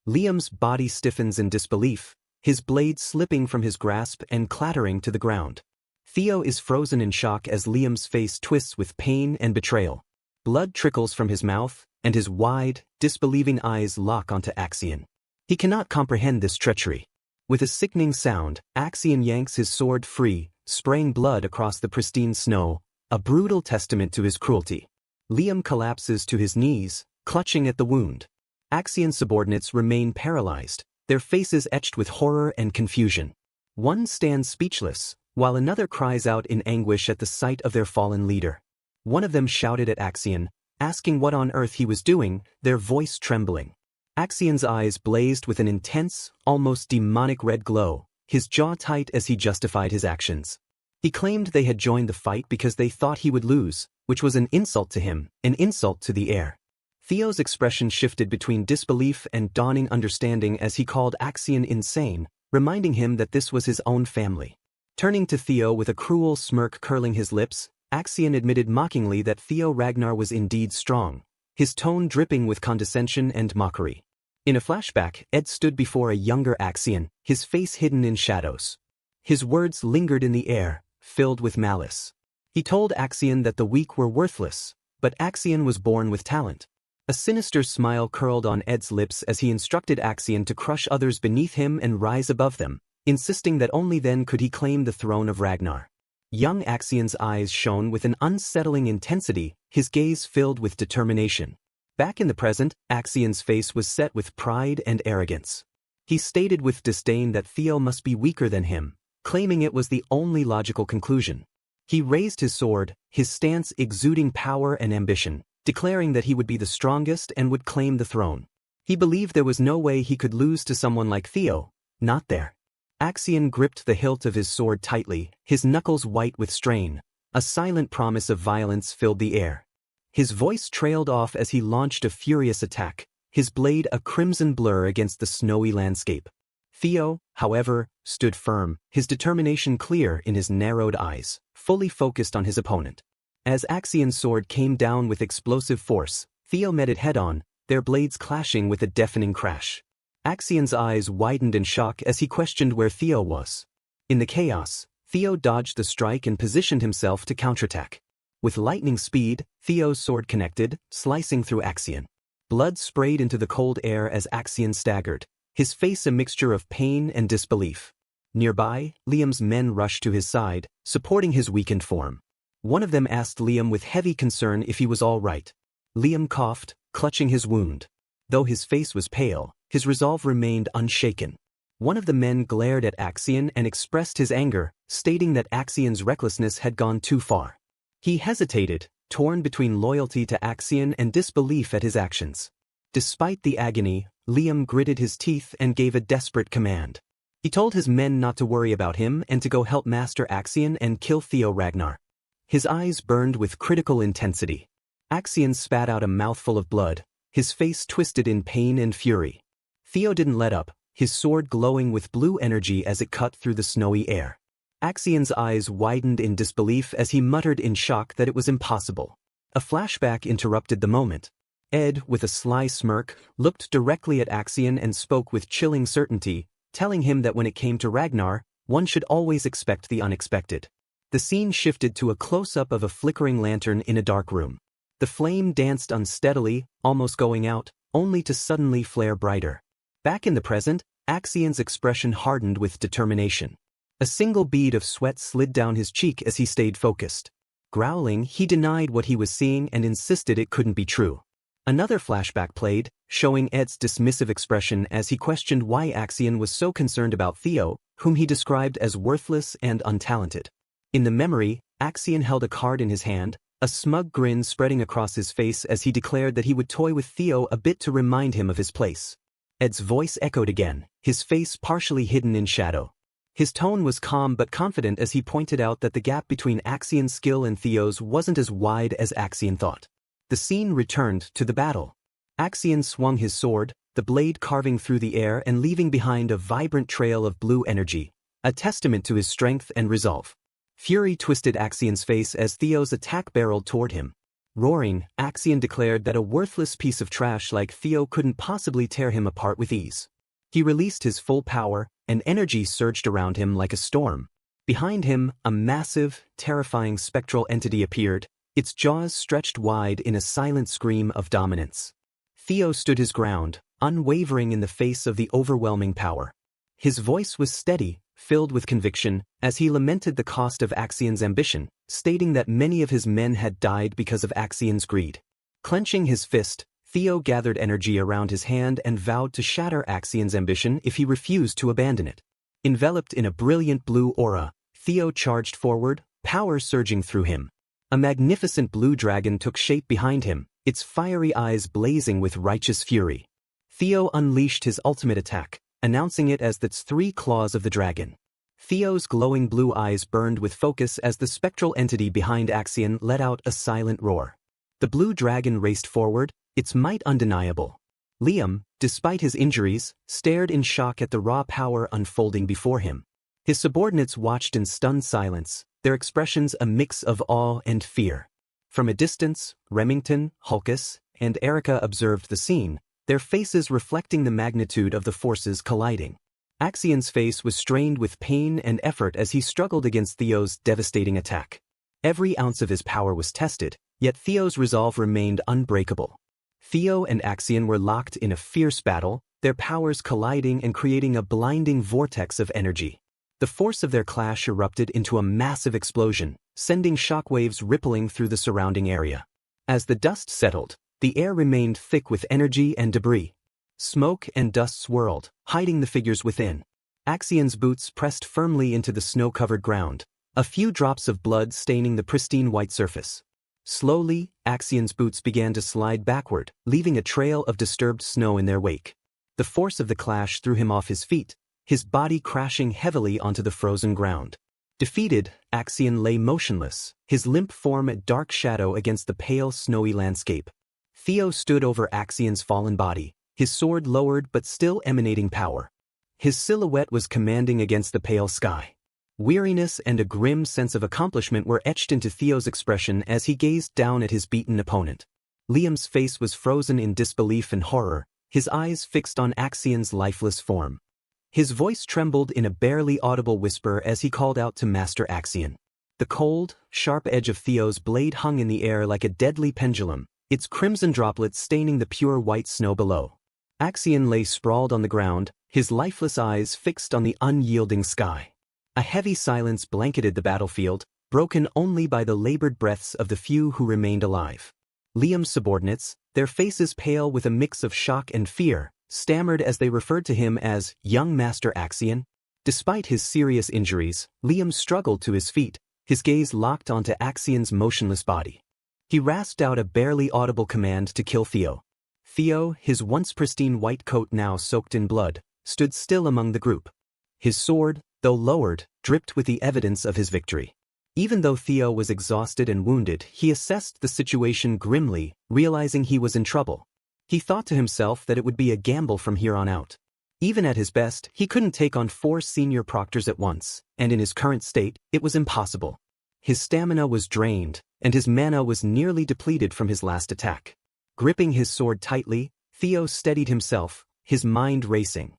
Liam's body stiffens in disbelief, his blade slipping from his grasp and clattering to the ground. Theo is frozen in shock as Liam's face twists with pain and betrayal. Blood trickles from his mouth, and his wide, disbelieving eyes lock onto Axion. He cannot comprehend this treachery. With a sickening sound, Axion yanks his sword free, spraying blood across the pristine snow, a brutal testament to his cruelty. Liam collapses to his knees, clutching at the wound. Axion's subordinates remain paralyzed, their faces etched with horror and confusion. One stands speechless, while another cries out in anguish at the sight of their fallen leader. One of them shouted at Axion, asking what on earth he was doing, their voice trembling. Axion's eyes blazed with an intense, almost demonic red glow, his jaw tight as he justified his actions. He claimed they had joined the fight because they thought he would lose, which was an insult to him, an insult to the heir. Theo's expression shifted between disbelief and dawning understanding as he called Axion insane, reminding him that this was his own family. Turning to Theo with a cruel smirk curling his lips, Axion admitted mockingly that Theo Ragnar was indeed strong, his tone dripping with condescension and mockery. In a flashback, Ed stood before a younger Axion, his face hidden in shadows. His words lingered in the air, filled with malice. He told Axion that the weak were worthless, but Axion was born with talent. A sinister smile curled on Ed's lips as he instructed Axion to crush others beneath him and rise above them, insisting that only then could he claim the throne of Ragnar. Young Axion's eyes shone with an unsettling intensity, his gaze filled with determination. Back in the present, Axion's face was set with pride and arrogance. He stated with disdain that Theo must be weaker than him, claiming it was the only logical conclusion. He raised his sword, his stance exuding power and ambition, declaring that he would be the strongest and would claim the throne. He believed there was no way he could lose to someone like Theo, not there. Axion gripped the hilt of his sword tightly, his knuckles white with strain. A silent promise of violence filled the air. His voice trailed off as he launched a furious attack, his blade a crimson blur against the snowy landscape. Theo, however, stood firm, his determination clear in his narrowed eyes, fully focused on his opponent. As Axion's sword came down with explosive force, Theo met it head-on, their blades clashing with a deafening crash. Axion's eyes widened in shock as he questioned where Theo was. In the chaos, Theo dodged the strike and positioned himself to counterattack. With lightning speed, Theo's sword connected, slicing through Axion. Blood sprayed into the cold air as Axion staggered, his face a mixture of pain and disbelief. Nearby, Liam's men rushed to his side, supporting his weakened form. One of them asked Liam with heavy concern if he was all right. Liam coughed, clutching his wound. Though his face was pale, his resolve remained unshaken. One of the men glared at Axion and expressed his anger, stating that Axion's recklessness had gone too far. He hesitated, torn between loyalty to Axion and disbelief at his actions. Despite the agony, Liam gritted his teeth and gave a desperate command. He told his men not to worry about him and to go help Master Axion and kill Theo Ragnar. His eyes burned with critical intensity. Axion spat out a mouthful of blood, his face twisted in pain and fury. Theo didn't let up, his sword glowing with blue energy as it cut through the snowy air. Axion's eyes widened in disbelief as he muttered in shock that it was impossible. A flashback interrupted the moment. Ed, with a sly smirk, looked directly at Axion and spoke with chilling certainty, telling him that when it came to Ragnar, one should always expect the unexpected. The scene shifted to a close-up of a flickering lantern in a dark room. The flame danced unsteadily, almost going out, only to suddenly flare brighter. Back in the present, Axion's expression hardened with determination. A single bead of sweat slid down his cheek as he stayed focused. Growling, he denied what he was seeing and insisted it couldn't be true. Another flashback played, showing Ed's dismissive expression as he questioned why Axion was so concerned about Theo, whom he described as worthless and untalented. In the memory, Axion held a card in his hand, a smug grin spreading across his face as he declared that he would toy with Theo a bit to remind him of his place. Ed's voice echoed again, his face partially hidden in shadow. His tone was calm but confident as he pointed out that the gap between Axion's skill and Theo's wasn't as wide as Axion thought. The scene returned to the battle. Axion swung his sword, the blade carving through the air and leaving behind a vibrant trail of blue energy, a testament to his strength and resolve. Fury twisted Axion's face as Theo's attack barreled toward him. Roaring, Axion declared that a worthless piece of trash like Theo couldn't possibly tear him apart with ease. He released his full power, and energy surged around him like a storm. Behind him, a massive, terrifying spectral entity appeared, its jaws stretched wide in a silent scream of dominance. Theo stood his ground, unwavering in the face of the overwhelming power. His voice was steady, filled with conviction, as he lamented the cost of Axion's ambition, stating that many of his men had died because of Axion's greed. Clenching his fist, Theo gathered energy around his hand and vowed to shatter Axion's ambition if he refused to abandon it. Enveloped in a brilliant blue aura, Theo charged forward, power surging through him. A magnificent blue dragon took shape behind him, its fiery eyes blazing with righteous fury. Theo unleashed his ultimate attack, announcing it as the three claws of the dragon. Theo's glowing blue eyes burned with focus as the spectral entity behind Axion let out a silent roar. The blue dragon raced forward, its might undeniable. Liam, despite his injuries, stared in shock at the raw power unfolding before him. His subordinates watched in stunned silence, their expressions a mix of awe and fear. From a distance, Remington, Hulkus, and Erica observed the scene, their faces reflecting the magnitude of the forces colliding. Axion's face was strained with pain and effort as he struggled against Theo's devastating attack. Every ounce of his power was tested, yet Theo's resolve remained unbreakable. Theo and Axion were locked in a fierce battle, their powers colliding and creating a blinding vortex of energy. The force of their clash erupted into a massive explosion, sending shockwaves rippling through the surrounding area. As the dust settled, The air remained thick with energy and debris. Smoke and dust swirled, hiding the figures within. Axion's boots pressed firmly into the snow-covered ground, a few drops of blood staining the pristine white surface. Slowly, Axion's boots began to slide backward, leaving a trail of disturbed snow in their wake. The force of the clash threw him off his feet, his body crashing heavily onto the frozen ground. Defeated, Axion lay motionless, his limp form a dark shadow against the pale snowy landscape. Theo stood over Axion's fallen body, his sword lowered but still emanating power. His silhouette was commanding against the pale sky. Weariness and a grim sense of accomplishment were etched into Theo's expression as he gazed down at his beaten opponent. Liam's face was frozen in disbelief and horror, his eyes fixed on Axion's lifeless form. His voice trembled in a barely audible whisper as he called out to Master Axion. The cold, sharp edge of Theo's blade hung in the air like a deadly pendulum, its crimson droplets staining the pure white snow below. Axion lay sprawled on the ground, his lifeless eyes fixed on the unyielding sky. A heavy silence blanketed the battlefield, broken only by the labored breaths of the few who remained alive. Liam's subordinates, their faces pale with a mix of shock and fear, stammered as they referred to him as young Master Axion. Despite his serious injuries, Liam struggled to his feet, his gaze locked onto Axion's motionless body. He rasped out a barely audible command to kill Theo. Theo, his once pristine white coat now soaked in blood, stood still among the group. His sword, though lowered, dripped with the evidence of his victory. Even though Theo was exhausted and wounded, he assessed the situation grimly, realizing he was in trouble. He thought to himself that it would be a gamble from here on out. Even at his best, he couldn't take on 4 senior proctors at once, and in his current state, it was impossible. His stamina was drained, and his mana was nearly depleted from his last attack. Gripping his sword tightly, Theo steadied himself, his mind racing.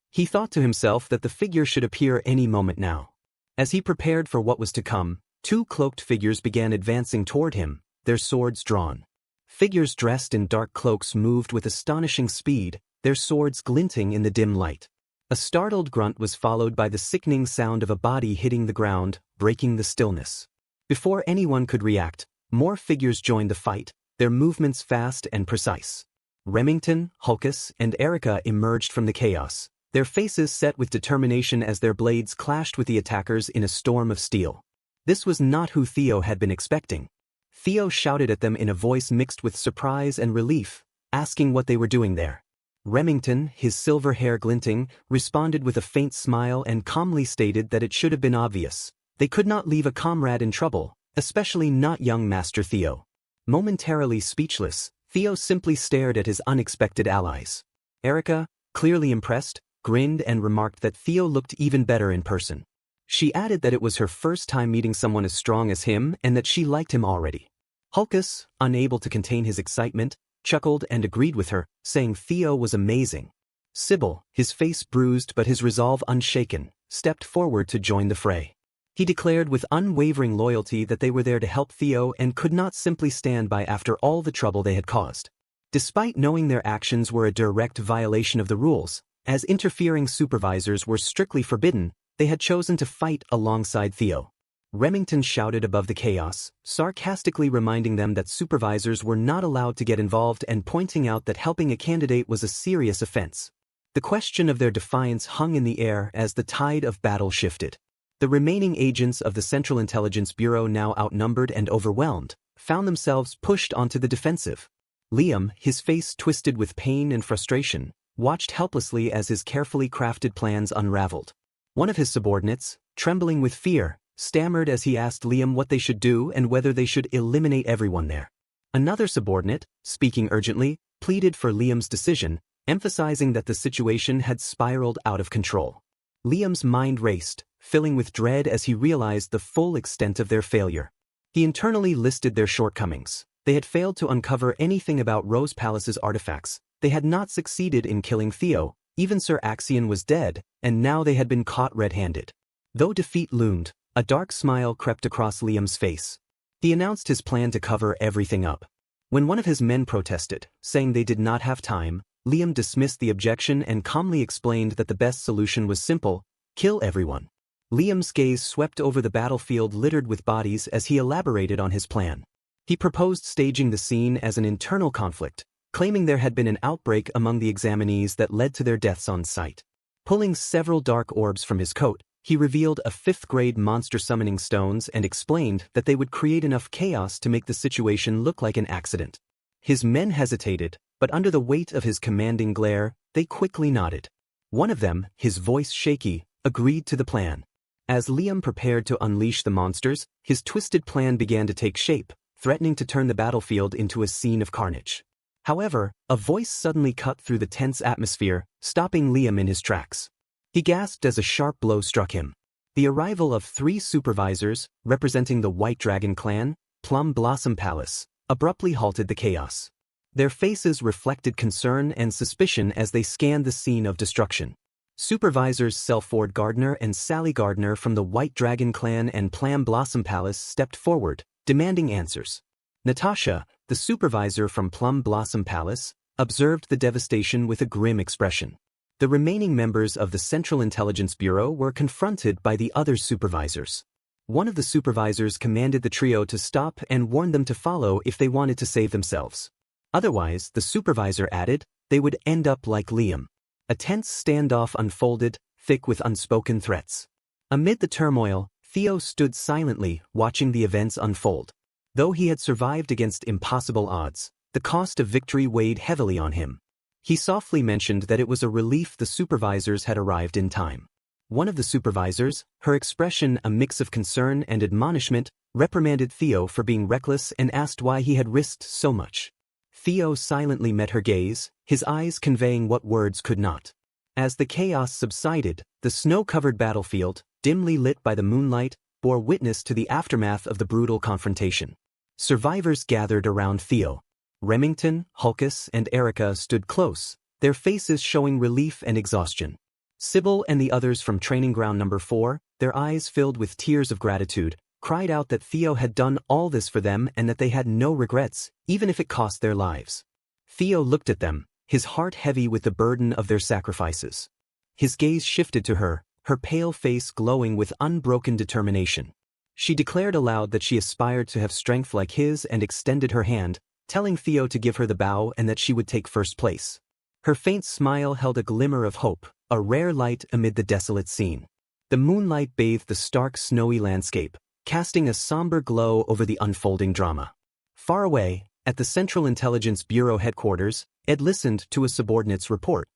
He thought to himself that the figure should appear any moment now. As he prepared for what was to come, 2 cloaked figures began advancing toward him, their swords drawn. Figures dressed in dark cloaks moved with astonishing speed, their swords glinting in the dim light. A startled grunt was followed by the sickening sound of a body hitting the ground, breaking the stillness. Before anyone could react, more figures joined the fight, their movements fast and precise. Remington, Hulkus, and Erica emerged from the chaos, their faces set with determination as their blades clashed with the attackers in a storm of steel. This was not who Theo had been expecting. Theo shouted at them in a voice mixed with surprise and relief, asking what they were doing there. Remington, his silver hair glinting, responded with a faint smile and calmly stated that it should have been obvious. They could not leave a comrade in trouble, especially not young Master Theo. Momentarily speechless, Theo simply stared at his unexpected allies. Erica, clearly impressed, grinned and remarked that Theo looked even better in person. She added that it was her first time meeting someone as strong as him and that she liked him already. Hulkus, unable to contain his excitement, chuckled and agreed with her, saying Theo was amazing. Sybil, his face bruised but his resolve unshaken, stepped forward to join the fray. He declared with unwavering loyalty that they were there to help Theo and could not simply stand by after all the trouble they had caused. Despite knowing their actions were a direct violation of the rules, as interfering supervisors were strictly forbidden, they had chosen to fight alongside Theo. Remington shouted above the chaos, sarcastically reminding them that supervisors were not allowed to get involved and pointing out that helping a candidate was a serious offense. The question of their defiance hung in the air as the tide of battle shifted. The remaining agents of the Central Intelligence Bureau, now outnumbered and overwhelmed, found themselves pushed onto the defensive. Liam, his face twisted with pain and frustration, watched helplessly as his carefully crafted plans unraveled. One of his subordinates, trembling with fear, stammered as he asked Liam what they should do and whether they should eliminate everyone there. Another subordinate, speaking urgently, pleaded for Liam's decision, emphasizing that the situation had spiraled out of control. Liam's mind raced, filling with dread as he realized the full extent of their failure. He internally listed their shortcomings. They had failed to uncover anything about Rose Palace's artifacts, they had not succeeded in killing Theo, even Sir Axion was dead, and now they had been caught red-handed. Though defeat loomed, a dark smile crept across Liam's face. He announced his plan to cover everything up. When one of his men protested, saying they did not have time, Liam dismissed the objection and calmly explained that the best solution was simple: kill everyone. Liam's gaze swept over the battlefield littered with bodies as he elaborated on his plan. He proposed staging the scene as an internal conflict, claiming there had been an outbreak among the examinees that led to their deaths on sight. Pulling several dark orbs from his coat, he revealed a 5th-grade monster summoning stones and explained that they would create enough chaos to make the situation look like an accident. His men hesitated, but under the weight of his commanding glare, they quickly nodded. One of them, his voice shaky, agreed to the plan. As Liam prepared to unleash the monsters, his twisted plan began to take shape, threatening to turn the battlefield into a scene of carnage. However, a voice suddenly cut through the tense atmosphere, stopping Liam in his tracks. He gasped as a sharp blow struck him. The arrival of 3 supervisors, representing the White Dragon clan, Plum Blossom Palace, abruptly halted the chaos. Their faces reflected concern and suspicion as they scanned the scene of destruction. Supervisors Selford Gardner and Sally Gardner from the White Dragon clan and Plum Blossom Palace stepped forward, demanding answers. Natasha, the supervisor from Plum Blossom Palace, observed the devastation with a grim expression. The remaining members of the Central Intelligence Bureau were confronted by the other supervisors. One of the supervisors commanded the trio to stop and warned them to follow if they wanted to save themselves. Otherwise, the supervisor added, they would end up like Liam. A tense standoff unfolded, thick with unspoken threats. Amid the turmoil, Theo stood silently, watching the events unfold. Though he had survived against impossible odds, the cost of victory weighed heavily on him. He softly mentioned that it was a relief the supervisors had arrived in time. One of the supervisors, her expression a mix of concern and admonishment, reprimanded Theo for being reckless and asked why he had risked so much. Theo silently met her gaze, his eyes conveying what words could not. As the chaos subsided, the snow-covered battlefield, dimly lit by the moonlight, bore witness to the aftermath of the brutal confrontation. Survivors gathered around Theo. Remington, Hulkus, and Erica stood close, their faces showing relief and exhaustion. Sybil and the others from Training Ground Number 4, their eyes filled with tears of gratitude, cried out that Theo had done all this for them and that they had no regrets, even if it cost their lives. Theo looked at them, his heart heavy with the burden of their sacrifices. His gaze shifted to her, her pale face glowing with unbroken determination. She declared aloud that she aspired to have strength like his and extended her hand, telling Theo to give her the bow and that she would take first place. Her faint smile held a glimmer of hope, a rare light amid the desolate scene. The moonlight bathed the stark snowy landscape, casting a somber glow over the unfolding drama. Far away, at the Central Intelligence Bureau headquarters, Ed listened to a subordinate's report.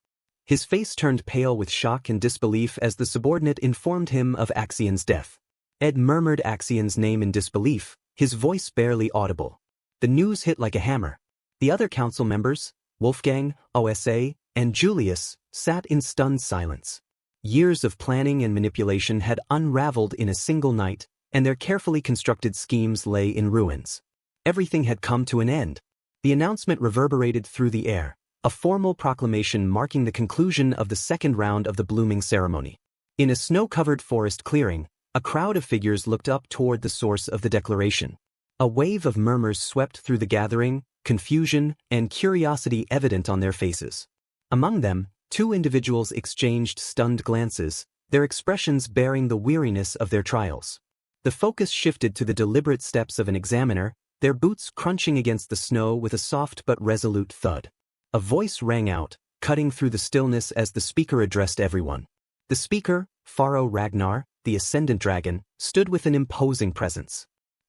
His face turned pale with shock and disbelief as the subordinate informed him of Axion's death. Ed murmured Axion's name in disbelief, his voice barely audible. The news hit like a hammer. The other council members, Wolfgang, OSA, and Julius, sat in stunned silence. Years of planning and manipulation had unraveled in a single night, and their carefully constructed schemes lay in ruins. Everything had come to an end. The announcement reverberated through the air, a formal proclamation marking the conclusion of the second round of the blooming ceremony. In a snow-covered forest clearing, a crowd of figures looked up toward the source of the declaration. A wave of murmurs swept through the gathering, confusion and curiosity evident on their faces. Among them, 2 individuals exchanged stunned glances, their expressions bearing the weariness of their trials. The focus shifted to the deliberate steps of an examiner, their boots crunching against the snow with a soft but resolute thud. A voice rang out, cutting through the stillness as the speaker addressed everyone. The speaker, Theo Ragnar, the Ascendant Dragon, stood with an imposing presence.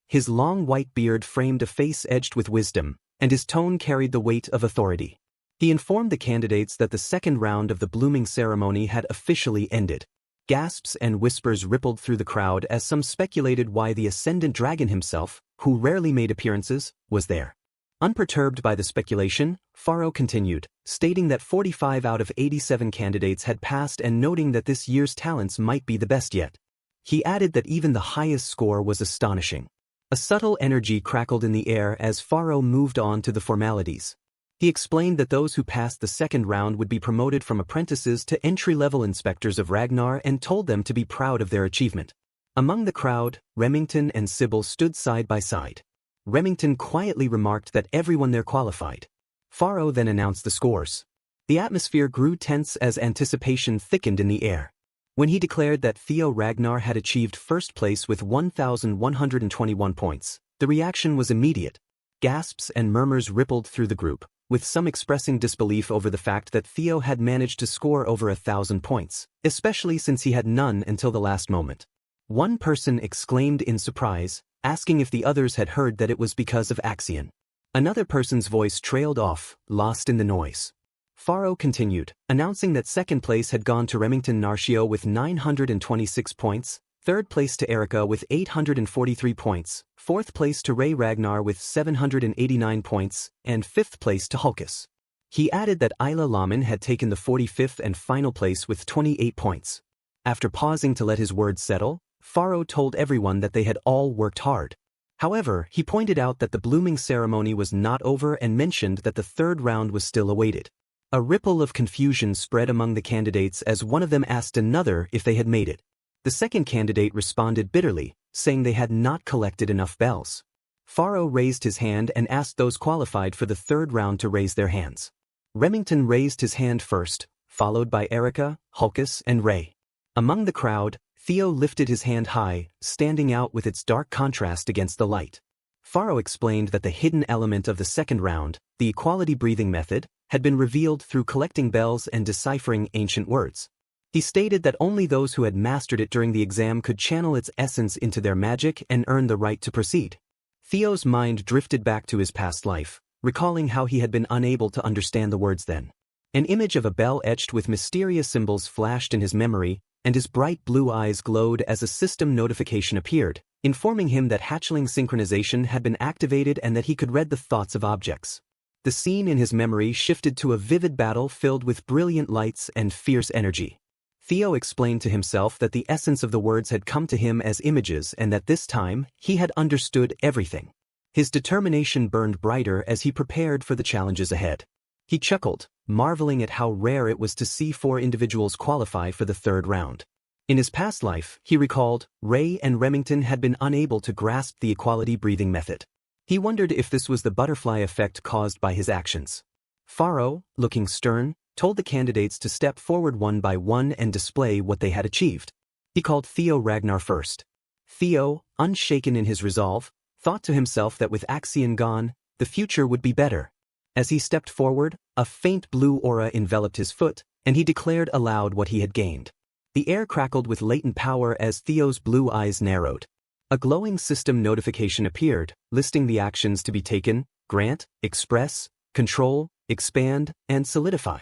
His long white beard framed a face edged with wisdom, and his tone carried the weight of authority. He informed the candidates that the second round of the blooming ceremony had officially ended. Gasps and whispers rippled through the crowd as some speculated why the Ascendant Dragon himself, who rarely made appearances, was there. Unperturbed by the speculation, Theo continued, stating that 45 out of 87 candidates had passed and noting that this year's talents might be the best yet. He added that even the highest score was astonishing. A subtle energy crackled in the air as Theo moved on to the formalities. He explained that those who passed the second round would be promoted from apprentices to entry-level inspectors of Ragnar and told them to be proud of their achievement. Among the crowd, Remington and Sybil stood side by side. Remington quietly remarked that everyone there qualified. Theo then announced the scores. The atmosphere grew tense as anticipation thickened in the air. When he declared that Theo Ragnar had achieved first place with 1,121 points, the reaction was immediate. Gasps and murmurs rippled through the group, with some expressing disbelief over the fact that Theo had managed to score over 1,000 points, especially since he had none until the last moment. One person exclaimed in surprise, asking if the others had heard that it was because of Axion. Another person's voice trailed off, lost in the noise. Faro continued, announcing that second place had gone to Remington Narcio with 926 points, third place to Erica with 843 points, fourth place to Ragnar with 789 points, and fifth place to Hulkus. He added that Isla Laman had taken the 45th and final place with 28 points. After pausing to let his words settle, Faro told everyone that they had all worked hard. However, he pointed out that the blooming ceremony was not over and mentioned that the third round was still awaited. A ripple of confusion spread among the candidates as one of them asked another if they had made it. The second candidate responded bitterly, saying they had not collected enough bells. Faro raised his hand and asked those qualified for the third round to raise their hands. Remington raised his hand first, followed by Erica, Hulkus, and Ray. Among the crowd, Theo lifted his hand high, standing out with its dark contrast against the light. Faro explained that the hidden element of the second round, the equality breathing method, had been revealed through collecting bells and deciphering ancient words. He stated that only those who had mastered it during the exam could channel its essence into their magic and earn the right to proceed. Theo's mind drifted back to his past life, recalling how he had been unable to understand the words then. An image of a bell etched with mysterious symbols flashed in his memory, and his bright blue eyes glowed as a system notification appeared, informing him that hatchling synchronization had been activated and that he could read the thoughts of objects. The scene in his memory shifted to a vivid battle filled with brilliant lights and fierce energy. Theo explained to himself that the essence of the words had come to him as images and that this time, he had understood everything. His determination burned brighter as he prepared for the challenges ahead. He chuckled, marveling at how rare it was to see 4 individuals qualify for the third round. In his past life, he recalled, Ray and Remington had been unable to grasp the equality breathing method. He wondered if this was the butterfly effect caused by his actions. Faro, looking stern, told the candidates to step forward one by one and display what they had achieved. He called Theo Ragnar first. Theo, unshaken in his resolve, thought to himself that with Axion gone, the future would be better. As he stepped forward, a faint blue aura enveloped his foot, and he declared aloud what he had gained. The air crackled with latent power as Theo's blue eyes narrowed. A glowing system notification appeared, listing the actions to be taken: grant, express, control, expand, and solidify.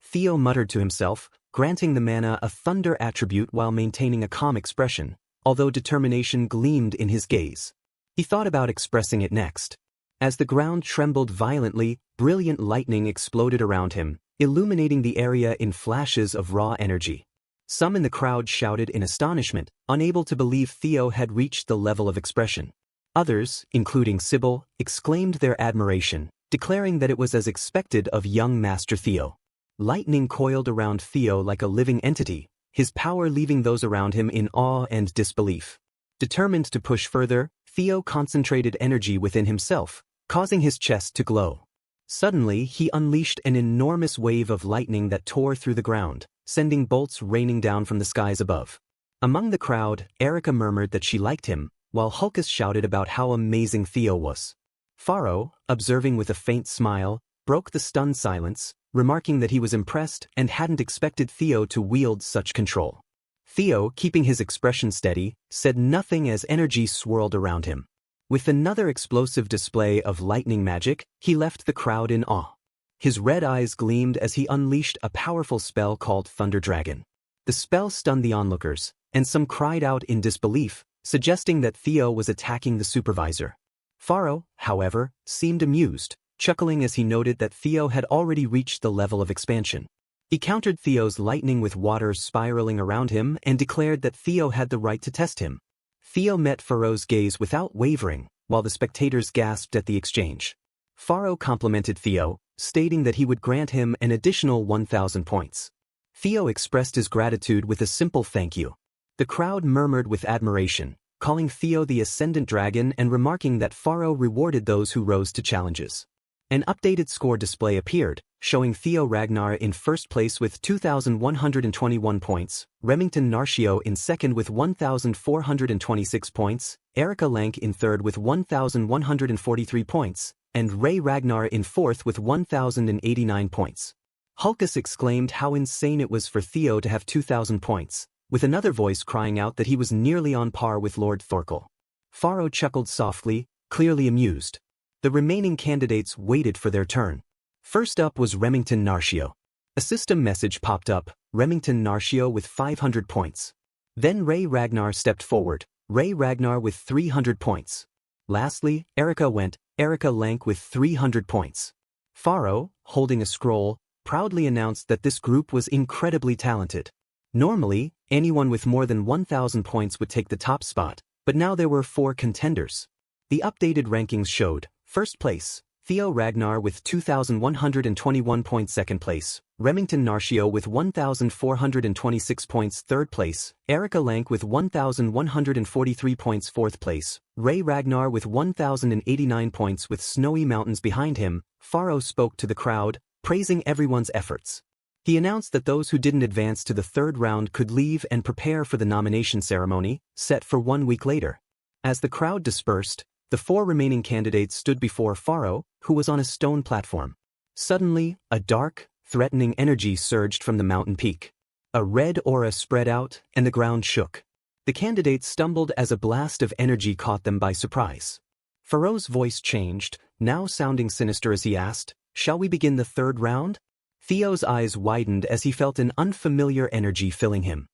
Theo muttered to himself, granting the mana a thunder attribute while maintaining a calm expression, although determination gleamed in his gaze. He thought about expressing it next. As the ground trembled violently, brilliant lightning exploded around him, illuminating the area in flashes of raw energy. Some in the crowd shouted in astonishment, unable to believe Theo had reached the level of expression. Others, including Sybil, exclaimed their admiration, declaring that it was as expected of young Master Theo. Lightning coiled around Theo like a living entity, his power leaving those around him in awe and disbelief. Determined to push further, Theo concentrated energy within himself, causing his chest to glow. Suddenly, he unleashed an enormous wave of lightning that tore through the ground, sending bolts raining down from the skies above. Among the crowd, Erica murmured that she liked him, while Hulkus shouted about how amazing Theo was. Faro, observing with a faint smile, broke the stunned silence, remarking that he was impressed and hadn't expected Theo to wield such control. Theo, keeping his expression steady, said nothing as energy swirled around him. With another explosive display of lightning magic, he left the crowd in awe. His red eyes gleamed as he unleashed a powerful spell called Thunder Dragon. The spell stunned the onlookers, and some cried out in disbelief, suggesting that Theo was attacking the supervisor. Faro, however, seemed amused, chuckling as he noted that Theo had already reached the level of expansion. He countered Theo's lightning with water spiraling around him and declared that Theo had the right to test him. Theo met Faro's gaze without wavering, while the spectators gasped at the exchange. Faro complimented Theo, stating that he would grant him an additional 1,000 points. Theo expressed his gratitude with a simple thank you. The crowd murmured with admiration, calling Theo the Ascendant Dragon and remarking that Faro rewarded those who rose to challenges. An updated score display appeared, showing Theo Ragnar in first place with 2,121 points, Remington Narcio in second with 1,426 points, Erica Lank in third with 1,143 points, and Ray Ragnar in fourth with 1,089 points. Hulkus exclaimed how insane it was for Theo to have 2,000 points, with another voice crying out that he was nearly on par with Lord Thorkel. Pharo chuckled softly, clearly amused. The remaining candidates waited for their turn. First up was Remington Narcio. A system message popped up, Remington Narcio with 500 points. Then Ray Ragnar stepped forward, Ray Ragnar with 300 points. Lastly, Erica went, Erica Lank with 300 points. Pharo, holding a scroll, proudly announced that this group was incredibly talented. Normally, anyone with more than 1,000 points would take the top spot, but now there were 4 contenders. The updated rankings showed, first place, Theo Ragnar with 2,121 points. Second place, Remington Narcio with 1,426 points. Third place, Erica Lank with 1,143 points. Fourth place, Ray Ragnar with 1,089 points. With snowy mountains behind him, Pharo spoke to the crowd, praising everyone's efforts. He announced that those who didn't advance to the third round could leave and prepare for the nomination ceremony, set for 1 week later. As the crowd dispersed, the 4 remaining candidates stood before Pharo, who was on a stone platform. Suddenly, a dark, threatening energy surged from the mountain peak. A red aura spread out, and the ground shook. The candidates stumbled as a blast of energy caught them by surprise. Pharo's voice changed, now sounding sinister as he asked, "Shall we begin the third round?" Theo's eyes widened as he felt an unfamiliar energy filling him.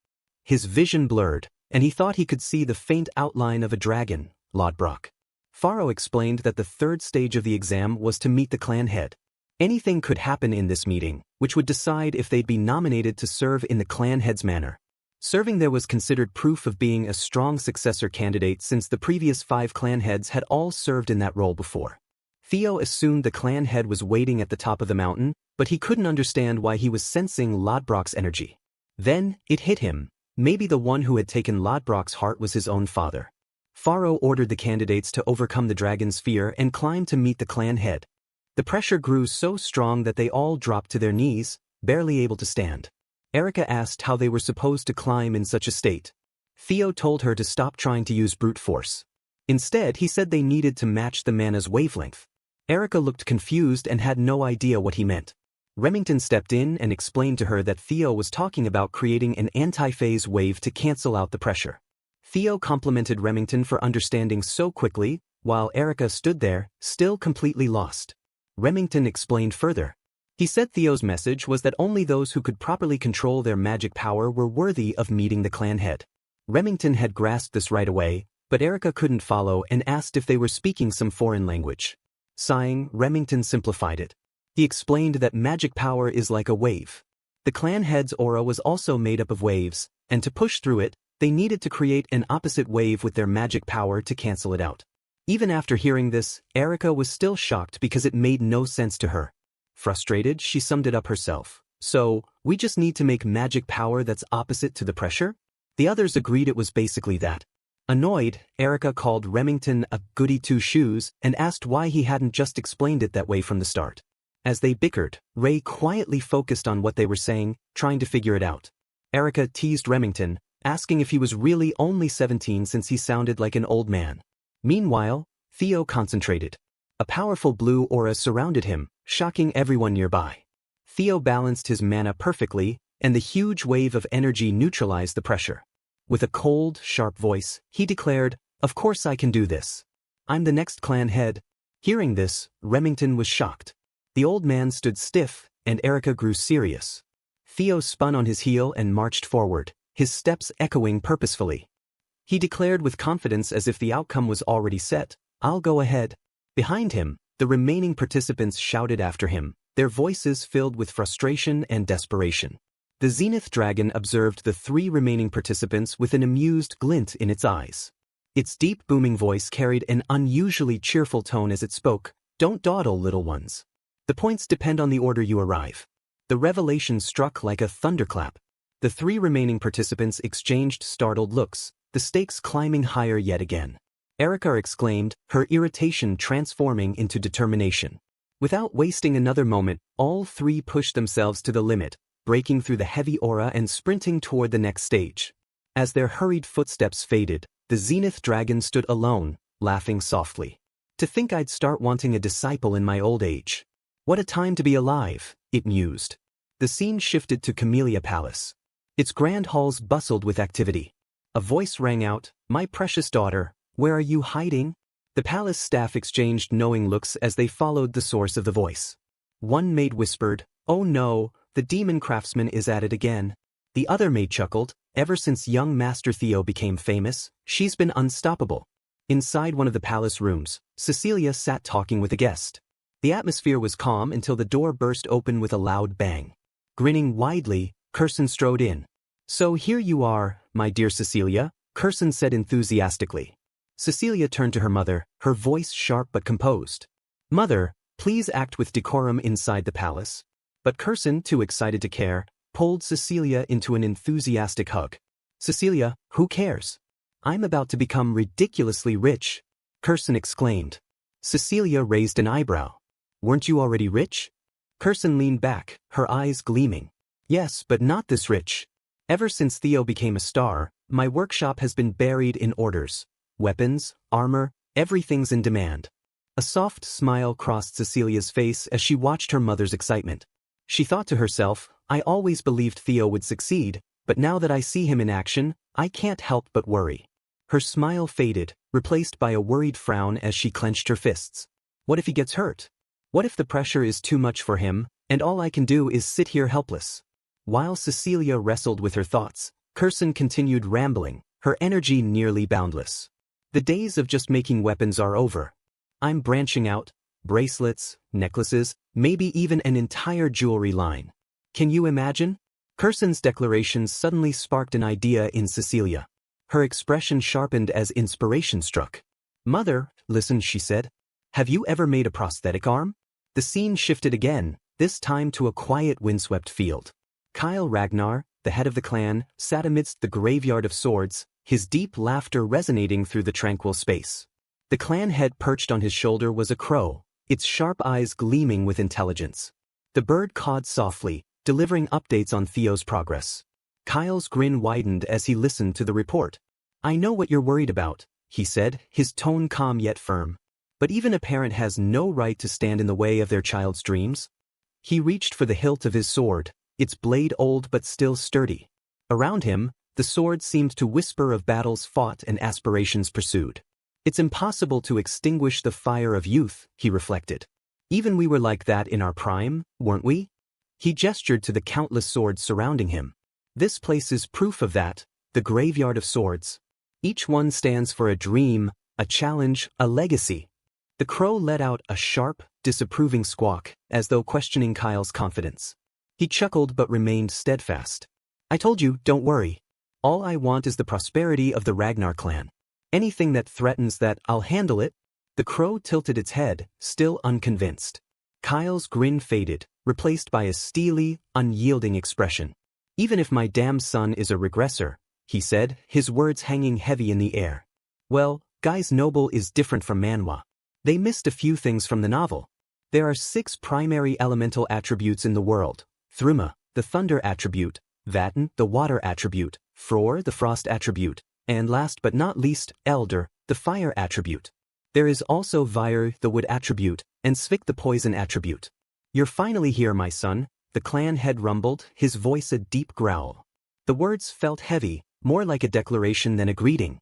His vision blurred, and he thought he could see the faint outline of a dragon, Lodbrok. Pharo explained that the third stage of the exam was to meet the clan head. Anything could happen in this meeting, which would decide if they'd be nominated to serve in the clan head's manor. Serving there was considered proof of being a strong successor candidate since the previous 5 clan heads had all served in that role before. Theo assumed the clan head was waiting at the top of the mountain, but he couldn't understand why he was sensing Lodbrok's energy. Then, it hit him. Maybe the one who had taken Lodbrok's heart was his own father. Pharo ordered the candidates to overcome the dragon's fear and climb to meet the clan head. The pressure grew so strong that they all dropped to their knees, barely able to stand. Erica asked how they were supposed to climb in such a state. Theo told her to stop trying to use brute force. Instead, he said they needed to match the mana's wavelength. Erica looked confused and had no idea what he meant. Remington stepped in and explained to her that Theo was talking about creating an anti-phase wave to cancel out the pressure. Theo complimented Remington for understanding so quickly, while Erica stood there, still completely lost. Remington explained further. He said Theo's message was that only those who could properly control their magic power were worthy of meeting the clan head. Remington had grasped this right away, but Erica couldn't follow and asked if they were speaking some foreign language. Sighing, Remington simplified it. He explained that magic power is like a wave. The clan head's aura was also made up of waves, and to push through it, they needed to create an opposite wave with their magic power to cancel it out. Even after hearing this, Erica was still shocked because it made no sense to her. Frustrated, she summed it up herself. "So, we just need to make magic power that's opposite to the pressure?" The others agreed it was basically that. Annoyed, Erica called Remington a goody two-shoes and asked why he hadn't just explained it that way from the start. As they bickered, Ray quietly focused on what they were saying, trying to figure it out. Erica teased Remington, asking if he was really only 17 since he sounded like an old man. Meanwhile, Theo concentrated. A powerful blue aura surrounded him, shocking everyone nearby. Theo balanced his mana perfectly, and the huge wave of energy neutralized the pressure. With a cold, sharp voice, he declared, "Of course I can do this. I'm the next clan head." Hearing this, Remington was shocked. The old man stood stiff, and Erica grew serious. Theo spun on his heel and marched forward, his steps echoing purposefully. He declared with confidence as if the outcome was already set, "I'll go ahead." Behind him, the remaining participants shouted after him, their voices filled with frustration and desperation. The Zenith Dragon observed the 3 remaining participants with an amused glint in its eyes. Its deep booming voice carried an unusually cheerful tone as it spoke, "Don't dawdle, little ones. The points depend on the order you arrive." The revelation struck like a thunderclap. The 3 remaining participants exchanged startled looks, the stakes climbing higher yet again. Erica exclaimed, her irritation transforming into determination. Without wasting another moment, all three pushed themselves to the limit, breaking through the heavy aura and sprinting toward the next stage. As their hurried footsteps faded, the Zenith Dragon stood alone, laughing softly. To think I'd start wanting a disciple in my old age. What a time to be alive, it mused. The scene shifted to Camellia Palace. Its grand halls bustled with activity. A voice rang out, "My precious daughter, where are you hiding?" The palace staff exchanged knowing looks as they followed the source of the voice. One maid whispered, "Oh no, the demon craftsman is at it again." The other maid chuckled, "Ever since young Master Theo became famous, she's been unstoppable." Inside one of the palace rooms, Cecilia sat talking with a guest. The atmosphere was calm until the door burst open with a loud bang. Grinning widely, Curson strode in. "So here you are, my dear Cecilia," Curson said enthusiastically. Cecilia turned to her mother, her voice sharp but composed. "Mother, please act with decorum inside the palace." But Curson, too excited to care, pulled Cecilia into an enthusiastic hug. "Cecilia, who cares? I'm about to become ridiculously rich," Curson exclaimed. Cecilia raised an eyebrow. "Weren't you already rich?" Curson leaned back, her eyes gleaming. "Yes, but not this rich. Ever since Theo became a star, my workshop has been buried in orders. Weapons, armor, everything's in demand." A soft smile crossed Cecilia's face as she watched her mother's excitement. She thought to herself, "I always believed Theo would succeed, but now that I see him in action, I can't help but worry." Her smile faded, replaced by a worried frown as she clenched her fists. What if he gets hurt? What if the pressure is too much for him, and all I can do is sit here helpless? While Cecilia wrestled with her thoughts, Curson continued rambling, her energy nearly boundless. "The days of just making weapons are over. I'm branching out, bracelets, necklaces, maybe even an entire jewelry line. Can you imagine?" Curson's declarations suddenly sparked an idea in Cecilia. Her expression sharpened as inspiration struck. "Mother, listen," she said. "Have you ever made a prosthetic arm?" The scene shifted again, this time to a quiet windswept field. Kyle Ragnar, the head of the clan, sat amidst the graveyard of swords, his deep laughter resonating through the tranquil space. The clan head perched on his shoulder was a crow, its sharp eyes gleaming with intelligence. The bird cawed softly, delivering updates on Theo's progress. Kyle's grin widened as he listened to the report. "I know what you're worried about," he said, his tone calm yet firm. "But even a parent has no right to stand in the way of their child's dreams." He reached for the hilt of his sword, its blade old but still sturdy. Around him, the sword seemed to whisper of battles fought and aspirations pursued. "It's impossible to extinguish the fire of youth," he reflected. "Even we were like that in our prime, weren't we?" He gestured to the countless swords surrounding him. "This place is proof of that, the graveyard of swords. Each one stands for a dream, a challenge, a legacy." The crow let out a sharp, disapproving squawk, as though questioning Kyle's confidence. He chuckled but remained steadfast. "I told you, don't worry. All I want is the prosperity of the Ragnar clan. Anything that threatens that, I'll handle it." The crow tilted its head, still unconvinced. Kyle's grin faded, replaced by a steely, unyielding expression. "Even if my damn son is a regressor," he said, his words hanging heavy in the air. "Well, Guy's Noble is different from Manwa. They missed a few things from the novel. There are 6 primary elemental attributes in the world: Thruma, the thunder attribute; Vatten, the water attribute; Fror, the frost attribute; and last but not least, Elder, the fire attribute. There is also Vyre, the wood attribute, and Svik, the poison attribute. You're finally here, my son," the clan head rumbled, his voice a deep growl. The words felt heavy, more like a declaration than a greeting.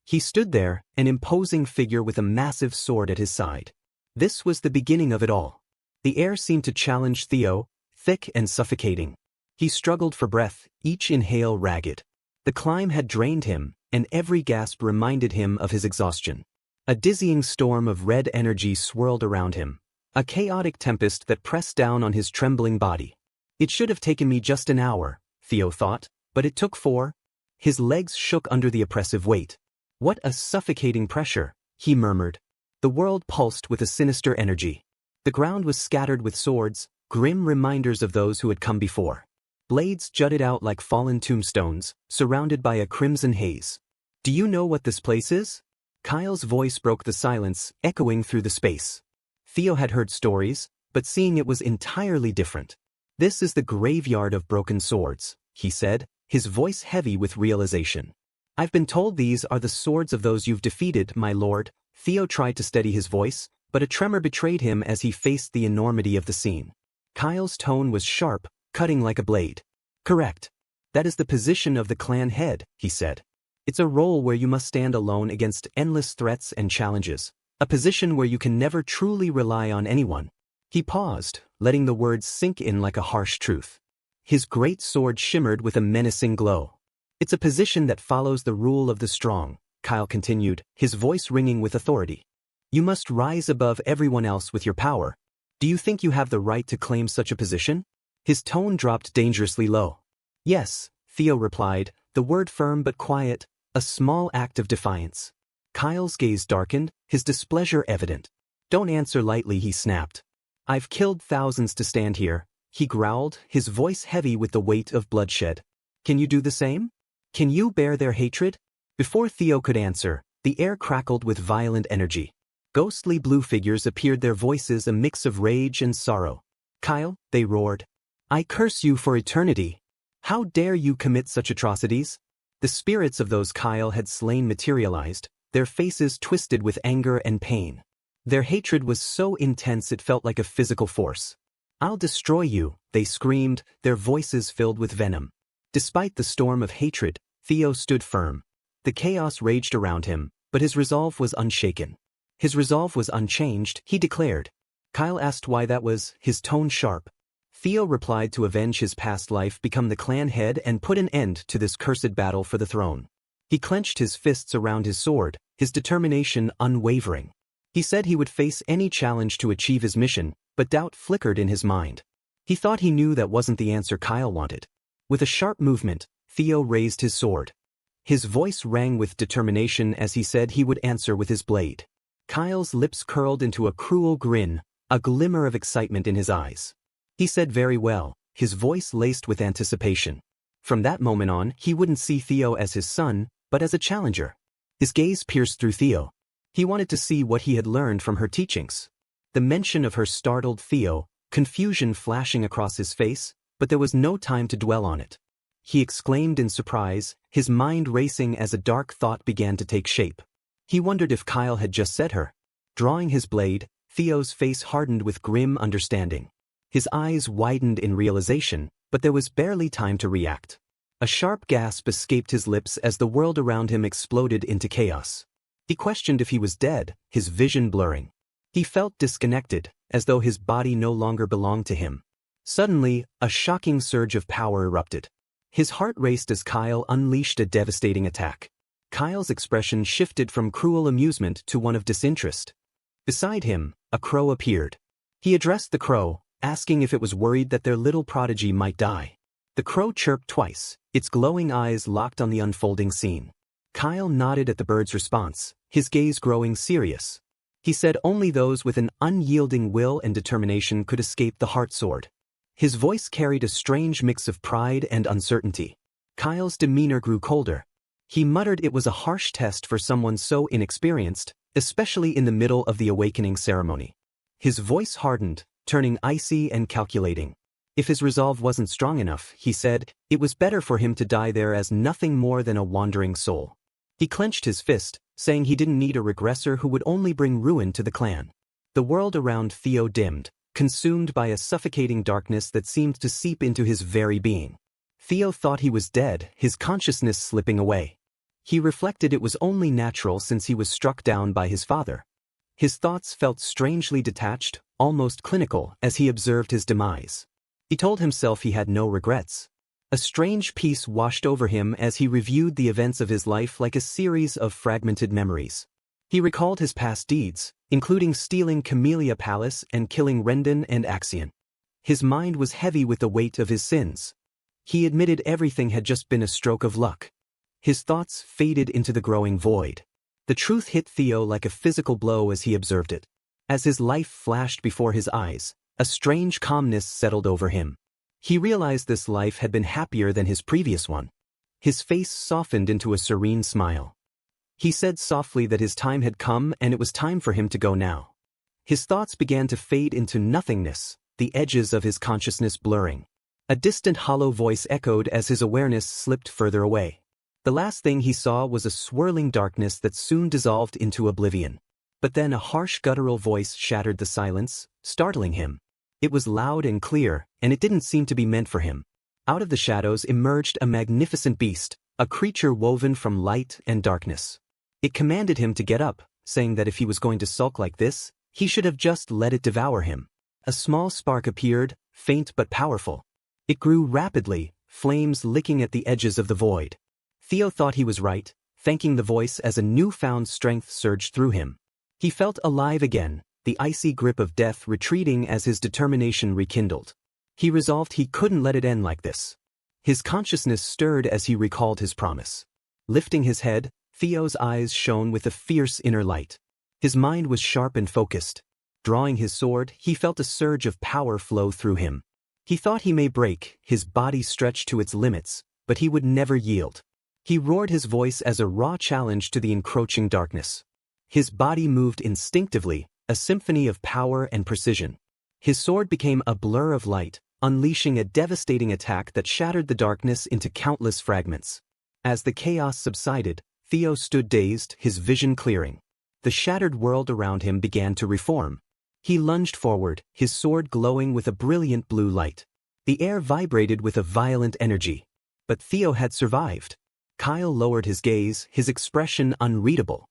He stood there, an imposing figure with a massive sword at his side. This was the beginning of it all. The air seemed to challenge Theo, thick and suffocating. He struggled for breath, each inhale ragged. The climb had drained him, and every gasp reminded him of his exhaustion. A dizzying storm of red energy swirled around him, a chaotic tempest that pressed down on his trembling body. "It should have taken me just an hour," Theo thought, "but it took 4. His legs shook under the oppressive weight. "What a suffocating pressure," he murmured. The world pulsed with a sinister energy. The ground was scattered with swords, grim reminders of those who had come before. Blades jutted out like fallen tombstones, surrounded by a crimson haze. "Do you know what this place is?" Kyle's voice broke the silence, echoing through the space. Theo had heard stories, but seeing it was entirely different. "This is the graveyard of broken swords," he said, his voice heavy with realization. "I've been told these are the swords of those you've defeated, my lord." Theo tried to steady his voice, but a tremor betrayed him as he faced the enormity of the scene. Kyle's tone was sharp, cutting like a blade. "Correct. That is the position of the clan head," he said. "It's a role where you must stand alone against endless threats and challenges, a position where you can never truly rely on anyone." He paused, letting the words sink in like a harsh truth. His great sword shimmered with a menacing glow. "It's a position that follows the rule of the strong," Kyle continued, his voice ringing with authority. "You must rise above everyone else with your power. Do you think you have the right to claim such a position?" His tone dropped dangerously low. "Yes," Theo replied, the word firm but quiet, a small act of defiance. Kyle's gaze darkened, his displeasure evident. "Don't answer lightly," he snapped. "I've killed thousands to stand here," he growled, his voice heavy with the weight of bloodshed. "Can you do the same? Can you bear their hatred?" Before Theo could answer, the air crackled with violent energy. Ghostly blue figures appeared, their voices a mix of rage and sorrow. "Kyle," they roared. "I curse you for eternity. How dare you commit such atrocities?" The spirits of those Kyle had slain materialized, their faces twisted with anger and pain. Their hatred was so intense it felt like a physical force. "I'll destroy you," they screamed, their voices filled with venom. Despite the storm of hatred, Theo stood firm. The chaos raged around him, but his resolve was unshaken. His resolve was unchanged, he declared. Kyle asked why that was, his tone sharp. Theo replied to avenge his past life, become the clan head, and put an end to this cursed battle for the throne. He clenched his fists around his sword, his determination unwavering. He said he would face any challenge to achieve his mission, but doubt flickered in his mind. He thought he knew that wasn't the answer Kyle wanted. With a sharp movement, Theo raised his sword. His voice rang with determination as he said he would answer with his blade. Kyle's lips curled into a cruel grin, a glimmer of excitement in his eyes. He said very well, his voice laced with anticipation. From that moment on, he wouldn't see Theo as his son, but as a challenger. His gaze pierced through Theo. He wanted to see what he had learned from her teachings. The mention of her startled Theo, confusion flashing across his face, but there was no time to dwell on it. He exclaimed in surprise, his mind racing as a dark thought began to take shape. He wondered if Kyle had just said her. Drawing his blade, Theo's face hardened with grim understanding. His eyes widened in realization, but there was barely time to react. A sharp gasp escaped his lips as the world around him exploded into chaos. He questioned if he was dead, his vision blurring. He felt disconnected, as though his body no longer belonged to him. Suddenly, a shocking surge of power erupted. His heart raced as Kyle unleashed a devastating attack. Kyle's expression shifted from cruel amusement to one of disinterest. Beside him, a crow appeared. He addressed the crow, asking if it was worried that their little prodigy might die. The crow chirped twice, its glowing eyes locked on the unfolding scene. Kyle nodded at the bird's response, his gaze growing serious. He said only those with an unyielding will and determination could escape the heart sword. His voice carried a strange mix of pride and uncertainty. Kyle's demeanor grew colder. He muttered it was a harsh test for someone so inexperienced, especially in the middle of the awakening ceremony. His voice hardened, turning icy and calculating. If his resolve wasn't strong enough, he said, it was better for him to die there as nothing more than a wandering soul. He clenched his fist, saying he didn't need a regressor who would only bring ruin to the clan. The world around Theo dimmed, consumed by a suffocating darkness that seemed to seep into his very being. Theo thought he was dead, his consciousness slipping away. He reflected it was only natural since he was struck down by his father. His thoughts felt strangely detached, almost clinical, as he observed his demise. He told himself he had no regrets. A strange peace washed over him as he reviewed the events of his life like a series of fragmented memories. He recalled his past deeds, including stealing Camellia Palace and killing Rendon and Axion. His mind was heavy with the weight of his sins. He admitted everything had just been a stroke of luck. His thoughts faded into the growing void. The truth hit Theo like a physical blow as he observed it. As his life flashed before his eyes, a strange calmness settled over him. He realized this life had been happier than his previous one. His face softened into a serene smile. He said softly that his time had come and it was time for him to go now. His thoughts began to fade into nothingness, the edges of his consciousness blurring. A distant hollow voice echoed as his awareness slipped further away. The last thing he saw was a swirling darkness that soon dissolved into oblivion. But then a harsh guttural voice shattered the silence, startling him. It was loud and clear, and it didn't seem to be meant for him. Out of the shadows emerged a magnificent beast, a creature woven from light and darkness. It commanded him to get up, saying that if he was going to sulk like this, he should have just let it devour him. A small spark appeared, faint but powerful. It grew rapidly, flames licking at the edges of the void. Theo thought he was right, thanking the voice as a newfound strength surged through him. He felt alive again, the icy grip of death retreating as his determination rekindled. He resolved he couldn't let it end like this. His consciousness stirred as he recalled his promise. Lifting his head, Theo's eyes shone with a fierce inner light. His mind was sharp and focused. Drawing his sword, he felt a surge of power flow through him. He thought he may break, his body stretched to its limits, but he would never yield. He roared his voice as a raw challenge to the encroaching darkness. His body moved instinctively, a symphony of power and precision. His sword became a blur of light, unleashing a devastating attack that shattered the darkness into countless fragments. As the chaos subsided, Theo stood dazed, his vision clearing. The shattered world around him began to reform. He lunged forward, his sword glowing with a brilliant blue light. The air vibrated with a violent energy. But Theo had survived. Kyle lowered his gaze, his expression unreadable.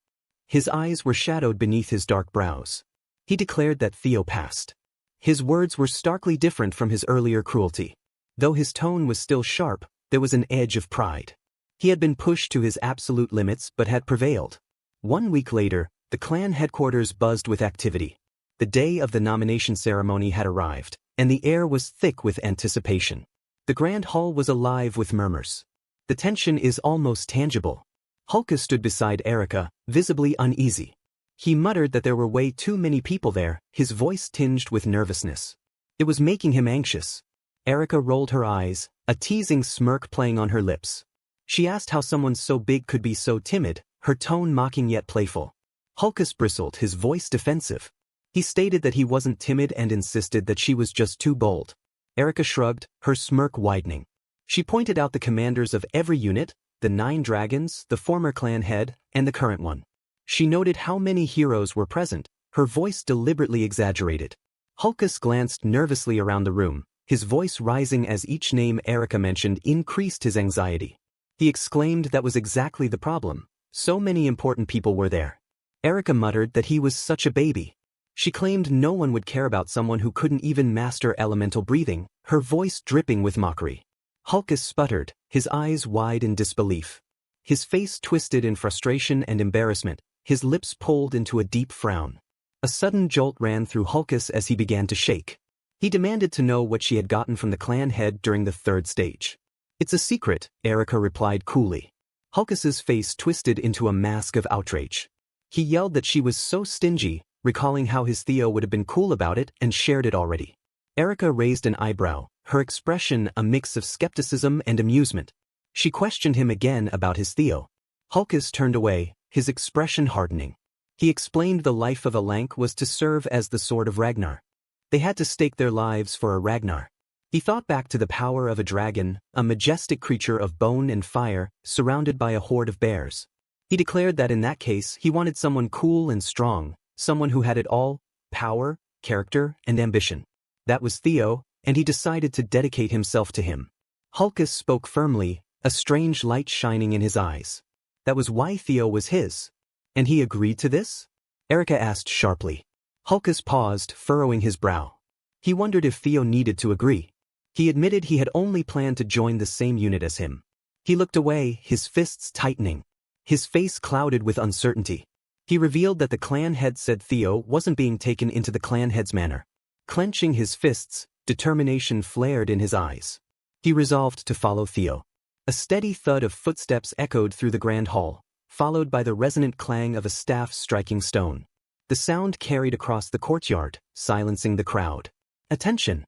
His eyes were shadowed beneath his dark brows. He declared that Theo passed. His words were starkly different from his earlier cruelty. Though his tone was still sharp, there was an edge of pride. He had been pushed to his absolute limits but had prevailed. 1 week later, the clan headquarters buzzed with activity. The day of the nomination ceremony had arrived, and the air was thick with anticipation. The grand hall was alive with murmurs. The tension is almost tangible. Hulka stood beside Erica, visibly uneasy. He muttered that there were way too many people there, his voice tinged with nervousness. It was making him anxious. Erica rolled her eyes, a teasing smirk playing on her lips. She asked how someone so big could be so timid, her tone mocking yet playful. Hulkus bristled, his voice defensive. He stated that he wasn't timid and insisted that she was just too bold. Erica shrugged, her smirk widening. She pointed out the commanders of every unit, the 9 dragons, the former clan head, and the current one. She noted how many heroes were present, her voice deliberately exaggerated. Hulkus glanced nervously around the room, his voice rising as each name Erica mentioned increased his anxiety. He exclaimed that was exactly the problem. So many important people were there. Erica muttered that he was such a baby. She claimed no one would care about someone who couldn't even master elemental breathing, her voice dripping with mockery. Hulkus sputtered, his eyes wide in disbelief. His face twisted in frustration and embarrassment, his lips pulled into a deep frown. A sudden jolt ran through Hulkus as he began to shake. He demanded to know what she had gotten from the clan head during the 3rd stage. "It's a secret," Erica replied coolly. Hulkus's face twisted into a mask of outrage. He yelled that she was so stingy, recalling how his Theo would have been cool about it and shared it already. Erica raised an eyebrow, her expression a mix of skepticism and amusement. She questioned him again about his Theo. Hulkus turned away, his expression hardening. He explained the life of a Lank was to serve as the sword of Ragnar. They had to stake their lives for a Ragnar. He thought back to the power of a dragon, a majestic creature of bone and fire, surrounded by a horde of bears. He declared that in that case he wanted someone cool and strong, someone who had it all, power, character, and ambition. That was Theo, and he decided to dedicate himself to him. Hulkus spoke firmly, a strange light shining in his eyes. That was why Theo was his. And he agreed to this? Erica asked sharply. Hulkus paused, furrowing his brow. He wondered if Theo needed to agree. He admitted he had only planned to join the same unit as him. He looked away, his fists tightening. His face clouded with uncertainty. He revealed that the clan head said Theo wasn't being taken into the clan head's manor. Clenching his fists, determination flared in his eyes. He resolved to follow Theo. A steady thud of footsteps echoed through the grand hall, followed by the resonant clang of a staff striking stone. The sound carried across the courtyard, silencing the crowd. "Attention!"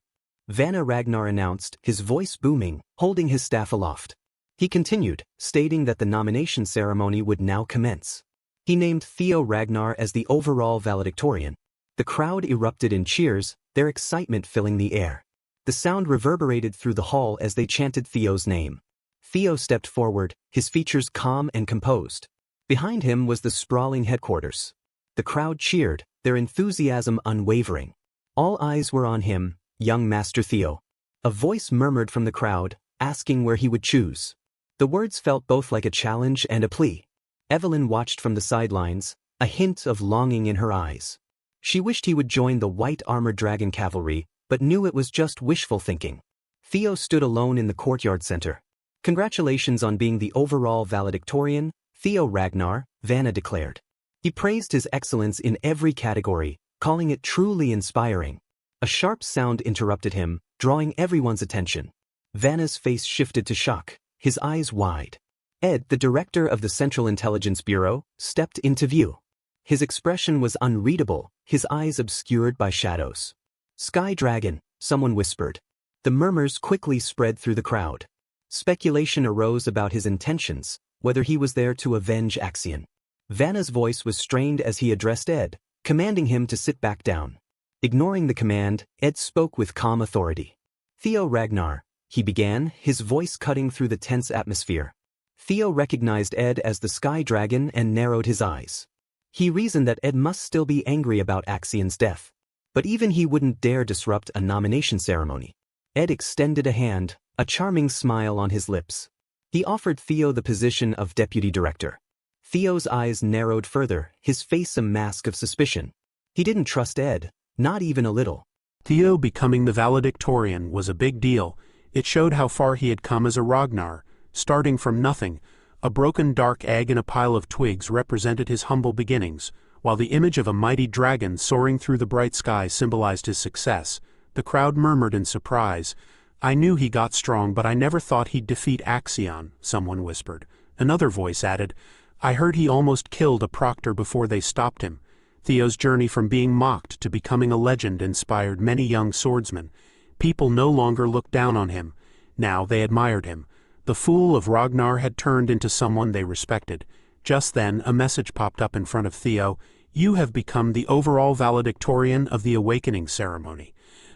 Vanna Ragnar announced, his voice booming, holding his staff aloft. He continued, stating that the nomination ceremony would now commence. He named Theo Ragnar as the overall valedictorian. The crowd erupted in cheers, their excitement filling the air. The sound reverberated through the hall as they chanted Theo's name. Theo stepped forward, his features calm and composed. Behind him was the sprawling headquarters. The crowd cheered, their enthusiasm unwavering. All eyes were on him, young Master Theo. A voice murmured from the crowd, asking where he would choose. The words felt both like a challenge and a plea. Evelyn watched from the sidelines, a hint of longing in her eyes. She wished he would join the white armored dragon cavalry, but knew it was just wishful thinking. Theo stood alone in the courtyard center. Congratulations on being the overall valedictorian, Theo Ragnar, Vanna declared. He praised his excellence in every category, calling it truly inspiring. A sharp sound interrupted him, drawing everyone's attention. Vanna's face shifted to shock, his eyes wide. Ed, the director of the Central Intelligence Bureau, stepped into view. His expression was unreadable, his eyes obscured by shadows. "Sky Dragon," someone whispered. The murmurs quickly spread through the crowd. Speculation arose about his intentions, whether he was there to avenge Axion. Vanna's voice was strained as he addressed Ed, commanding him to sit back down. Ignoring the command, Ed spoke with calm authority. "Theo Ragnar," he began, his voice cutting through the tense atmosphere. Theo recognized Ed as the Sky Dragon and narrowed his eyes. He reasoned that Ed must still be angry about Axion's death. But even he wouldn't dare disrupt a nomination ceremony. Ed extended a hand, a charming smile on his lips. He offered Theo the position of deputy director. Theo's eyes narrowed further, his face a mask of suspicion. He didn't trust Ed, not even a little. Theo becoming the valedictorian was a big deal. It showed how far he had come as a Ragnar, starting from nothing. A broken dark egg in a pile of twigs represented his humble beginnings, while the image of a mighty dragon soaring through the bright sky symbolized his success. The crowd murmured in surprise. "I knew he got strong, but I never thought he'd defeat Axion," someone whispered. Another voice added, "I heard he almost killed a proctor before they stopped him." Theo's journey from being mocked to becoming a legend inspired many young swordsmen. People no longer looked down on him. Now they admired him. The fool of Ragnar had turned into someone they respected. Just then, a message popped up in front of Theo. "You have become the overall valedictorian of the awakening ceremony."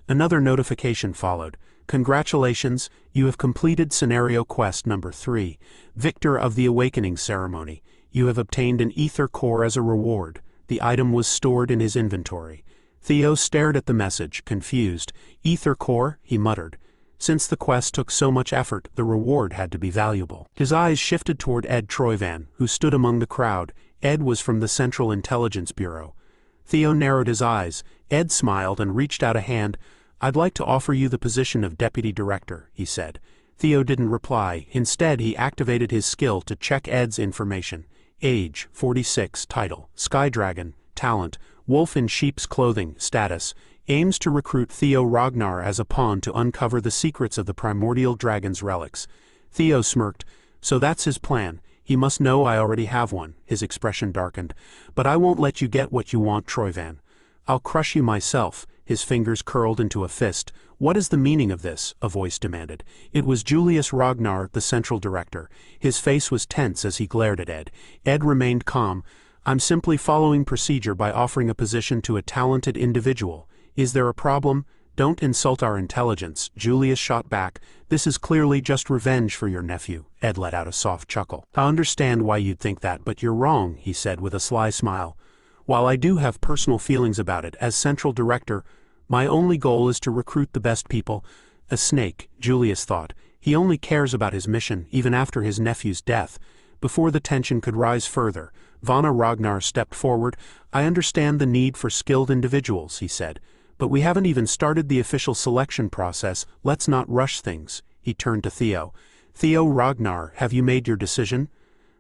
Another notification followed. "Congratulations, you have completed scenario quest number 3, Victor of the Awakening Ceremony. You have obtained an ether core as a reward." The item was stored in his inventory. Theo stared at the message, confused. "Ether core?" he muttered. Since the quest took so much effort, the reward had to be valuable. His eyes shifted toward Ed Troyvan, who stood among the crowd. Ed was from the Central Intelligence Bureau. Theo narrowed his eyes. Ed smiled and reached out a hand. "I'd like to offer you the position of deputy director," he said. Theo didn't reply. Instead, he activated his skill to check Ed's information. Age, 46, title, Sky Dragon, talent, wolf in sheep's clothing, status, aims to recruit Theo Ragnar as a pawn to uncover the secrets of the Primordial Dragon's relics. Theo smirked. "So that's his plan. He must know I already have one." His expression darkened. "But I won't let you get what you want, Troyvan. I'll crush you myself." His fingers curled into a fist. "What is the meaning of this?" a voice demanded. It was Julius Ragnar, the central director. His face was tense as he glared at Ed. Ed remained calm. "I'm simply following procedure by offering a position to a talented individual. Is there a problem?" "Don't insult our intelligence," Julius shot back. "This is clearly just revenge for your nephew." Ed let out a soft chuckle. "I understand why you'd think that, but you're wrong," he said with a sly smile. "While I do have personal feelings about it, as central director, my only goal is to recruit the best people." A snake, Julius thought. He only cares about his mission, even after his nephew's death. Before the tension could rise further, Vanna Ragnar stepped forward. "I understand the need for skilled individuals," he said. "But we haven't even started the official selection process. Let's not rush things." He turned to Theo. "Theo Ragnar, have you made your decision?"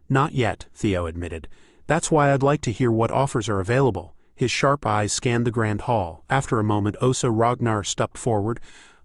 "Not yet," Theo admitted. "That's why I'd like to hear what offers are available." His sharp eyes scanned the grand hall. After a moment, Osa Ragnar stepped forward.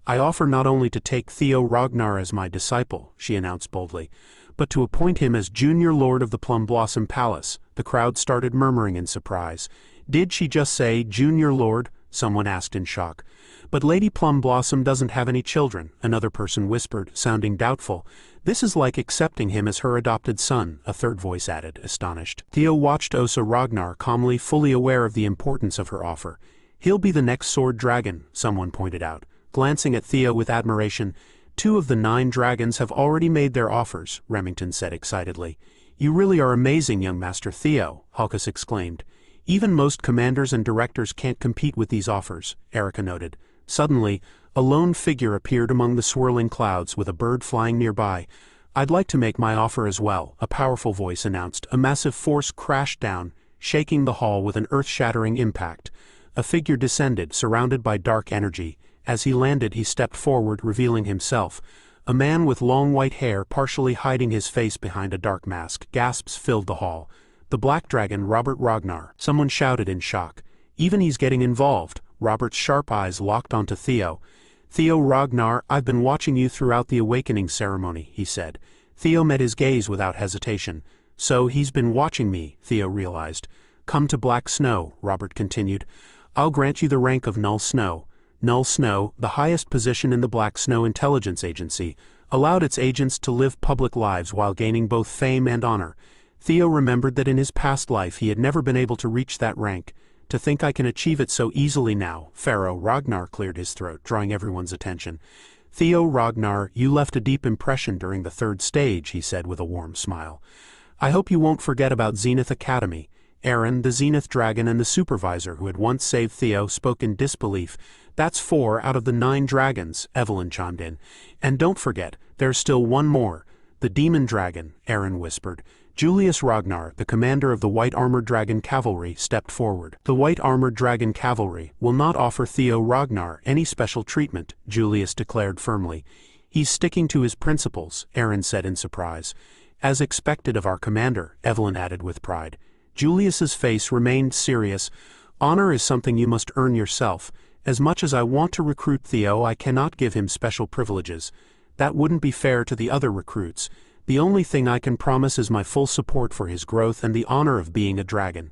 "I offer not only to take Theo Ragnar as my disciple," she announced boldly, "but to appoint him as junior lord of the Plum Blossom Palace." The crowd started murmuring in surprise. "Did she just say junior lord?" someone asked in shock. "But Lady Plum Blossom doesn't have any children," another person whispered, sounding doubtful. "This is like accepting him as her adopted son," a third voice added, astonished. Theo watched Osa Ragnar calmly, fully aware of the importance of her offer. He'll be the next sword dragon, someone pointed out, glancing at Theo with admiration. 2 of the 9 dragons have already made their offers, Remington said excitedly. You really are amazing, young Master Theo, Hulkus exclaimed. Even most commanders and directors can't compete with these offers, Erica noted. Suddenly, a lone figure appeared among the swirling clouds with a bird flying nearby. I'd like to make my offer as well, a powerful voice announced. A massive force crashed down, shaking the hall with an earth-shattering impact. A figure descended, surrounded by dark energy. As he landed, he stepped forward, revealing himself. A man with long white hair partially hiding his face behind a dark mask. Gasps filled the hall. The Black Dragon, Robert Ragnar, someone shouted in shock. Even he's getting involved. Robert's sharp eyes locked onto Theo. Theo Ragnar, I've been watching you throughout the awakening ceremony, he said. Theo met his gaze without hesitation. So he's been watching me, Theo realized. Come to Black Snow, Robert continued. I'll grant you the rank of Null Snow. Null Snow, the highest position in the Black Snow Intelligence Agency, allowed its agents to live public lives while gaining both fame and honor. Theo remembered that in his past life he had never been able to reach that rank. To think I can achieve it so easily now, Pharaoh Ragnar cleared his throat, drawing everyone's attention. Theo Ragnar, you left a deep impression during the 3rd stage, he said with a warm smile. I hope you won't forget about Zenith Academy. Aaron, the Zenith Dragon and the supervisor who had once saved Theo, spoke in disbelief. That's 4 out of the 9 dragons, Evelyn chimed in. And don't forget, there's still one more. The Demon Dragon, Aaron whispered. Julius Ragnar, the commander of the White Armored Dragon Cavalry, stepped forward. The White Armored Dragon Cavalry will not offer Theo Ragnar any special treatment, Julius declared firmly. He's sticking to his principles, Aaron said in surprise. As expected of our commander, Evelyn added with pride. Julius's face remained serious. Honor is something you must earn yourself. As much as I want to recruit Theo, I cannot give him special privileges. That wouldn't be fair to the other recruits. The only thing I can promise is my full support for his growth and the honor of being a dragon.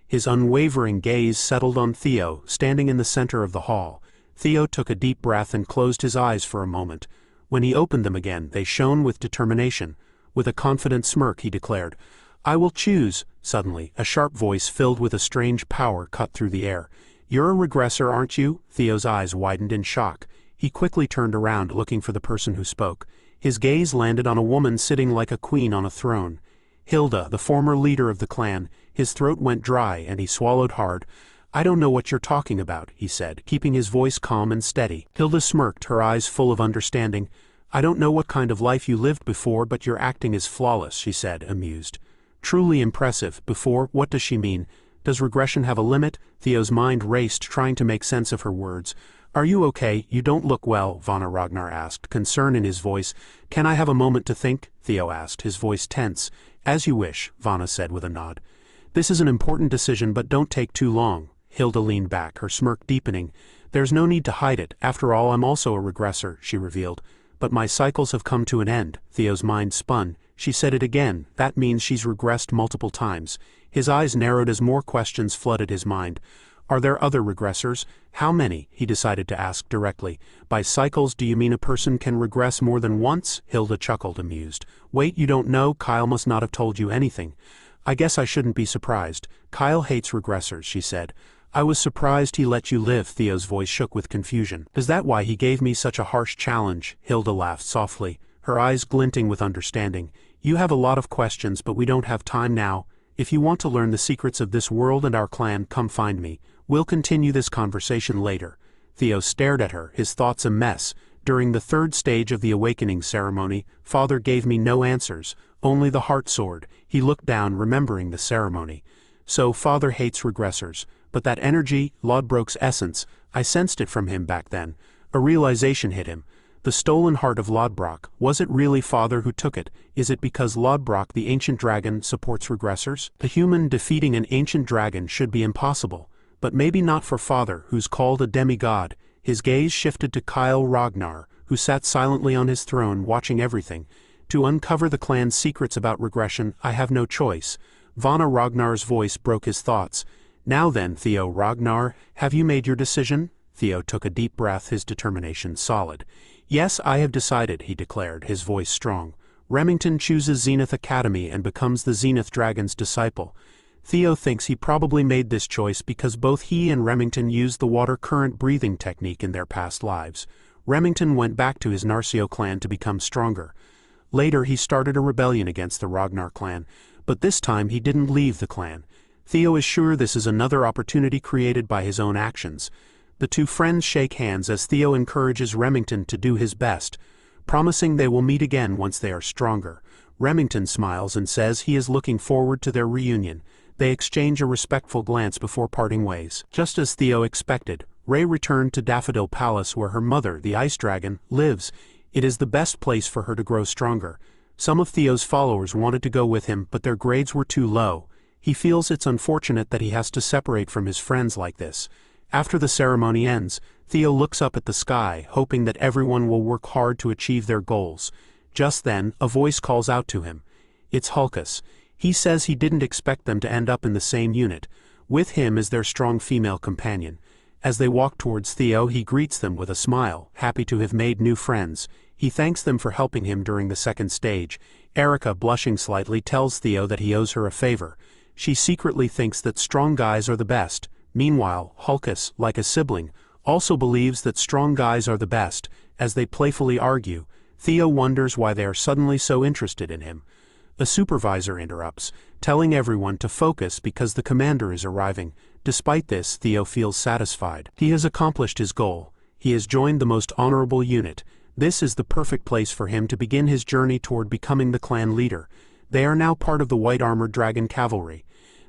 His unwavering gaze settled on Theo, standing in the center of the hall. Theo took a deep breath and closed his eyes for a moment. When he opened them again, they shone with determination. With a confident smirk, he declared, I will choose. Suddenly, a sharp voice filled with a strange power cut through the air. You're a regressor, aren't you? Theo's eyes widened in shock. He quickly turned around, looking for the person who spoke. His gaze landed on a woman sitting like a queen on a throne. Hilda, the former leader of the clan. His throat went dry and he swallowed hard. I don't know what you're talking about, he said, keeping his voice calm and steady. Hilda smirked, her eyes full of understanding. I don't know what kind of life you lived before, but your acting is flawless, she said, amused. Truly impressive. Before, what does she mean? Does regression have a limit? Theo's mind raced, trying to make sense of her words. Are you okay? You don't look well, Vanna Ragnar asked, concern in his voice. Can I have a moment to think? Theo asked, his voice tense. As you wish, Vanna said with a nod. This is an important decision, but don't take too long. Hilda leaned back, her smirk deepening. There's no need to hide it. After all, I'm also a regressor, she revealed. But my cycles have come to an end. Theo's mind spun. She said it again. That means she's regressed multiple times. His eyes narrowed as more questions flooded his mind. Are there other regressors? How many? He decided to ask directly. By cycles, do you mean a person can regress more than once? Hilda chuckled, amused. Wait, you don't know? Kyle must not have told you anything. I guess I shouldn't be surprised. Kyle hates regressors, she said. I was surprised he let you live. Theo's voice shook with confusion. Is that why he gave me such a harsh challenge? Hilda laughed softly, her eyes glinting with understanding. You have a lot of questions, but we don't have time now. If you want to learn the secrets of this world and our clan, come find me. We'll continue this conversation later. Theo stared at her, his thoughts a mess. During the 3rd stage of the awakening ceremony, Father gave me no answers, only the heart sword. He looked down, remembering the ceremony. So Father hates regressors. But that energy, Lodbrok's essence, I sensed it from him back then. A realization hit him. The stolen heart of Lodbrok, was it really Father who took it? Is it because Lodbrok, the ancient dragon, supports regressors? A human defeating an ancient dragon should be impossible. But maybe not for Father, who's called a demigod. His gaze shifted to Kyle Ragnar, who sat silently on his throne watching everything. To uncover the clan's secrets about regression, I have no choice. Vanna Ragnar's voice broke his thoughts. Now then, Theo Ragnar, have you made your decision? Theo took a deep breath, his determination solid. Yes, I have decided, he declared, his voice strong. Remington chooses Zenith Academy and becomes the Zenith Dragon's disciple. Theo thinks he probably made this choice because both he and Remington used the water current breathing technique in their past lives. Remington went back to his Narcio clan to become stronger. Later he started a rebellion against the Ragnar clan, but this time he didn't leave the clan. Theo is sure this is another opportunity created by his own actions. The two friends shake hands as Theo encourages Remington to do his best, promising they will meet again once they are stronger. Remington smiles and says he is looking forward to their reunion. They exchange a respectful glance before parting ways. Just as Theo expected, Ray returned to Daffodil Palace where her mother, the Ice Dragon, lives. It is the best place for her to grow stronger. Some of Theo's followers wanted to go with him, but their grades were too low. He feels it's unfortunate that he has to separate from his friends like this. After the ceremony ends, Theo looks up at the sky, hoping that everyone will work hard to achieve their goals. Just then, a voice calls out to him. It's Hulkus. He says he didn't expect them to end up in the same unit. With him is their strong female companion. As they walk towards Theo, he greets them with a smile, happy to have made new friends. He thanks them for helping him during the second stage. Erica, blushing slightly, tells Theo that he owes her a favor. She secretly thinks that strong guys are the best. Meanwhile, Hulkus, like a sibling, also believes that strong guys are the best. As they playfully argue, Theo wonders why they are suddenly so interested in him. A supervisor interrupts, telling everyone to focus because the commander is arriving. Despite this, Theo feels satisfied. He has accomplished his goal. He has joined the most honorable unit. This is the perfect place for him to begin his journey toward becoming the clan leader. They are now part of the White Armored Dragon Cavalry.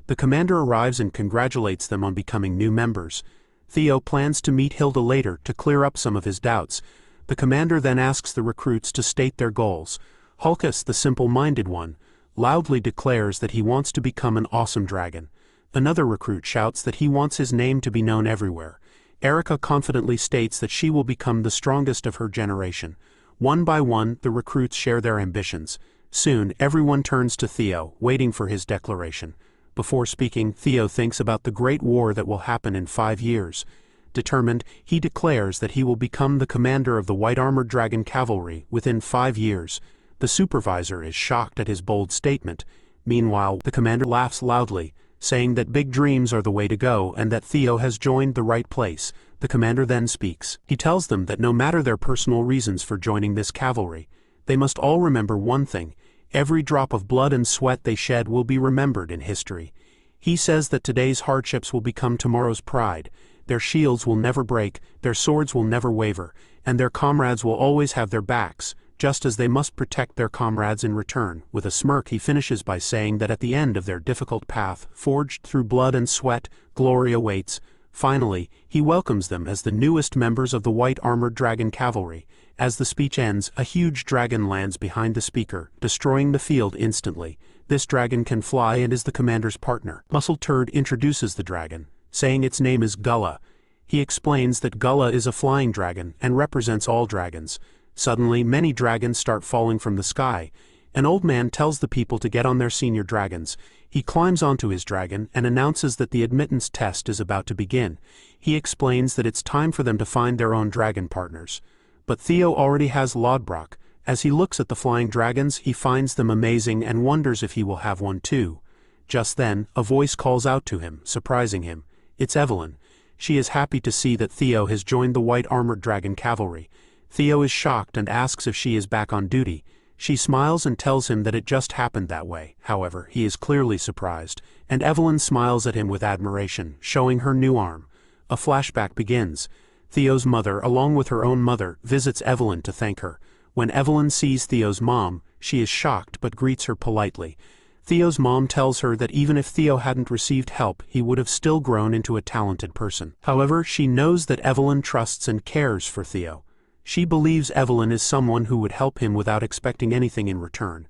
The commander arrives and congratulates them on becoming new members. Theo plans to meet Hilda later to clear up some of his doubts. The commander then asks the recruits to state their goals. Hulkus, the simple-minded one, loudly declares that he wants to become an awesome dragon. Another recruit shouts that he wants his name to be known everywhere. Erica confidently states that she will become the strongest of her generation. One by one, the recruits share their ambitions. Soon, everyone turns to Theo, waiting for his declaration. Before speaking, Theo thinks about the great war that will happen in 5 years. Determined, he declares that he will become the commander of the White Armored Dragon Cavalry within 5 years. The supervisor is shocked at his bold statement. Meanwhile, the commander laughs loudly, saying that big dreams are the way to go and that Theo has joined the right place. The commander then speaks. He tells them that no matter their personal reasons for joining this cavalry, they must all remember one thing. Every drop of blood and sweat they shed will be remembered in history. He says that today's hardships will become tomorrow's pride. Their shields will never break, their swords will never waver, and their comrades will always have their backs, just as they must protect their comrades in return. With a smirk, he finishes by saying that at the end of their difficult path, forged through blood and sweat, glory awaits. Finally, he welcomes them as the newest members of the White Armored Dragon Cavalry. As the speech ends, a huge dragon lands behind the speaker, destroying the field instantly. This dragon can fly and is the commander's partner. Muscle Turd introduces the dragon, saying its name is Gullah. He explains that Gullah is a flying dragon and represents all dragons. Suddenly, many dragons start falling from the sky. An old man tells the people to get on their senior dragons. He climbs onto his dragon and announces that the admittance test is about to begin. He explains that it's time for them to find their own dragon partners. But Theo already has Lodbrok. As he looks at the flying dragons, he finds them amazing and wonders if he will have one too. Just then, a voice calls out to him, surprising him. It's Evelyn. She is happy to see that Theo has joined the White Armored Dragon Cavalry. Theo is shocked and asks if she is back on duty. She smiles and tells him that it just happened that way. However, he is clearly surprised, and Evelyn smiles at him with admiration, showing her new arm. A flashback begins. Theo's mother, along with her own mother, visits Evelyn to thank her. When Evelyn sees Theo's mom, she is shocked but greets her politely. Theo's mom tells her that even if Theo hadn't received help, he would have still grown into a talented person. However, she knows that Evelyn trusts and cares for Theo. She believes Evelyn is someone who would help him without expecting anything in return.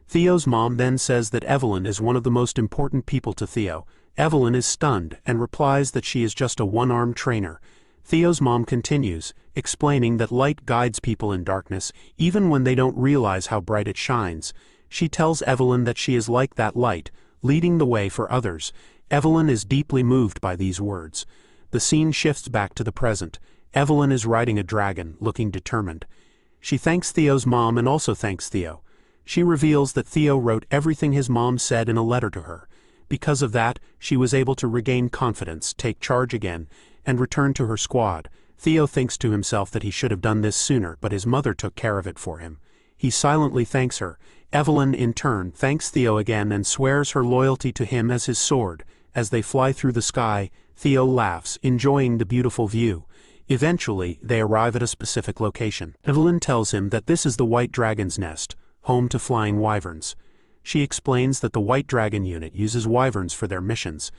Theo's mom then says that Evelyn is one of the most important people to Theo. Evelyn is stunned and replies that she is just a one-armed trainer. Theo's mom continues, explaining that light guides people in darkness, even when they don't realize how bright it shines. She tells Evelyn that she is like that light, leading the way for others. Evelyn is deeply moved by these words. The scene shifts back to the present. Evelyn is riding a dragon, looking determined. She thanks Theo's mom and also thanks Theo. She reveals that Theo wrote everything his mom said in a letter to her. Because of that, she was able to regain confidence, take charge again, and return to her squad. Theo thinks to himself that he should have done this sooner, but his mother took care of it for him. He silently thanks her. Evelyn, in turn, thanks Theo again and swears her loyalty to him as his sword. As they fly through the sky, Theo laughs, enjoying the beautiful view. Eventually, they arrive at a specific location. Evelyn tells him that this is the White Dragon's nest, home to flying wyverns. She explains that the White Dragon unit uses wyverns for their missions.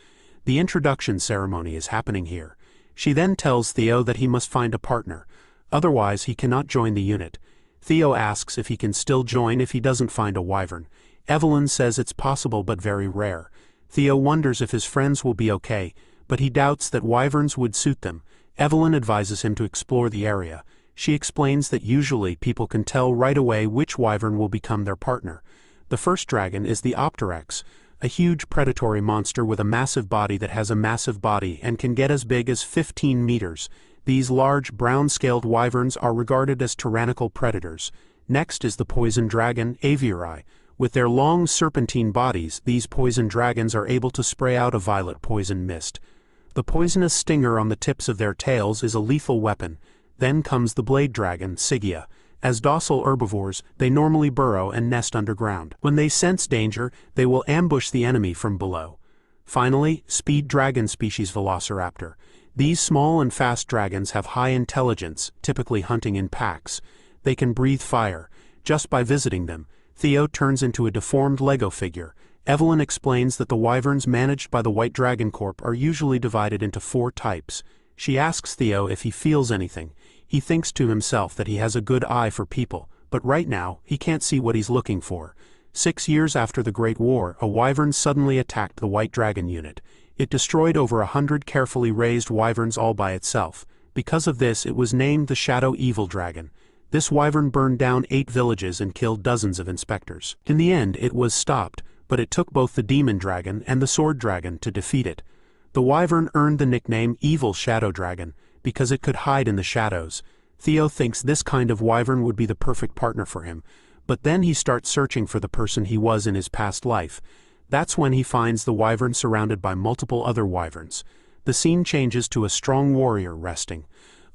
The introduction ceremony is happening here. She then tells Theo that he must find a partner, otherwise he cannot join the unit. Theo asks if he can still join if he doesn't find a wyvern. Evelyn says it's possible but very rare. Theo wonders if his friends will be okay, but he doubts that wyverns would suit them. Evelyn advises him to explore the area. She explains that usually people can tell right away which wyvern will become their partner. The first dragon is the Opteryx, a huge predatory monster with a massive body that has a massive body and can get as big as 15 meters. These large, brown-scaled wyverns are regarded as tyrannical predators. Next is the poison dragon, Aviarii. With their long serpentine bodies, these poison dragons are able to spray out a violet poison mist. The poisonous stinger on the tips of their tails is a lethal weapon. Then comes the blade dragon, Sigia. As docile herbivores, they normally burrow and nest underground. When they sense danger, they will ambush the enemy from below. Finally, speed dragon species Velociraptor. These small and fast dragons have high intelligence, typically hunting in packs. They can breathe fire. Just by visiting them, Theo turns into a deformed Lego figure. Evelyn explains that the wyverns managed by the White Dragon Corp are usually divided into 4 types. She asks Theo if he feels anything. He thinks to himself that he has a good eye for people, but right now, he can't see what he's looking for. 6 years after the Great War, a wyvern suddenly attacked the White Dragon unit. It destroyed over 100 carefully raised wyverns all by itself. Because of this, it was named the Shadow Evil Dragon. This wyvern burned down 8 villages and killed dozens of inspectors. In the end, it was stopped, but it took both the Demon Dragon and the Sword Dragon to defeat it. The wyvern earned the nickname Evil Shadow Dragon because it could hide in the shadows. Theo thinks this kind of wyvern would be the perfect partner for him, but then he starts searching for the person he was in his past life. That's when he finds the wyvern surrounded by multiple other wyverns. The scene changes to a strong warrior resting.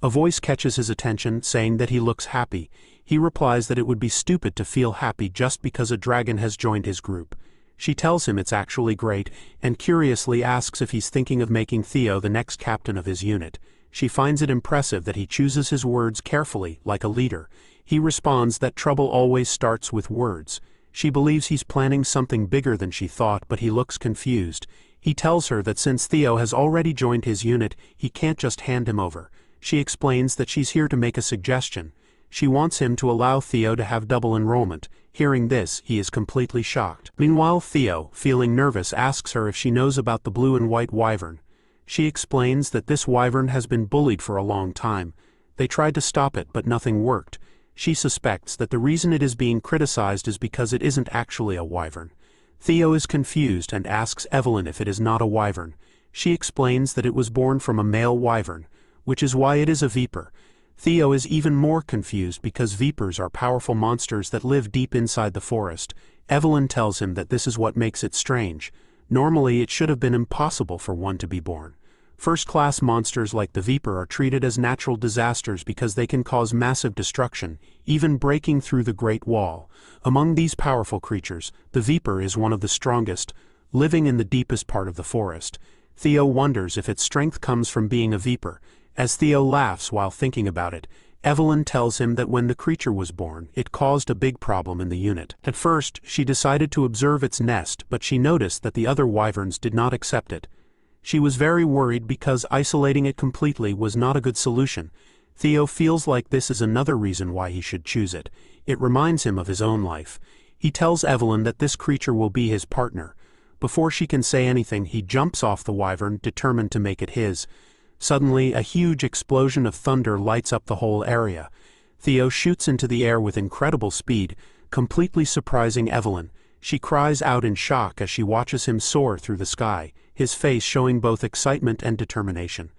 A voice catches his attention, saying that he looks happy. He replies that it would be stupid to feel happy just because a dragon has joined his group. She tells him it's actually great, and curiously asks if he's thinking of making Theo the next captain of his unit. She finds it impressive that he chooses his words carefully, like a leader. He responds that trouble always starts with words. She believes he's planning something bigger than she thought, but he looks confused. He tells her that since Theo has already joined his unit, he can't just hand him over. She explains that she's here to make a suggestion. She wants him to allow Theo to have double enrollment. Hearing this, he is completely shocked. Meanwhile, Theo, feeling nervous, asks her if she knows about the blue and white wyvern. She explains that this wyvern has been bullied for a long time. They tried to stop it, but nothing worked. She suspects that the reason it is being criticized is because it isn't actually a wyvern. Theo is confused and asks Evelyn if it is not a wyvern. She explains that it was born from a male wyvern, which is why it is a viper. Theo is even more confused because vipers are powerful monsters that live deep inside the forest. Evelyn tells him that this is what makes it strange. Normally, it should have been impossible for one to be born. First-class monsters like the viper are treated as natural disasters because they can cause massive destruction, even breaking through the Great Wall. Among these powerful creatures, the viper is one of the strongest, living in the deepest part of the forest. Theo wonders if its strength comes from being a viper. As Theo laughs while thinking about it, Evelyn tells him that when the creature was born, it caused a big problem in the unit. At first, she decided to observe its nest, but she noticed that the other wyverns did not accept it. She was very worried because isolating it completely was not a good solution. Theo feels like this is another reason why he should choose it. It reminds him of his own life. He tells Evelyn that this creature will be his partner. Before she can say anything, he jumps off the wyvern, determined to make it his. Suddenly, a huge explosion of thunder lights up the whole area. Theo shoots into the air with incredible speed, completely surprising Evelyn. She cries out in shock as she watches him soar through the sky, his face showing both excitement and determination.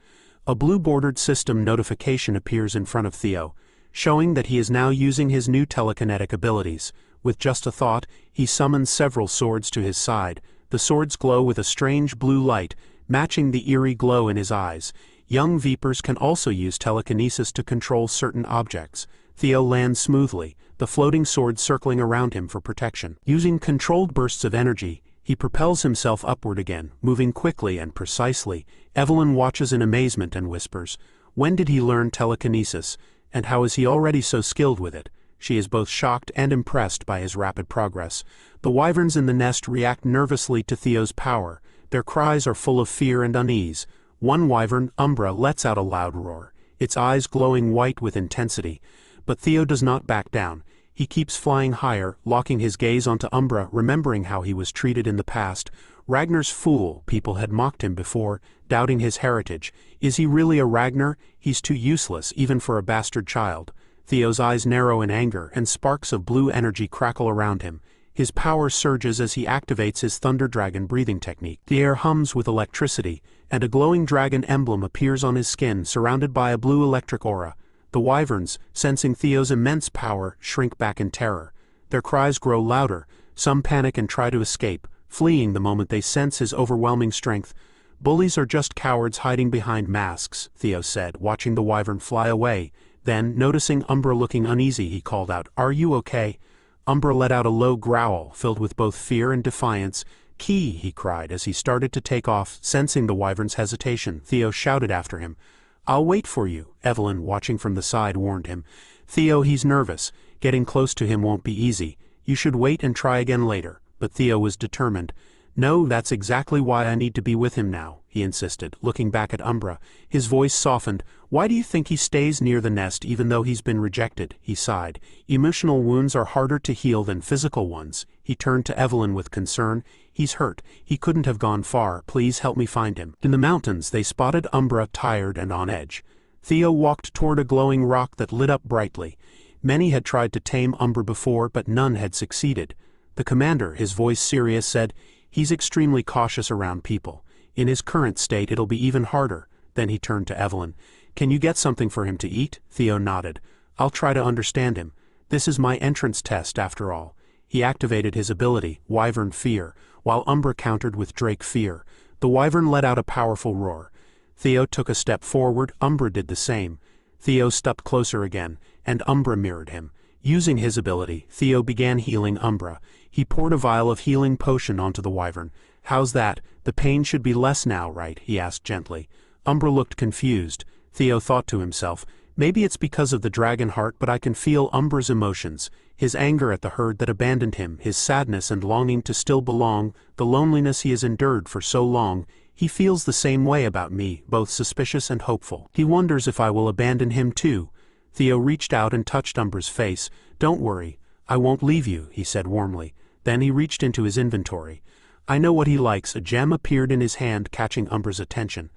A blue-bordered system notification appears in front of Theo, showing that he is now using his new telekinetic abilities. With just a thought, he summons several swords to his side. The swords glow with a strange blue light, matching the eerie glow in his eyes. Young Vipers can also use telekinesis to control certain objects. Theo lands smoothly, the floating sword circling around him for protection. Using controlled bursts of energy, he propels himself upward again, moving quickly and precisely. Evelyn watches in amazement and whispers, "When did he learn telekinesis, and how is he already so skilled with it?" She is both shocked and impressed by his rapid progress. The wyverns in the nest react nervously to Theo's power. Their cries are full of fear and unease. One wyvern, Umbra, lets out a loud roar, its eyes glowing white with intensity. But Theo does not back down. He keeps flying higher, locking his gaze onto Umbra, remembering how he was treated in the past. Ragnar's fool, people had mocked him before, doubting his heritage. Is he really a Ragnar? He's too useless, even for a bastard child. Theo's eyes narrow in anger, and sparks of blue energy crackle around him. His power surges as he activates his Thunder Dragon breathing technique. The air hums with electricity, and a glowing dragon emblem appears on his skin, surrounded by a blue electric aura. The wyverns, sensing Theo's immense power, shrink back in terror. Their cries grow louder, some panic and try to escape, fleeing the moment they sense his overwhelming strength. "Bullies are just cowards hiding behind masks," Theo said, watching the wyvern fly away. Then, noticing Umbra looking uneasy, he called out, "Are you okay?" Umbra let out a low growl, filled with both fear and defiance. "Key," he cried as he started to take off, sensing the wyvern's hesitation. Theo shouted after him, "I'll wait for you," Evelyn, watching from the side, warned him. "Theo, he's nervous. Getting close to him won't be easy. You should wait and try again later." But Theo was determined. "No, that's exactly why I need to be with him now," he insisted, looking back at Umbra. His voice softened. "Why do you think he stays near the nest even though he's been rejected?" He sighed. "Emotional wounds are harder to heal than physical ones." He turned to Evelyn with concern. "He's hurt. He couldn't have gone far. Please help me find him." In the mountains, they spotted Umbra tired and on edge. Theo walked toward a glowing rock that lit up brightly. Many had tried to tame Umbra before, but none had succeeded. The commander, his voice serious, said, "He's extremely cautious around people. In his current state, it'll be even harder." Then he turned to Evelyn. "Can you get something for him to eat?" Theo nodded. "I'll try to understand him. This is my entrance test, after all." He activated his ability, Wyvern Fear, while Umbra countered with Drake Fear. The wyvern let out a powerful roar. Theo took a step forward, Umbra did the same. Theo stepped closer again, and Umbra mirrored him. Using his ability, Theo began healing Umbra. He poured a vial of healing potion onto the wyvern. "How's that? The pain should be less now, right?" he asked gently. Umbra looked confused. Theo thought to himself, "Maybe it's because of the dragon heart, but I can feel Umbra's emotions. His anger at the herd that abandoned him, his sadness and longing to still belong, the loneliness he has endured for so long. He feels the same way about me, both suspicious and hopeful. He wonders if I will abandon him too." Theo reached out and touched Umbra's face. "Don't worry, I won't leave you," he said warmly. Then he reached into his inventory. "I know what he likes." A gem appeared in his hand, catching Umbra's attention.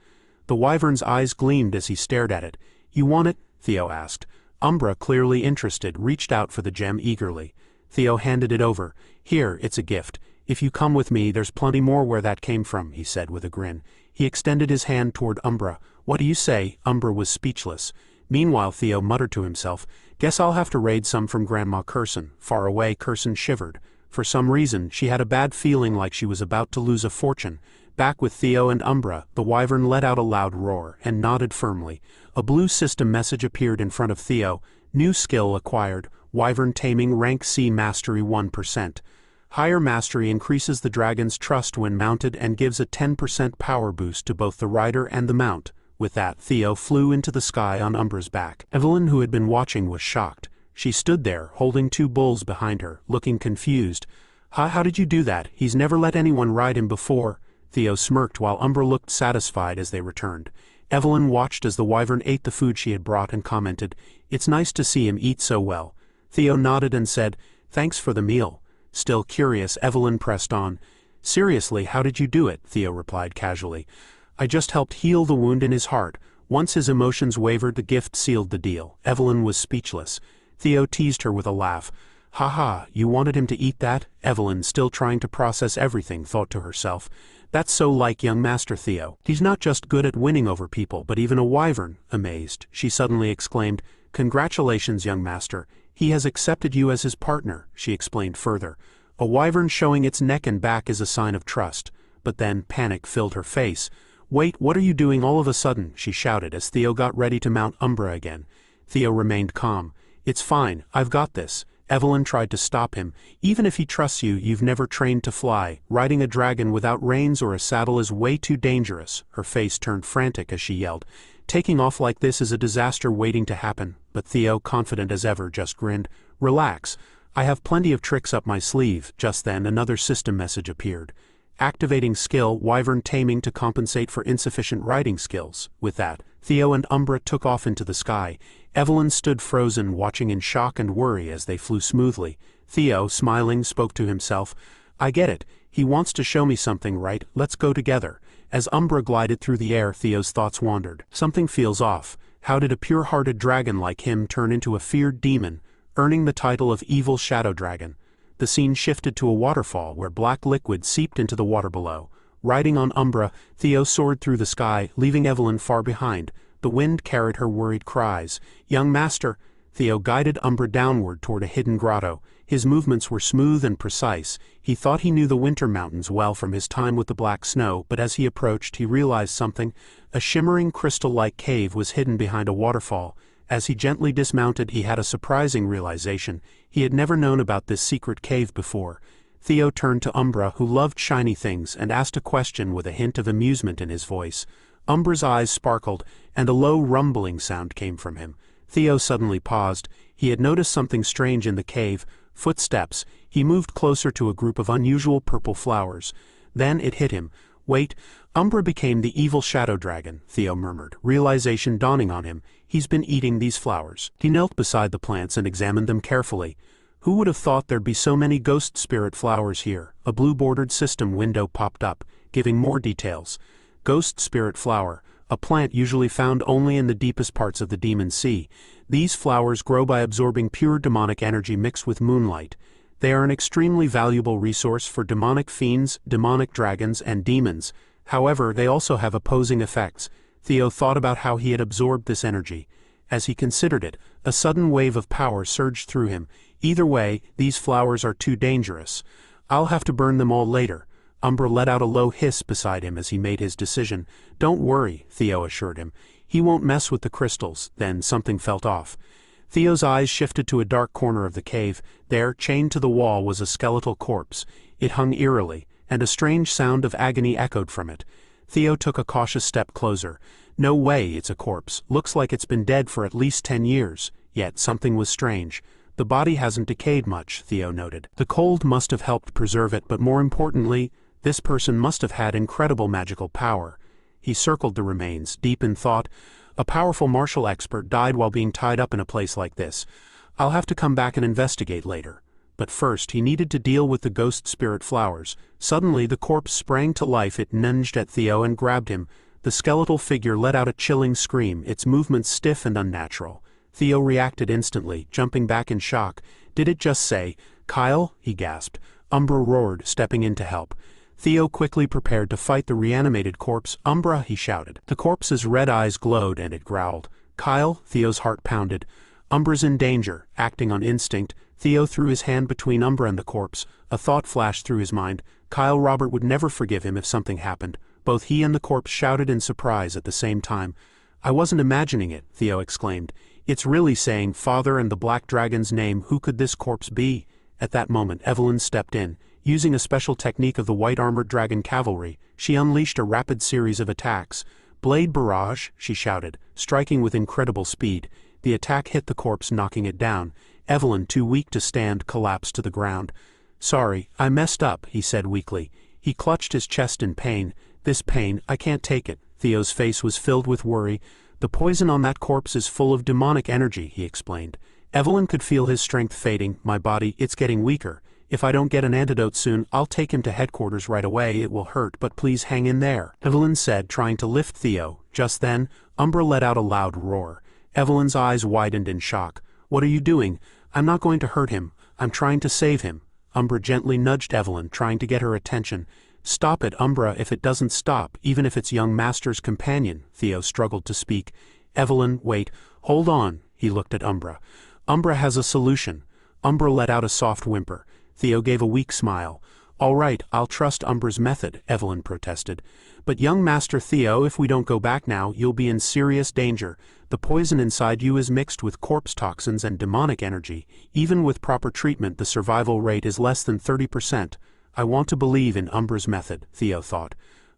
The wyvern's eyes gleamed as he stared at it. "You want it?" Theo asked. Umbra, clearly interested, reached out for the gem eagerly. Theo handed it over. "Here, it's a gift. If you come with me, there's plenty more where that came from," he said with a grin. He extended his hand toward Umbra. "What do you say?" Umbra was speechless. Meanwhile, Theo muttered to himself, "Guess I'll have to raid some from Grandma Curson." Far away, Curson shivered. For some reason, she had a bad feeling like she was about to lose a fortune. Back with Theo and Umbra, the wyvern let out a loud roar, and nodded firmly. A blue system message appeared in front of Theo. "New skill acquired. Wyvern Taming Rank C Mastery 1%. Higher mastery increases the dragon's trust when mounted and gives a 10% power boost to both the rider and the mount." With that, Theo flew into the sky on Umbra's back. Evelyn, who had been watching, was shocked. She stood there, holding two bulls behind her, looking confused. How did you do that? He's never let anyone ride him before." Theo smirked while Umbra looked satisfied as they returned. Evelyn watched as the wyvern ate the food she had brought and commented, "It's nice to see him eat so well." Theo nodded and said, "Thanks for the meal." Still curious, Evelyn pressed on. "Seriously, how did you do it?" Theo replied casually. "I just helped heal the wound in his heart. Once his emotions wavered, the gift sealed the deal." Evelyn was speechless. Theo teased her with a laugh. "Ha ha, you wanted him to eat that?" Evelyn, still trying to process everything, thought to herself. "That's so like young Master Theo. He's not just good at winning over people, but even a wyvern." Amazed, she suddenly exclaimed, "Congratulations, young master. He has accepted you as his partner," she explained further. A wyvern showing its neck and back is a sign of trust. But then panic filled her face. "Wait, what are you doing all of a sudden?" she shouted as Theo got ready to mount Umbra again. Theo remained calm. "It's fine, I've got this." Evelyn tried to stop him. "Even if he trusts you, you've never trained to fly. Riding a dragon without reins or a saddle is way too dangerous." Her face turned frantic as she yelled. "Taking off like this is a disaster waiting to happen." But Theo, confident as ever, just grinned. "Relax. I have plenty of tricks up my sleeve." Just then another system message appeared. Activating skill, wyvern taming to compensate for insufficient riding skills. With that, Theo and Umbra took off into the sky. Evelyn stood frozen, watching in shock and worry as they flew smoothly. Theo, smiling, spoke to himself. "I get it. He wants to show me something, right? Let's go together." As Umbra glided through the air, Theo's thoughts wandered. Something feels off. How did a pure-hearted dragon like him turn into a feared demon, earning the title of Evil Shadow Dragon? The scene shifted to a waterfall where black liquid seeped into the water below. Riding on Umbra, Theo soared through the sky, leaving Evelyn far behind. The wind carried her worried cries. "Young master!" Theo guided Umbra downward toward a hidden grotto. His movements were smooth and precise. He thought he knew the winter mountains well from his time with the black snow, but as he approached, he realized something. A shimmering crystal-like cave was hidden behind a waterfall. As he gently dismounted, he had a surprising realization. He had never known about this secret cave before. Theo turned to Umbra, who loved shiny things, and asked a question with a hint of amusement in his voice. Umbra's eyes sparkled, and a low rumbling sound came from him. Theo suddenly paused. He had noticed something strange in the cave. Footsteps. He moved closer to a group of unusual purple flowers. Then it hit him. "Wait, Umbra became the evil shadow dragon," Theo murmured, realization dawning on him. "He's been eating these flowers." He knelt beside the plants and examined them carefully. Who would have thought there'd be so many ghost spirit flowers here? A blue-bordered system window popped up, giving more details. Ghost spirit flower, a plant usually found only in the deepest parts of the Demon Sea. These flowers grow by absorbing pure demonic energy mixed with moonlight. They are an extremely valuable resource for demonic fiends, demonic dragons, and demons. However, they also have opposing effects. Theo thought about how he had absorbed this energy. As he considered it, a sudden wave of power surged through him. Either way, these flowers are too dangerous. "I'll have to burn them all later." Umbra let out a low hiss beside him as he made his decision. "Don't worry," Theo assured him. "He won't mess with the crystals." Then something felt off. Theo's eyes shifted to a dark corner of the cave. There, chained to the wall, was a skeletal corpse. It hung eerily, and a strange sound of agony echoed from it. Theo took a cautious step closer. "No way, it's a corpse. Looks like it's been dead for at least 10 years. Yet something was strange. The body hasn't decayed much," Theo noted. "The cold must have helped preserve it, but more importantly, this person must have had incredible magical power." He circled the remains, deep in thought. "A powerful martial expert died while being tied up in a place like this. I'll have to come back and investigate later." But first he needed to deal with the ghost spirit flowers. Suddenly the corpse sprang to life. It lunged at Theo and grabbed him. The skeletal figure let out a chilling scream, its movements stiff and unnatural. Theo reacted instantly, jumping back in shock. "Did it just say, 'Kyle'?" he gasped. Umbra roared, stepping in to help. Theo quickly prepared to fight the reanimated corpse. "Umbra," he shouted. The corpse's red eyes glowed and it growled. "Kyle?" Theo's heart pounded. "Umbra's in danger." Acting on instinct, Theo threw his hand between Umbra and the corpse. A thought flashed through his mind. Kyle Robert would never forgive him if something happened. Both he and the corpse shouted in surprise at the same time. "I wasn't imagining it," Theo exclaimed. "It's really saying Father and the Black Dragon's name. Who could this corpse be?" At that moment, Evelyn stepped in. Using a special technique of the white-armored dragon cavalry, she unleashed a rapid series of attacks. "Blade barrage," she shouted, striking with incredible speed. The attack hit the corpse, knocking it down. Evelyn, too weak to stand, collapsed to the ground. "Sorry, I messed up," he said weakly. He clutched his chest in pain. "This pain, I can't take it." Theo's face was filled with worry. "The poison on that corpse is full of demonic energy," he explained. Evelyn could feel his strength fading. "My body, it's getting weaker. If I don't get an antidote soon, I'll take him to headquarters right away. It will hurt, but please hang in there," Evelyn said, trying to lift Theo. Just then, Umbra let out a loud roar. Evelyn's eyes widened in shock. "What are you doing?" "I'm not going to hurt him. I'm trying to save him." Umbra gently nudged Evelyn, trying to get her attention. "Stop it, Umbra, if it doesn't stop, even if it's young master's companion." Theo struggled to speak. "Evelyn, wait. Hold on." He looked at Umbra. "Umbra has a solution." Umbra let out a soft whimper. Theo gave a weak smile. All right, I'll trust Umbra's method, Evelyn protested. But young Master Theo, if we don't go back now, you'll be in serious danger. The poison inside you is mixed with corpse toxins and demonic energy. Even with proper treatment, the survival rate is less than 30%. I want to believe in Umbra's method, Theo thought.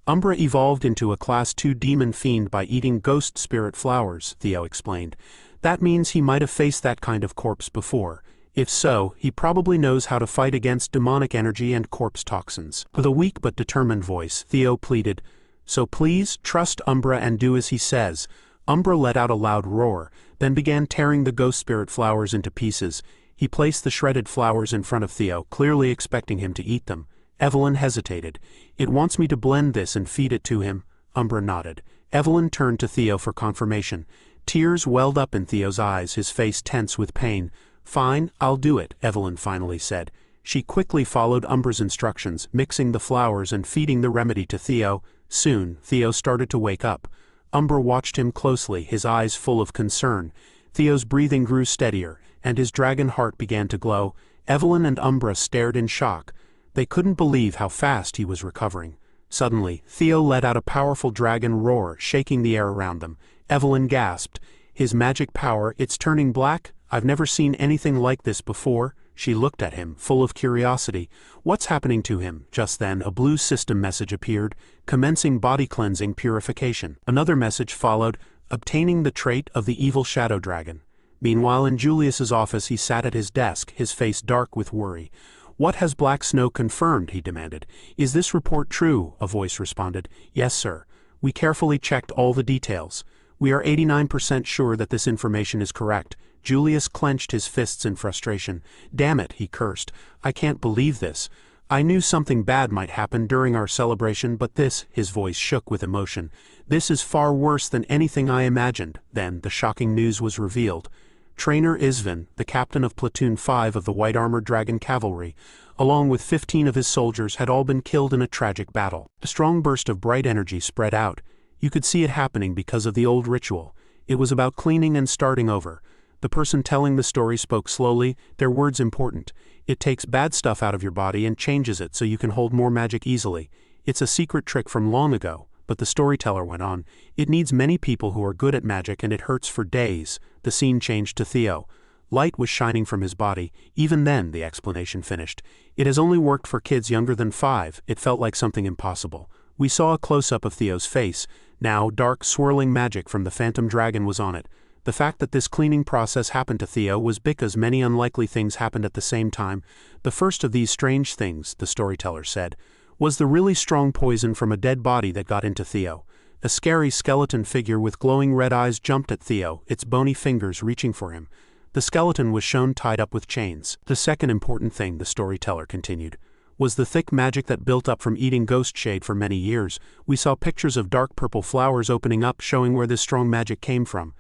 Umbra evolved into a Class 2 demon fiend by eating ghost spirit flowers, Theo explained. That means he might have faced that kind of corpse before. If so, he probably knows how to fight against demonic energy and corpse toxins. With a weak but determined voice, Theo pleaded, So please, trust Umbra and do as he says. Umbra let out a loud roar, then began tearing the ghost spirit flowers into pieces. He placed the shredded flowers in front of Theo, clearly expecting him to eat them. Evelyn hesitated. It wants me to blend this and feed it to him. Umbra nodded. Evelyn turned to Theo for confirmation. Tears welled up in Theo's eyes, his face tense with pain. Fine, I'll do it, Evelyn finally said. She quickly followed Umbra's instructions, mixing the flowers and feeding the remedy to Theo. Soon, Theo started to wake up. Umbra watched him closely, his eyes full of concern. Theo's breathing grew steadier, and his dragon heart began to glow. Evelyn and Umbra stared in shock. They couldn't believe how fast he was recovering. Suddenly, Theo let out a powerful dragon roar, shaking the air around them. Evelyn gasped. His magic power, it's turning black? I've never seen anything like this before. She looked at him, full of curiosity. What's happening to him? Just then, a blue system message appeared, commencing body cleansing purification. Another message followed, obtaining the trait of the evil shadow dragon. Meanwhile, in Julius's office, he sat at his desk, his face dark with worry. What has Black Snow confirmed? He demanded. Is this report true? A voice responded. Yes, sir. We carefully checked all the details. We are 89% sure that this information is correct. Julius clenched his fists in frustration. Damn it, he cursed. I can't believe this. I knew something bad might happen during our celebration, but this, his voice shook with emotion. This is far worse than anything I imagined. Then the shocking news was revealed. Trainer Isvin, the captain of Platoon 5 of the White Armored Dragon Cavalry, along with 15 of his soldiers, had all been killed in a tragic battle. A strong burst of bright energy spread out. You could see it happening because of the old ritual. It was about cleaning and starting over. The person telling the story spoke slowly, their words important. It takes bad stuff out of your body and changes it so you can hold more magic easily. It's a secret trick from long ago, but the storyteller went on. It needs many people who are good at magic and it hurts for days. The scene changed to Theo. Light was shining from his body. Even then, the explanation finished. It has only worked for kids younger than 5. It felt like something impossible. We saw a close-up of Theo's face. Now, dark, swirling magic from the phantom dragon was on it. The fact that this cleaning process happened to Theo was because many unlikely things happened at the same time. The first of these strange things, the storyteller said, was the really strong poison from a dead body that got into Theo. A scary skeleton figure with glowing red eyes jumped at Theo, its bony fingers reaching for him. The skeleton was shown tied up with chains. The second important thing, the storyteller continued, was the thick magic that built up from eating ghost shade for many years. We saw pictures of dark purple flowers opening up, showing where this strong magic came from.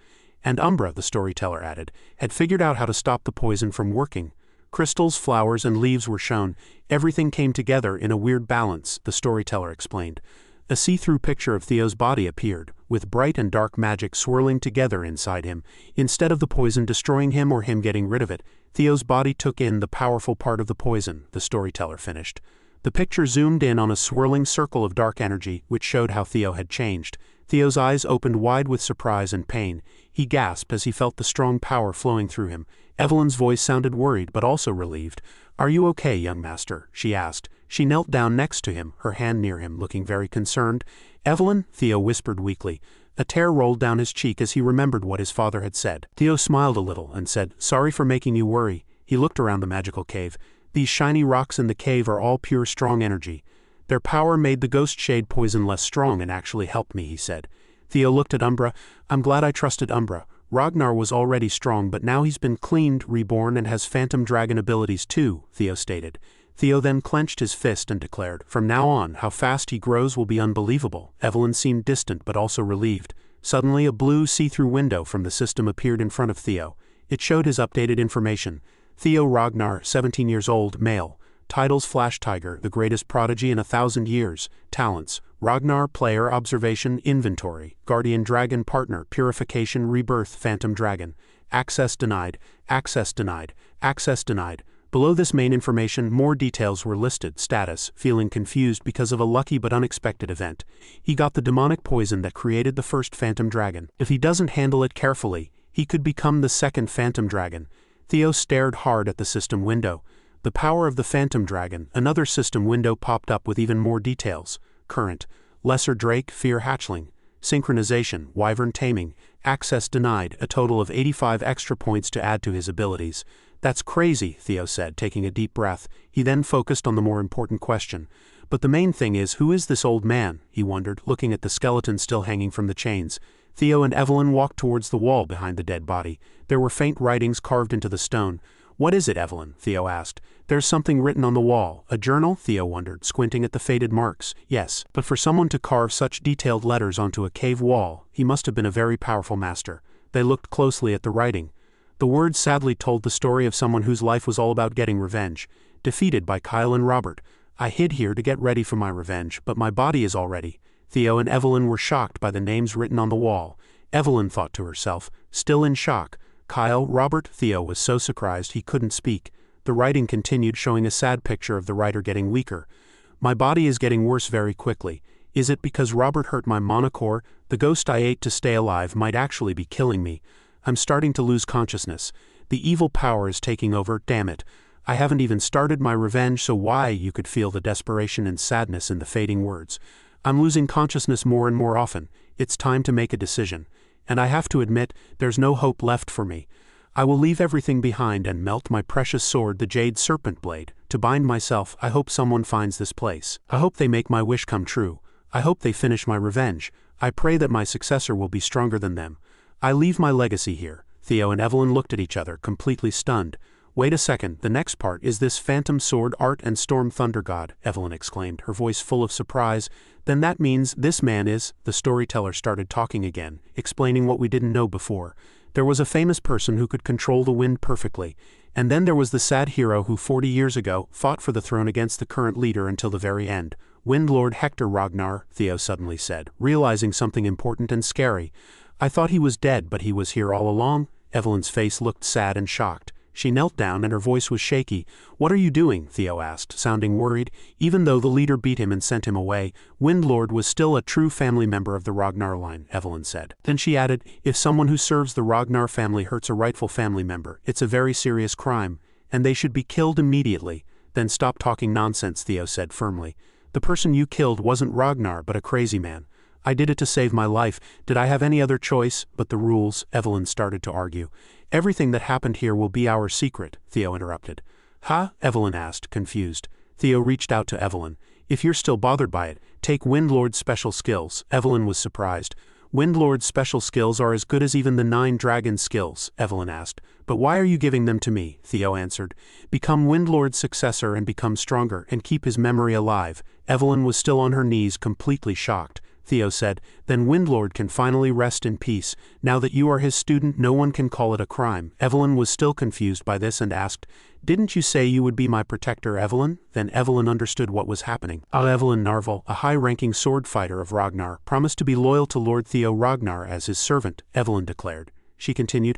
And Umbra, the storyteller added, had figured out how to stop the poison from working. Crystals, flowers, and leaves were shown. Everything came together in a weird balance, the storyteller explained. A see-through picture of Theo's body appeared, with bright and dark magic swirling together inside him. Instead of the poison destroying him or him getting rid of it, Theo's body took in the powerful part of the poison, the storyteller finished. The picture zoomed in on a swirling circle of dark energy, which showed how Theo had changed. Theo's eyes opened wide with surprise and pain. He gasped as he felt the strong power flowing through him. Evelyn's voice sounded worried but also relieved. Are you okay, young master? She asked. She knelt down next to him, her hand near him, looking very concerned. Evelyn? Theo whispered weakly. A tear rolled down his cheek as he remembered what his father had said. Theo smiled a little and said, Sorry for making you worry. He looked around the magical cave. These shiny rocks in the cave are all pure strong energy. Their power made the ghost shade poison less strong and actually helped me, he said. Theo looked at Umbra. I'm glad I trusted Umbra. Ragnar was already strong, but now he's been cleaned, reborn, and has phantom dragon abilities too, Theo stated. Theo then clenched his fist and declared, From now on, how fast he grows will be unbelievable. Evelyn seemed distant but also relieved. Suddenly, a blue see-through window from the system appeared in front of Theo. It showed his updated information. Theo Ragnar, 17 years old, male. Titles Flash Tiger, the greatest prodigy in 1,000 years. Talents: Ragnar, player, observation, inventory. Guardian Dragon partner, purification, rebirth, phantom dragon. Access denied, access denied, access denied. Below this main information, more details were listed. Status: feeling confused because of a lucky but unexpected event. He got the demonic poison that created the first phantom dragon. If he doesn't handle it carefully, he could become the second phantom dragon. Theo stared hard at the system window. The power of the phantom dragon. Another system window popped up with even more details. Current: lesser drake, fear hatchling. Synchronization, wyvern taming. Access denied, a total of 85 extra points to add to his abilities. That's crazy, Theo said, taking a deep breath. He then focused on the more important question. But the main thing is, who is this old man? He wondered, looking at the skeleton still hanging from the chains. Theo and Evelyn walked towards the wall behind the dead body. There were faint writings carved into the stone. What is it, Evelyn? Theo asked. There's something written on the wall. A journal? Theo wondered, squinting at the faded marks. Yes, but for someone to carve such detailed letters onto a cave wall, he must have been a very powerful master. They looked closely at the writing. The words sadly told the story of someone whose life was all about getting revenge. Defeated by Kyle and Robert. I hid here to get ready for my revenge, but my body is all ready. Theo and Evelyn were shocked by the names written on the wall. Evelyn thought to herself, still in shock. Kyle, Robert. Theo was so surprised he couldn't speak. The writing continued, showing a sad picture of the writer getting weaker. My body is getting worse very quickly. Is it because Robert hurt my monocore? The ghost I ate to stay alive might actually be killing me. I'm starting to lose consciousness. The evil power is taking over, damn it. I haven't even started my revenge, so why? You could feel the desperation and sadness in the fading words. I'm losing consciousness more and more often. It's time to make a decision. And I have to admit, there's no hope left for me. I will leave everything behind and melt my precious sword, the jade serpent blade, to bind myself. I hope someone finds this place. I hope they make my wish come true. I hope they finish my revenge. I pray that my successor will be stronger than them. I leave my legacy here. Theo and Evelyn looked at each other, completely stunned. Wait a second, the next part is this phantom sword art and storm thunder god, Evelyn exclaimed, her voice full of surprise. Then that means this man is... The storyteller started talking again, explaining what we didn't know before. There was a famous person who could control the wind perfectly. And then there was the sad hero who 40 years ago fought for the throne against the current leader until the very end. Wind Lord Hector Ragnar, Theo suddenly said, realizing something important and scary. I thought he was dead, but he was here all along? Evelyn's face looked sad and shocked. She knelt down and her voice was shaky. What are you doing? Theo asked, sounding worried. Even though the leader beat him and sent him away, Windlord was still a true family member of the Ragnar line, Evelyn said. Then she added, if someone who serves the Ragnar family hurts a rightful family member, it's a very serious crime, and they should be killed immediately. Then stop talking nonsense, Theo said firmly. The person you killed wasn't Ragnar, but a crazy man. I did it to save my life. Did I have any other choice? But the rules, Evelyn started to argue. Everything that happened here will be our secret, Theo interrupted. Huh? Evelyn asked, confused. Theo reached out to Evelyn. If you're still bothered by it, take Windlord's special skills. Evelyn was surprised. Windlord's special skills are as good as even the 9 dragon skills, Evelyn asked. But why are you giving them to me? Theo answered. Become Windlord's successor and become stronger and keep his memory alive. Evelyn was still on her knees, completely shocked. Theo said, then Windlord can finally rest in peace. Now that you are his student, no one can call it a crime. Evelyn was still confused by this and asked, didn't you say you would be my protector, Evelyn? Then Evelyn understood what was happening. Evelyn Narvel, a high-ranking sword fighter of Ragnar, promised to be loyal to Lord Theo Ragnar as his servant, Evelyn declared. She continued,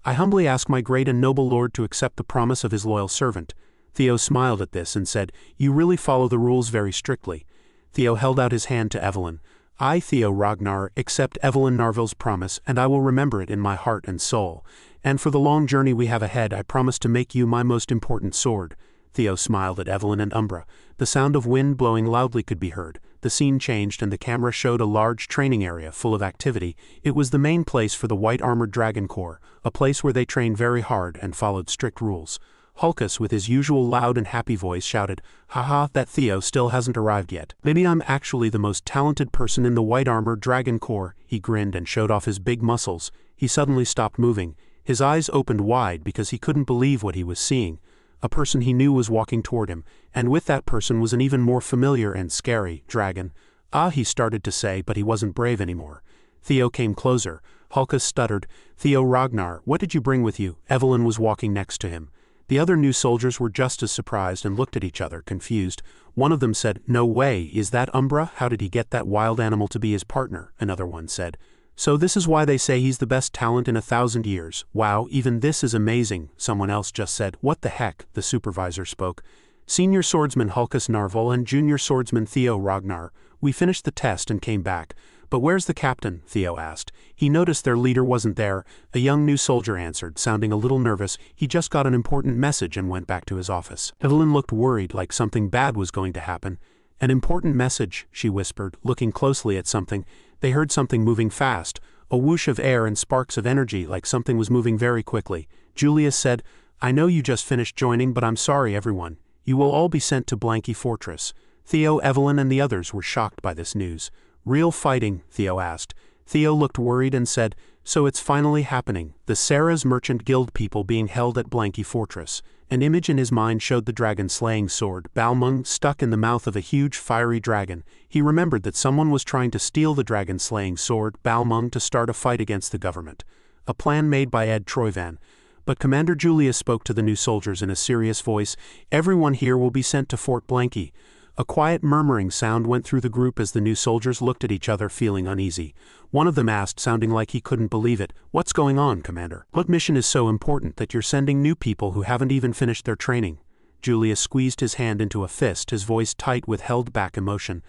I humbly ask my great and noble lord to accept the promise of his loyal servant. Theo smiled at this and said, you really follow the rules very strictly. Theo held out his hand to Evelyn. I, Theo Ragnar, accept Evelyn Narvel's promise, and I will remember it in my heart and soul. And for the long journey we have ahead, I promise to make you my most important sword. Theo smiled at Evelyn and Umbra. The sound of wind blowing loudly could be heard. The scene changed and the camera showed a large training area full of activity. It was the main place for the White Armored Dragon Corps, a place where they trained very hard and followed strict rules. Hulkus, with his usual loud and happy voice, shouted, haha, that Theo still hasn't arrived yet. Maybe I'm actually the most talented person in the White Armored Dragon Corps. He grinned and showed off his big muscles. He suddenly stopped moving. His eyes opened wide because he couldn't believe what he was seeing. A person he knew was walking toward him, and with that person was an even more familiar and scary dragon. Ah, he started to say, but he wasn't brave anymore. Theo came closer. Hulkus stuttered, Theo Ragnar, what did you bring with you? Evelyn was walking next to him. The other new soldiers were just as surprised and looked at each other, confused. One of them said, no way, is that Umbra? How did he get that wild animal to be his partner? Another one said, "So this is why they say he's the best talent in 1,000 years. Wow, even this is amazing," someone else just said. "What the heck?" the supervisor spoke. "Senior swordsman Hulkus Narvel and junior swordsman Theo Ragnar. We finished the test and came back. But where's the captain?" Theo asked. He noticed their leader wasn't there. A young new soldier answered, sounding a little nervous. He just got an important message and went back to his office. Evelyn looked worried, like something bad was going to happen. "An important message," she whispered, looking closely at something. They heard something moving fast, a whoosh of air and sparks of energy, like something was moving very quickly. Julius said, "I know you just finished joining, but I'm sorry, everyone. You will all be sent to Blanky Fortress." Theo, Evelyn, and the others were shocked by this news. "Real fighting?" Theo asked. Theo looked worried and said, "So it's finally happening. The Sarah's Merchant Guild people being held at Blanky Fortress." An image in his mind showed the dragon-slaying sword, Balmung, stuck in the mouth of a huge fiery dragon. He remembered that someone was trying to steal the dragon-slaying sword, Balmung, to start a fight against the government. A plan made by Ed Troyvan. But Commander Julius spoke to the new soldiers in a serious voice. "Everyone here will be sent to Fort Blanky." A quiet murmuring sound went through the group as the new soldiers looked at each other, feeling uneasy. One of them asked, sounding like he couldn't believe it, "What's going on, Commander? What mission is so important that you're sending new people who haven't even finished their training?" Julius squeezed his hand into a fist, his voice tight with held-back emotion.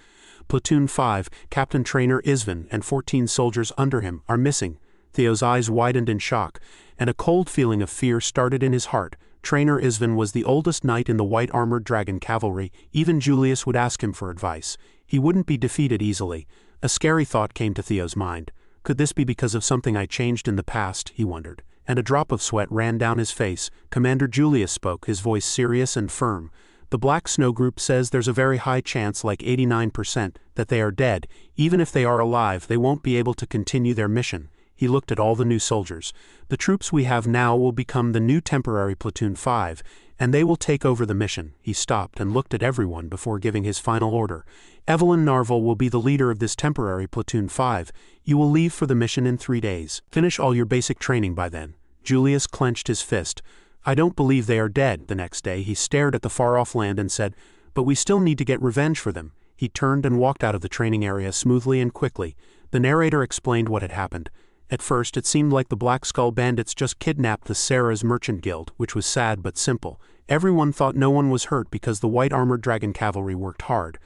"Platoon 5, Captain Trainer Isvan, and 14 soldiers under him are missing." Theo's eyes widened in shock, and a cold feeling of fear started in his heart. Trainer Isvan was the oldest knight in the white-armored dragon cavalry. Even Julius would ask him for advice. He wouldn't be defeated easily. A scary thought came to Theo's mind. Could this be because of something I changed in the past, he wondered. And a drop of sweat ran down his face. Commander Julius spoke, his voice serious and firm. "The Black Snow Group says there's a very high chance, like 89%, that they are dead. Even if they are alive, they won't be able to continue their mission." He looked at all the new soldiers. "The troops we have now will become the new temporary Platoon 5, and they will take over the mission." He stopped and looked at everyone before giving his final order. "Evelyn Narvel will be the leader of this temporary Platoon 5. You will leave for the mission in 3 days. Finish all your basic training by then." Julius clenched his fist. "I don't believe they are dead." The next day he stared at the far-off land and said, "But we still need to get revenge for them." He turned and walked out of the training area smoothly and quickly. The narrator explained what had happened. At first it seemed like the Black Skull bandits just kidnapped the Sarah's Merchant Guild, which was sad but simple. Everyone thought no one was hurt because the white-armored dragon cavalry worked hard.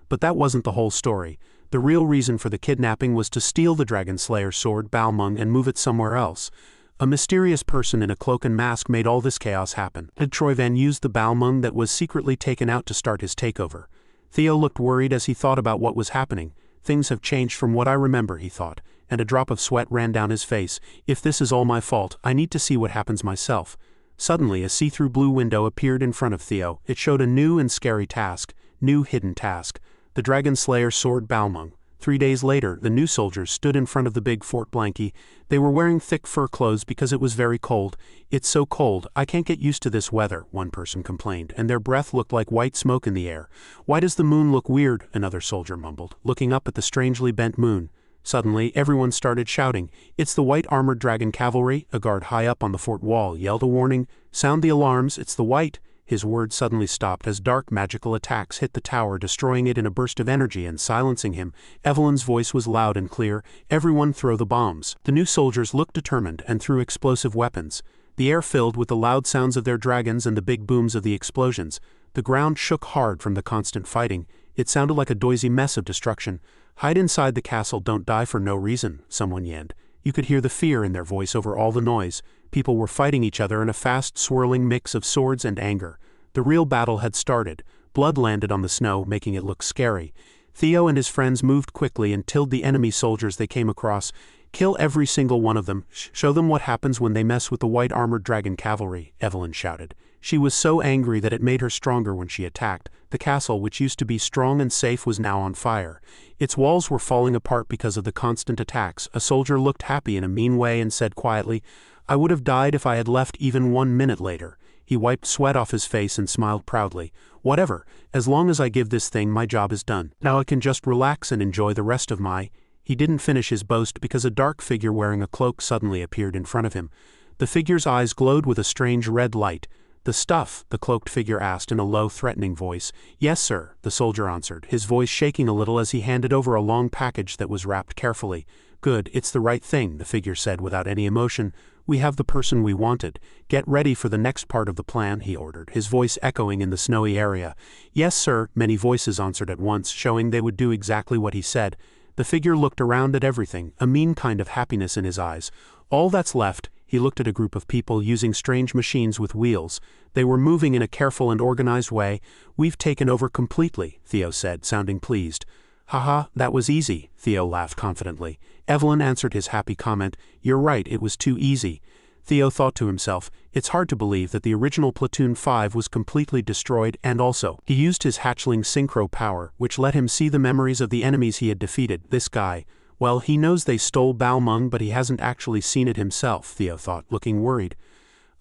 But that wasn't the whole story. The real reason for the kidnapping was to steal the Dragon Slayer sword, Balmung, and move it somewhere else. A mysterious person in a cloak and mask made all this chaos happen. Ed Troyvan used the Balmung that was secretly taken out to start his takeover. Theo looked worried as he thought about what was happening. "Things have changed from what I remember," he thought, and a drop of sweat ran down his face. "If this is all my fault, I need to see what happens myself." Suddenly, a see-through blue window appeared in front of Theo. It showed a new and scary task, new hidden task. The Dragon Slayer sword Balmung. 3 days later, the new soldiers stood in front of the big Fort Blanky. They were wearing thick fur clothes because it was very cold. "It's so cold, I can't get used to this weather," one person complained, and their breath looked like white smoke in the air. "Why does the moon look weird?" another soldier mumbled, looking up at the strangely bent moon. Suddenly, everyone started shouting, "It's the white-armored dragon cavalry!" A guard high up on the fort wall yelled a warning, "Sound the alarms, it's the white!" His words suddenly stopped as dark magical attacks hit the tower, destroying it in a burst of energy and silencing him. Evelyn's voice was loud and clear, "Everyone throw the bombs." The new soldiers looked determined and threw explosive weapons. The air filled with the loud sounds of their dragons and the big booms of the explosions. The ground shook hard from the constant fighting. It sounded like a noisy mess of destruction. "Hide inside the castle, don't die for no reason," someone yelled. You could hear the fear in their voice over all the noise. People were fighting each other in a fast, swirling mix of swords and anger. The real battle had started. Blood landed on the snow, making it look scary. Theo and his friends moved quickly and killed the enemy soldiers they came across. "Kill every single one of them. Show them what happens when they mess with the white-armored dragon cavalry," Evelyn shouted. She was so angry that it made her stronger when she attacked. The castle, which used to be strong and safe, was now on fire. Its walls were falling apart because of the constant attacks. A soldier looked happy in a mean way and said quietly, "I would have died if I had left even 1 minute later." He wiped sweat off his face and smiled proudly. "Whatever, as long as I give this thing, my job is done. Now I can just relax and enjoy the rest of my—" He didn't finish his boast because a dark figure wearing a cloak suddenly appeared in front of him. The figure's eyes glowed with a strange red light. "The stuff?" the cloaked figure asked in a low, threatening voice. "Yes, sir," the soldier answered, his voice shaking a little as he handed over a long package that was wrapped carefully. Good, it's the right thing, the figure said without any emotion. We have the person we wanted. Get ready for the next part of the plan, he ordered, his voice echoing in the snowy area. Yes, sir, many voices answered at once, showing they would do exactly what he said. The figure looked around at everything, a mean kind of happiness in his eyes. All that's left, he looked at a group of people using strange machines with wheels. They were moving in a careful and organized way. We've taken over completely, Theo said, sounding pleased. Haha, that was easy, Theo laughed confidently. Evelyn answered his happy comment. You're right, it was too easy. Theo thought to himself, it's hard to believe that the original Platoon 5 was completely destroyed, and also, he used his hatchling synchro power, which let him see the memories of the enemies he had defeated. This guy, well, he knows they stole Balmung, but he hasn't actually seen it himself, Theo thought, looking worried.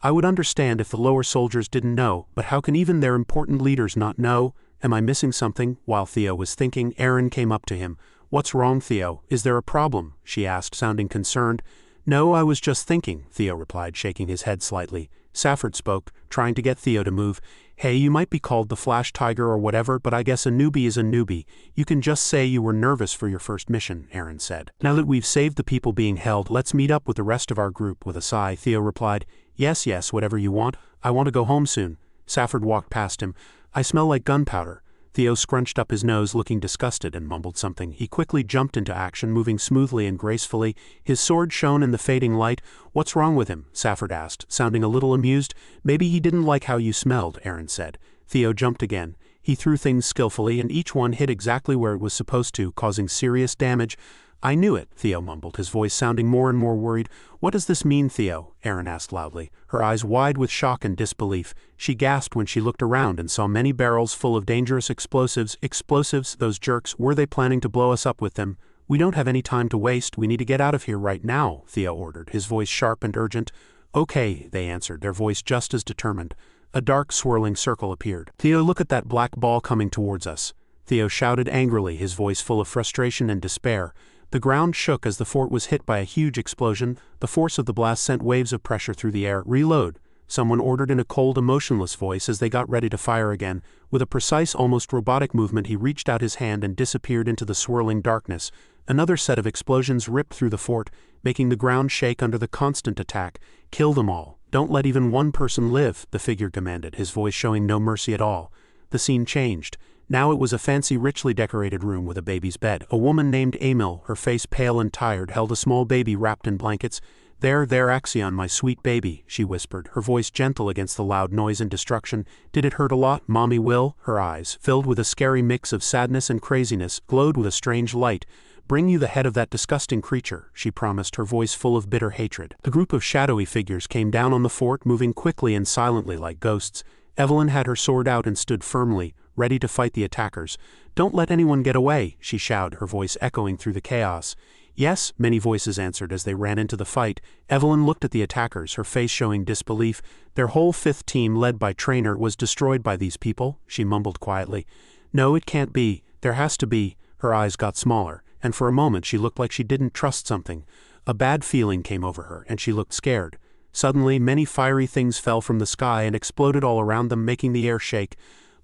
I would understand if the lower soldiers didn't know, but how can even their important leaders not know? Am I missing something? While Theo was thinking, Erin came up to him. What's wrong, Theo? Is there a problem? She asked, sounding concerned. No, I was just thinking, Theo replied, shaking his head slightly. Safford spoke, trying to get Theo to move. Hey, you might be called the Flash Tiger or whatever, but I guess a newbie is a newbie. You can just say you were nervous for your first mission, Erin said. Now that we've saved the people being held, let's meet up with the rest of our group. With a sigh, Theo replied, Yes, whatever you want. I want to go home soon. Safford walked past him. I smell like gunpowder. Theo scrunched up his nose, looking disgusted, and mumbled something. He quickly jumped into action, moving smoothly and gracefully. His sword shone in the fading light. What's wrong with him? Safford asked, sounding a little amused. Maybe he didn't like how you smelled, Erin said. Theo jumped again. He threw things skillfully, and each one hit exactly where it was supposed to, causing serious damage. I knew it, Theo mumbled, his voice sounding more and more worried. What does this mean, Theo? Erin asked loudly, her eyes wide with shock and disbelief. She gasped when she looked around and saw many barrels full of dangerous explosives. Explosives, those jerks, were they planning to blow us up with them? We don't have any time to waste, we need to get out of here right now, Theo ordered, his voice sharp and urgent. Okay, they answered, their voice just as determined. A dark, swirling circle appeared. Theo, look at that black ball coming towards us. Theo shouted angrily, his voice full of frustration and despair. The ground shook as the fort was hit by a huge explosion. The force of the blast sent waves of pressure through the air. Reload, someone ordered in a cold, emotionless voice as they got ready to fire again. With a precise, almost robotic movement, he reached out his hand and disappeared into the swirling darkness. Another set of explosions ripped through the fort, making the ground shake under the constant attack. Kill them all. Don't let even one person live, the figure commanded, his voice showing no mercy at all. The scene changed. Now it was a fancy, richly decorated room with a baby's bed. A woman named Emil, her face pale and tired, held a small baby wrapped in blankets. There, Axion, my sweet baby, she whispered, her voice gentle against the loud noise and destruction. Did it hurt a lot? Mommy will? Her eyes, filled with a scary mix of sadness and craziness, glowed with a strange light. Bring you the head of that disgusting creature, she promised, her voice full of bitter hatred. A group of shadowy figures came down on the fort, moving quickly and silently like ghosts. Evelyn had her sword out and stood firmly, ready to fight the attackers. Don't let anyone get away, she shouted, her voice echoing through the chaos. Yes, many voices answered as they ran into the fight. Evelyn looked at the attackers, her face showing disbelief. Their whole 5th team, led by Trainer, was destroyed by these people, she mumbled quietly. No, it can't be. There has to be. Her eyes got smaller, and for a moment she looked like she didn't trust something. A bad feeling came over her, and she looked scared. Suddenly, many fiery things fell from the sky and exploded all around them, making the air shake.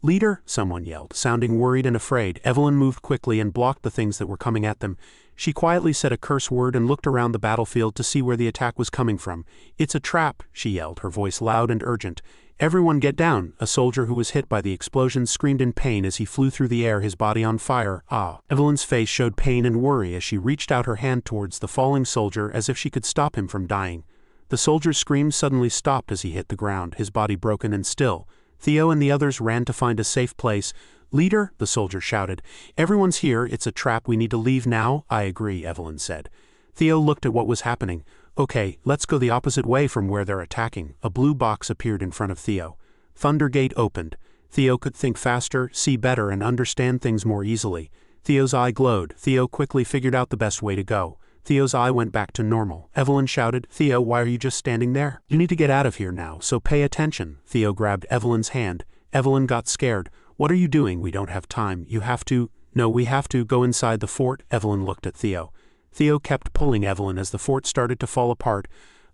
Leader, someone yelled, sounding worried and afraid. Evelyn moved quickly and blocked the things that were coming at them. She quietly said a curse word and looked around the battlefield to see where the attack was coming from. It's a trap, she yelled, her voice loud and urgent. Everyone get down, a soldier who was hit by the explosion screamed in pain as he flew through the air, his body on fire. Ah! Evelyn's face showed pain and worry as she reached out her hand towards the falling soldier as if she could stop him from dying. The soldier's screams suddenly stopped as he hit the ground, his body broken and still. Theo and the others ran to find a safe place. Leader, the soldier shouted. Everyone's here, it's a trap, we need to leave now. I agree, Evelyn said. Theo looked at what was happening. Okay, let's go the opposite way from where they're attacking. A blue box appeared in front of Theo. Thundergate opened. Theo could think faster, see better, and understand things more easily. Theo's eye glowed. Theo quickly figured out the best way to go. Theo's eye went back to normal. Evelyn shouted, Theo, why are you just standing there? You need to get out of here now, so pay attention. Theo grabbed Evelyn's hand. Evelyn got scared. What are you doing? We don't have time. You have to. No, we have to go inside the fort. Evelyn looked at Theo. Theo kept pulling Evelyn as the fort started to fall apart.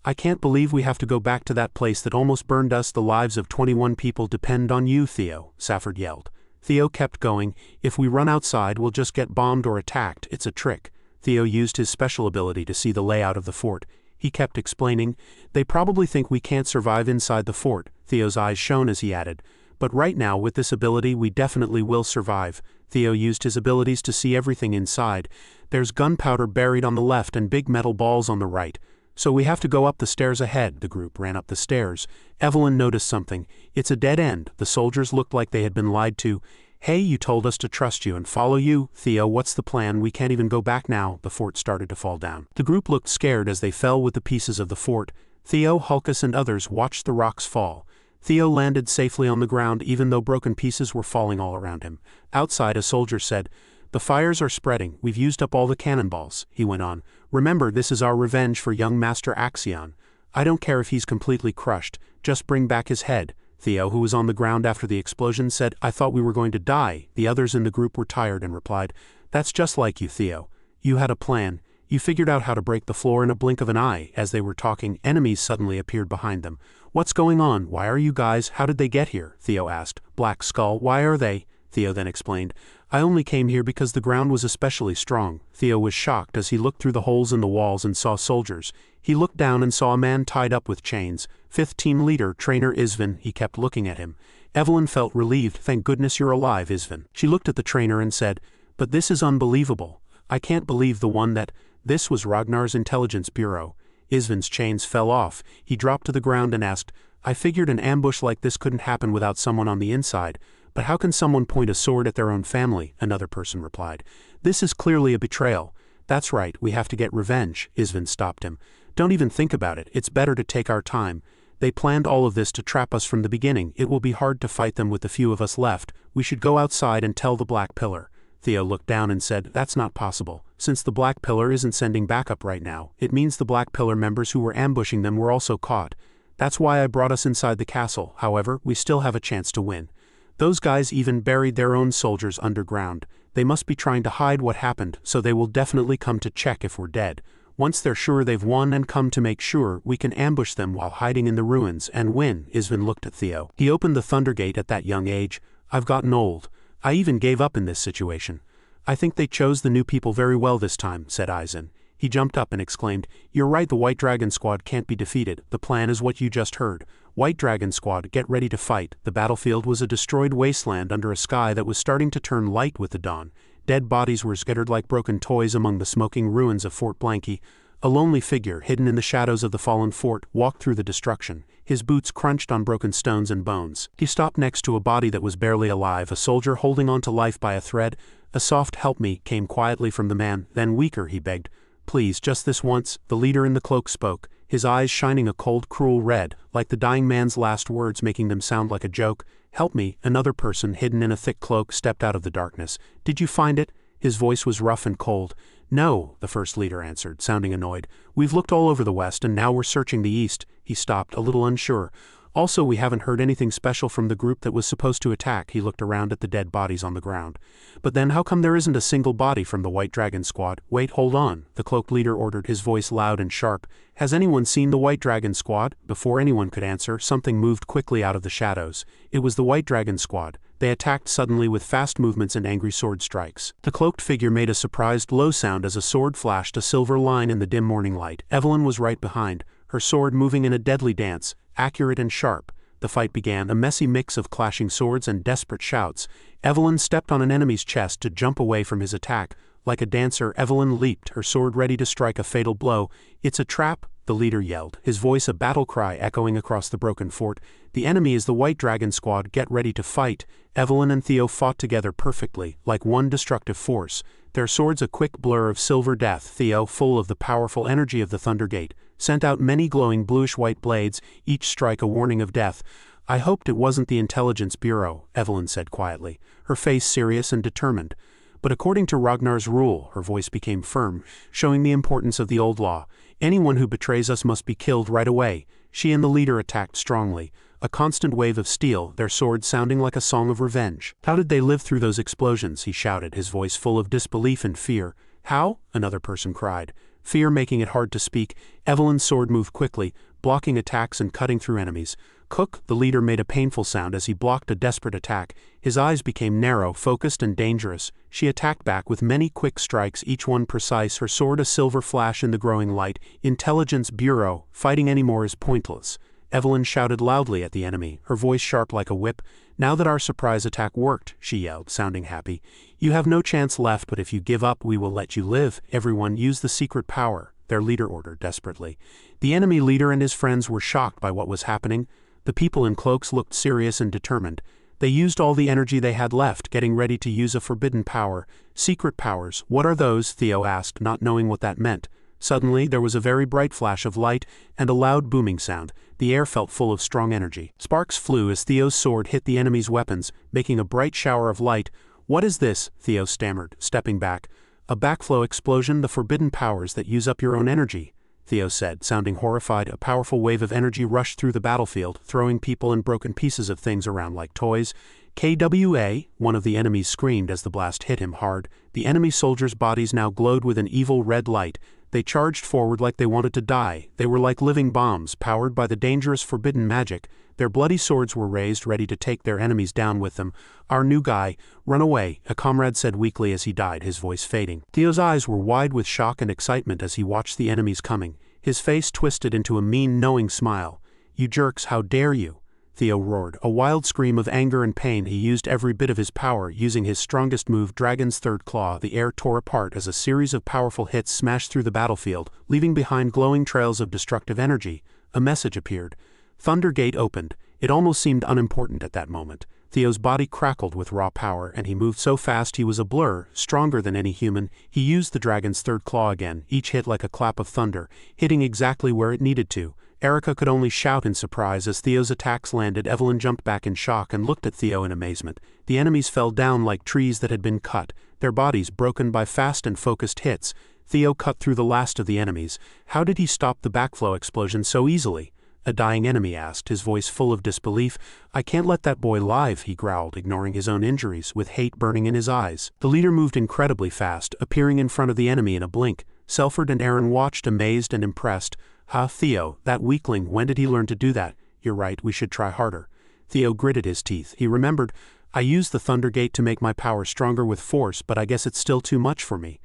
I can't believe we have to go back to that place that almost burned us. The lives of 21 people depend on you, Theo, Safford yelled. Theo kept going. If we run outside, we'll just get bombed or attacked. It's a trick. Theo used his special ability to see the layout of the fort. He kept explaining, "They probably think we can't survive inside the fort." Theo's eyes shone as he added, "But right now with this ability we definitely will survive." Theo used his abilities to see everything inside. "There's gunpowder buried on the left and big metal balls on the right. So we have to go up the stairs ahead." The group ran up the stairs. Evelyn noticed something. "It's a dead end." The soldiers looked like they had been lied to. "Hey, you told us to trust you and follow you." "Theo, what's the plan? We can't even go back now." The fort started to fall down. The group looked scared as they fell with the pieces of the fort. Theo, Hulkus and others watched the rocks fall. Theo landed safely on the ground even though broken pieces were falling all around him. Outside, a soldier said, "The fires are spreading. We've used up all the cannonballs." He went on, "Remember, this is our revenge for young Master Axion. I don't care if he's completely crushed. Just bring back his head." Theo, who was on the ground after the explosion, said, "I thought we were going to die." The others in the group were tired and replied, "That's just like you, Theo. You had a plan. You figured out how to break the floor in a blink of an eye." As they were talking, enemies suddenly appeared behind them. "What's going on? Why are you guys? How did they get here?" Theo asked. "Black Skull, why are they?" Theo then explained, "I only came here because the ground was especially strong." Theo was shocked as he looked through the holes in the walls and saw soldiers. He looked down and saw a man tied up with chains. "Fifth team leader, Trainer Isvin." He kept looking at him. Evelyn felt relieved. "Thank goodness you're alive, Isvin." She looked at the trainer and said, "But this is unbelievable. I can't believe the one that—" This was Ragnar's intelligence bureau. Isvin's chains fell off. He dropped to the ground and asked, "I figured an ambush like this couldn't happen without someone on the inside. But how can someone point a sword at their own family?" Another person replied, "This is clearly a betrayal." "That's right, we have to get revenge." Isvin stopped him. "Don't even think about it. It's better to take our time. They planned all of this to trap us from the beginning. It will be hard to fight them with the few of us left. We should go outside and tell the Black Pillar." Theo looked down and said, "That's not possible. Since the Black Pillar isn't sending backup right now, it means the Black Pillar members who were ambushing them were also caught. That's why I brought us inside the castle. However, we still have a chance to win. Those guys even buried their own soldiers underground. They must be trying to hide what happened, so they will definitely come to check if we're dead. Once they're sure they've won and come to make sure, we can ambush them while hiding in the ruins and win." Isvin looked at Theo. He opened the Thundergate at that young age. "I've gotten old. I even gave up in this situation." "I think they chose the new people very well this time," said Eisen. He jumped up and exclaimed, "You're right, the White Dragon Squad can't be defeated. The plan is what you just heard. White Dragon Squad, get ready to fight." The battlefield was a destroyed wasteland under a sky that was starting to turn light with the dawn. Dead bodies were scattered like broken toys among the smoking ruins of Fort Blanky. A lonely figure, hidden in the shadows of the fallen fort, walked through the destruction. His boots crunched on broken stones and bones. He stopped next to a body that was barely alive, a soldier holding on to life by a thread. A soft "help me" came quietly from the man, then weaker, he begged. "Please, just this once." The leader in the cloak spoke, his eyes shining a cold, cruel red, like the dying man's last words making them sound like a joke. "Help me." Another person, hidden in a thick cloak, stepped out of the darkness. "Did you find it?" His voice was rough and cold. "No," the first leader answered, sounding annoyed. "We've looked all over the west and now we're searching the east." He stopped, a little unsure. "Also, we haven't heard anything special from the group that was supposed to attack." He looked around at the dead bodies on the ground. "But then how come there isn't a single body from the White Dragon Squad?" "Wait, hold on," the cloaked leader ordered, his voice loud and sharp. "Has anyone seen the White Dragon Squad?" Before anyone could answer, something moved quickly out of the shadows. It was the White Dragon Squad. They attacked suddenly with fast movements and angry sword strikes. The cloaked figure made a surprised low sound as a sword flashed a silver line in the dim morning light. Evelyn was right behind, her sword moving in a deadly dance, accurate and sharp. The fight began, a messy mix of clashing swords and desperate shouts. Evelyn stepped on an enemy's chest to jump away from his attack. Like a dancer, Evelyn leaped, her sword ready to strike a fatal blow. "It's a trap," the leader yelled, his voice a battle cry echoing across the broken fort. "The enemy is the White Dragon Squad, get ready to fight." Evelyn and Theo fought together perfectly, like one destructive force. Their swords a quick blur of silver death. Theo, full of the powerful energy of the Thundergate, sent out many glowing bluish-white blades, each strike a warning of death. "I hoped it wasn't the Intelligence Bureau," Evelyn said quietly, her face serious and determined. "But according to Ragnar's rule," her voice became firm, showing the importance of the old law, "anyone who betrays us must be killed right away." She and the leader attacked strongly, a constant wave of steel, their swords sounding like a song of revenge. "How did they live through those explosions?" he shouted, his voice full of disbelief and fear. "How?" another person cried, fear making it hard to speak. Evelyn's sword moved quickly, blocking attacks and cutting through enemies. Cook, the leader, made a painful sound as he blocked a desperate attack. His eyes became narrow, focused, and dangerous. She attacked back with many quick strikes, each one precise, her sword a silver flash in the growing light. Intelligence Bureau, fighting anymore is pointless. Evelyn shouted loudly at the enemy, her voice sharp like a whip. Now that our surprise attack worked, she yelled, sounding happy. You have no chance left, but if you give up, we will let you live. Everyone use the secret power, their leader ordered desperately. The enemy leader and his friends were shocked by what was happening. The people in cloaks looked serious and determined. They used all the energy they had left, getting ready to use a forbidden power. Secret powers, what are those? Theo asked, not knowing what that meant. Suddenly, there was a very bright flash of light and a loud booming sound. The air felt full of strong energy. Sparks flew as Theo's sword hit the enemy's weapons, making a bright shower of light. What is this? Theo stammered, stepping back. A backflow explosion, the forbidden powers that use up your own energy, Theo said, sounding horrified. A powerful wave of energy rushed through the battlefield, throwing people and broken pieces of things around like toys. KWA, one of the enemies screamed as the blast hit him hard. The enemy soldiers' bodies now glowed with an evil red light. They charged forward like they wanted to die. They were like living bombs, powered by the dangerous forbidden magic. Their bloody swords were raised, ready to take their enemies down with them. Our new guy, run away, a comrade said weakly as he died, his voice fading. Theo's eyes were wide with shock and excitement as he watched the enemies coming. His face twisted into a mean, knowing smile. You jerks, how dare you? Theo roared, a wild scream of anger and pain. He used every bit of his power, using his strongest move, Dragon's Third Claw. The air tore apart as a series of powerful hits smashed through the battlefield, leaving behind glowing trails of destructive energy. A message appeared. Thunder Gate opened. It almost seemed unimportant at that moment. Theo's body crackled with raw power, and he moved so fast he was a blur, stronger than any human. He used the Dragon's Third Claw again, each hit like a clap of thunder, hitting exactly where it needed to. Erica could only shout in surprise as Theo's attacks landed. Evelyn jumped back in shock and looked at Theo in amazement. The enemies fell down like trees that had been cut, their bodies broken by fast and focused hits. Theo cut through the last of the enemies. How did he stop the backflow explosion so easily? A dying enemy asked, his voice full of disbelief. I can't let that boy live, he growled, ignoring his own injuries, with hate burning in his eyes. The leader moved incredibly fast, appearing in front of the enemy in a blink. Selford and Aaron watched, amazed and impressed. Ha, Theo, that weakling, when did he learn to do that? You're right, we should try harder. Theo gritted his teeth. He remembered, I used the Thunder Gate to make my power stronger with force, but I guess it's still too much for me.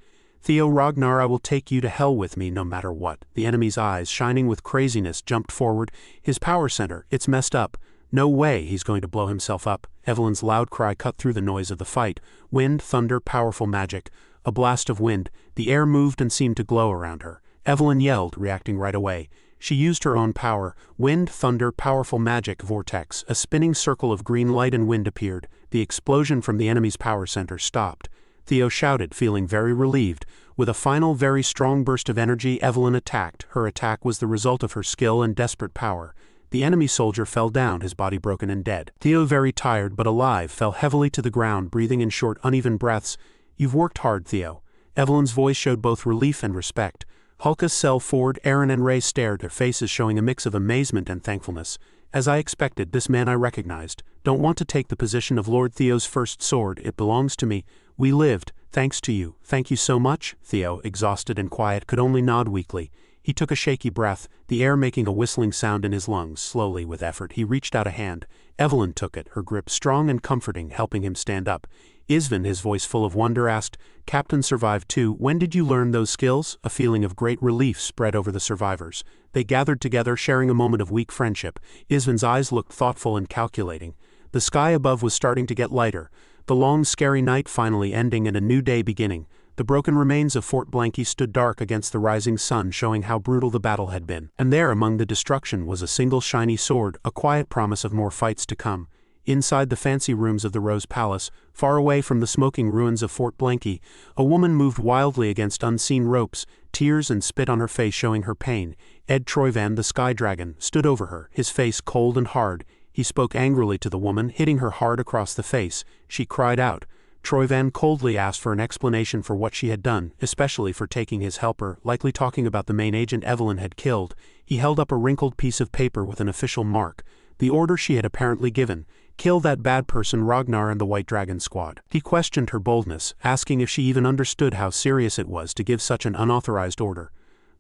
Theo Ragnar, I will take you to hell with me no matter what. The enemy's eyes, shining with craziness, jumped forward. His power center, it's messed up. No way he's going to blow himself up. Evelyn's loud cry cut through the noise of the fight. Wind, thunder, powerful magic. A blast of wind. The air moved and seemed to glow around her. Evelyn yelled, reacting right away. She used her own power. Wind, thunder, powerful magic, vortex. A spinning circle of green light and wind appeared. The explosion from the enemy's power center stopped. Theo shouted, feeling very relieved. With a final, very strong burst of energy, Evelyn attacked. Her attack was the result of her skill and desperate power. The enemy soldier fell down, his body broken and dead. Theo, very tired but alive, fell heavily to the ground, breathing in short, uneven breaths. You've worked hard, Theo. Evelyn's voice showed both relief and respect. Hulka, Sel, Ford, Aaron and Ray stared, their faces showing a mix of amazement and thankfulness. As I expected, this man I recognized. Don't want to take the position of Lord Theo's first sword, it belongs to me. We lived, thanks to you. Thank you so much. Theo, exhausted and quiet, could only nod weakly. He took a shaky breath, the air making a whistling sound in his lungs. Slowly, with effort, he reached out a hand. Evelyn took it, her grip strong and comforting, helping him stand up. Isvin, his voice full of wonder, asked, Captain survived too. When did you learn those skills? A feeling of great relief spread over the survivors. They gathered together, sharing a moment of weak friendship. Isvin's eyes looked thoughtful and calculating. The sky above was starting to get lighter. The long, scary night finally ending and a new day beginning. The broken remains of Fort Blanky stood dark against the rising sun, showing how brutal the battle had been. And there, among the destruction, was a single shiny sword, a quiet promise of more fights to come. Inside the fancy rooms of the Rose Palace, far away from the smoking ruins of Fort Blanky, a woman moved wildly against unseen ropes, tears and spit on her face showing her pain. Ed Troyvan, the Sky Dragon, stood over her, his face cold and hard. He spoke angrily to the woman, hitting her hard across the face. She cried out. Troyvan coldly asked for an explanation for what she had done, especially for taking his helper, likely talking about the main agent Evelyn had killed. He held up a wrinkled piece of paper with an official mark, the order she had apparently given. Kill that bad person Ragnar and the White Dragon Squad. He questioned her boldness, asking if she even understood how serious it was to give such an unauthorized order.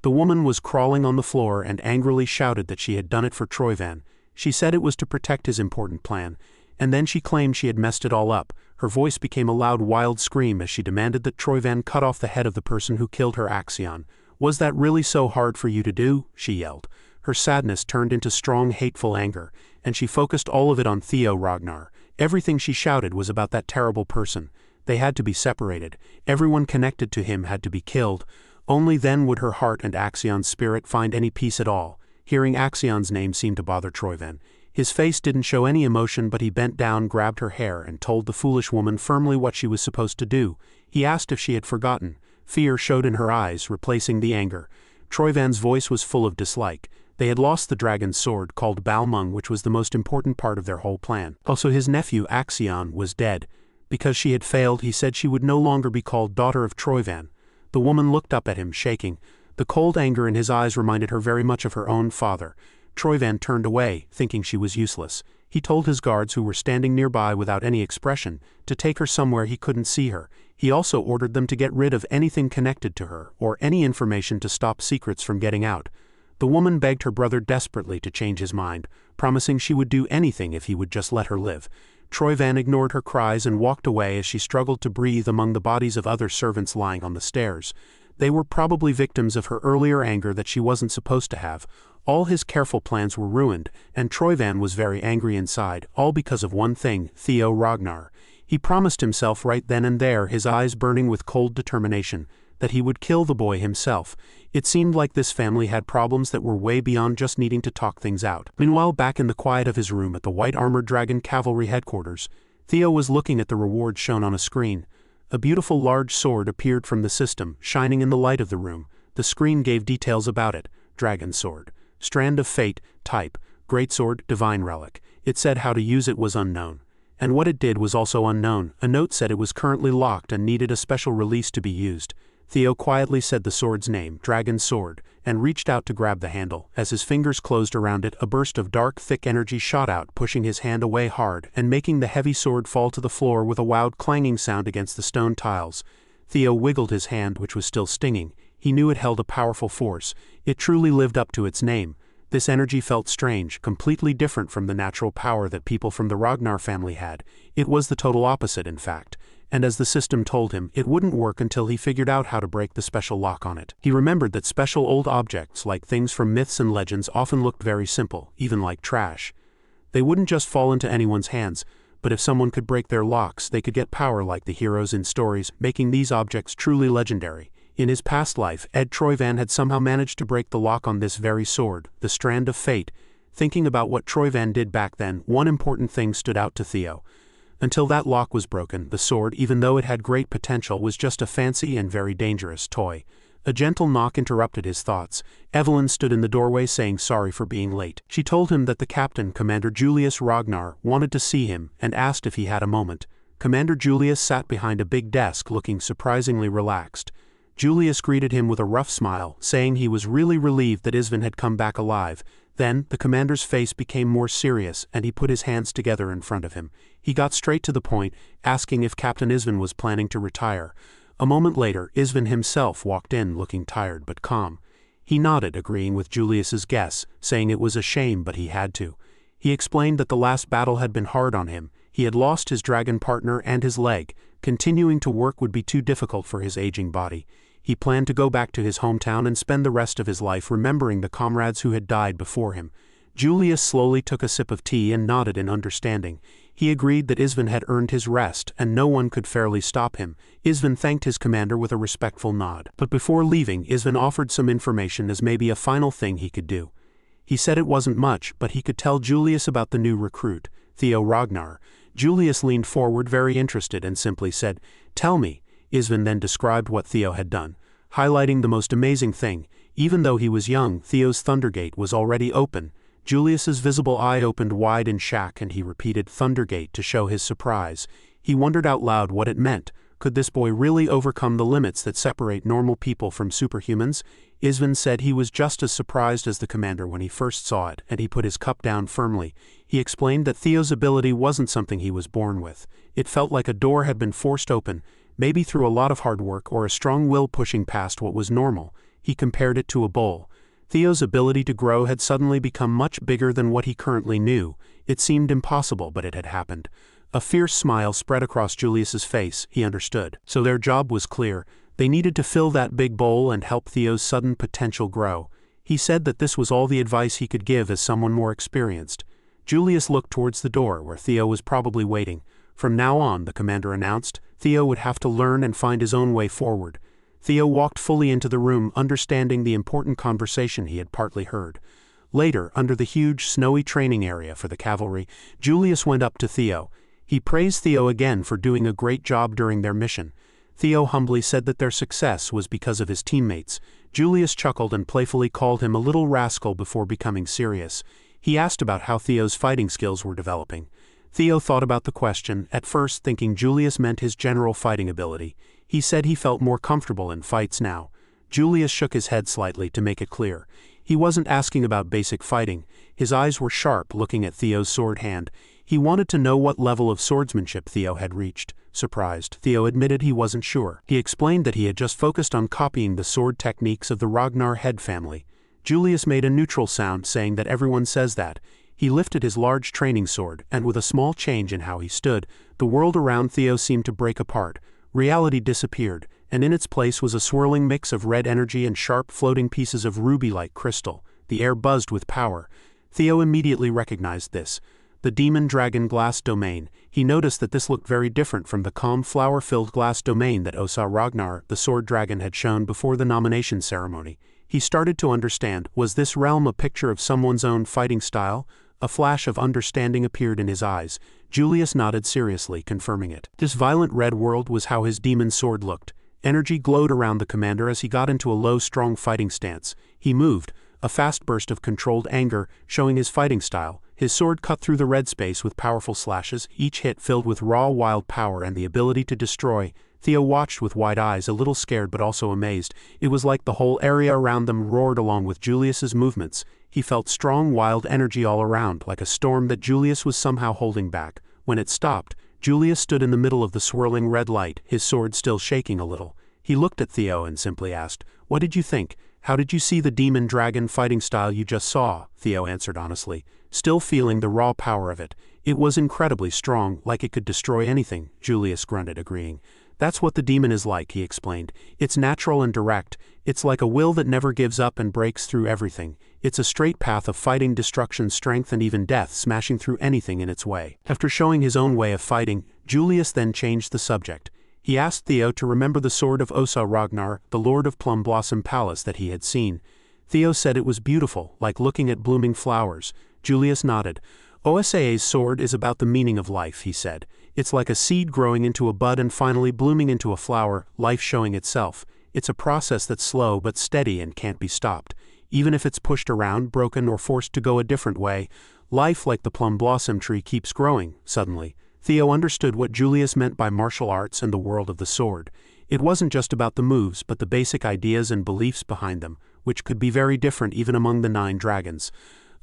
The woman was crawling on the floor and angrily shouted that she had done it for Troyvan. She said it was to protect his important plan, and then she claimed she had messed it all up. Her voice became a loud, wild scream as she demanded that Troyvan cut off the head of the person who killed her Axion. "Was that really so hard for you to do?" she yelled. Her sadness turned into strong, hateful anger, and she focused all of it on Theo Ragnar. Everything she shouted was about that terrible person. They had to be separated. Everyone connected to him had to be killed. Only then would her heart and Axion's spirit find any peace at all. Hearing Axion's name seemed to bother Troyvan. His face didn't show any emotion, but he bent down, grabbed her hair, and told the foolish woman firmly what she was supposed to do. He asked if she had forgotten. Fear showed in her eyes, replacing the anger. Troyvan's voice was full of dislike. They had lost the dragon's sword, called Balmung, which was the most important part of their whole plan. Also, his nephew, Axion, was dead. Because she had failed, he said she would no longer be called daughter of Troyvan. The woman looked up at him, shaking. The cold anger in his eyes reminded her very much of her own father. Troyvan turned away, thinking she was useless. He told his guards, who were standing nearby without any expression, to take her somewhere he couldn't see her. He also ordered them to get rid of anything connected to her, or any information to stop secrets from getting out. The woman begged her brother desperately to change his mind, promising she would do anything if he would just let her live. Troyvan ignored her cries and walked away as she struggled to breathe among the bodies of other servants lying on the stairs. They were probably victims of her earlier anger that she wasn't supposed to have. All his careful plans were ruined, and Troyvan was very angry inside, all because of one thing, Theo Ragnar. He promised himself right then and there, his eyes burning with cold determination, that he would kill the boy himself. It seemed like this family had problems that were way beyond just needing to talk things out. Meanwhile, back in the quiet of his room at the White Armored Dragon Cavalry headquarters, Theo was looking at the rewards shown on a screen. A beautiful large sword appeared from the system, shining in the light of the room. The screen gave details about it. Dragon sword. Strand of Fate, type, Greatsword, Divine Relic. It said how to use it was unknown. And what it did was also unknown. A note said it was currently locked and needed a special release to be used. Theo quietly said the sword's name, Dragon Sword, and reached out to grab the handle. As his fingers closed around it, a burst of dark, thick energy shot out, pushing his hand away hard, and making the heavy sword fall to the floor with a loud clanging sound against the stone tiles. Theo wiggled his hand, which was still stinging. He knew it held a powerful force. It truly lived up to its name. This energy felt strange, completely different from the natural power that people from the Ragnar family had. It was the total opposite, in fact. And as the system told him, it wouldn't work until he figured out how to break the special lock on it. He remembered that special old objects, like things from myths and legends, often looked very simple, even like trash. They wouldn't just fall into anyone's hands, but if someone could break their locks, they could get power like the heroes in stories, making these objects truly legendary. In his past life, Ed Troyvan had somehow managed to break the lock on this very sword, the Strand of Fate. Thinking about what Troyvan did back then, one important thing stood out to Theo. Until that lock was broken, the sword, even though it had great potential, was just a fancy and very dangerous toy. A gentle knock interrupted his thoughts. Evelyn stood in the doorway saying sorry for being late. She told him that the captain, Commander Julius Ragnar, wanted to see him and asked if he had a moment. Commander Julius sat behind a big desk looking surprisingly relaxed. Julius greeted him with a rough smile, saying he was really relieved that Isvin had come back alive. Then, the commander's face became more serious, and he put his hands together in front of him. He got straight to the point, asking if Captain Isvin was planning to retire. A moment later, Isvin himself walked in looking tired but calm. He nodded, agreeing with Julius's guess, saying it was a shame but he had to. He explained that the last battle had been hard on him. He had lost his dragon partner and his leg. Continuing to work would be too difficult for his aging body. He planned to go back to his hometown and spend the rest of his life remembering the comrades who had died before him. Julius slowly took a sip of tea and nodded in understanding. He agreed that Isvin had earned his rest, and no one could fairly stop him. Isvin thanked his commander with a respectful nod. But before leaving, Isvin offered some information as maybe a final thing he could do. He said it wasn't much, but he could tell Julius about the new recruit, Theo Ragnar. Julius leaned forward very interested and simply said, "Tell me." Isvin then described what Theo had done, highlighting the most amazing thing. Even though he was young, Theo's Thundergate was already open. Julius's visible eye opened wide in shock, and he repeated Thundergate to show his surprise. He wondered out loud what it meant. Could this boy really overcome the limits that separate normal people from superhumans? Isvin said he was just as surprised as the commander when he first saw it, and he put his cup down firmly. He explained that Theo's ability wasn't something he was born with. It felt like a door had been forced open, maybe through a lot of hard work or a strong will pushing past what was normal. He compared it to a bowl. Theo's ability to grow had suddenly become much bigger than what he currently knew. It seemed impossible, but it had happened. A fierce smile spread across Julius's face. He understood. So their job was clear. They needed to fill that big bowl and help Theo's sudden potential grow. He said that this was all the advice he could give as someone more experienced. Julius looked towards the door, where Theo was probably waiting. From now on, the commander announced, Theo would have to learn and find his own way forward. Theo walked fully into the room, understanding the important conversation he had partly heard. Later, under the huge, snowy training area for the cavalry, Julius went up to Theo. He praised Theo again for doing a great job during their mission. Theo humbly said that their success was because of his teammates. Julius chuckled and playfully called him a little rascal before becoming serious. He asked about how Theo's fighting skills were developing. Theo thought about the question, at first thinking Julius meant his general fighting ability. He said he felt more comfortable in fights now. Julius shook his head slightly to make it clear. He wasn't asking about basic fighting. His eyes were sharp, looking at Theo's sword hand. He wanted to know what level of swordsmanship Theo had reached. Surprised, Theo admitted he wasn't sure. He explained that he had just focused on copying the sword techniques of the Ragnar head family. Julius made a neutral sound, saying that everyone says that. He lifted his large training sword, and with a small change in how he stood, the world around Theo seemed to break apart. Reality disappeared, and in its place was a swirling mix of red energy and sharp floating pieces of ruby-like crystal. The air buzzed with power. Theo immediately recognized this. The demon dragon glass domain. He noticed that this looked very different from the calm flower-filled glass domain that Theo Ragnar, the sword dragon, had shown before the nomination ceremony. He started to understand. Was this realm a picture of someone's own fighting style? A flash of understanding appeared in his eyes. Julius nodded seriously, confirming it. This violent red world was how his demon sword looked. Energy glowed around the commander as he got into a low, strong fighting stance. He moved, a fast burst of controlled anger, showing his fighting style. His sword cut through the red space with powerful slashes, each hit filled with raw, wild power and the ability to destroy. Theo watched with wide eyes, a little scared but also amazed. It was like the whole area around them roared along with Julius's movements. He felt strong, wild energy all around, like a storm that Julius was somehow holding back. When it stopped, Julius stood in the middle of the swirling red light, his sword still shaking a little. He looked at Theo and simply asked, "What did you think? How did you see the demon dragon fighting style you just saw?" Theo answered honestly, still feeling the raw power of it. "It was incredibly strong, like it could destroy anything," Julius grunted, agreeing. "That's what the demon is like," he explained. "It's natural and direct. It's like a will that never gives up and breaks through everything. It's a straight path of fighting, destruction, strength, and even death, smashing through anything in its way." After showing his own way of fighting, Julius then changed the subject. He asked Theo to remember the sword of Theo Ragnar, the Lord of Plum Blossom Palace, that he had seen. Theo said it was beautiful, like looking at blooming flowers. Julius nodded. "Osa's sword is about the meaning of life," he said. "It's like a seed growing into a bud and finally blooming into a flower, life showing itself. It's a process that's slow but steady and can't be stopped. Even if it's pushed around, broken, or forced to go a different way, life, like the plum blossom tree, keeps growing." Suddenly, Theo understood what Julius meant by martial arts and the world of the sword. It wasn't just about the moves, but the basic ideas and beliefs behind them, which could be very different even among the 9 dragons.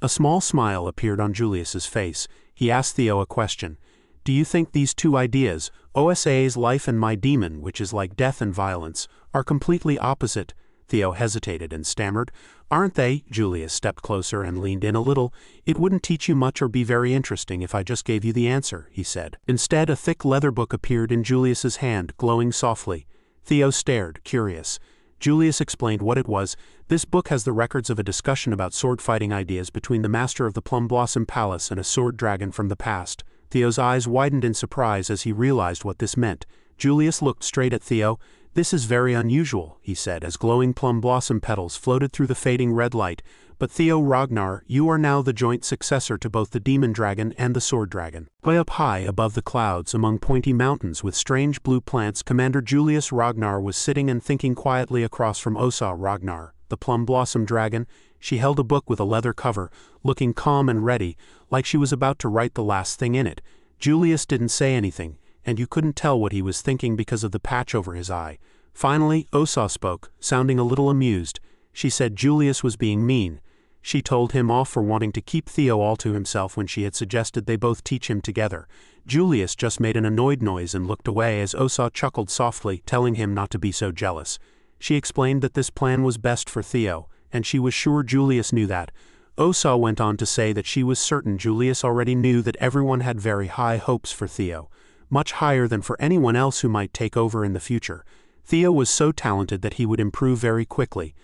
A small smile appeared on Julius's face. He asked Theo a question. "Do you think these two ideas, Osa's life and my demon, which is like death and violence, are completely opposite?" Theo hesitated and stammered. "Aren't they?" Julius stepped closer and leaned in a little. "It wouldn't teach you much or be very interesting if I just gave you the answer," he said. Instead, a thick leather book appeared in Julius's hand, glowing softly. Theo stared, curious. Julius explained what it was. "This book has the records of a discussion about sword fighting ideas between the master of the Plum Blossom Palace and a sword dragon from the past." Theo's eyes widened in surprise as he realized what this meant. Julius looked straight at Theo. "This is very unusual," he said, as glowing plum blossom petals floated through the fading red light. "But Theo Ragnar, you are now the joint successor to both the demon dragon and the sword dragon." Way up high above the clouds, among pointy mountains with strange blue plants, Commander Julius Ragnar was sitting and thinking quietly across from Theo Ragnar, the plum blossom dragon. She held a book with a leather cover, looking calm and ready, like she was about to write the last thing in it. Julius didn't say anything, and you couldn't tell what he was thinking because of the patch over his eye. Finally, Theo spoke, sounding a little amused. She said Julius was being mean. She told him off for wanting to keep Theo all to himself when she had suggested they both teach him together. Julius just made an annoyed noise and looked away as Theo chuckled softly, telling him not to be so jealous. She explained that this plan was best for Theo, and she was sure Julius knew that. Osa went on to say that she was certain Julius already knew that everyone had very high hopes for Theo, much higher than for anyone else who might take over in the future. Theo was so talented that he would improve very quickly,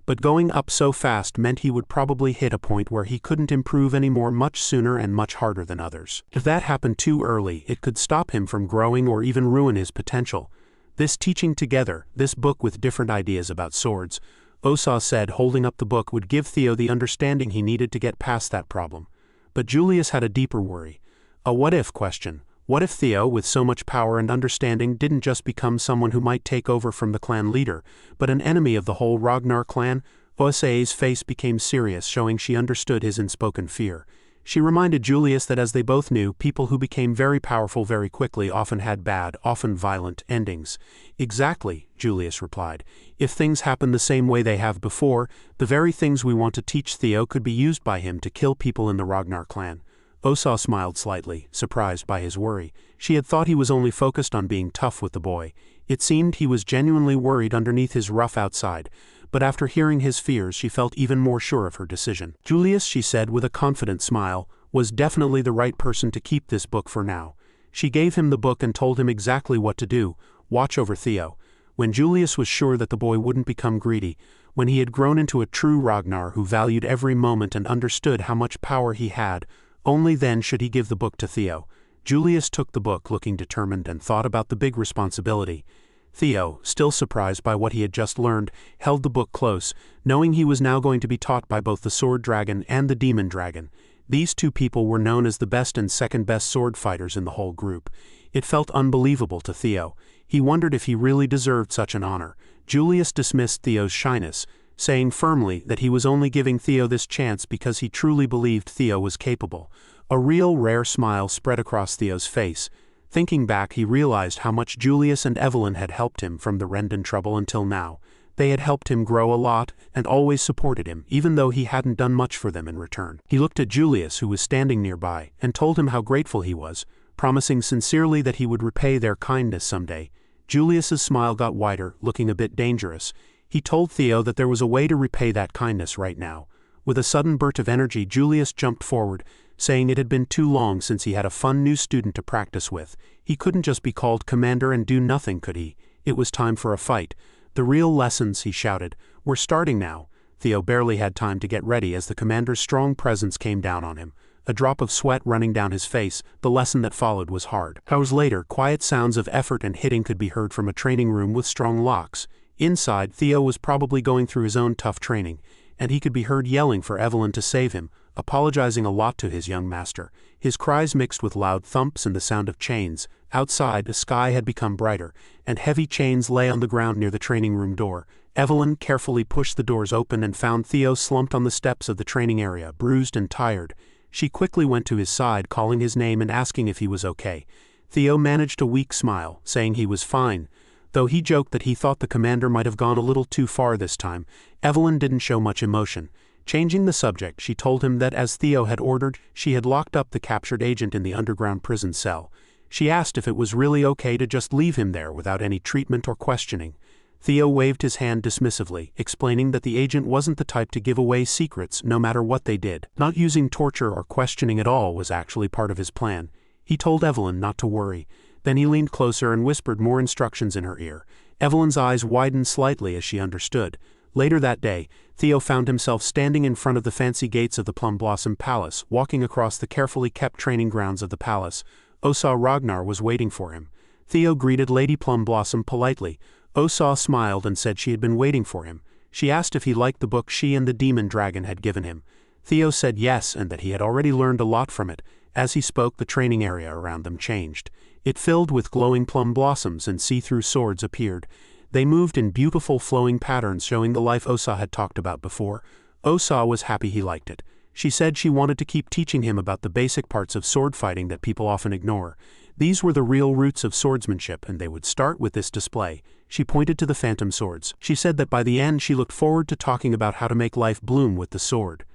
but going up so fast meant he would probably hit a point where he couldn't improve anymore much sooner and much harder than others. If that happened too early, it could stop him from growing or even ruin his potential. This teaching together, this book with different ideas about swords, Osa said holding up the book would give Theo the understanding he needed to get past that problem. But Julius had a deeper worry. A what-if question. What if Theo, with so much power and understanding, didn't just become someone who might take over from the clan leader, but an enemy of the whole Ragnar clan? Osa's face became serious, showing she understood his unspoken fear. She reminded Julius that, as they both knew, people who became very powerful very quickly often had bad, often violent, endings. Exactly, Julius replied. If things happen the same way they have before, the very things we want to teach Theo could be used by him to kill people in the Ragnar clan. Osa smiled slightly, surprised by his worry. She had thought he was only focused on being tough with the boy. It seemed he was genuinely worried underneath his rough outside. But after hearing his fears, she felt even more sure of her decision. Julius, she said with a confident smile, was definitely the right person to keep this book for now. She gave him the book and told him exactly what to do: watch over Theo. When Julius was sure that the boy wouldn't become greedy, when he had grown into a true Ragnar who valued every moment and understood how much power he had, only then should he give the book to Theo. Julius took the book, looking determined, and thought about the big responsibility. Theo, still surprised by what he had just learned, held the book close, knowing he was now going to be taught by both the sword dragon and the demon dragon. These two people were known as the best and second best sword fighters in the whole group. It felt unbelievable to Theo. He wondered if he really deserved such an honor. Julius dismissed Theo's shyness, saying firmly that he was only giving Theo this chance because he truly believed Theo was capable. A real rare smile spread across Theo's face. Thinking back, he realized how much Julius and Evelyn had helped him from the Rendon trouble until now. They had helped him grow a lot and always supported him, even though he hadn't done much for them in return. He looked at Julius, who was standing nearby, and told him how grateful he was, promising sincerely that he would repay their kindness someday. Julius's smile got wider, looking a bit dangerous. He told Theo that there was a way to repay that kindness right now. With a sudden burst of energy, Julius jumped forward, saying it had been too long since he had a fun new student to practice with. He couldn't just be called commander and do nothing, could he? It was time for a fight. The real lessons, he shouted, were starting now. Theo barely had time to get ready as the commander's strong presence came down on him. A drop of sweat running down his face, the lesson that followed was hard. Hours later, quiet sounds of effort and hitting could be heard from a training room with strong locks. Inside, Theo was probably going through his own tough training, and he could be heard yelling for Evelyn to save him, apologizing a lot to his young master. His cries mixed with loud thumps and the sound of chains. Outside, the sky had become brighter, and heavy chains lay on the ground near the training room door. Evelyn carefully pushed the doors open and found Theo slumped on the steps of the training area, bruised and tired. She quickly went to his side, calling his name and asking if he was okay. Theo managed a weak smile, saying he was fine, though he joked that he thought the commander might have gone a little too far this time. Evelyn didn't show much emotion. Changing the subject, she told him that, as Theo had ordered, she had locked up the captured agent in the underground prison cell. She asked if it was really okay to just leave him there without any treatment or questioning. Theo waved his hand dismissively, explaining that the agent wasn't the type to give away secrets no matter what they did. Not using torture or questioning at all was actually part of his plan. He told Evelyn not to worry. Then he leaned closer and whispered more instructions in her ear. Evelyn's eyes widened slightly as she understood. Later that day, Theo found himself standing in front of the fancy gates of the Plum Blossom Palace, walking across the carefully kept training grounds of the palace. Osa Ragnar was waiting for him. Theo greeted Lady Plum Blossom politely. Osa smiled and said she had been waiting for him. She asked if he liked the book she and the demon dragon had given him. Theo said yes, and that he had already learned a lot from it. As he spoke, the training area around them changed. It filled with glowing plum blossoms, and see-through swords appeared. They moved in beautiful flowing patterns, showing the life Osa had talked about before. Osa was happy he liked it. She said she wanted to keep teaching him about the basic parts of sword fighting that people often ignore. These were the real roots of swordsmanship, and they would start with this display. She pointed to the phantom swords. She said that by the end she looked forward to talking about how to make life bloom with the sword.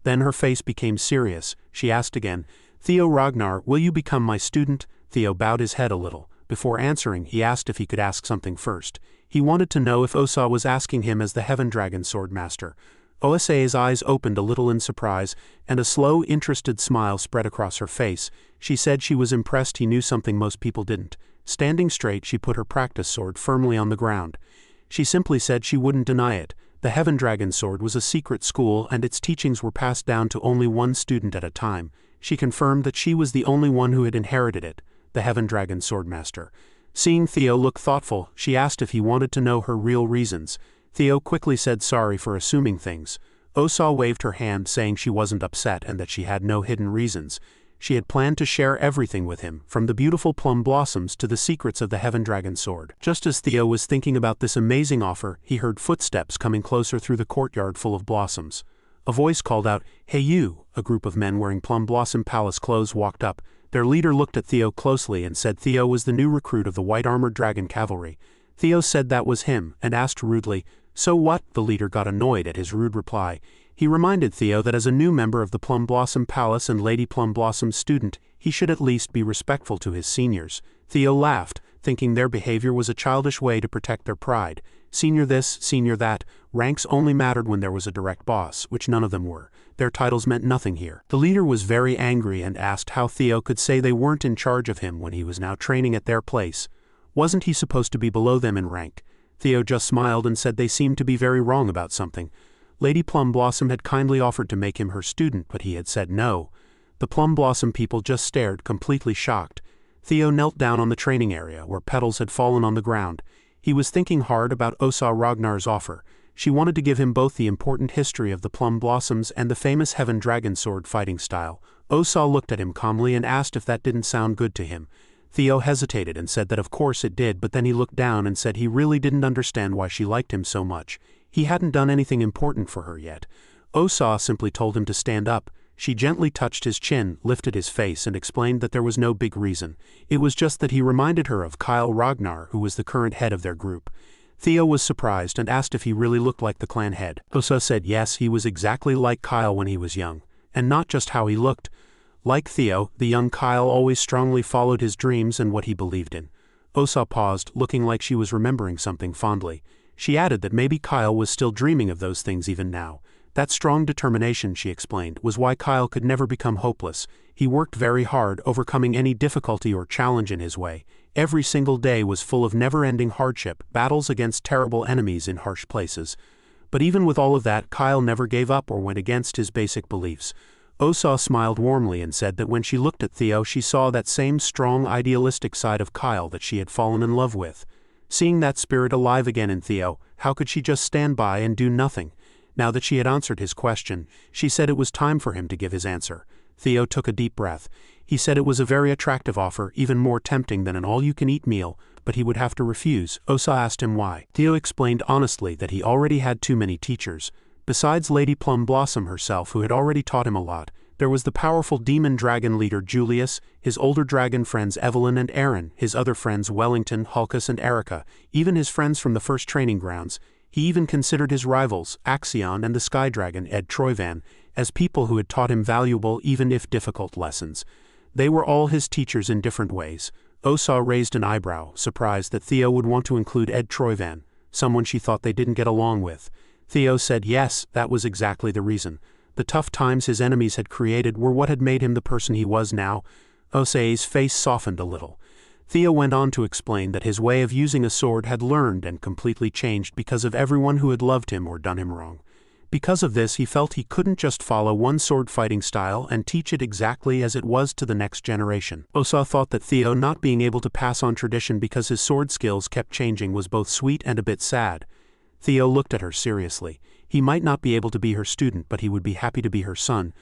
Then her face became serious. She asked again, "Theo Ragnar, will you become my student?" Theo bowed his head a little. Before answering, he asked if he could ask something first. He wanted to know if Osa was asking him as the Heaven Dragon sword master. Osae's eyes opened a little in surprise, and a slow, interested smile spread across her face. She said she was impressed he knew something most people didn't. Standing straight, she put her practice sword firmly on the ground. She simply said she wouldn't deny it. The Heaven Dragon sword was a secret school and its teachings were passed down to only one student at a time. She confirmed that she was the only one who had inherited it, the Heaven Dragon swordmaster. Seeing Theo look thoughtful, she asked if he wanted to know her real reasons. Theo quickly said sorry for assuming things. Osa waved her hand saying she wasn't upset and that she had no hidden reasons. She had planned to share everything with him, from the beautiful plum blossoms to the secrets of the Heaven Dragon sword. Just as Theo was thinking about this amazing offer, he heard footsteps coming closer through the courtyard full of blossoms. A voice called out, "Hey you!" A group of men wearing Plum Blossom Palace clothes walked up. Their leader looked at Theo closely and said Theo was the new recruit of the white-armored dragon cavalry. Theo said that was him, and asked rudely, "So what?" The leader got annoyed at his rude reply. He reminded Theo that as a new member of the Plum Blossom Palace and Lady Plum Blossom's student, he should at least be respectful to his seniors. Theo laughed, thinking their behavior was a childish way to protect their pride. Senior this, senior that, ranks only mattered when there was a direct boss, which none of them were. Their titles meant nothing here. The leader was very angry and asked how Theo could say they weren't in charge of him when he was now training at their place. Wasn't he supposed to be below them in rank? Theo just smiled and said they seemed to be very wrong about something. Lady Plum Blossom had kindly offered to make him her student, but he had said no. The Plum Blossom people just stared, completely shocked. Theo knelt down on the training area, where petals had fallen on the ground. He was thinking hard about Osa Ragnar's offer. She wanted to give him both the important history of the Plum Blossoms and the famous Heaven Dragon sword fighting style. Osa looked at him calmly and asked if that didn't sound good to him. Theo hesitated and said that of course it did, but then he looked down and said he really didn't understand why she liked him so much. He hadn't done anything important for her yet. Osa simply told him to stand up. She gently touched his chin, lifted his face, and explained that there was no big reason. It was just that he reminded her of Theo Ragnar, who was the current head of their group. Theo was surprised and asked if he really looked like the clan head. Osa said yes, he was exactly like Kyle when he was young. And not just how he looked. Like Theo, the young Kyle always strongly followed his dreams and what he believed in. Osa paused, looking like she was remembering something fondly. She added that maybe Kyle was still dreaming of those things even now. That strong determination, she explained, was why Kyle could never become hopeless. He worked very hard, overcoming any difficulty or challenge in his way. Every single day was full of never-ending hardship, battles against terrible enemies in harsh places. But even with all of that, Kyle never gave up or went against his basic beliefs. Osa smiled warmly and said that when she looked at Theo she saw that same strong idealistic side of Kyle that she had fallen in love with. Seeing that spirit alive again in Theo, how could she just stand by and do nothing? Now that she had answered his question, she said it was time for him to give his answer. Theo took a deep breath. He said it was a very attractive offer, even more tempting than an all-you-can-eat meal, but he would have to refuse. Osa asked him why. Theo explained honestly that he already had too many teachers. Besides Lady Plum Blossom herself, who had already taught him a lot, there was the powerful demon dragon leader Julius, his older dragon friends Evelyn and Aaron, his other friends Wellington, Hulkus and Erica, even his friends from the first training grounds. He even considered his rivals, Axion and the Sky Dragon Ed Troyvan, as people who had taught him valuable even if difficult lessons. They were all his teachers in different ways. Osa raised an eyebrow, surprised that Theo would want to include Ed Troyvan, someone she thought they didn't get along with. Theo said yes, that was exactly the reason. The tough times his enemies had created were what had made him the person he was now. Osae's face softened a little. Theo went on to explain that his way of using a sword had learned and completely changed because of everyone who had loved him or done him wrong. Because of this, he felt he couldn't just follow one sword fighting style and teach it exactly as it was to the next generation. Osa thought that Theo not being able to pass on tradition because his sword skills kept changing was both sweet and a bit sad. Theo looked at her seriously. He might not be able to be her student, but he would be happy to be her son.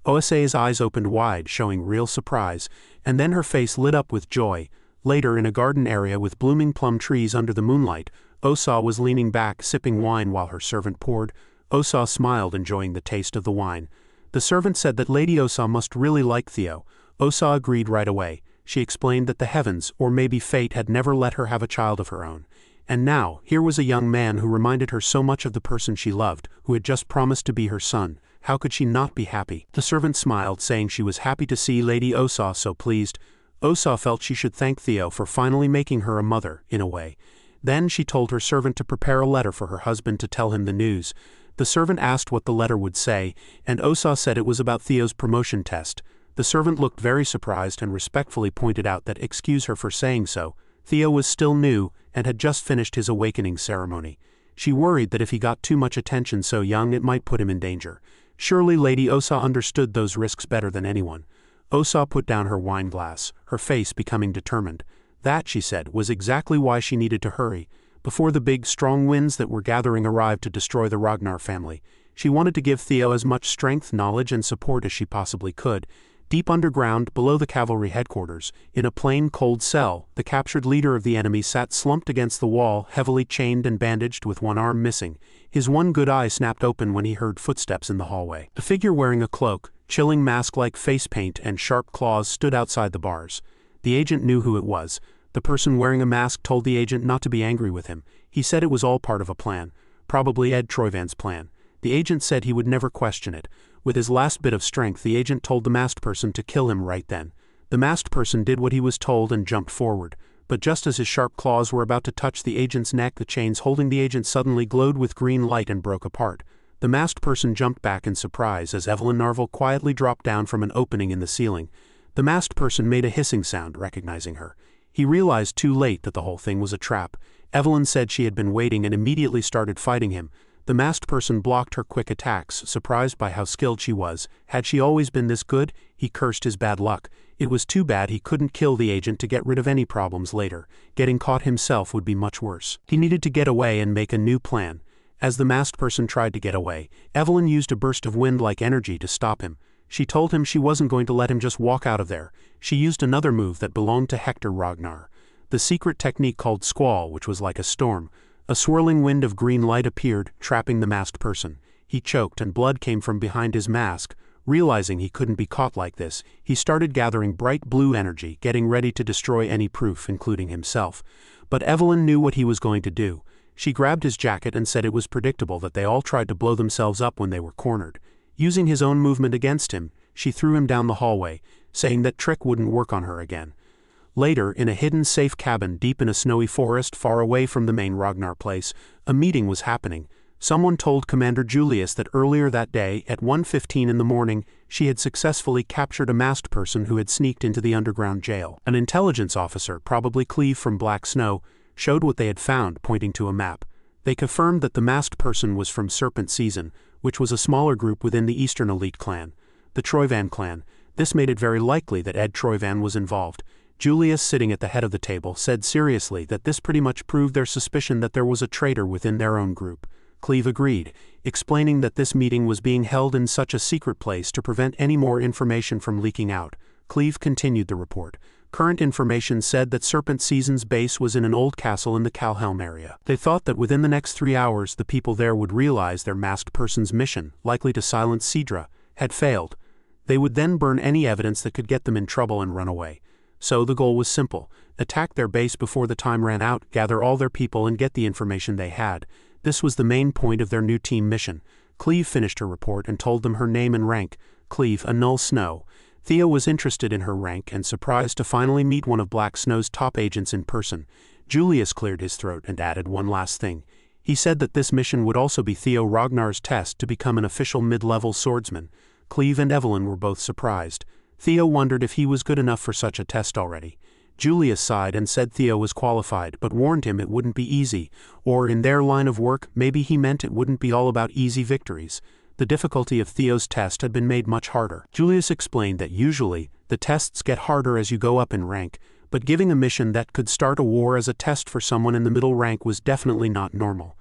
Osae's eyes opened wide, showing real surprise, and then her face lit up with joy. Later, in a garden area with blooming plum trees under the moonlight, Osa was leaning back, sipping wine while her servant poured. Osa smiled, enjoying the taste of the wine. The servant said that Lady Osa must really like Theo. Osa agreed right away. She explained that the heavens, or maybe fate, had never let her have a child of her own. And now, here was a young man who reminded her so much of the person she loved, who had just promised to be her son. How could she not be happy? The servant smiled, saying she was happy to see Lady Osa so pleased. Osa felt she should thank Theo for finally making her a mother, in a way. Then she told her servant to prepare a letter for her husband to tell him the news. The servant asked what the letter would say, and Osa said it was about Theo's promotion test. The servant looked very surprised and respectfully pointed out that excuse her for saying so. Theo was still new and had just finished his awakening ceremony. She worried that if he got too much attention so young it might put him in danger. Surely Lady Osa understood those risks better than anyone. Osa put down her wine glass, her face becoming determined. That, she said, was exactly why she needed to hurry. Before the big, strong winds that were gathering arrived to destroy the Ragnar family, she wanted to give Theo as much strength, knowledge, and support as she possibly could. Deep underground, below the cavalry headquarters, in a plain, cold cell, the captured leader of the enemy sat slumped against the wall, heavily chained and bandaged with one arm missing. His one good eye snapped open when he heard footsteps in the hallway. A figure wearing a cloak, chilling mask-like face paint, and sharp claws stood outside the bars. The agent knew who it was. The person wearing a mask told the agent not to be angry with him. He said it was all part of a plan. Probably Ed Troyvan's plan. The agent said he would never question it. With his last bit of strength, the agent told the masked person to kill him right then. The masked person did what he was told and jumped forward. But just as his sharp claws were about to touch the agent's neck, the chains holding the agent suddenly glowed with green light and broke apart. The masked person jumped back in surprise as Evelyn Narvel quietly dropped down from an opening in the ceiling. The masked person made a hissing sound, recognizing her. He realized too late that the whole thing was a trap. Evelyn said she had been waiting and immediately started fighting him. The masked person blocked her quick attacks, surprised by how skilled she was. Had she always been this good? He cursed his bad luck. It was too bad he couldn't kill the agent to get rid of any problems later. Getting caught himself would be much worse. He needed to get away and make a new plan. As the masked person tried to get away, Evelyn used a burst of wind-like energy to stop him. She told him she wasn't going to let him just walk out of there. She used another move that belonged to Hector Ragnar. The secret technique called Squall, which was like a storm. A swirling wind of green light appeared, trapping the masked person. He choked and blood came from behind his mask. Realizing he couldn't be caught like this, he started gathering bright blue energy, getting ready to destroy any proof, including himself. But Evelyn knew what he was going to do. She grabbed his jacket and said it was predictable that they all tried to blow themselves up when they were cornered. Using his own movement against him, she threw him down the hallway, saying that trick wouldn't work on her again. Later, in a hidden safe cabin deep in a snowy forest far away from the main Ragnar place, a meeting was happening. Someone told Commander Julius that earlier that day, at 1:15 in the morning, she had successfully captured a masked person who had sneaked into the underground jail. An intelligence officer, probably Cleve from Black Snow, showed what they had found, pointing to a map. They confirmed that the masked person was from Serpent Season, which was a smaller group within the Eastern Elite clan, the Troyvan clan. This made it very likely that Ed Troyvan was involved. Julius, sitting at the head of the table, said seriously that this pretty much proved their suspicion that there was a traitor within their own group. Cleve agreed, explaining that this meeting was being held in such a secret place to prevent any more information from leaking out. Cleve continued the report. Current information said that Serpent Season's base was in an old castle in the Calhelm area. They thought that within the next 3 hours the people there would realize their masked person's mission, likely to silence Sidra, had failed. They would then burn any evidence that could get them in trouble and run away. So the goal was simple: attack their base before the time ran out, gather all their people and get the information they had. This was the main point of their new team mission. Cleve finished her report and told them her name and rank. Cleve, a Null Snow. Theo was interested in her rank and surprised to finally meet one of Black Snow's top agents in person. Julius cleared his throat and added one last thing. He said that this mission would also be Theo Ragnar's test to become an official mid-level swordsman. Cleve and Evelyn were both surprised. Theo wondered if he was good enough for such a test already. Julius sighed and said Theo was qualified, but warned him it wouldn't be easy, or in their line of work, maybe he meant it wouldn't be all about easy victories. The difficulty of Theo's test had been made much harder. Julius explained that usually, the tests get harder as you go up in rank, but giving a mission that could start a war as a test for someone in the middle rank was definitely not normal.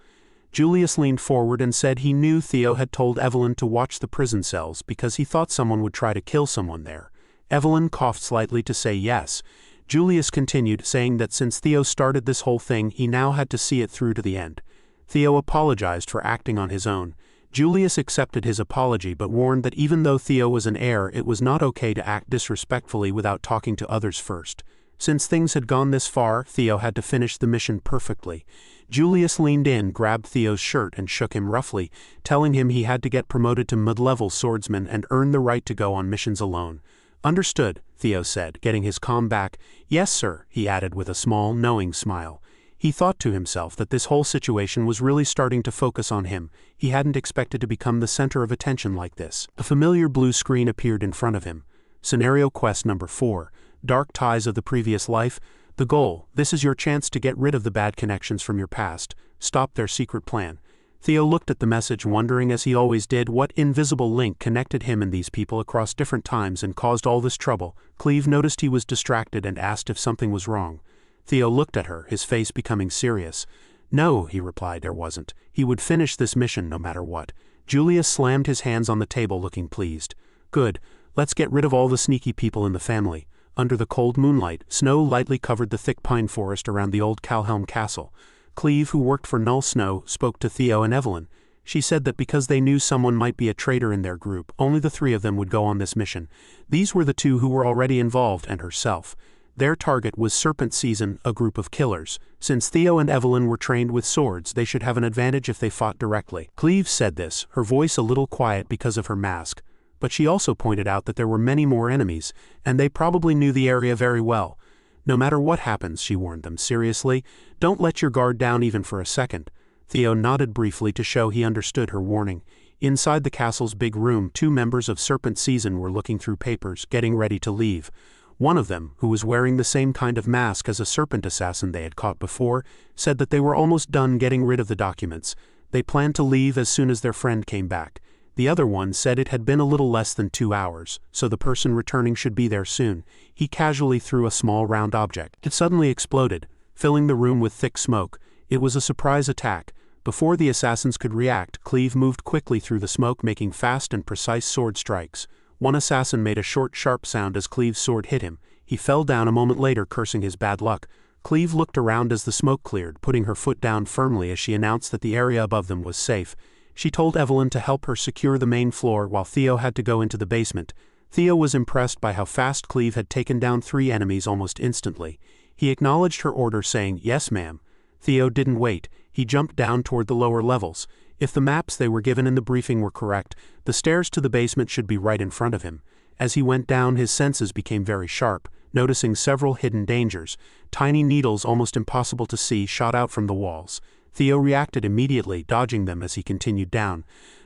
Julius leaned forward and said he knew Theo had told Evelyn to watch the prison cells because he thought someone would try to kill someone there. Evelyn coughed slightly to say yes. Julius continued, saying that since Theo started this whole thing, he now had to see it through to the end. Theo apologized for acting on his own. Julius accepted his apology but warned that even though Theo was an heir, it was not okay to act disrespectfully without talking to others first. Since things had gone this far, Theo had to finish the mission perfectly. Julius leaned in, grabbed Theo's shirt and shook him roughly, telling him he had to get promoted to mid-level swordsman and earn the right to go on missions alone. Understood, Theo said, getting his calm back. Yes, sir, he added with a small, knowing smile. He thought to himself that this whole situation was really starting to focus on him. He hadn't expected to become the center of attention like this. A familiar blue screen appeared in front of him. Scenario Quest Number 4, Dark Ties of the Previous Life. The goal: this is your chance to get rid of the bad connections from your past. Stop their secret plan. Theo looked at the message, wondering, as he always did, what invisible link connected him and these people across different times and caused all this trouble. Cleve noticed he was distracted and asked if something was wrong. Theo looked at her, his face becoming serious. No, he replied, there wasn't. He would finish this mission no matter what. Julius slammed his hands on the table, looking pleased. Good, let's get rid of all the sneaky people in the family. Under the cold moonlight, snow lightly covered the thick pine forest around the old Calhelm castle. Cleve, who worked for Null Snow, spoke to Theo and Evelyn. She said that because they knew someone might be a traitor in their group, only the three of them would go on this mission. These were the two who were already involved, and herself. Their target was Serpent Season, a group of killers. Since Theo and Evelyn were trained with swords, they should have an advantage if they fought directly. Cleve said this, her voice a little quiet because of her mask. But she also pointed out that there were many more enemies, and they probably knew the area very well. No matter what happens, she warned them seriously, don't let your guard down even for a second. Theo nodded briefly to show he understood her warning. Inside the castle's big room, two members of Serpent Season were looking through papers, getting ready to leave. One of them, who was wearing the same kind of mask as a serpent assassin they had caught before, said that they were almost done getting rid of the documents. They planned to leave as soon as their friend came back. The other one said it had been a little less than 2 hours, so the person returning should be there soon. He casually threw a small round object. It suddenly exploded, filling the room with thick smoke. It was a surprise attack. Before the assassins could react, Cleve moved quickly through the smoke, making fast and precise sword strikes. One assassin made a short, sharp sound as Cleve's sword hit him. He fell down a moment later, cursing his bad luck. Cleve looked around as the smoke cleared, putting her foot down firmly as she announced that the area above them was safe. She told Evelyn to help her secure the main floor while Theo had to go into the basement. Theo was impressed by how fast Cleve had taken down 3 enemies almost instantly. He acknowledged her order, saying, "Yes, ma'am." Theo didn't wait. He jumped down toward the lower levels. If the maps they were given in the briefing were correct, the stairs to the basement should be right in front of him. As he went down, his senses became very sharp, noticing several hidden dangers. Tiny needles, almost impossible to see, shot out from the walls. Theo reacted immediately, dodging them as he continued down.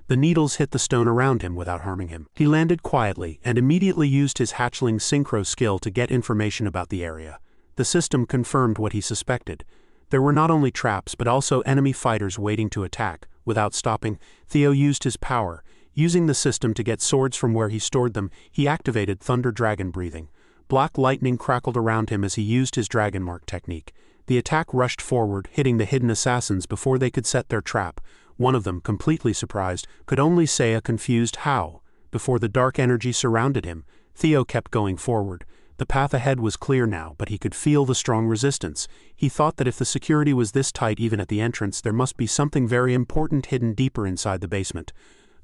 The needles hit the stone around him without harming him. He landed quietly and immediately used his hatchling synchro skill to get information about the area. The system confirmed what he suspected. There were not only traps but also enemy fighters waiting to attack. Without stopping, Theo used his power. Using the system to get swords from where he stored them, he activated Thunder Dragon breathing. Black lightning crackled around him as he used his Dragon Mark technique. The attack rushed forward, hitting the hidden assassins before they could set their trap. One of them, completely surprised, could only say a confused "how" before the dark energy surrounded him. Theo kept going forward. The path ahead was clear now, but he could feel the strong resistance. He thought that if the security was this tight even at the entrance, there must be something very important hidden deeper inside the basement.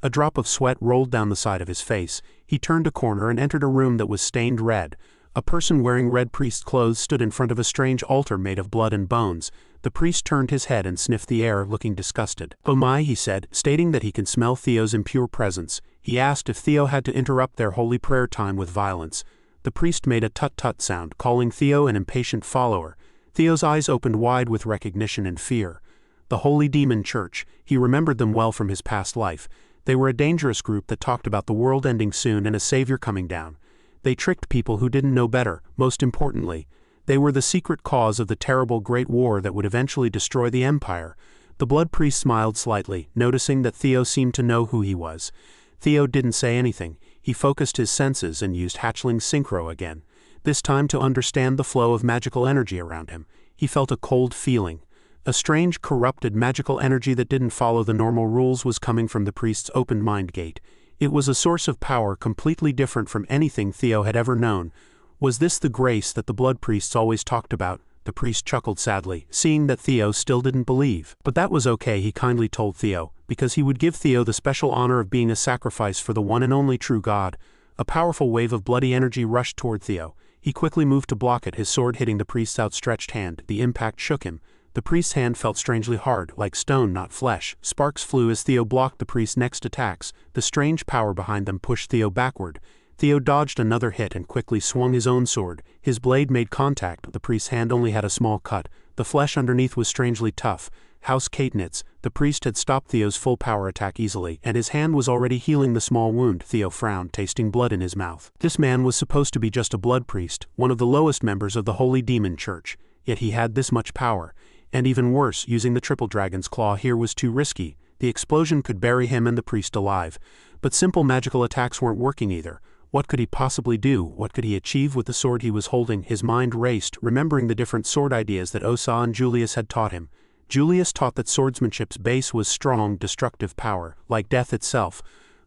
A drop of sweat rolled down the side of his face. He turned a corner and entered a room that was stained red. A person wearing red priest clothes stood in front of a strange altar made of blood and bones. The priest turned his head and sniffed the air, looking disgusted. "Oh my," he said, stating that he could smell Theo's impure presence. He asked if Theo had to interrupt their holy prayer time with violence. The priest made a tut-tut sound, calling Theo an impatient follower. Theo's eyes opened wide with recognition and fear. The Holy Demon Church. He remembered them well from his past life. They were a dangerous group that talked about the world ending soon and a savior coming down. They tricked people who didn't know better. Most importantly, they were the secret cause of the terrible Great War that would eventually destroy the Empire. The Blood Priest smiled slightly, noticing that Theo seemed to know who he was. Theo didn't say anything. He focused his senses and used hatchling synchro again, this time to understand the flow of magical energy around him. He felt a cold feeling. A strange, corrupted magical energy that didn't follow the normal rules was coming from the priest's open mind gate. It was a source of power completely different from anything Theo had ever known. Was this the grace that the blood priests always talked about? The priest chuckled sadly, seeing that Theo still didn't believe. But that was okay, he kindly told Theo, because he would give Theo the special honor of being a sacrifice for the one and only true God. A powerful wave of bloody energy rushed toward Theo. He quickly moved to block it, his sword hitting the priest's outstretched hand. The impact shook him. The priest's hand felt strangely hard, like stone, not flesh. Sparks flew as Theo blocked the priest's next attacks. The strange power behind them pushed Theo backward. Theo dodged another hit and quickly swung his own sword. His blade made contact, but the priest's hand only had a small cut. The flesh underneath was strangely tough. House Caitnitz, the priest, had stopped Theo's full power attack easily, and his hand was already healing the small wound. Theo frowned, tasting blood in his mouth. This man was supposed to be just a blood priest, one of the lowest members of the Holy Demon Church, yet he had this much power. And even worse, using the triple dragon's claw here was too risky. The explosion could bury him and the priest alive. But simple magical attacks weren't working either. What could he possibly do? What could he achieve with the sword he was holding? His mind raced, remembering the different sword ideas that Osa and Julius had taught him. Julius taught that swordsmanship's base was strong, destructive power, like death itself.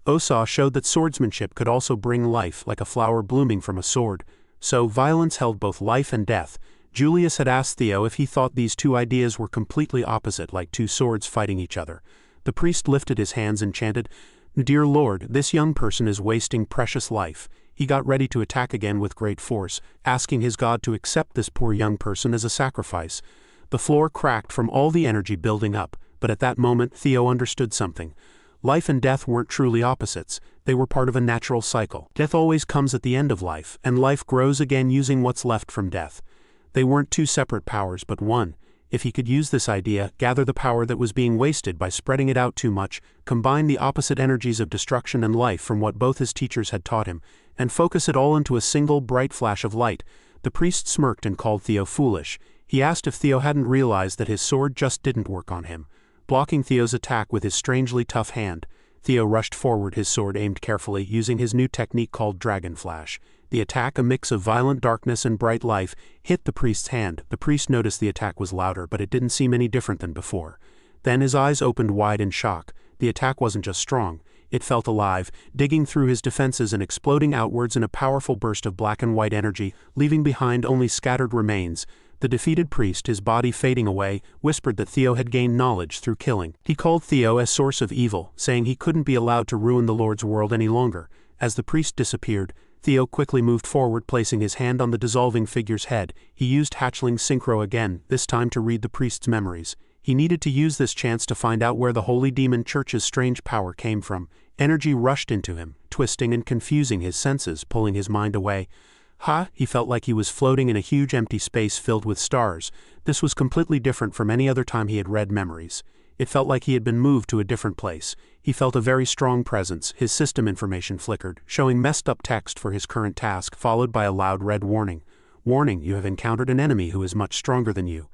Osa showed that swordsmanship could also bring life, like a flower blooming from a sword. So, violence held both life and death. Julius had asked Theo if he thought these two ideas were completely opposite, like two swords fighting each other. The priest lifted his hands and chanted, "Dear Lord, this young person is wasting precious life." He got ready to attack again with great force, asking his god to accept this poor young person as a sacrifice. The floor cracked from all the energy building up, but at that moment Theo understood something. Life and death weren't truly opposites, they were part of a natural cycle. Death always comes at the end of life, and life grows again using what's left from death. They weren't two separate powers but one. If he could use this idea, gather the power that was being wasted by spreading it out too much, combine the opposite energies of destruction and life from what both his teachers had taught him, and focus it all into a single bright flash of light. The priest smirked and called Theo foolish. He asked if Theo hadn't realized that his sword just didn't work on him, blocking Theo's attack with his strangely tough hand. Theo rushed forward, his sword aimed carefully, using his new technique called Dragon Flash. The attack, a mix of violent darkness and bright life, hit the priest's hand. The priest noticed the attack was louder, but it didn't seem any different than before. Then his eyes opened wide in shock. The attack wasn't just strong, it felt alive, digging through his defenses and exploding outwards in a powerful burst of black and white energy, leaving behind only scattered remains. The defeated priest, his body fading away, whispered that Theo had gained knowledge through killing. He called Theo a source of evil, saying he couldn't be allowed to ruin the Lord's world any longer. As the priest disappeared, Theo quickly moved forward, placing his hand on the dissolving figure's head. He used hatchling synchro again, this time to read the priest's memories. He needed to use this chance to find out where the Holy Demon Church's strange power came from. Energy rushed into him, twisting and confusing his senses, pulling his mind away. He felt like he was floating in a huge empty space filled with stars. This was completely different from any other time he had read memories. It felt like he had been moved to a different place. He felt a very strong presence. His system information flickered, showing messed up text for his current task, followed by a loud red warning. "Warning, you have encountered an enemy who is much stronger than you.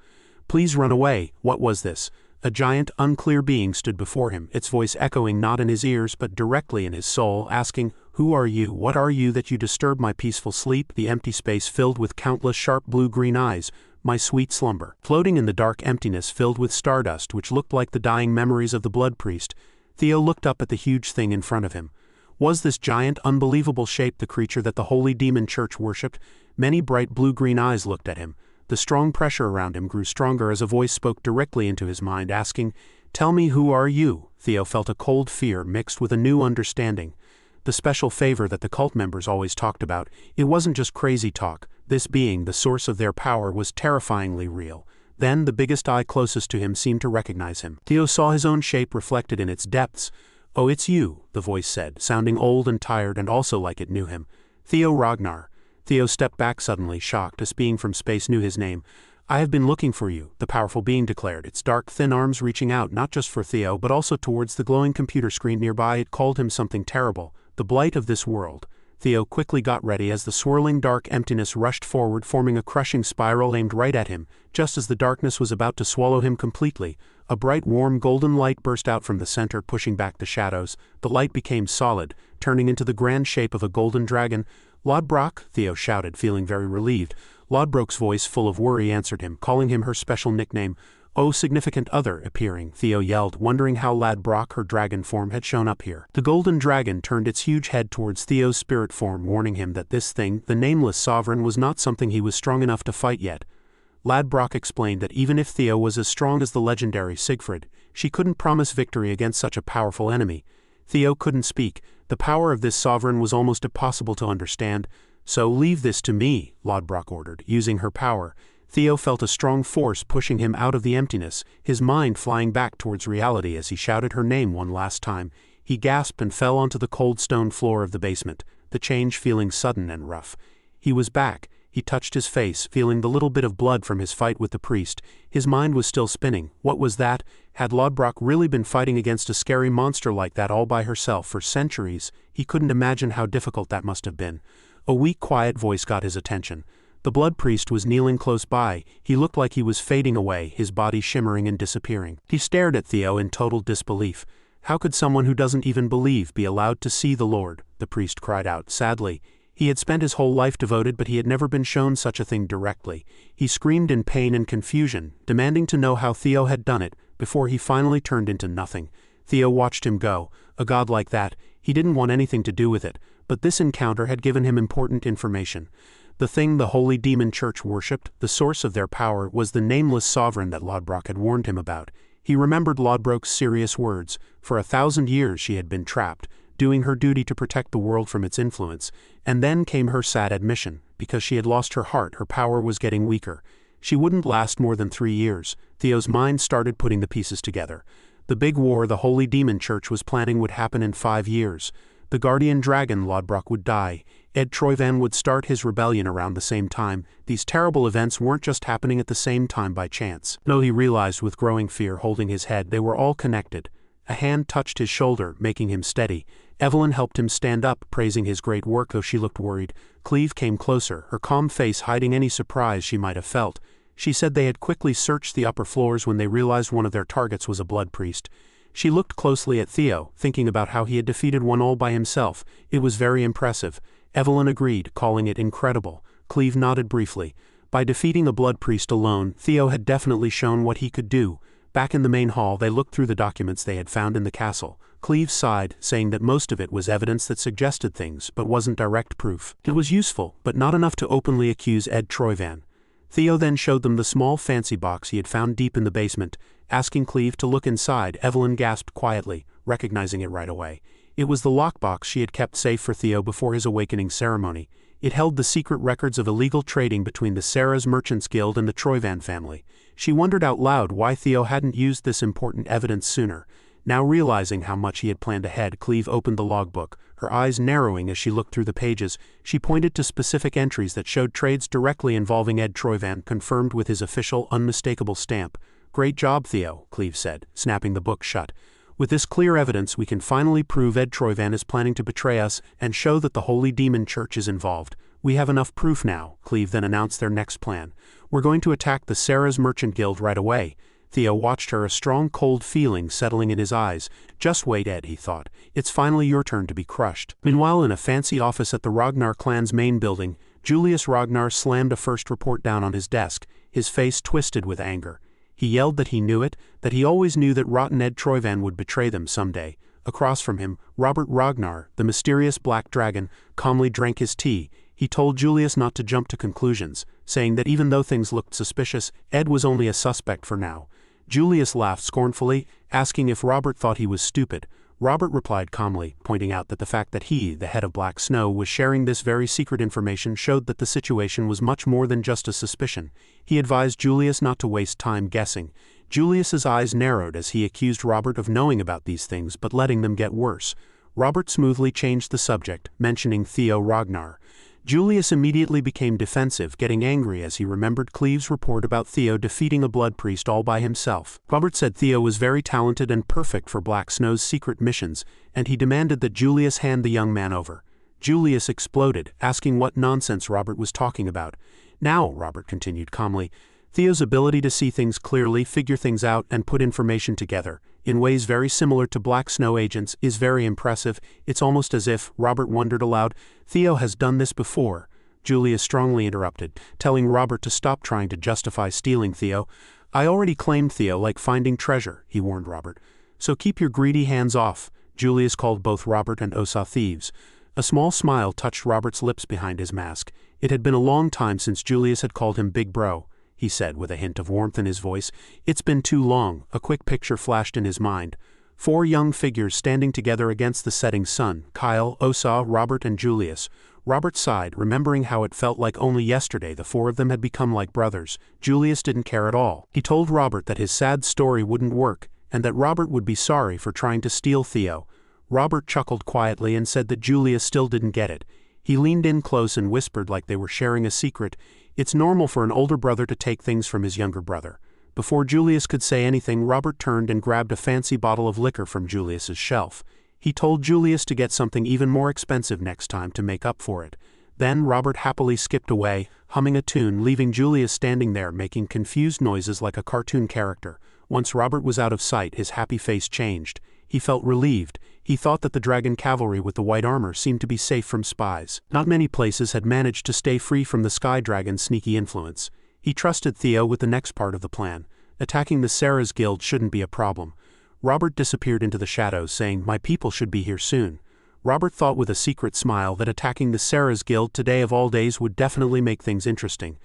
Please run away." What was this? A giant, unclear being stood before him, its voice echoing not in his ears but directly in his soul, asking, "Who are you? What are you that you disturb my peaceful sleep?" The empty space filled with countless sharp blue-green eyes. "My sweet slumber." Floating in the dark emptiness filled with stardust which looked like the dying memories of the blood priest, Theo looked up at the huge thing in front of him. Was this giant, unbelievable shape the creature that the Holy Demon Church worshipped? Many bright blue-green eyes looked at him. The strong pressure around him grew stronger as a voice spoke directly into his mind, asking, "Tell me, who are you?" Theo felt a cold fear mixed with a new understanding. The special favor that the cult members always talked about, it wasn't just crazy talk. This being, the source of their power, was terrifyingly real. Then the biggest eye closest to him seemed to recognize him. Theo saw his own shape reflected in its depths. "Oh, it's you," the voice said, sounding old and tired and also like it knew him. "Theo Ragnar." Theo stepped back suddenly, shocked. This being from space knew his name. "I have been looking for you," the powerful being declared, its dark, thin arms reaching out not just for Theo but also towards the glowing computer screen nearby. It called him something terrible, the blight of this world. Theo quickly got ready as the swirling dark emptiness rushed forward, forming a crushing spiral aimed right at him. Just as the darkness was about to swallow him completely, a bright, warm, golden light burst out from the center, pushing back the shadows. The light became solid, turning into the grand shape of a golden dragon. "Lodbrok," Theo shouted, feeling very relieved. Lodbrok's voice, full of worry, answered him, calling him her special nickname. "Oh, significant other," appearing, Theo yelled, wondering how Lodbrok, her dragon form, had shown up here. The golden dragon turned its huge head towards Theo's spirit form, warning him that this thing, the nameless sovereign, was not something he was strong enough to fight yet. Lodbrok explained that even if Theo was as strong as the legendary Siegfried, she couldn't promise victory against such a powerful enemy. Theo couldn't speak. The power of this sovereign was almost impossible to understand. "So leave this to me," Lodbrok ordered, using her power. Theo felt a strong force pushing him out of the emptiness, his mind flying back towards reality as he shouted her name one last time. He gasped and fell onto the cold stone floor of the basement, the change feeling sudden and rough. He was back, He touched his face, feeling the little bit of blood from his fight with the priest. His mind was still spinning. What was that? Had Lodbrok really been fighting against a scary monster like that all by herself for centuries? He couldn't imagine how difficult that must have been. A weak, quiet voice got his attention. The blood priest was kneeling close by. He looked like he was fading away, his body shimmering and disappearing. He stared at Theo in total disbelief. How could someone who doesn't even believe be allowed to see the Lord? The priest cried out, sadly. He had spent his whole life devoted, but he had never been shown such a thing directly. He screamed in pain and confusion, demanding to know how Theo had done it, before he finally turned into nothing. Theo watched him go. A god like that, he didn't want anything to do with it, but this encounter had given him important information. The thing the Holy Demon Church worshipped, the source of their power, was the nameless sovereign that Lodbrok had warned him about. He remembered Lodbrok's serious words. For 1,000 years she had been trapped, doing her duty to protect the world from its influence. And then came her sad admission. Because she had lost her heart, her power was getting weaker. She wouldn't last more than 3 years. Theo's mind started putting the pieces together. The big war the Holy Demon Church was planning would happen in 5 years. The guardian dragon Lodbrok would die. Ed Troyvan would start his rebellion around the same time. These terrible events weren't just happening at the same time by chance. No, he realized with growing fear, holding his head, they were all connected. A hand touched his shoulder, making him steady. Evelyn helped him stand up, praising his great work, though she looked worried. Cleve came closer, her calm face hiding any surprise she might have felt. She said they had quickly searched the upper floors when they realized one of their targets was a blood priest. She looked closely at Theo, thinking about how he had defeated one all by himself. It was very impressive. Evelyn agreed, calling it incredible. Cleve nodded briefly. By defeating a blood priest alone, Theo had definitely shown what he could do. Back in the main hall, they looked through the documents they had found in the castle. Cleve sighed, saying that most of it was evidence that suggested things, but wasn't direct proof. It was useful, but not enough to openly accuse Ed Troyvan. Theo then showed them the small fancy box he had found deep in the basement. Asking Cleve to look inside, Evelyn gasped quietly, recognizing it right away. It was the lockbox she had kept safe for Theo before his awakening ceremony. It held the secret records of illegal trading between the Sarah's Merchants Guild and the Troyvan family. She wondered out loud why Theo hadn't used this important evidence sooner. Now realizing how much he had planned ahead, Cleve opened the logbook, her eyes narrowing as she looked through the pages. She pointed to specific entries that showed trades directly involving Ed Troyvan, confirmed with his official, unmistakable stamp. "Great job, Theo," Cleve said, snapping the book shut. "With this clear evidence, we can finally prove Ed Troyvan is planning to betray us and show that the Holy Demon Church is involved. We have enough proof now," Cleve then announced their next plan. "We're going to attack the Sarah's Merchant Guild right away." Theo watched her, a strong cold feeling settling in his eyes. "Just wait, Ed," he thought. "It's finally your turn to be crushed." Meanwhile, in a fancy office at the Ragnar clan's main building, Julius Ragnar slammed a first report down on his desk, his face twisted with anger. He yelled that he knew it, that he always knew that rotten Ed Troyvan would betray them someday. Across from him, Robert Ragnar, the mysterious black dragon, calmly drank his tea. He told Julius not to jump to conclusions, saying that even though things looked suspicious, Ed was only a suspect for now. Julius laughed scornfully, asking if Robert thought he was stupid. Robert replied calmly, pointing out that the fact that he, the head of Black Snow, was sharing this very secret information showed that the situation was much more than just a suspicion. He advised Julius not to waste time guessing. Julius's eyes narrowed as he accused Robert of knowing about these things but letting them get worse. Robert smoothly changed the subject, mentioning Theo Ragnar. Julius immediately became defensive, getting angry as he remembered Cleve's report about Theo defeating a blood priest all by himself. Robert said Theo was very talented and perfect for Black Snow's secret missions, and he demanded that Julius hand the young man over. Julius exploded, asking what nonsense Robert was talking about. "Now," Robert continued calmly, "Theo's ability to see things clearly, figure things out, and put information together, in ways very similar to Black Snow agents, is very impressive. It's almost as if," Robert wondered aloud, "Theo has done this before." Julius strongly interrupted, telling Robert to stop trying to justify stealing Theo. "I already claimed Theo, like finding treasure," he warned Robert. "So keep your greedy hands off." Julius called both Robert and Osa thieves. A small smile touched Robert's lips behind his mask. It had been a long time since Julius had called him Big Bro, he said with a hint of warmth in his voice. "It's been too long." A quick picture flashed in his mind. 4 young figures standing together against the setting sun: Kyle, Osa, Robert, and Julius. Robert sighed, remembering how it felt like only yesterday the 4 of them had become like brothers. Julius didn't care at all. He told Robert that his sad story wouldn't work, and that Robert would be sorry for trying to steal Theo. Robert chuckled quietly and said that Julius still didn't get it. He leaned in close and whispered like they were sharing a secret, "It's normal for an older brother to take things from his younger brother." Before Julius could say anything, Robert turned and grabbed a fancy bottle of liquor from Julius's shelf. He told Julius to get something even more expensive next time to make up for it. Then Robert happily skipped away, humming a tune, leaving Julius standing there making confused noises like a cartoon character. Once Robert was out of sight, his happy face changed. He felt relieved. He thought that the dragon cavalry with the white armor seemed to be safe from spies. Not many places had managed to stay free from the sky dragon's sneaky influence. He trusted Theo with the next part of the plan. Attacking the Sarah's guild shouldn't be a problem. Robert disappeared into the shadows, saying, "My people should be here soon." Robert thought with a secret smile that attacking the Sarah's guild today of all days would definitely make things interesting.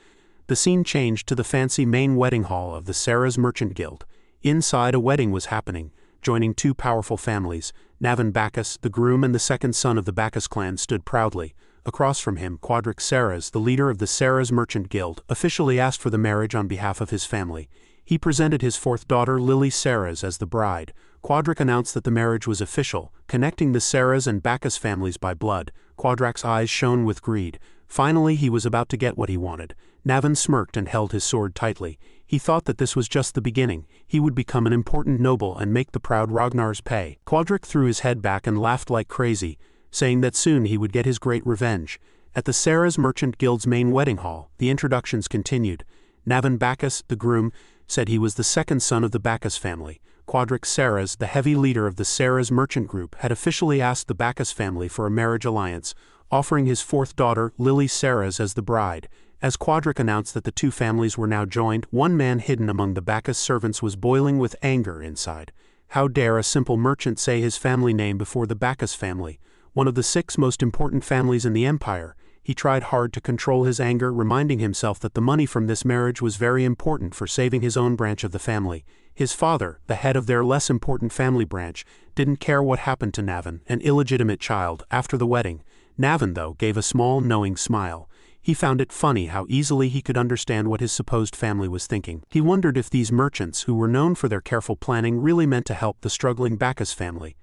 The scene changed to the fancy main wedding hall of the Sarah's Merchant Guild. Inside, a wedding was happening, joining two powerful families. Navin Bacchus, the groom and the second son of the Bacchus clan, stood proudly. Across from him, Quadric Sarahs, the leader of the Sarah's Merchant Guild, officially asked for the marriage on behalf of his family. He presented his fourth daughter, Lily Sarahs, as the bride. Quadric announced that the marriage was official, connecting the Sarahs and Bacchus families by blood. Quadric's eyes shone with greed. Finally, he was about to get what he wanted. Navin smirked and held his sword tightly. He thought that this was just the beginning. He would become an important noble and make the proud Ragnars pay. Quadric threw his head back and laughed like crazy, saying that soon he would get his great revenge. At the Sarah's Merchant Guild's main wedding hall, the introductions continued. Navin Bacchus, the groom, said he was the second son of the Bacchus family. Quadric Sarahs, the heavy leader of the Sarah's Merchant Group, had officially asked the Bacchus family for a marriage alliance, offering his fourth daughter, Lily Sarahs, as the bride. As Quadric announced that the two families were now joined, one man hidden among the Bacchus servants was boiling with anger inside. How dare a simple merchant say his family name before the Bacchus family, one of the 6 most important families in the empire? He tried hard to control his anger, reminding himself that the money from this marriage was very important for saving his own branch of the family. His father, the head of their less important family branch, didn't care what happened to Navin, an illegitimate child, after the wedding. Navin, though, gave a small, knowing smile. He found it funny how easily he could understand what his supposed family was thinking. He wondered if these merchants, who were known for their careful planning, really meant to help the struggling Bacchus family.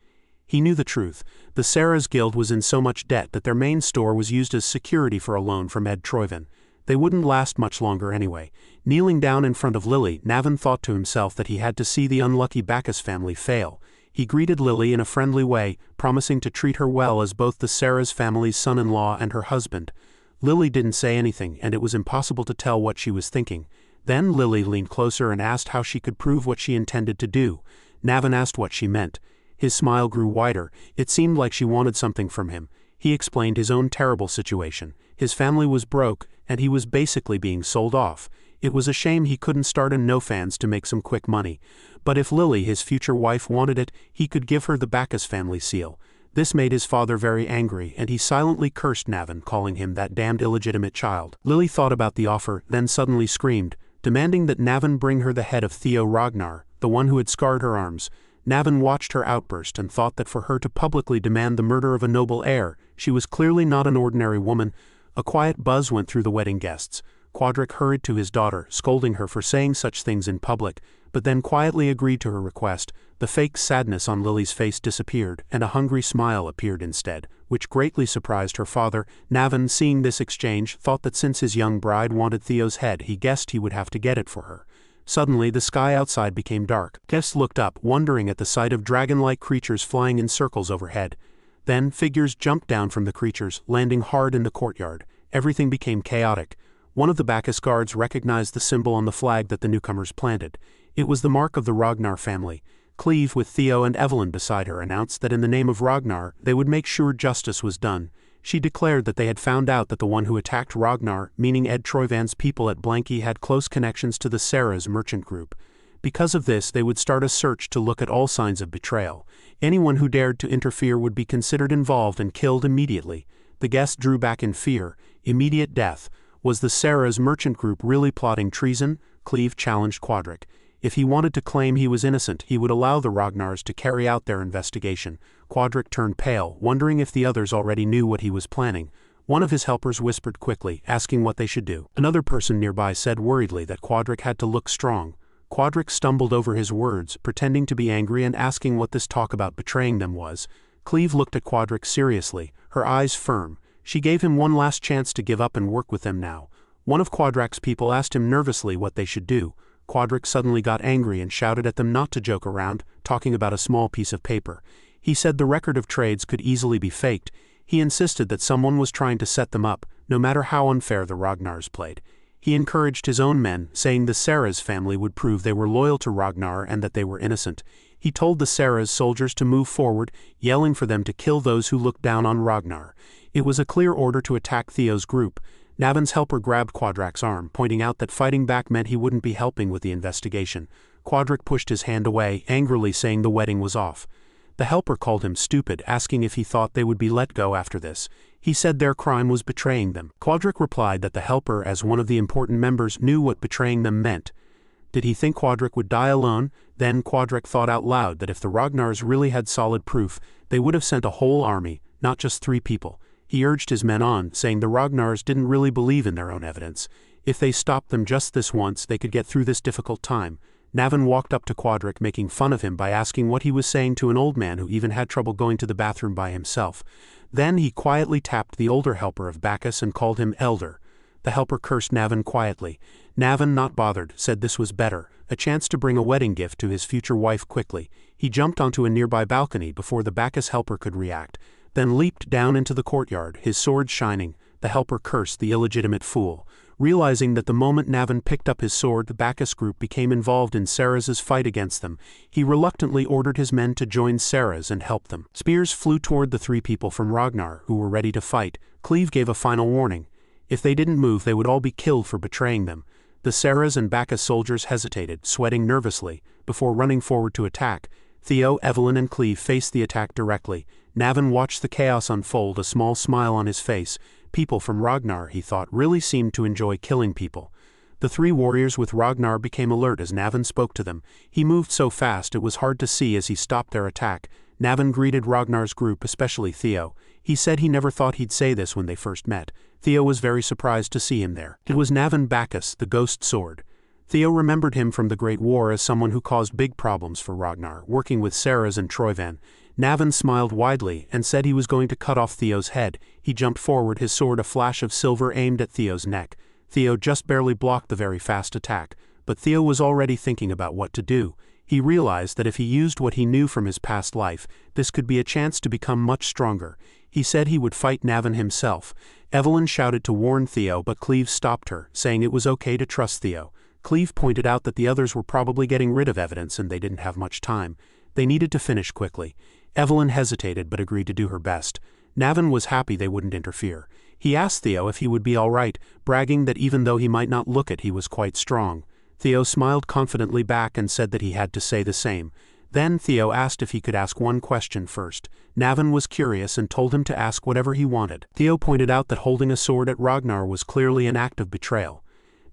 He knew the truth. The Sarah's Guild was in so much debt that their main store was used as security for a loan from Ed Troyvin. They wouldn't last much longer anyway. Kneeling down in front of Lily, Navin thought to himself that he had to see the unlucky Bacchus family fail. He greeted Lily in a friendly way, promising to treat her well as both the Sarah's family's son-in-law and her husband. Lily didn't say anything, and it was impossible to tell what she was thinking. Then Lily leaned closer and asked how she could prove what she intended to do. Navin asked what she meant. His smile grew wider. It seemed like she wanted something from him. He explained his own terrible situation. His family was broke, and he was basically being sold off. It was a shame he couldn't start a no-fans to make some quick money. But if Lily, his future wife, wanted it, he could give her the Bacchus family seal. This made his father very angry, and he silently cursed Navin, calling him that damned illegitimate child. Lily thought about the offer, then suddenly screamed, demanding that Navin bring her the head of Theo Ragnar, the one who had scarred her arms. Navin watched her outburst and thought that for her to publicly demand the murder of a noble heir, she was clearly not an ordinary woman. A quiet buzz went through the wedding guests. Quadric hurried to his daughter, scolding her for saying such things in public, but then quietly agreed to her request. The fake sadness on Lily's face disappeared, and a hungry smile appeared instead, which greatly surprised her father. Navin, seeing this exchange, thought that since his young bride wanted Theo's head, he guessed he would have to get it for her. Suddenly, the sky outside became dark. Guests looked up, wondering at the sight of dragon-like creatures flying in circles overhead. Then, figures jumped down from the creatures, landing hard in the courtyard. Everything became chaotic. One of the Bacchus guards recognized the symbol on the flag that the newcomers planted. It was the mark of the Ragnar family. Cleve, with Theo and Evelyn beside her, announced that in the name of Ragnar, they would make sure justice was done. She declared that they had found out that the one who attacked Ragnar, meaning Ed Troyvan's people at Blanky, had close connections to the Sarah's merchant group. Because of this, they would start a search to look at all signs of betrayal. Anyone who dared to interfere would be considered involved and killed immediately. The guests drew back in fear. Immediate death. Was the Sarah's merchant group really plotting treason? Cleve challenged Quadric. If he wanted to claim he was innocent, he would allow the Ragnars to carry out their investigation. Quadric turned pale, wondering if the others already knew what he was planning. One of his helpers whispered quickly, asking what they should do. Another person nearby said worriedly that Quadric had to look strong. Quadric stumbled over his words, pretending to be angry and asking what this talk about betraying them was. Cleve looked at Quadric seriously, her eyes firm. She gave him one last chance to give up and work with them now. One of Quadrak's people asked him nervously what they should do. Quadrak suddenly got angry and shouted at them not to joke around, talking about a small piece of paper. He said the record of trades could easily be faked. He insisted that someone was trying to set them up, no matter how unfair the Ragnars played. He encouraged his own men, saying the Sarah's family would prove they were loyal to Ragnar and that they were innocent. He told the Sarah's soldiers to move forward, yelling for them to kill those who looked down on Ragnar. It was a clear order to attack Theo's group. Navan's helper grabbed Quadrak's arm, pointing out that fighting back meant he wouldn't be helping with the investigation. Quadrak pushed his hand away, angrily saying the wedding was off. The helper called him stupid, asking if he thought they would be let go after this. He said their crime was betraying them. Quadrak replied that the helper, as one of the important members, knew what betraying them meant. Did he think Quadrak would die alone? Then Quadrak thought out loud that if the Ragnars really had solid proof, they would have sent a whole army, not just 3 people. He urged his men on, saying the Ragnars didn't really believe in their own evidence. If they stopped them just this once, they could get through this difficult time. Navan walked up to Quadrak, making fun of him by asking what he was saying to an old man who even had trouble going to the bathroom by himself. Then he quietly tapped the older helper of Bacchus and called him Elder. The helper cursed Navan quietly. Navan, not bothered, said this was better, a chance to bring a wedding gift to his future wife quickly. He jumped onto a nearby balcony before the Bacchus helper could react, then leaped down into the courtyard, his sword shining. The helper cursed the illegitimate fool. Realizing that the moment Navan picked up his sword, the Bacchus group became involved in Sarah's fight against them, he reluctantly ordered his men to join Sarah's and help them. Spears flew toward the 3 people from Ragnar, who were ready to fight. Cleve gave a final warning. If they didn't move, they would all be killed for betraying them. The Sarah's and Bacchus soldiers hesitated, sweating nervously, before running forward to attack. Theo, Evelyn, and Cleve faced the attack directly. Navan watched the chaos unfold, a small smile on his face. People from Ragnar, he thought, really seemed to enjoy killing people. The 3 warriors with Ragnar became alert as Navan spoke to them. He moved so fast it was hard to see as he stopped their attack. Navan greeted Ragnar's group, especially Theo. He said he never thought he'd say this when they first met. Theo was very surprised to see him there. It was Navan Bacchus, the ghost sword. Theo remembered him from the Great War as someone who caused big problems for Ragnar, working with Sarah's and Troyvan. Navan smiled widely and said he was going to cut off Theo's head. He jumped forward, his sword a flash of silver aimed at Theo's neck. Theo just barely blocked the very fast attack, but Theo was already thinking about what to do. He realized that if he used what he knew from his past life, this could be a chance to become much stronger. He said he would fight Navan himself. Evelyn shouted to warn Theo, but Cleve stopped her, saying it was okay to trust Theo. Cleve pointed out that the others were probably getting rid of evidence and they didn't have much time. They needed to finish quickly. Evelyn hesitated but agreed to do her best. Navan was happy they wouldn't interfere. He asked Theo if he would be all right, bragging that even though he might not look it, he was quite strong. Theo smiled confidently back and said that he had to say the same. Then Theo asked if he could ask one question first. Navan was curious and told him to ask whatever he wanted. Theo pointed out that holding a sword at Ragnar was clearly an act of betrayal.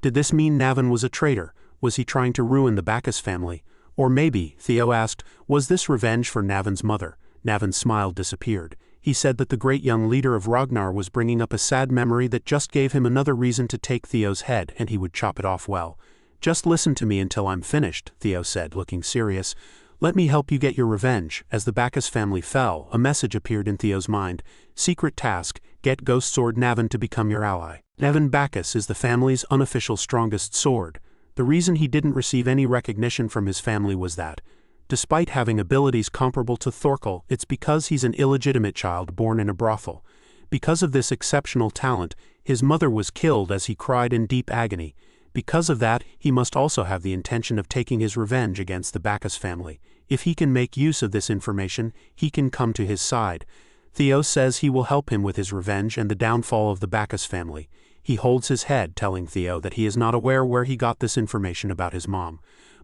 Did this mean Navan was a traitor? Was he trying to ruin the Bacchus family? Or maybe, Theo asked, was this revenge for Navan's mother? Navan's smile disappeared. He said that the great young leader of Ragnar was bringing up a sad memory that just gave him another reason to take Theo's head, and he would chop it off well. Just listen to me until I'm finished, Theo said, looking serious. Let me help you get your revenge. As the Bacchus family fell, a message appeared in Theo's mind. Secret task, get Ghost Sword Navan to become your ally. Navan Bacchus is the family's unofficial strongest sword. The reason he didn't receive any recognition from his family was that, despite having abilities comparable to Thorkel, it's because he's an illegitimate child born in a brothel. Because of this exceptional talent, his mother was killed as he cried in deep agony. Because of that, he must also have the intention of taking his revenge against the Bacchus family. If he can make use of this information, he can come to his side. Theo says he will help him with his revenge and the downfall of the Bacchus family. He holds his head, telling Theo that he is not aware where he got this information about his mom.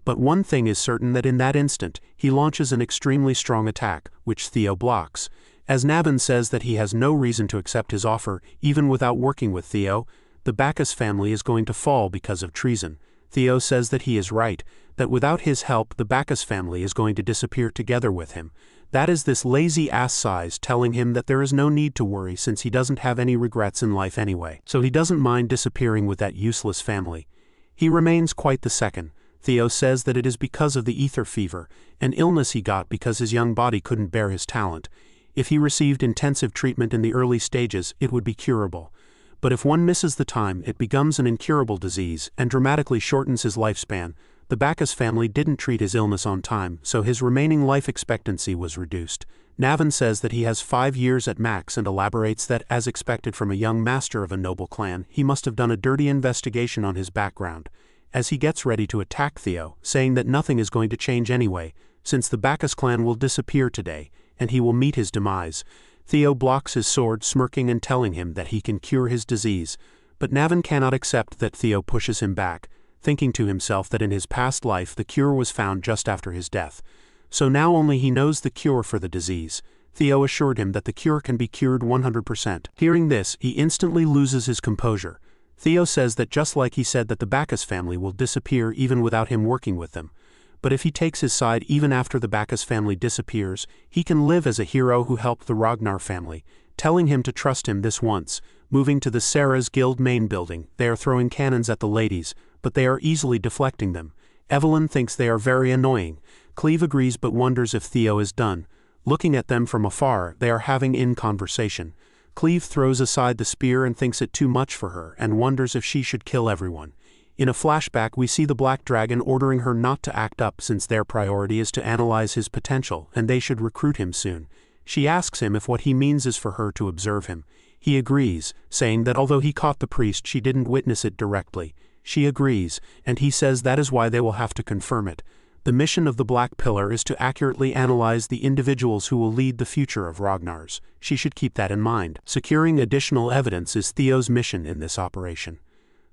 But one thing is certain, that in that instant, he launches an extremely strong attack, which Theo blocks. As Navan says that he has no reason to accept his offer, even without working with Theo, the Bacchus family is going to fall because of treason. Theo says that he is right, that without his help the Bacchus family is going to disappear together with him. That is this lazy ass size telling him that there is no need to worry since he doesn't have any regrets in life anyway. So he doesn't mind disappearing with that useless family. He remains quite the second. Theo says that it is because of the ether fever, an illness he got because his young body couldn't bear his talent. If he received intensive treatment in the early stages, it would be curable. But if one misses the time, it becomes an incurable disease and dramatically shortens his lifespan. The Bacchus family didn't treat his illness on time, so his remaining life expectancy was reduced. Navin says that he has 5 years at max and elaborates that, as expected from a young master of a noble clan, he must have done a dirty investigation on his background. As he gets ready to attack Theo, saying that nothing is going to change anyway, since the Bacchus clan will disappear today, and he will meet his demise. Theo blocks his sword, smirking and telling him that he can cure his disease. But Navin cannot accept that Theo pushes him back, thinking to himself that in his past life the cure was found just after his death. So now only he knows the cure for the disease. Theo assured him that the cure can be cured 100%. Hearing this, he instantly loses his composure. Theo says that just like he said that the Bacchus family will disappear even without him working with them. But if he takes his side even after the Bacchus family disappears, he can live as a hero who helped the Ragnar family, telling him to trust him this once. Moving to the Sarah's Guild main building, they are throwing cannons at the ladies, but they are easily deflecting them. Evelyn thinks they are very annoying. Cleve agrees but wonders if Theo is done. Looking at them from afar, they are having in conversation. Cleve throws aside the spear and thinks it too much for her and wonders if she should kill everyone. In a flashback we see the Black Dragon ordering her not to act up since their priority is to analyze his potential and they should recruit him soon. She asks him if what he means is for her to observe him. He agrees, saying that although he caught the priest she didn't witness it directly. She agrees, and he says that is why they will have to confirm it. The mission of the Black Pillar is to accurately analyze the individuals who will lead the future of Ragnar's. She should keep that in mind. Securing additional evidence is Theo's mission in this operation.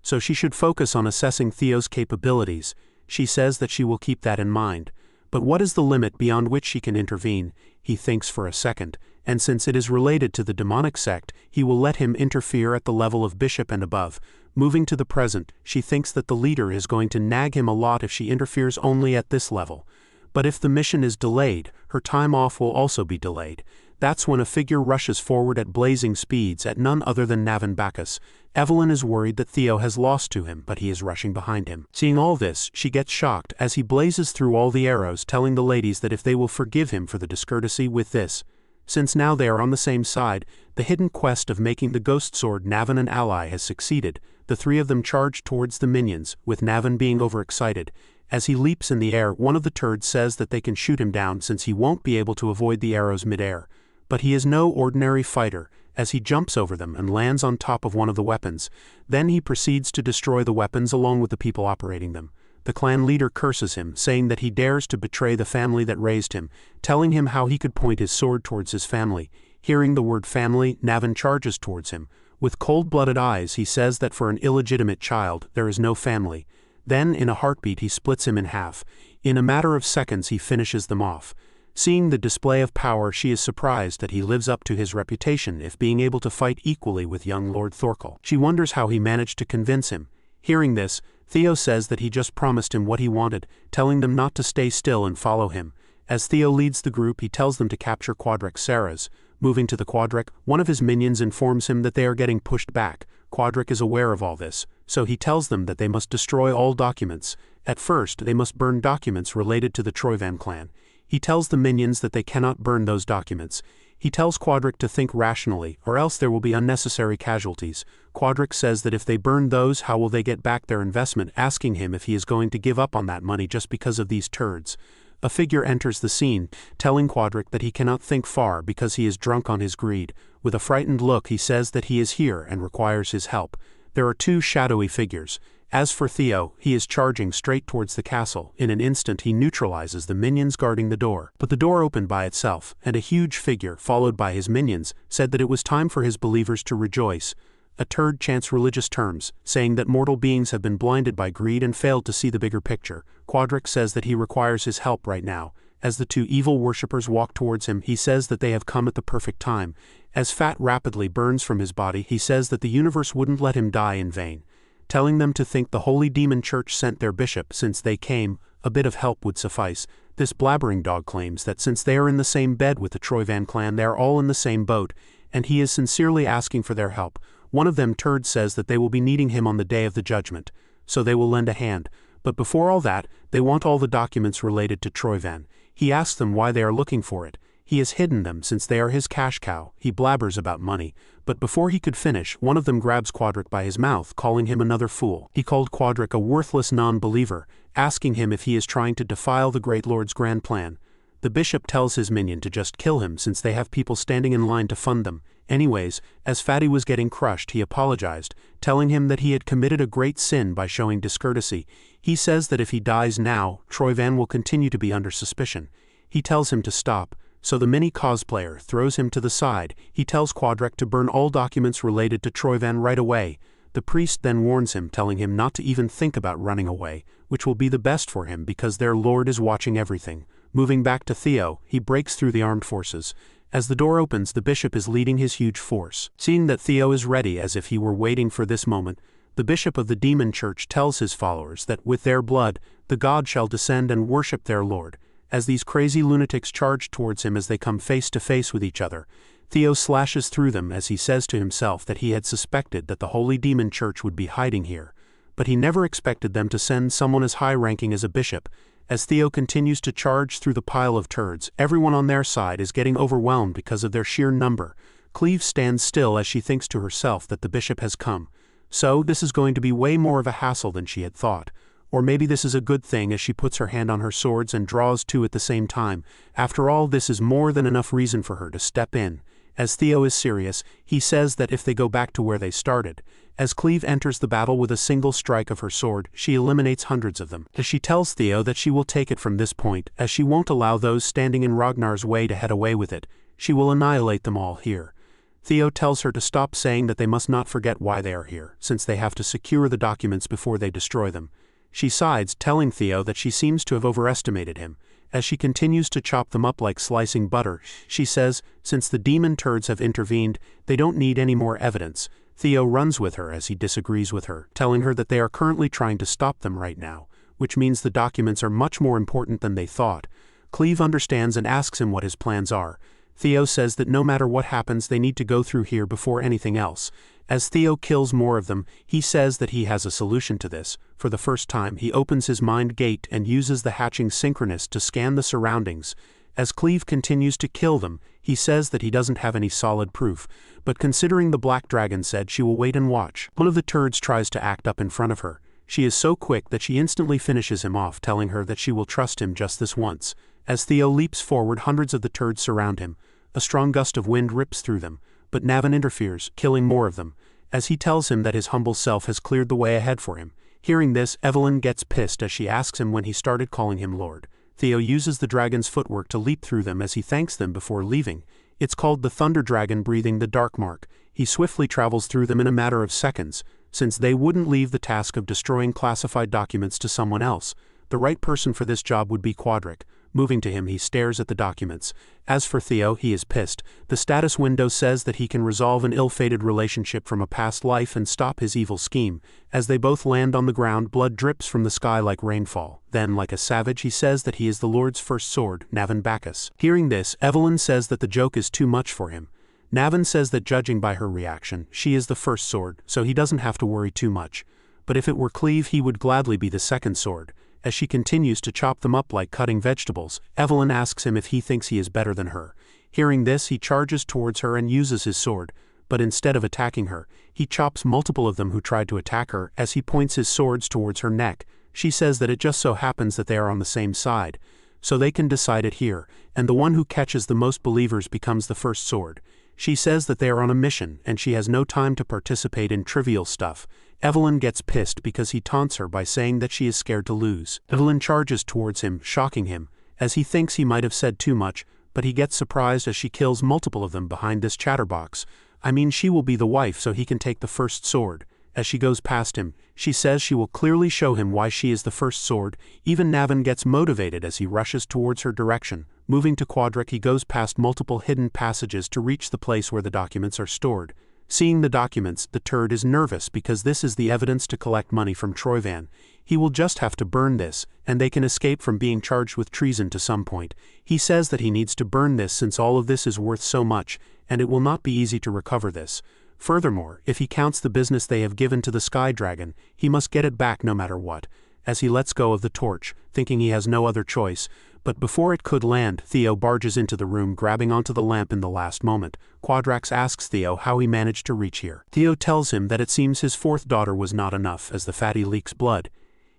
So she should focus on assessing Theo's capabilities. She says that she will keep that in mind. But what is the limit beyond which she can intervene? He thinks for a second, and since it is related to the demonic sect, he will let him interfere at the level of bishop and above. Moving to the present, she thinks that the leader is going to nag him a lot if she interferes only at this level. But if the mission is delayed, her time off will also be delayed. That's when a figure rushes forward at blazing speeds at none other than Navin Bacchus. Evelyn is worried that Theo has lost to him, but he is rushing behind him. Seeing all this, she gets shocked as he blazes through all the arrows, telling the ladies that if they will forgive him for the discourtesy with this. Since now they are on the same side, the hidden quest of making the ghost sword Navin an ally has succeeded. The three of them charge towards the minions, with Navin being overexcited. As he leaps in the air, one of the turds says that they can shoot him down since he won't be able to avoid the arrows mid-air. But he is no ordinary fighter, as he jumps over them and lands on top of one of the weapons. Then he proceeds to destroy the weapons along with the people operating them. The clan leader curses him, saying that he dares to betray the family that raised him, telling him how he could point his sword towards his family. Hearing the word family, Navin charges towards him. With cold-blooded eyes, he says that for an illegitimate child, there is no family. Then, in a heartbeat, he splits him in half. In a matter of seconds, he finishes them off. Seeing the display of power, she is surprised that he lives up to his reputation if being able to fight equally with young Lord Thorkel. She wonders how he managed to convince him. Hearing this, Theo says that he just promised him what he wanted, telling them not to stay still and follow him. As Theo leads the group, he tells them to capture Quadrek Sarah's. Moving to the Quadrek, one of his minions informs him that they are getting pushed back. Quadrek is aware of all this, so he tells them that they must destroy all documents. At first, they must burn documents related to the Troyvan clan. He tells the minions that they cannot burn those documents. He tells Quadrek to think rationally, or else there will be unnecessary casualties. Quadrek says that if they burn those, how will they get back their investment, asking him if he is going to give up on that money just because of these turds. A figure enters the scene, telling Quadrek that he cannot think far because he is drunk on his greed. With a frightened look, he says that he is here and requires his help. There are two shadowy figures. As for Theo, he is charging straight towards the castle. In an instant he neutralizes the minions guarding the door. But the door opened by itself, and a huge figure, followed by his minions, said that it was time for his believers to rejoice. A turd chants religious terms, saying that mortal beings have been blinded by greed and failed to see the bigger picture. Quadrek says that he requires his help right now. As the two evil worshippers walk towards him, he says that they have come at the perfect time. As fat rapidly burns from his body, he says that the universe wouldn't let him die in vain. Telling them to think the Holy Demon Church sent their bishop since they came, a bit of help would suffice. This blabbering dog claims that since they are in the same bed with the Troyvan clan, they are all in the same boat, and he is sincerely asking for their help. One of them turds says that they will be needing him on the day of the judgment, so they will lend a hand. But before all that, they want all the documents related to Troyvan. He asks them why they are looking for it. He has hidden them since they are his cash cow. He blabbers about money, but before he could finish, one of them grabs Quadric by his mouth, calling him another fool. He called Quadric a worthless non-believer, asking him if he is trying to defile the Great Lord's grand plan. The bishop tells his minion to just kill him since they have people standing in line to fund them. Anyways, as Fatty was getting crushed, he apologized, telling him that he had committed a great sin by showing discourtesy. He says that if he dies now, Troyvan will continue to be under suspicion. He tells him to stop, so the mini cosplayer throws him to the side. He tells Quadric to burn all documents related to Troyvan right away. The priest then warns him, telling him not to even think about running away, which will be the best for him because their lord is watching everything. Moving back to Theo, he breaks through the armed forces. As the door opens, the bishop is leading his huge force. Seeing that Theo is ready as if he were waiting for this moment, the bishop of the demon church tells his followers that with their blood, the god shall descend and worship their lord. As these crazy lunatics charge towards him as they come face to face with each other, Theo slashes through them as he says to himself that he had suspected that the holy demon church would be hiding here, but he never expected them to send someone as high-ranking as a bishop. As Theo continues to charge through the pile of turds, everyone on their side is getting overwhelmed because of their sheer number. Cleve stands still as she thinks to herself that the bishop has come. So, this is going to be way more of a hassle than she had thought. Or maybe this is a good thing as she puts her hand on her swords and draws two at the same time. After all, this is more than enough reason for her to step in. As Theo is serious, he says that if they go back to where they started. As Cleve enters the battle with a single strike of her sword, she eliminates hundreds of them. As she tells Theo that she will take it from this point, as she won't allow those standing in Ragnar's way to head away with it. She will annihilate them all here. Theo tells her to stop saying that they must not forget why they are here, since they have to secure the documents before they destroy them. She sides, telling Theo that she seems to have overestimated him. As she continues to chop them up like slicing butter, she says, since the demon turds have intervened, they don't need any more evidence. Theo runs with her as he disagrees with her, telling her that they are currently trying to stop them right now, which means the documents are much more important than they thought. Cleve understands and asks him what his plans are. Theo says that no matter what happens, they need to go through here before anything else. As Theo kills more of them, he says that he has a solution to this. For the first time, he opens his mind gate and uses the hatching synchronous to scan the surroundings. As Cleve continues to kill them, he says that he doesn't have any solid proof, but considering the Black Dragon said she will wait and watch. One of the turds tries to act up in front of her. She is so quick that she instantly finishes him off, telling her that she will trust him just this once. As Theo leaps forward, hundreds of the turds surround him. A strong gust of wind rips through them, but Navin interferes, killing more of them, as he tells him that his humble self has cleared the way ahead for him. Hearing this, Evelyn gets pissed as she asks him when he started calling him Lord. Theo uses the dragon's footwork to leap through them as he thanks them before leaving. It's called the Thunder Dragon breathing the Dark Mark. He swiftly travels through them in a matter of seconds, since they wouldn't leave the task of destroying classified documents to someone else. The right person for this job would be Quadric. Moving to him, he stares at the documents. As for Theo, he is pissed. The status window says that he can resolve an ill-fated relationship from a past life and stop his evil scheme. As they both land on the ground, blood drips from the sky like rainfall. Then, like a savage, he says that he is the Lord's first sword, Navin Bacchus. Hearing this, Evelyn says that the joke is too much for him. Navin says that judging by her reaction, she is the first sword, so he doesn't have to worry too much. But if it were Cleve, he would gladly be the second sword. As she continues to chop them up like cutting vegetables, Evelyn asks him if he thinks he is better than her. Hearing this, he charges towards her and uses his sword, but instead of attacking her, he chops multiple of them who tried to attack her as he points his swords towards her neck. She says that it just so happens that they are on the same side, so they can decide it here, and the one who catches the most believers becomes the first sword. She says that they are on a mission, and she has no time to participate in trivial stuff. Evelyn gets pissed because he taunts her by saying that she is scared to lose. Evelyn charges towards him, shocking him, as he thinks he might have said too much, but he gets surprised as she kills multiple of them behind this chatterbox. I mean, she will be the wife so he can take the first sword. As she goes past him, she says she will clearly show him why she is the first sword. Even Navin gets motivated as he rushes towards her direction. Moving to Quadric, he goes past multiple hidden passages to reach the place where the documents are stored. Seeing the documents, the turd is nervous because this is the evidence to collect money from Troyvan. He will just have to burn this, and they can escape from being charged with treason to some point. He says that he needs to burn this since all of this is worth so much, and it will not be easy to recover this. Furthermore, if he counts the business they have given to the Sky Dragon, he must get it back no matter what. As he lets go of the torch, thinking he has no other choice, but before it could land, Theo barges into the room, grabbing onto the lamp in the last moment. Quadrax asks Theo how he managed to reach here. Theo tells him that it seems his fourth daughter was not enough, as the fatty leaks blood.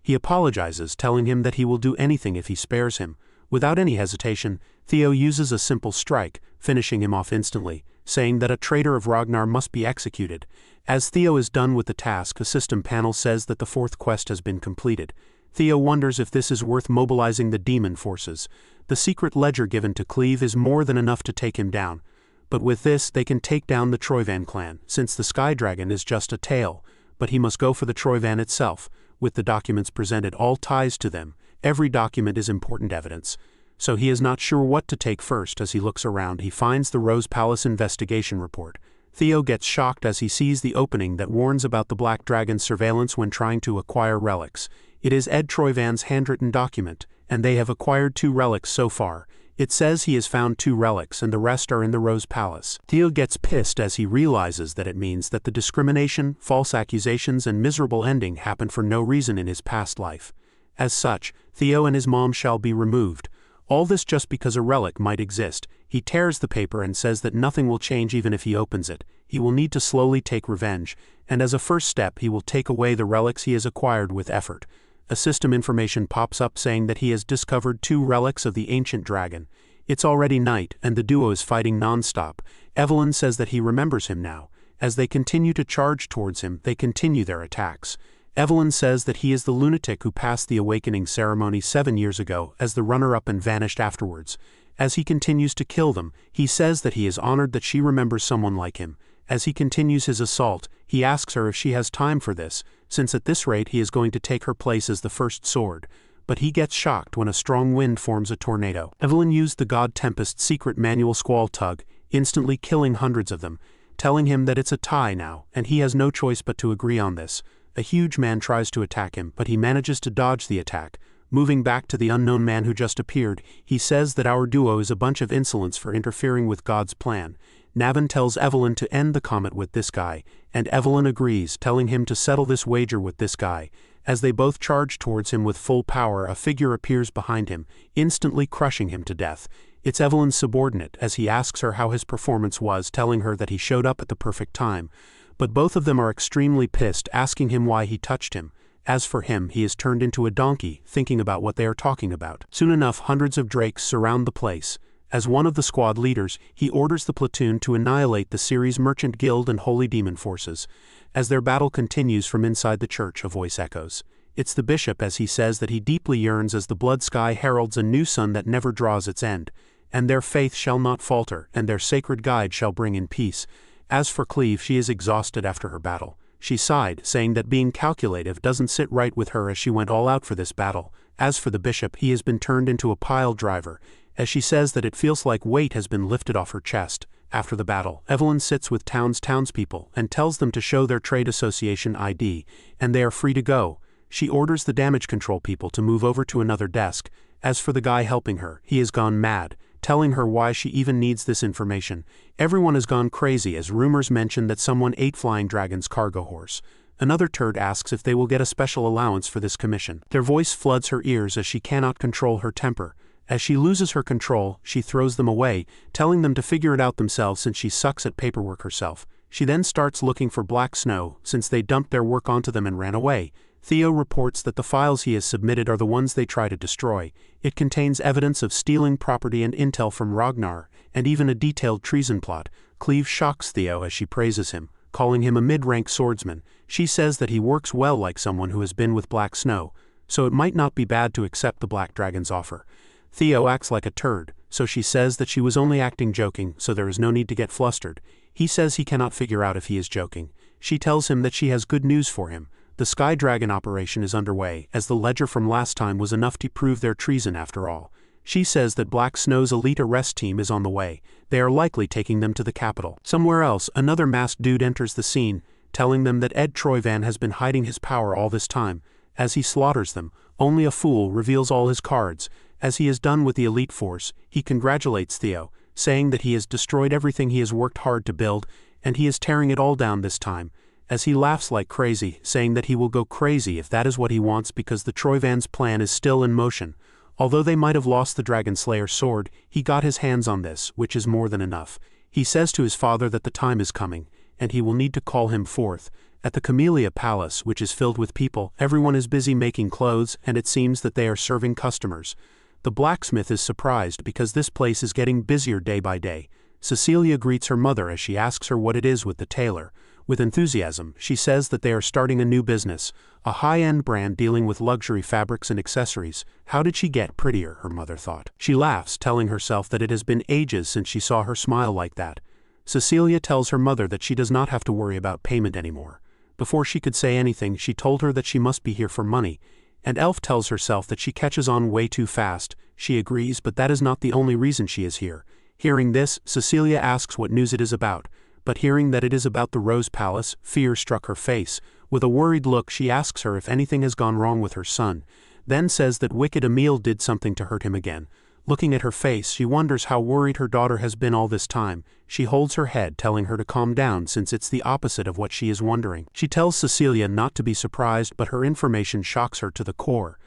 He apologizes, telling him that he will do anything if he spares him. Without any hesitation, Theo uses a simple strike, finishing him off instantly, saying that a traitor of Ragnar must be executed. As Theo is done with the task, a system panel says that the fourth quest has been completed. Theo wonders if this is worth mobilizing the demon forces. The secret ledger given to Cleve is more than enough to take him down. But with this, they can take down the Troyvan clan, since the Sky Dragon is just a tale. But he must go for the Troyvan itself. With the documents presented, all ties to them. Every document is important evidence. So he is not sure what to take first. As he looks around, he finds the Rose Palace investigation report. Theo gets shocked as he sees the opening that warns about the Black Dragon's surveillance when trying to acquire relics. It is Ed Troyvan's handwritten document, and they have acquired 2 relics so far. It says he has found 2 relics and the rest are in the Rose Palace. Theo gets pissed as he realizes that it means that the discrimination, false accusations and miserable ending happened for no reason in his past life. As such, Theo and his mom shall be removed. All this just because a relic might exist. He tears the paper and says that nothing will change even if he opens it. He will need to slowly take revenge, and as a first step he will take away the relics he has acquired with effort. A system information pops up saying that he has discovered 2 relics of the ancient dragon. It's already night, and the duo is fighting non-stop. Evelyn says that he remembers him now. As they continue to charge towards him, they continue their attacks. Evelyn says that he is the lunatic who passed the awakening ceremony 7 years ago as the runner-up and vanished afterwards. As he continues to kill them, he says that he is honored that she remembers someone like him. As he continues his assault, he asks her if she has time for this, since at this rate he is going to take her place as the first sword. But he gets shocked when a strong wind forms a tornado. Evelyn used the God Tempest's secret manual squall tug, instantly killing hundreds of them, telling him that it's a tie now, and he has no choice but to agree on this. A huge man tries to attack him, but he manages to dodge the attack. Moving back to the unknown man who just appeared, he says that our duo is a bunch of insolence for interfering with God's plan. Navin tells Evelyn to end the comet with this guy, and Evelyn agrees, telling him to settle this wager with this guy. As they both charge towards him with full power, a figure appears behind him, instantly crushing him to death. It's Evelyn's subordinate, as he asks her how his performance was, telling her that he showed up at the perfect time. But both of them are extremely pissed, asking him why he touched him. As for him, he is turned into a donkey, thinking about what they are talking about. Soon enough, hundreds of drakes surround the place. As one of the squad leaders, he orders the platoon to annihilate the Ceres Merchant Guild and Holy Demon forces. As their battle continues from inside the church, a voice echoes. It's the bishop, as he says that he deeply yearns as the blood sky heralds a new sun that never draws its end. And their faith shall not falter, and their sacred guide shall bring in peace. As for Cleve, she is exhausted after her battle. She sighed, saying that being calculative doesn't sit right with her as she went all out for this battle. As for the bishop, he has been turned into a pile driver, as she says that it feels like weight has been lifted off her chest. After the battle, Evelyn sits with townspeople and tells them to show their trade association ID, and they are free to go. She orders the damage control people to move over to another desk. As for the guy helping her, he has gone mad, telling her why she even needs this information. Everyone has gone crazy as rumors mention that someone ate Flying Dragon's cargo horse. Another turd asks if they will get a special allowance for this commission. Their voice floods her ears as she cannot control her temper. As she loses her control, she throws them away, telling them to figure it out themselves since she sucks at paperwork herself. She then starts looking for Black Snow, since they dumped their work onto them and ran away. Theo reports that the files he has submitted are the ones they try to destroy. It contains evidence of stealing property and intel from Ragnar, and even a detailed treason plot. Cleve shocks Theo as she praises him, calling him a mid-rank swordsman. She says that he works well like someone who has been with Black Snow, so it might not be bad to accept the Black Dragon's offer. Theo acts like a turd, so she says that she was only acting joking, so there is no need to get flustered. He says he cannot figure out if he is joking. She tells him that she has good news for him. The Sky Dragon operation is underway, as the ledger from last time was enough to prove their treason after all. She says that Black Snow's elite arrest team is on the way. They are likely taking them to the capital. Somewhere else, another masked dude enters the scene, telling them that Ed Troyvan has been hiding his power all this time. As he slaughters them, only a fool reveals all his cards. As he is done with the elite force, he congratulates Theo, saying that he has destroyed everything he has worked hard to build, and he is tearing it all down this time. As he laughs like crazy, saying that he will go crazy if that is what he wants because the Troyvan's plan is still in motion. Although they might have lost the Dragon Slayer's sword, he got his hands on this, which is more than enough. He says to his father that the time is coming, and he will need to call him forth. At the Camellia Palace, which is filled with people, everyone is busy making clothes, and it seems that they are serving customers. The blacksmith is surprised because this place is getting busier day by day. Cecilia greets her mother as she asks her what it is with the tailor. With enthusiasm, she says that they are starting a new business, a high-end brand dealing with luxury fabrics and accessories. How did she get prettier, her mother thought. She laughs, telling herself that it has been ages since she saw her smile like that. Cecilia tells her mother that she does not have to worry about payment anymore. Before she could say anything, she told her that she must be here for money, and Elf tells herself that she catches on way too fast. She agrees, but that is not the only reason she is here. Hearing this, Cecilia asks what news it is about, but hearing that it is about the Rose Palace, fear struck her face. With a worried look, she asks her if anything has gone wrong with her son, then says that wicked Emil did something to hurt him again. Looking at her face, she wonders how worried her daughter has been all this time. She holds her head, telling her to calm down since it's the opposite of what she is wondering. She tells Cecilia not to be surprised, but her information shocks her to the core.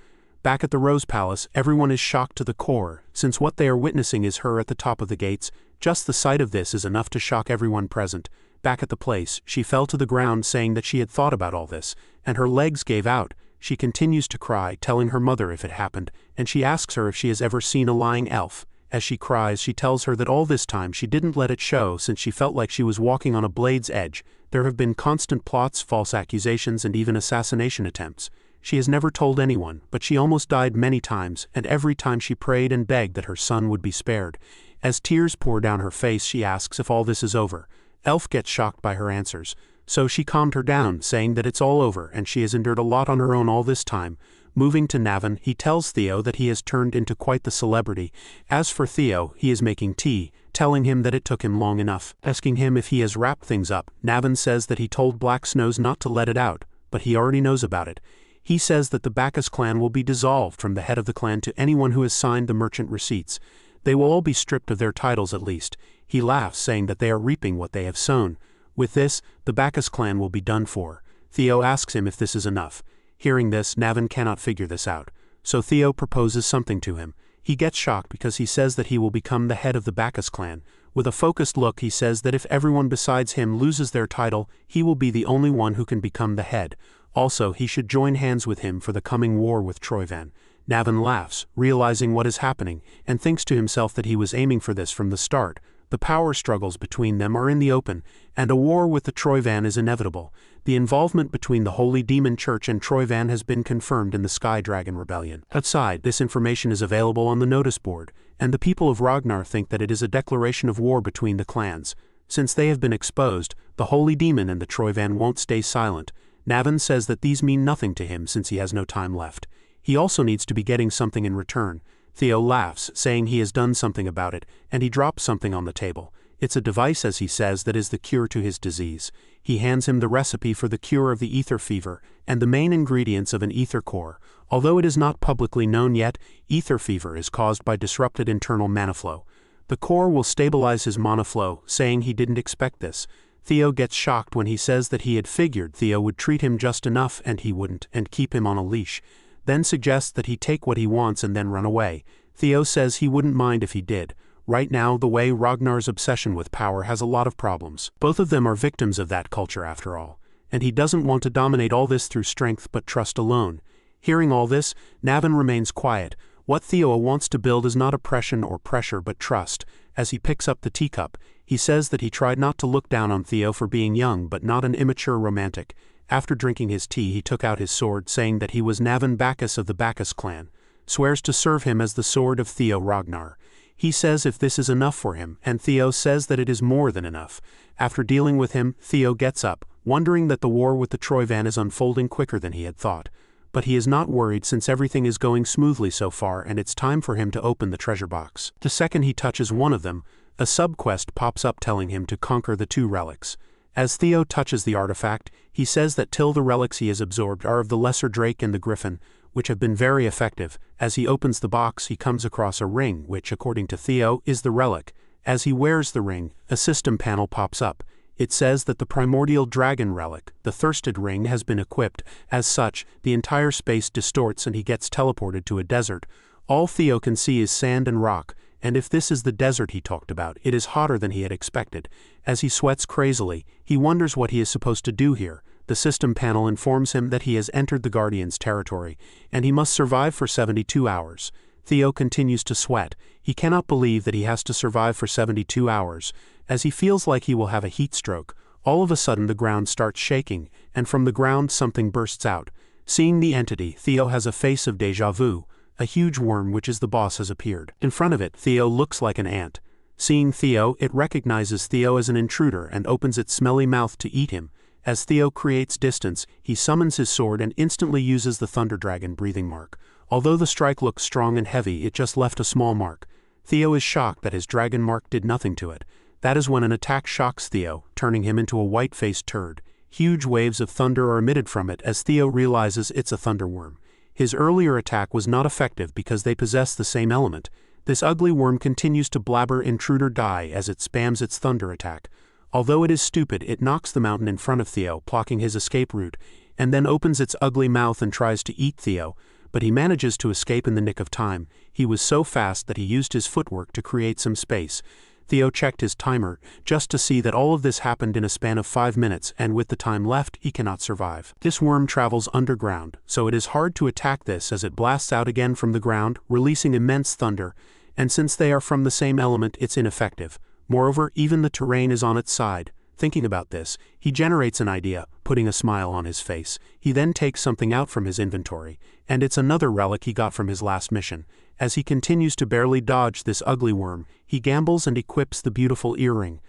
Back at the Rose Palace, everyone is shocked to the core, since what they are witnessing is her at the top of the gates. Just the sight of this is enough to shock everyone present. Back at the place, she fell to the ground saying that she had thought about all this, and her legs gave out. She continues to cry, telling her mother if it happened, and she asks her if she has ever seen a lying elf. As she cries, she tells her that all this time she didn't let it show since she felt like she was walking on a blade's edge. There have been constant plots, false accusations, and even assassination attempts. She has never told anyone, but she almost died many times, and every time she prayed and begged that her son would be spared. As tears pour down her face, she asks if all this is over. Elf gets shocked by her answers, so she calmed her down, saying that it's all over and she has endured a lot on her own all this time. Moving to Navin, he tells Theo that he has turned into quite the celebrity. As for Theo, he is making tea, telling him that it took him long enough. Asking him if he has wrapped things up, Navin says that he told Black Snows not to let it out, but he already knows about it. He says that the Bacchus clan will be dissolved from the head of the clan to anyone who has signed the merchant receipts. They will all be stripped of their titles at least. He laughs, saying that they are reaping what they have sown. With this, the Bacchus clan will be done for. Theo asks him if this is enough. Hearing this, Navin cannot figure this out, so Theo proposes something to him. He gets shocked because he says that he will become the head of the Bacchus clan. With a focused look, he says that if everyone besides him loses their title, he will be the only one who can become the head. Also, he should join hands with him for the coming war with Troyvan. Navin laughs, realizing what is happening, and thinks to himself that he was aiming for this from the start. The power struggles between them are in the open, and a war with the Troyvan is inevitable. The involvement between the Holy Demon Church and Troyvan has been confirmed in the Sky Dragon Rebellion. Outside, this information is available on the notice board, and the people of Ragnar think that it is a declaration of war between the clans. Since they have been exposed, the Holy Demon and the Troyvan won't stay silent. Navin says that these mean nothing to him since he has no time left. He also needs to be getting something in return. Theo laughs, saying he has done something about it, and he drops something on the table. It's a device, as he says, that is the cure to his disease. He hands him the recipe for the cure of the ether fever, and the main ingredients of an ether core. Although it is not publicly known yet, ether fever is caused by disrupted internal mana flow. The core will stabilize his mana flow, saying he didn't expect this. Theo gets shocked when he says that he had figured Theo would treat him just enough and he wouldn't, and keep him on a leash. Then suggests that he take what he wants and then run away. Theo says he wouldn't mind if he did. Right now, the way Ragnar's obsession with power has a lot of problems. Both of them are victims of that culture after all, and he doesn't want to dominate all this through strength but trust alone. Hearing all this, Navin remains quiet. What Theo wants to build is not oppression or pressure but trust. As he picks up the teacup, he says that he tried not to look down on Theo for being young but not an immature romantic. After drinking his tea, he took out his sword, saying that he was Navin Bacchus of the Bacchus clan. Swears to serve him as the sword of Theo Ragnar. He says if this is enough for him, and Theo says that it is more than enough. After dealing with him, Theo gets up, wondering that the war with the Troyvan is unfolding quicker than he had thought. But he is not worried since everything is going smoothly so far and it's time for him to open the treasure box. The second he touches one of them, a sub-quest pops up telling him to conquer the 2 relics. As Theo touches the artifact, he says that till the relics he has absorbed are of the Lesser Drake and the Griffin, which have been very effective. As he opens the box, he comes across a ring, which, according to Theo, is the relic. As he wears the ring, a system panel pops up. It says that the Primordial Dragon relic, the Thirsted Ring, has been equipped. As such, the entire space distorts and he gets teleported to a desert. All Theo can see is sand and rock, and if this is the desert he talked about, it is hotter than he had expected. As he sweats crazily, he wonders what he is supposed to do here. The system panel informs him that he has entered the Guardian's territory, and he must survive for 72 hours. Theo continues to sweat. He cannot believe that he has to survive for 72 hours. As he feels like he will have a heat stroke, all of a sudden the ground starts shaking, and from the ground something bursts out. Seeing the entity, Theo has a face of déjà vu. A huge worm which is the boss has appeared. In front of it, Theo looks like an ant. Seeing Theo, it recognizes Theo as an intruder and opens its smelly mouth to eat him. As Theo creates distance, he summons his sword and instantly uses the Thunder Dragon breathing mark. Although the strike looks strong and heavy, it just left a small mark. Theo is shocked that his dragon mark did nothing to it. That is when an attack shocks Theo, turning him into a white-faced turd. Huge waves of thunder are emitted from it as Theo realizes it's a thunderworm. His earlier attack was not effective because they possess the same element. This ugly worm continues to blabber intruder die as it spams its thunder attack. Although it is stupid, it knocks the mountain in front of Theo, blocking his escape route, and then opens its ugly mouth and tries to eat Theo, but he manages to escape in the nick of time. He was so fast that he used his footwork to create some space. Theo checked his timer, just to see that all of this happened in a span of 5 minutes, and with the time left, he cannot survive. This worm travels underground, so it is hard to attack this as it blasts out again from the ground, releasing immense thunder, and since they are from the same element, it's ineffective. Moreover, even the terrain is on its side. Thinking about this, he generates an idea, putting a smile on his face. He then takes something out from his inventory, and it's another relic he got from his last mission. As he continues to barely dodge this ugly worm, he gambles and equips the beautiful earring.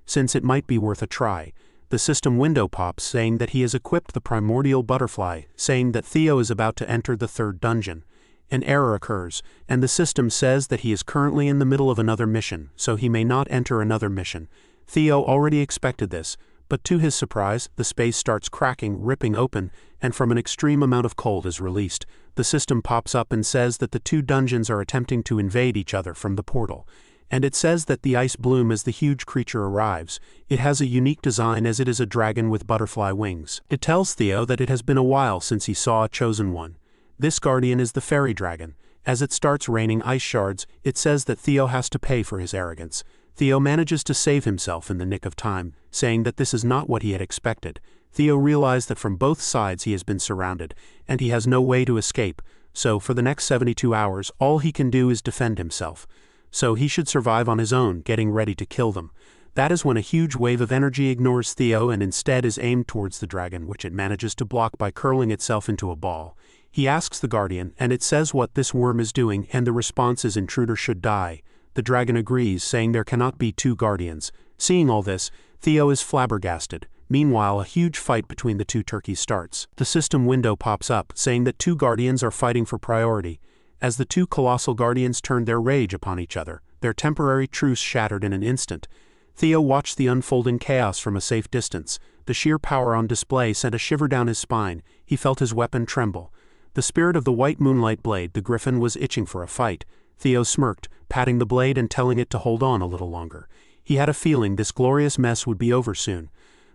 Since it might be worth a try, the system window pops saying that he has equipped the primordial butterfly, saying that Theo is about to enter the third dungeon. An error occurs, and the system says that he is currently in the middle of another mission, so he may not enter another mission. Theo already expected this, but to his surprise, the space starts cracking, ripping open, and from an extreme amount of cold is released. The system pops up and says that the two dungeons are attempting to invade each other from the portal. And it says that the ice bloom as the huge creature arrives. It has a unique design as it is a dragon with butterfly wings. It tells Theo that it has been a while since he saw a chosen one. This guardian is the fairy dragon. As it starts raining ice shards, it says that Theo has to pay for his arrogance. Theo manages to save himself in the nick of time, saying that this is not what he had expected. Theo realized that from both sides he has been surrounded, and he has no way to escape, so for the next 72 hours all he can do is defend himself. So he should survive on his own, getting ready to kill them. That is when a huge wave of energy ignores Theo and instead is aimed towards the dragon, which it manages to block by curling itself into a ball. He asks the guardian, and it says what this worm is doing, and the response is intruder should die. The dragon agrees, saying there cannot be two guardians. Seeing all this, Theo is flabbergasted. Meanwhile, a huge fight between the two turkeys starts. The system window pops up, saying that two guardians are fighting for priority. As the two colossal guardians turned their rage upon each other, their temporary truce shattered in an instant. Theo watched the unfolding chaos from a safe distance. The sheer power on display sent a shiver down his spine. He felt his weapon tremble. The spirit of the white moonlight blade, the griffin, was itching for a fight. Theo smirked, patting the blade and telling it to hold on a little longer. He had a feeling this glorious mess would be over soon.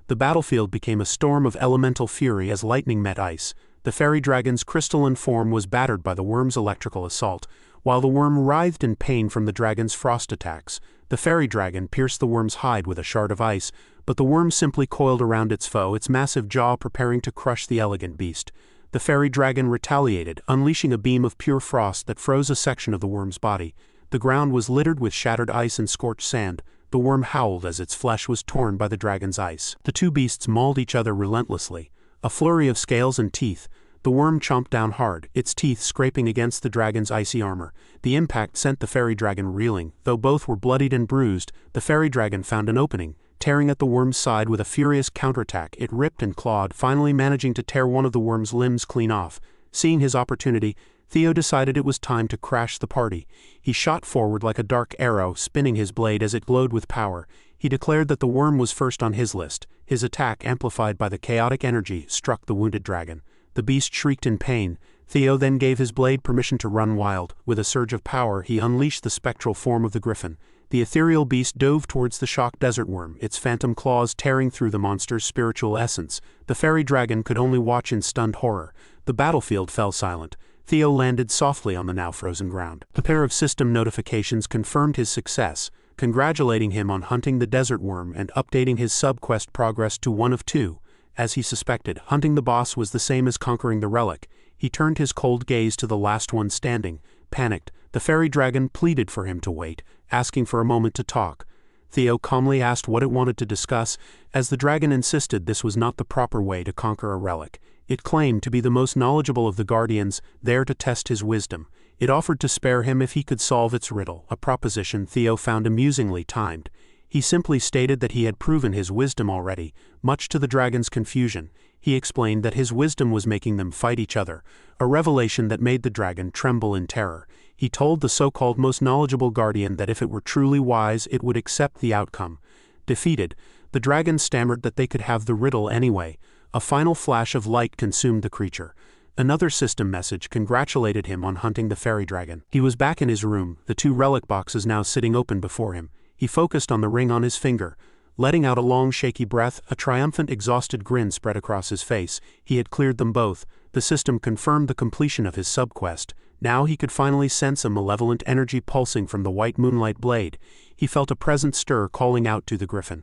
The battlefield became a storm of elemental fury as lightning met ice. The fairy dragon's crystalline form was battered by the worm's electrical assault, while the worm writhed in pain from the dragon's frost attacks. The fairy dragon pierced the worm's hide with a shard of ice, but the worm simply coiled around its foe, its massive jaw preparing to crush the elegant beast. The fairy dragon retaliated, unleashing a beam of pure frost that froze a section of the worm's body. The ground was littered with shattered ice and scorched sand. The worm howled as its flesh was torn by the dragon's ice. The two beasts mauled each other relentlessly. A flurry of scales and teeth. The worm chomped down hard, its teeth scraping against the dragon's icy armor. The impact sent the fairy dragon reeling. Though both were bloodied and bruised, the fairy dragon found an opening. Tearing at the worm's side with a furious counterattack, it ripped and clawed, finally managing to tear one of the worm's limbs clean off. Seeing his opportunity, Theo decided it was time to crash the party. He shot forward like a dark arrow, spinning his blade as it glowed with power. He declared that the worm was first on his list. His attack, amplified by the chaotic energy, struck the wounded dragon. The beast shrieked in pain. Theo then gave his blade permission to run wild. With a surge of power, he unleashed the spectral form of the griffin. The ethereal beast dove towards the shocked desert worm, its phantom claws tearing through the monster's spiritual essence. The fairy dragon could only watch in stunned horror. The battlefield fell silent. Theo landed softly on the now frozen ground. The pair of system notifications confirmed his success, congratulating him on hunting the desert worm and updating his sub-quest progress to 1 of 2. As he suspected, hunting the boss was the same as conquering the relic. He turned his cold gaze to the last one standing. Panicked, the fairy dragon pleaded for him to wait, asking for a moment to talk. Theo calmly asked what it wanted to discuss, as the dragon insisted this was not the proper way to conquer a relic. It claimed to be the most knowledgeable of the guardians, there to test his wisdom. It offered to spare him if he could solve its riddle, a proposition Theo found amusingly timed. He simply stated that he had proven his wisdom already, much to the dragon's confusion. He explained that his wisdom was making them fight each other, a revelation that made the dragon tremble in terror. He told the so-called most knowledgeable guardian that if it were truly wise it would accept the outcome. Defeated, the dragon stammered that they could have the riddle anyway. A final flash of light consumed the creature. Another system message congratulated him on hunting the fairy dragon. He was back in his room, the 2 relic boxes now sitting open before him. He focused on the ring on his finger. Letting out a long shaky breath, a triumphant exhausted grin spread across his face. He had cleared them both. The system confirmed the completion of his sub-quest. Now he could finally sense a malevolent energy pulsing from the white moonlight blade. He felt a present stir calling out to the griffin.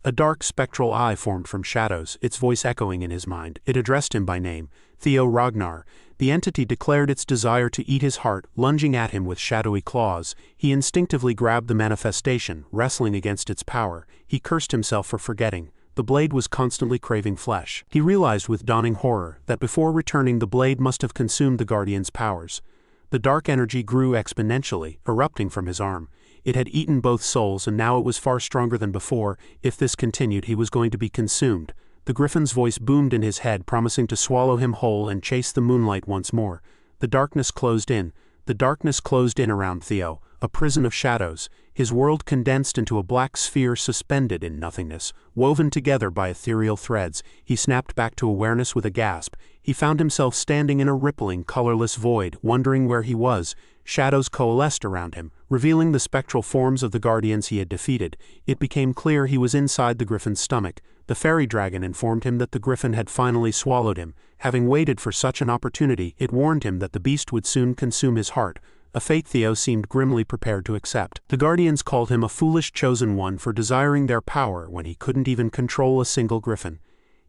A dark spectral eye formed from shadows, its voice echoing in his mind. It addressed him by name, Theo Ragnar. The entity declared its desire to eat his heart, lunging at him with shadowy claws. He instinctively grabbed the manifestation, wrestling against its power. He cursed himself for forgetting. The blade was constantly craving flesh. He realized with dawning horror that before returning the blade must have consumed the guardian's powers. The dark energy grew exponentially, erupting from his arm. It had eaten both souls and now it was far stronger than before. If this continued he was going to be consumed. The griffin's voice boomed in his head, promising to swallow him whole and chase the moonlight once more. The darkness closed in. The darkness closed in around Theo, a prison of shadows. His world condensed into a black sphere suspended in nothingness, woven together by ethereal threads. He snapped back to awareness with a gasp. He found himself standing in a rippling, colorless void, wondering where he was. Shadows coalesced around him, revealing the spectral forms of the guardians he had defeated. It became clear he was inside the griffin's stomach. The fairy dragon informed him that the griffin had finally swallowed him. Having waited for such an opportunity, it warned him that the beast would soon consume his heart, a fate Theo seemed grimly prepared to accept. The guardians called him a foolish chosen one for desiring their power when he couldn't even control a single griffin.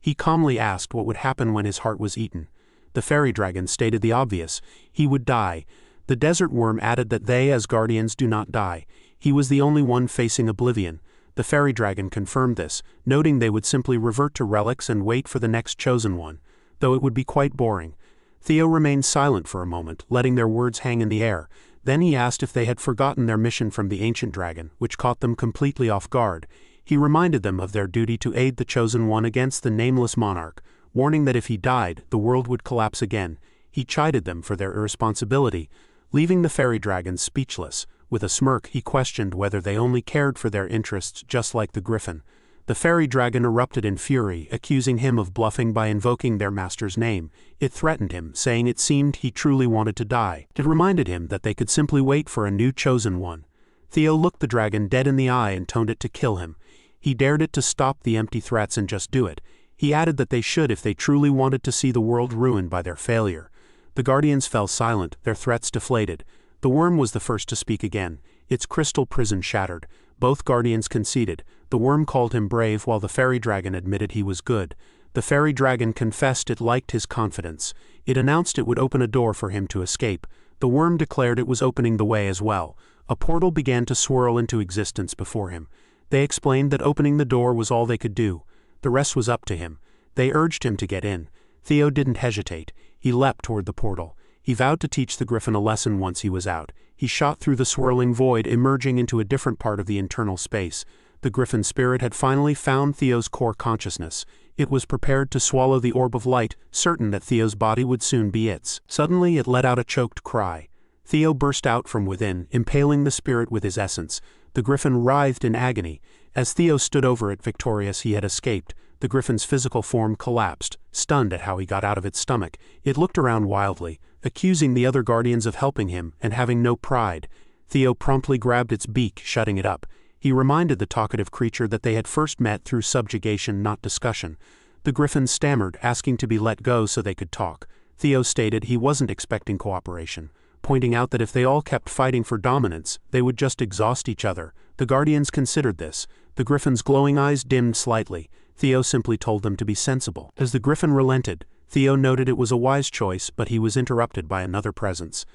He calmly asked what would happen when his heart was eaten. The fairy dragon stated the obvious: he would die. The desert worm added that they as guardians do not die. He was the only one facing oblivion. The fairy dragon confirmed this, noting they would simply revert to relics and wait for the next chosen one, though it would be quite boring. Theo remained silent for a moment, letting their words hang in the air. Then he asked if they had forgotten their mission from the ancient dragon, which caught them completely off guard. He reminded them of their duty to aid the chosen one against the nameless monarch, warning that if he died, the world would collapse again. He chided them for their irresponsibility, leaving the fairy dragon speechless. With a smirk, he questioned whether they only cared for their interests just like the griffin. The fairy dragon erupted in fury, accusing him of bluffing by invoking their master's name. It threatened him, saying it seemed he truly wanted to die. It reminded him that they could simply wait for a new chosen one. Theo looked the dragon dead in the eye and toned it to kill him. He dared it to stop the empty threats and just do it. He added that they should if they truly wanted to see the world ruined by their failure. The guardians fell silent, their threats deflated. The worm was the first to speak again. Its crystal prison shattered. Both guardians conceded. The worm called him brave while the fairy dragon admitted he was good. The fairy dragon confessed it liked his confidence. It announced it would open a door for him to escape. The worm declared it was opening the way as well. A portal began to swirl into existence before him. They explained that opening the door was all they could do. The rest was up to him. They urged him to get in. Theo didn't hesitate. He leapt toward the portal. He vowed to teach the griffin a lesson once he was out. He shot through the swirling void, emerging into a different part of the internal space. The griffin spirit had finally found Theo's core consciousness. It was prepared to swallow the orb of light, certain that Theo's body would soon be its. Suddenly it let out a choked cry. Theo burst out from within, impaling the spirit with his essence. The griffin writhed in agony. As Theo stood over it victorious, he had escaped. The griffin's physical form collapsed, stunned at how he got out of its stomach. It looked around wildly, accusing the other guardians of helping him and having no pride. Theo promptly grabbed its beak, shutting it up. He reminded the talkative creature that they had first met through subjugation, not discussion. The griffin stammered, asking to be let go so they could talk. Theo stated he wasn't expecting cooperation, pointing out that if they all kept fighting for dominance, they would just exhaust each other. The Guardians considered this. The Griffin's glowing eyes dimmed slightly. Theo simply told them to be sensible. As the Griffin relented, Theo noted it was a wise choice, but he was interrupted by another presence.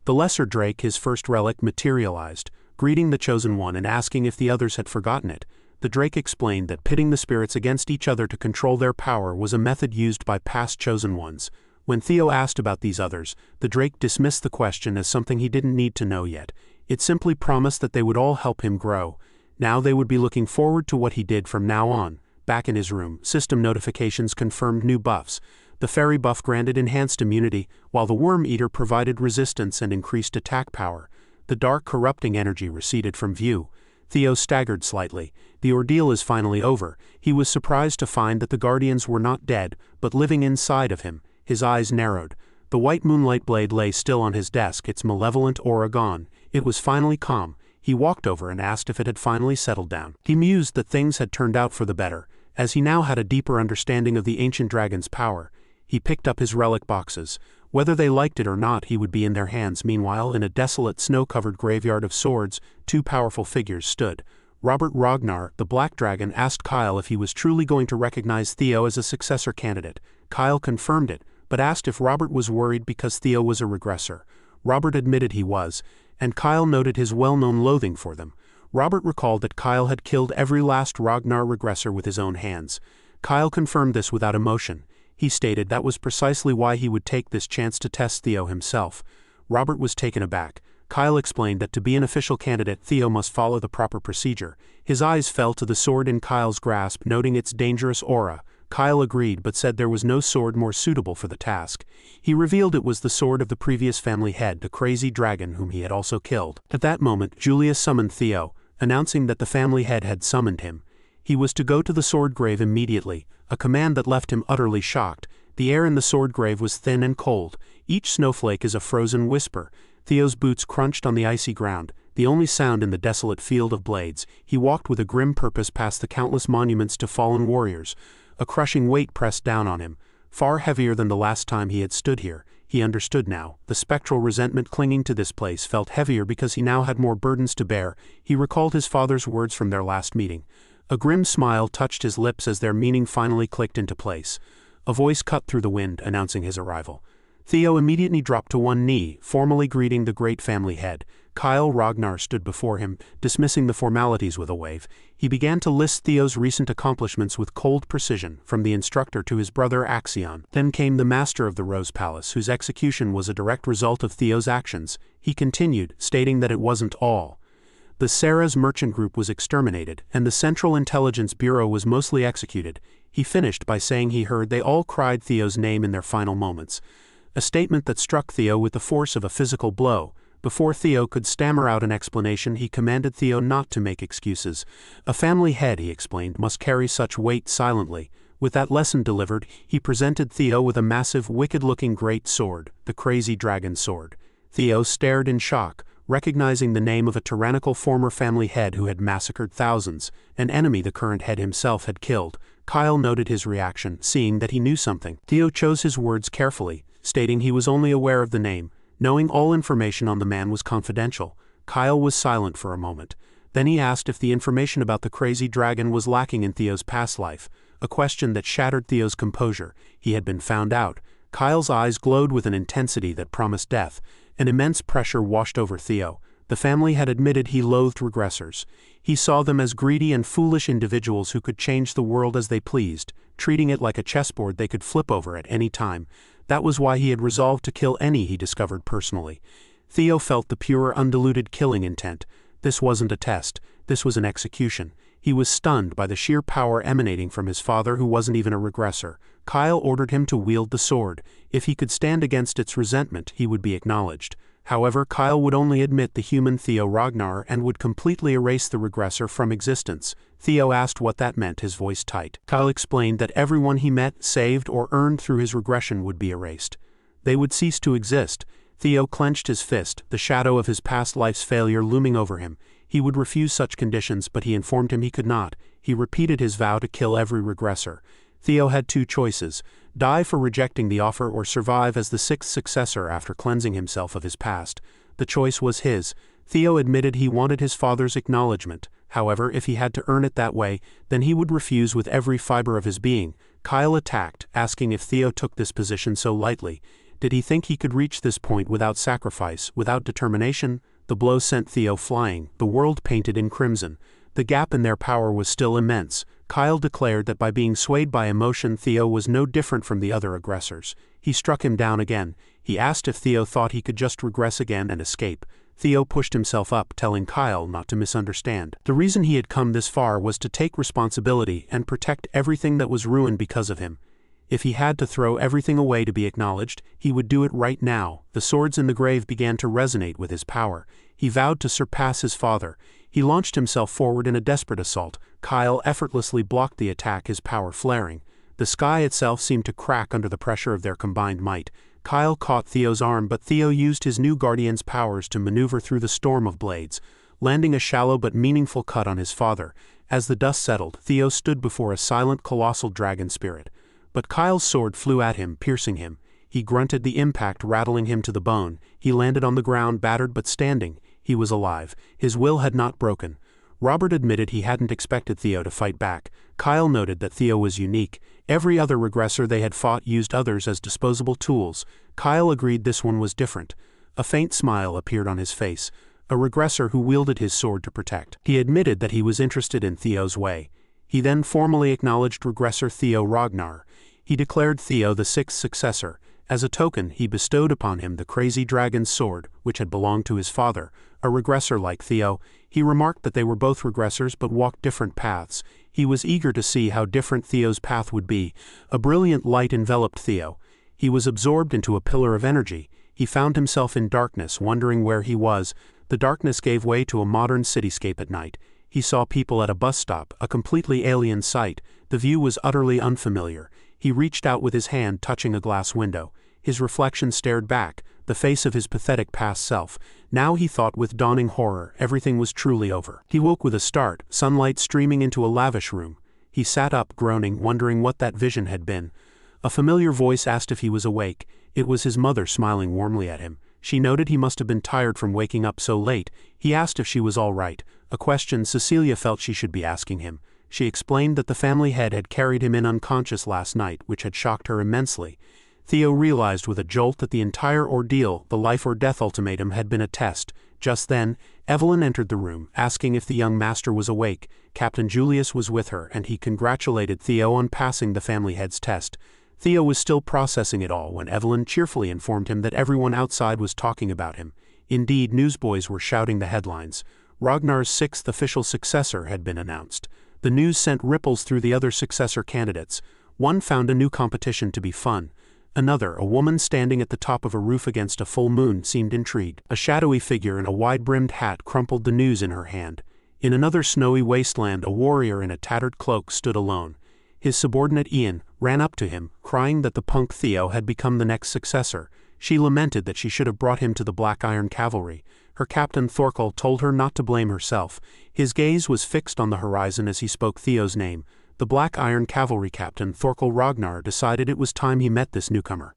The Lesser Drake, his first relic, materialized, greeting the Chosen One and asking if the others had forgotten it. The Drake explained that pitting the spirits against each other to control their power was a method used by past Chosen Ones. When Theo asked about these others, the Drake dismissed the question as something he didn't need to know yet. It simply promised that they would all help him grow. Now they would be looking forward to what he did from now on. Back in his room, system notifications confirmed new buffs. The Fairy buff granted enhanced immunity, while the Worm Eater provided resistance and increased attack power. The dark corrupting energy receded from view. Theo staggered slightly. The ordeal is finally over. He was surprised to find that the Guardians were not dead, but living inside of him. His eyes narrowed. The white moonlight blade lay still on his desk, its malevolent aura gone. It was finally calm. He walked over and asked if it had finally settled down. He mused that things had turned out for the better, as he now had a deeper understanding of the ancient dragon's power. He picked up his relic boxes. Whether they liked it or not, he would be in their hands. Meanwhile, in a desolate, snow-covered graveyard of swords, two powerful figures stood. Robert Ragnar, the Black Dragon, asked Kyle if he was truly going to recognize Theo as a successor candidate. Kyle confirmed it, but asked if Robert was worried because Theo was a regressor. Robert admitted he was, and Kyle noted his well-known loathing for them. Robert recalled that Kyle had killed every last Ragnar regressor with his own hands. Kyle confirmed this without emotion. He stated that was precisely why he would take this chance to test Theo himself. Robert was taken aback. Kyle explained that to be an official candidate, Theo must follow the proper procedure. His eyes fell to the sword in Kyle's grasp, noting its dangerous aura. Kyle agreed but said there was no sword more suitable for the task. He revealed it was the sword of the previous family head, the crazy dragon whom he had also killed. At that moment, Julia summoned Theo, announcing that the family head had summoned him. He was to go to the sword grave immediately, a command that left him utterly shocked. The air in the sword grave was thin and cold. Each snowflake is a frozen whisper. Theo's boots crunched on the icy ground, the only sound in the desolate field of blades. He walked with a grim purpose past the countless monuments to fallen warriors. A crushing weight pressed down on him, far heavier than the last time he had stood here. He understood now. The spectral resentment clinging to this place felt heavier because he now had more burdens to bear. He recalled his father's words from their last meeting. A grim smile touched his lips as their meaning finally clicked into place. A voice cut through the wind, announcing his arrival. Theo immediately dropped to one knee, formally greeting the great family head. Kyle Ragnar stood before him, dismissing the formalities with a wave. He began to list Theo's recent accomplishments with cold precision, from the instructor to his brother Axion. Then came the master of the Rose Palace, whose execution was a direct result of Theo's actions. He continued, stating that it wasn't all. The Sarah's merchant group was exterminated, and the Central Intelligence Bureau was mostly executed. He finished by saying he heard they all cried Theo's name in their final moments. A statement that struck Theo with the force of a physical blow. Before Theo could stammer out an explanation, he commanded Theo not to make excuses. A family head, he explained, must carry such weight silently. With that lesson delivered, he presented Theo with a massive, wicked-looking great sword, the Crazy Dragon Sword. Theo stared in shock, recognizing the name of a tyrannical former family head who had massacred thousands, an enemy the current head himself had killed. Kyle noted his reaction, seeing that he knew something. Theo chose his words carefully, stating he was only aware of the name, knowing all information on the man was confidential. Kyle was silent for a moment. Then he asked if the information about the crazy dragon was lacking in Theo's past life, a question that shattered Theo's composure. He had been found out. Kyle's eyes glowed with an intensity that promised death. An immense pressure washed over Theo. The family had admitted he loathed regressors. He saw them as greedy and foolish individuals who could change the world as they pleased, treating it like a chessboard they could flip over at any time. That was why he had resolved to kill any he discovered personally. Theo felt the pure, undiluted killing intent. This wasn't a test. This was an execution. He was stunned by the sheer power emanating from his father, who wasn't even a regressor. Kyle ordered him to wield the sword. If he could stand against its resentment, he would be acknowledged. However, Kyle would only admit the human Theo Ragnar and would completely erase the regressor from existence. Theo asked what that meant, his voice tight. Kyle explained that everyone he met, saved, or earned through his regression would be erased. They would cease to exist. Theo clenched his fist, the shadow of his past life's failure looming over him. He would refuse such conditions, but he informed him he could not. He repeated his vow to kill every regressor. Theo had two choices: Die for rejecting the offer or survive as the sixth successor after cleansing himself of his past. The choice was his. Theo admitted he wanted his father's acknowledgement. However, if he had to earn it that way, then he would refuse with every fiber of his being. Kyle attacked, asking if Theo took this position so lightly. Did he think he could reach this point without sacrifice, without determination? The blow sent Theo flying, the world painted in crimson. The gap in their power was still immense. Kyle declared that by being swayed by emotion, Theo was no different from the other aggressors. He struck him down again. He asked if Theo thought he could just regress again and escape. Theo pushed himself up, telling Kyle not to misunderstand. The reason he had come this far was to take responsibility and protect everything that was ruined because of him. If he had to throw everything away to be acknowledged, he would do it right now. The swords in the grave began to resonate with his power. He vowed to surpass his father. He launched himself forward in a desperate assault. Kyle effortlessly blocked the attack, his power flaring. The sky itself seemed to crack under the pressure of their combined might. Kyle caught Theo's arm, but Theo used his new guardian's powers to maneuver through the storm of blades, landing a shallow but meaningful cut on his father. As the dust settled, Theo stood before a silent, colossal dragon spirit. But Kyle's sword flew at him, piercing him. He grunted, the impact rattling him to the bone. He landed on the ground, battered but standing. He was alive. His will had not broken. Robert admitted he hadn't expected Theo to fight back. Kyle noted that Theo was unique. Every other regressor they had fought used others as disposable tools. Kyle agreed this one was different. A faint smile appeared on his face. A regressor who wielded his sword to protect. He admitted that he was interested in Theo's way. He then formally acknowledged regressor Theo Ragnar. He declared Theo the sixth successor. As a token, he bestowed upon him the crazy dragon's sword, which had belonged to his father, a regressor like Theo. He remarked that they were both regressors but walked different paths. He was eager to see how different Theo's path would be. A brilliant light enveloped Theo. He was absorbed into a pillar of energy. He found himself in darkness, wondering where he was. The darkness gave way to a modern cityscape at night. He saw people at a bus stop, a completely alien sight. The view was utterly unfamiliar. He reached out with his hand, touching a glass window. His reflection stared back, the face of his pathetic past self. Now he thought with dawning horror, everything was truly over. He woke with a start, sunlight streaming into a lavish room. He sat up, groaning, wondering what that vision had been. A familiar voice asked if he was awake. It was his mother smiling warmly at him. She noted he must have been tired from waking up so late. He asked if she was all right, a question Cecilia felt she should be asking him. She explained that the family head had carried him in unconscious last night, which had shocked her immensely. Theo realized with a jolt that the entire ordeal, the life-or-death ultimatum, had been a test. Just then, Evelyn entered the room, asking if the young master was awake. Captain Julius was with her, and he congratulated Theo on passing the family head's test. Theo was still processing it all when Evelyn cheerfully informed him that everyone outside was talking about him. Indeed, newsboys were shouting the headlines. Ragnar's sixth official successor had been announced. The news sent ripples through the other successor candidates. One found a new competition to be fun. Another, a woman standing at the top of a roof against a full moon, seemed intrigued. A shadowy figure in a wide-brimmed hat crumpled the news in her hand. In another snowy wasteland, a warrior in a tattered cloak stood alone. His subordinate Ian ran up to him, crying that the punk Theo had become the next successor. She lamented that she should have brought him to the Black Iron Cavalry. Her captain Thorkel told her not to blame herself. His gaze was fixed on the horizon as he spoke Theo's name. The Black Iron Cavalry captain, Thorkel Ragnar, decided it was time he met this newcomer.